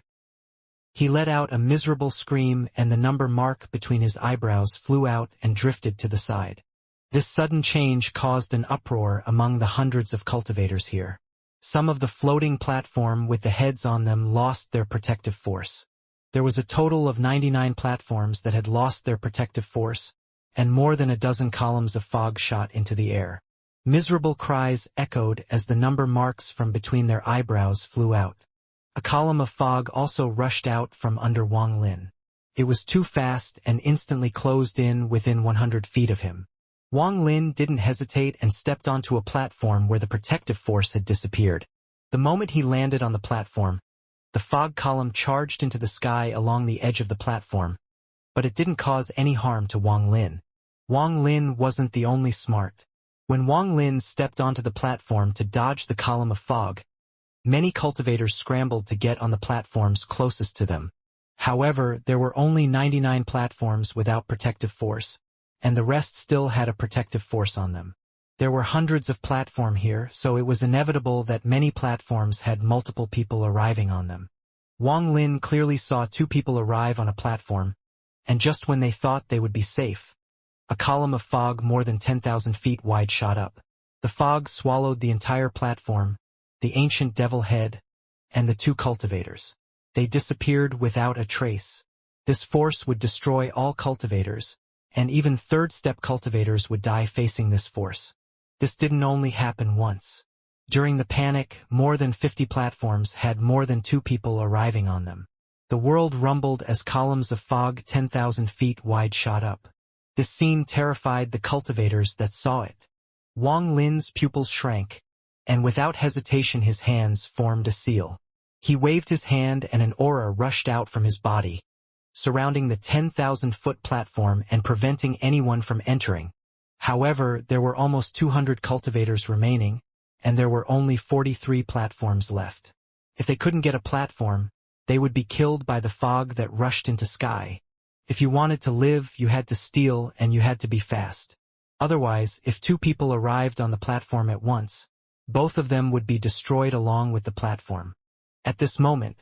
He let out a miserable scream and the number mark between his eyebrows flew out and drifted to the side. This sudden change caused an uproar among the hundreds of cultivators here. Some of the floating platform with the heads on them lost their protective force. There was a total of 99 platforms that had lost their protective force, and more than a dozen columns of fog shot into the air. Miserable cries echoed as the number marks from between their eyebrows flew out. A column of fog also rushed out from under Wang Lin. It was too fast and instantly closed in within 100 feet of him. Wang Lin didn't hesitate and stepped onto a platform where the protective force had disappeared. The moment he landed on the platform, the fog column charged into the sky along the edge of the platform, but it didn't cause any harm to Wang Lin. Wang Lin wasn't the only smart. When Wang Lin stepped onto the platform to dodge the column of fog, many cultivators scrambled to get on the platforms closest to them. However, there were only 99 platforms without protective force, and the rest still had a protective force on them. There were hundreds of platforms here, so it was inevitable that many platforms had multiple people arriving on them. Wang Lin clearly saw 2 people arrive on a platform, and just when they thought they would be safe, a column of fog more than 10,000 feet wide shot up. The fog swallowed the entire platform, the ancient devil head, and the 2 cultivators. They disappeared without a trace. This force would destroy all cultivators, and even third-step cultivators would die facing this force. This didn't only happen once. During the panic, more than 50 platforms had more than 2 people arriving on them. The world rumbled as columns of fog 10,000 feet wide shot up. This scene terrified the cultivators that saw it. Wang Lin's pupils shrank, and without hesitation his hands formed a seal. He waved his hand and an aura rushed out from his body, surrounding the 10,000-foot platform and preventing anyone from entering. However, there were almost 200 cultivators remaining, and there were only 43 platforms left. If they couldn't get a platform, they would be killed by the fog that rushed into sky. If you wanted to live, you had to steal and you had to be fast. Otherwise, if 2 people arrived on the platform at once, both of them would be destroyed along with the platform. At this moment,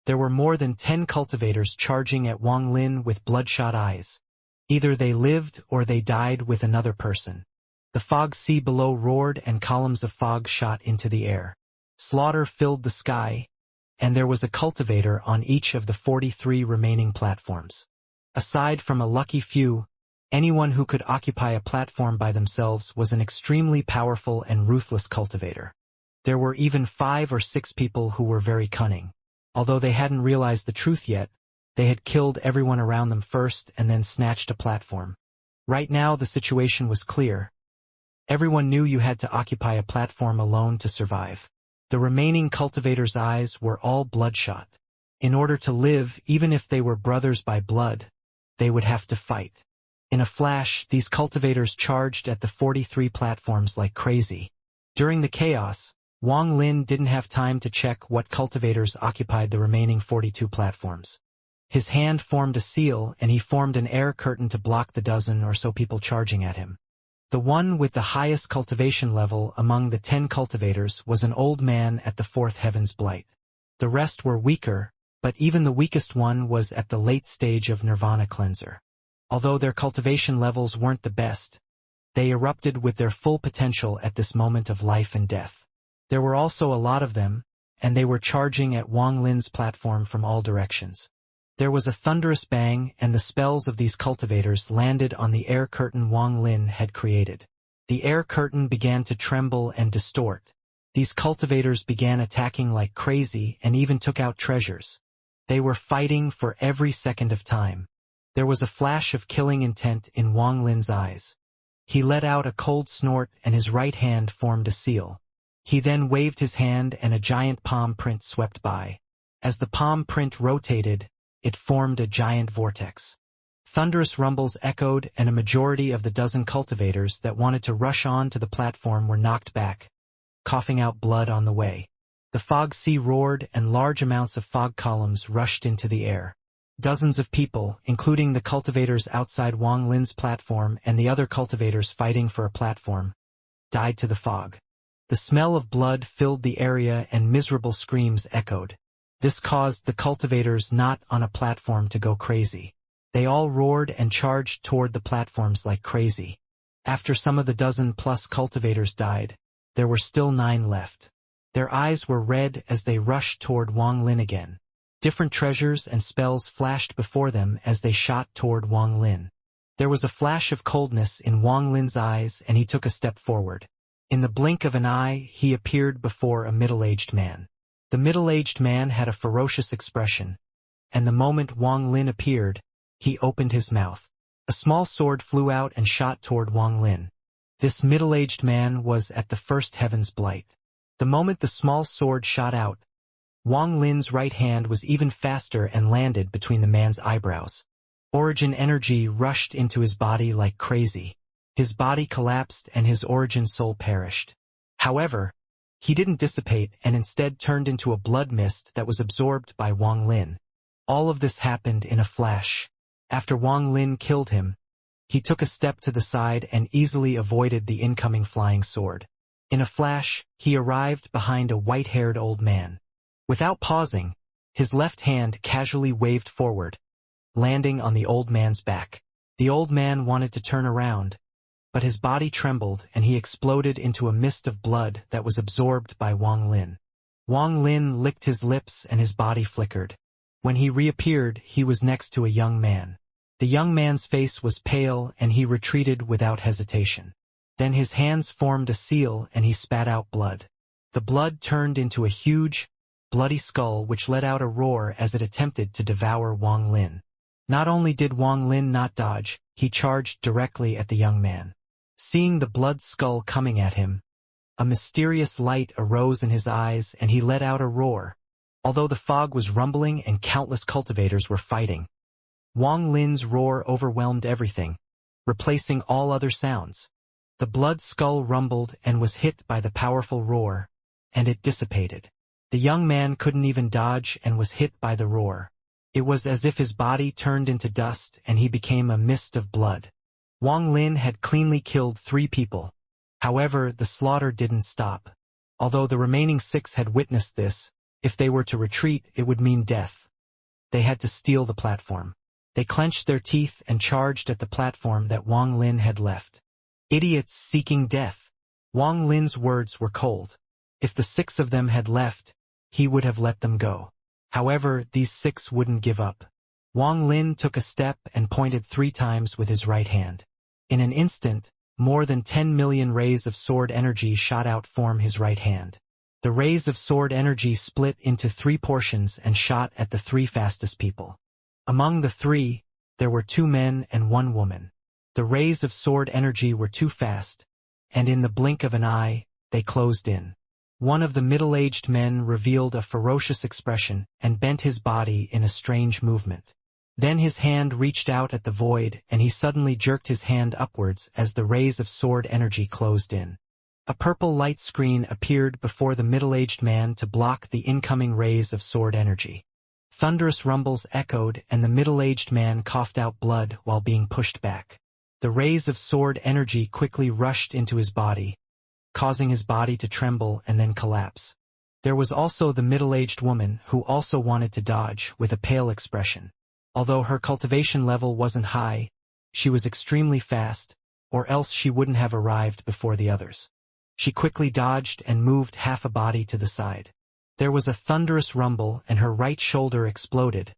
there were more than 10 cultivators charging at Wang Lin with bloodshot eyes. Either they lived or they died with another person. The fog sea below roared and columns of fog shot into the air. Slaughter filled the sky, and there was a cultivator on each of the 43 remaining platforms. Aside from a lucky few, anyone who could occupy a platform by themselves was an extremely powerful and ruthless cultivator. There were even 5 or 6 people who were very cunning. Although they hadn't realized the truth yet, they had killed everyone around them first and then snatched a platform. Right now the situation was clear. Everyone knew you had to occupy a platform alone to survive. The remaining cultivators' eyes were all bloodshot. In order to live, even if they were brothers by blood, they would have to fight. In a flash, these cultivators charged at the 43 platforms like crazy. During the chaos, Wang Lin didn't have time to check what cultivators occupied the remaining 42 platforms. His hand formed a seal and he formed an air curtain to block the dozen or so people charging at him. The one with the highest cultivation level among the 10 cultivators was an old man at the 4th heaven's blight. The rest were weaker, but even the weakest one was at the late stage of nirvana cleanser. Although their cultivation levels weren't the best, they erupted with their full potential at this moment of life and death. There were also a lot of them, and they were charging at Wang Lin's platform from all directions. There was a thunderous bang, and the spells of these cultivators landed on the air curtain Wang Lin had created. The air curtain began to tremble and distort. These cultivators began attacking like crazy and even took out treasures. They were fighting for every second of time. There was a flash of killing intent in Wang Lin's eyes. He let out a cold snort and his right hand formed a seal. He then waved his hand and a giant palm print swept by. As the palm print rotated, it formed a giant vortex. Thunderous rumbles echoed and a majority of the dozen cultivators that wanted to rush on to the platform were knocked back, coughing out blood on the way. The fog sea roared and large amounts of fog columns rushed into the air. Dozens of people, including the cultivators outside Wang Lin's platform and the other cultivators fighting for a platform, died to the fog. The smell of blood filled the area and miserable screams echoed. This caused the cultivators not on a platform to go crazy. They all roared and charged toward the platforms like crazy. After some of the dozen-plus cultivators died, there were still 9 left. Their eyes were red as they rushed toward Wang Lin again. Different treasures and spells flashed before them as they shot toward Wang Lin. There was a flash of coldness in Wang Lin's eyes and he took a step forward. In the blink of an eye, he appeared before a middle-aged man. The middle-aged man had a ferocious expression, and the moment Wang Lin appeared, he opened his mouth. A small sword flew out and shot toward Wang Lin. This middle-aged man was at the first heaven's blight. The moment the small sword shot out, Wang Lin's right hand was even faster and landed between the man's eyebrows. Origin energy rushed into his body like crazy. His body collapsed and his origin soul perished. However, he didn't dissipate and instead turned into a blood mist that was absorbed by Wang Lin. All of this happened in a flash. After Wang Lin killed him, he took a step to the side and easily avoided the incoming flying sword. In a flash, he arrived behind a white-haired old man. Without pausing, his left hand casually waved forward, landing on the old man's back. The old man wanted to turn around, but his body trembled and he exploded into a mist of blood that was absorbed by Wang Lin. Wang Lin licked his lips and his body flickered. When he reappeared, he was next to a young man. The young man's face was pale and he retreated without hesitation. Then his hands formed a seal and he spat out blood. The blood turned into a huge, bloody skull which let out a roar as it attempted to devour Wang Lin. Not only did Wang Lin not dodge, he charged directly at the young man. Seeing the blood skull coming at him, a mysterious light arose in his eyes and he let out a roar. Although the fog was rumbling and countless cultivators were fighting, Wang Lin's roar overwhelmed everything, replacing all other sounds. The blood skull rumbled and was hit by the powerful roar, and it dissipated. The young man couldn't even dodge and was hit by the roar. It was as if his body turned into dust and he became a mist of blood. Wang Lin had cleanly killed 3 people. However, the slaughter didn't stop. Although the remaining 6 had witnessed this, if they were to retreat, it would mean death. They had to steal the platform. They clenched their teeth and charged at the platform that Wang Lin had left. Idiots seeking death. Wang Lin's words were cold. If the 6 of them had left, he would have let them go. However, these 6 wouldn't give up. Wang Lin took a step and pointed 3 times with his right hand. In an instant, more than 10 million rays of sword energy shot out from his right hand. The rays of sword energy split into 3 portions and shot at the 3 fastest people. Among the 3, there were 2 men and 1 woman. The rays of sword energy were too fast, and in the blink of an eye, they closed in. One of the middle-aged men revealed a ferocious expression and bent his body in a strange movement. Then his hand reached out at the void and he suddenly jerked his hand upwards as the rays of sword energy closed in. A purple light screen appeared before the middle-aged man to block the incoming rays of sword energy. Thunderous rumbles echoed and the middle-aged man coughed out blood while being pushed back. The rays of sword energy quickly rushed into his body, causing his body to tremble and then collapse. There was also the middle-aged woman who also wanted to dodge with a pale expression. Although her cultivation level wasn't high, she was extremely fast, or else she wouldn't have arrived before the others. She quickly dodged and moved half a body to the side. There was a thunderous rumble and her right shoulder exploded,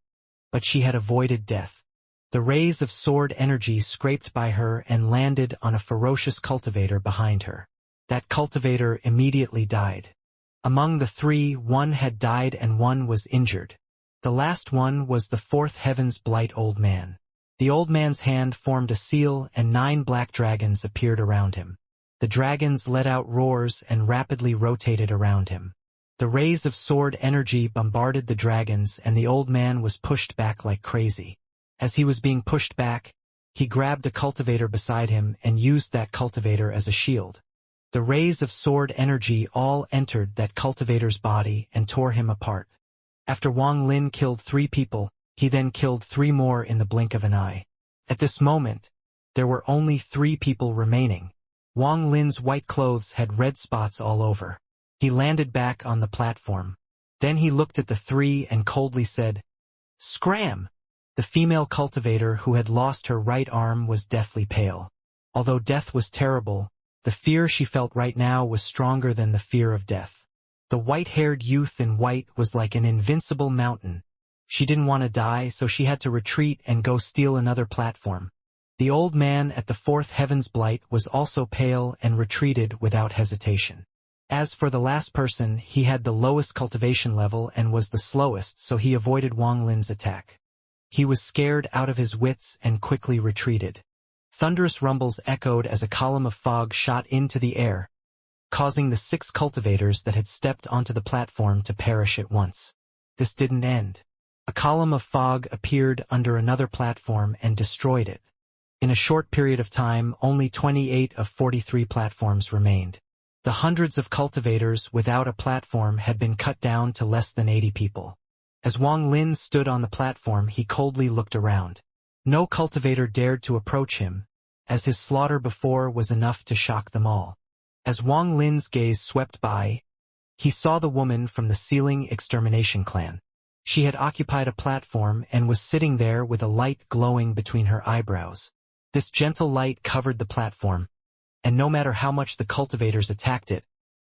but she had avoided death. The rays of sword energy scraped by her and landed on a ferocious cultivator behind her. That cultivator immediately died. Among the 3, 1 had died and 1 was injured. The last one was the 4th Heaven's Blight old man. The old man's hand formed a seal and 9 black dragons appeared around him. The dragons let out roars and rapidly rotated around him. The rays of sword energy bombarded the dragons and the old man was pushed back like crazy. As he was being pushed back, he grabbed a cultivator beside him and used that cultivator as a shield. The rays of sword energy all entered that cultivator's body and tore him apart. After Wang Lin killed 3 people, he then killed 3 more in the blink of an eye. At this moment, there were only 3 people remaining. Wang Lin's white clothes had red spots all over. He landed back on the platform. Then he looked at the 3 and coldly said, "Scram!" The female cultivator who had lost her right arm was deathly pale. Although death was terrible, the fear she felt right now was stronger than the fear of death. The white-haired youth in white was like an invincible mountain. She didn't want to die, so she had to retreat and go steal another platform. The old man at the 4th Heaven's Blight was also pale and retreated without hesitation. As for the last person, he had the lowest cultivation level and was the slowest, so he avoided Wang Lin's attack. He was scared out of his wits and quickly retreated. Thunderous rumbles echoed as a column of fog shot into the air, causing the 6 cultivators that had stepped onto the platform to perish at once. This didn't end. A column of fog appeared under another platform and destroyed it. In a short period of time, only 28 of 43 platforms remained. The hundreds of cultivators without a platform had been cut down to less than 80 people. As Wang Lin stood on the platform, he coldly looked around. No cultivator dared to approach him, as his slaughter before was enough to shock them all. As Wang Lin's gaze swept by, he saw the woman from the ceiling extermination clan. She had occupied a platform and was sitting there with a light glowing between her eyebrows. This gentle light covered the platform, and no matter how much the cultivators attacked it,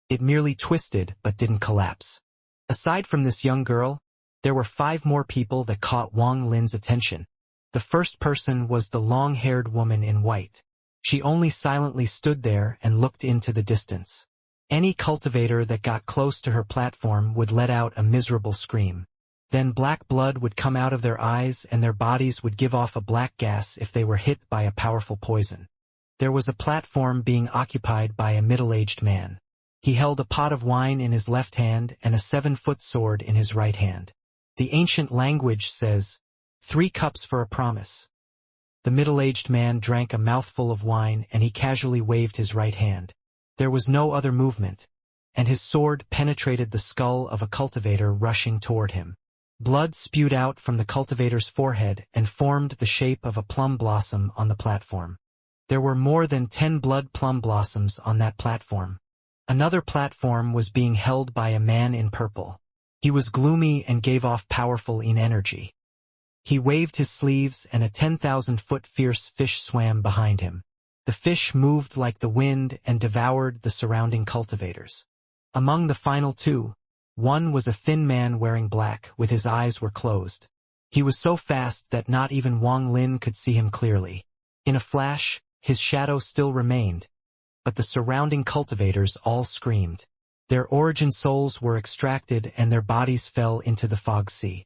it merely twisted but didn't collapse. Aside from this young girl, there were 5 more people that caught Wang Lin's attention. The first person was the long-haired woman in white. She only silently stood there and looked into the distance. Any cultivator that got close to her platform would let out a miserable scream. Then black blood would come out of their eyes and their bodies would give off a black gas if they were hit by a powerful poison. There was a platform being occupied by a middle-aged man. He held a pot of wine in his left hand and a 7-foot sword in his right hand. The ancient language says, 3 cups for a promise. The middle-aged man drank a mouthful of wine and he casually waved his right hand. There was no other movement, and his sword penetrated the skull of a cultivator rushing toward him. Blood spewed out from the cultivator's forehead and formed the shape of a plum blossom on the platform. There were more than 10 blood plum blossoms on that platform. Another platform was being held by a man in purple. He was gloomy and gave off powerful energy. He waved his sleeves and a 10,000-foot fierce fish swam behind him. The fish moved like the wind and devoured the surrounding cultivators. Among the final 2, one was a thin man wearing black, with his eyes were closed. He was so fast that not even Wang Lin could see him clearly. In a flash, his shadow still remained, but the surrounding cultivators all screamed. Their origin souls were extracted and their bodies fell into the fog sea.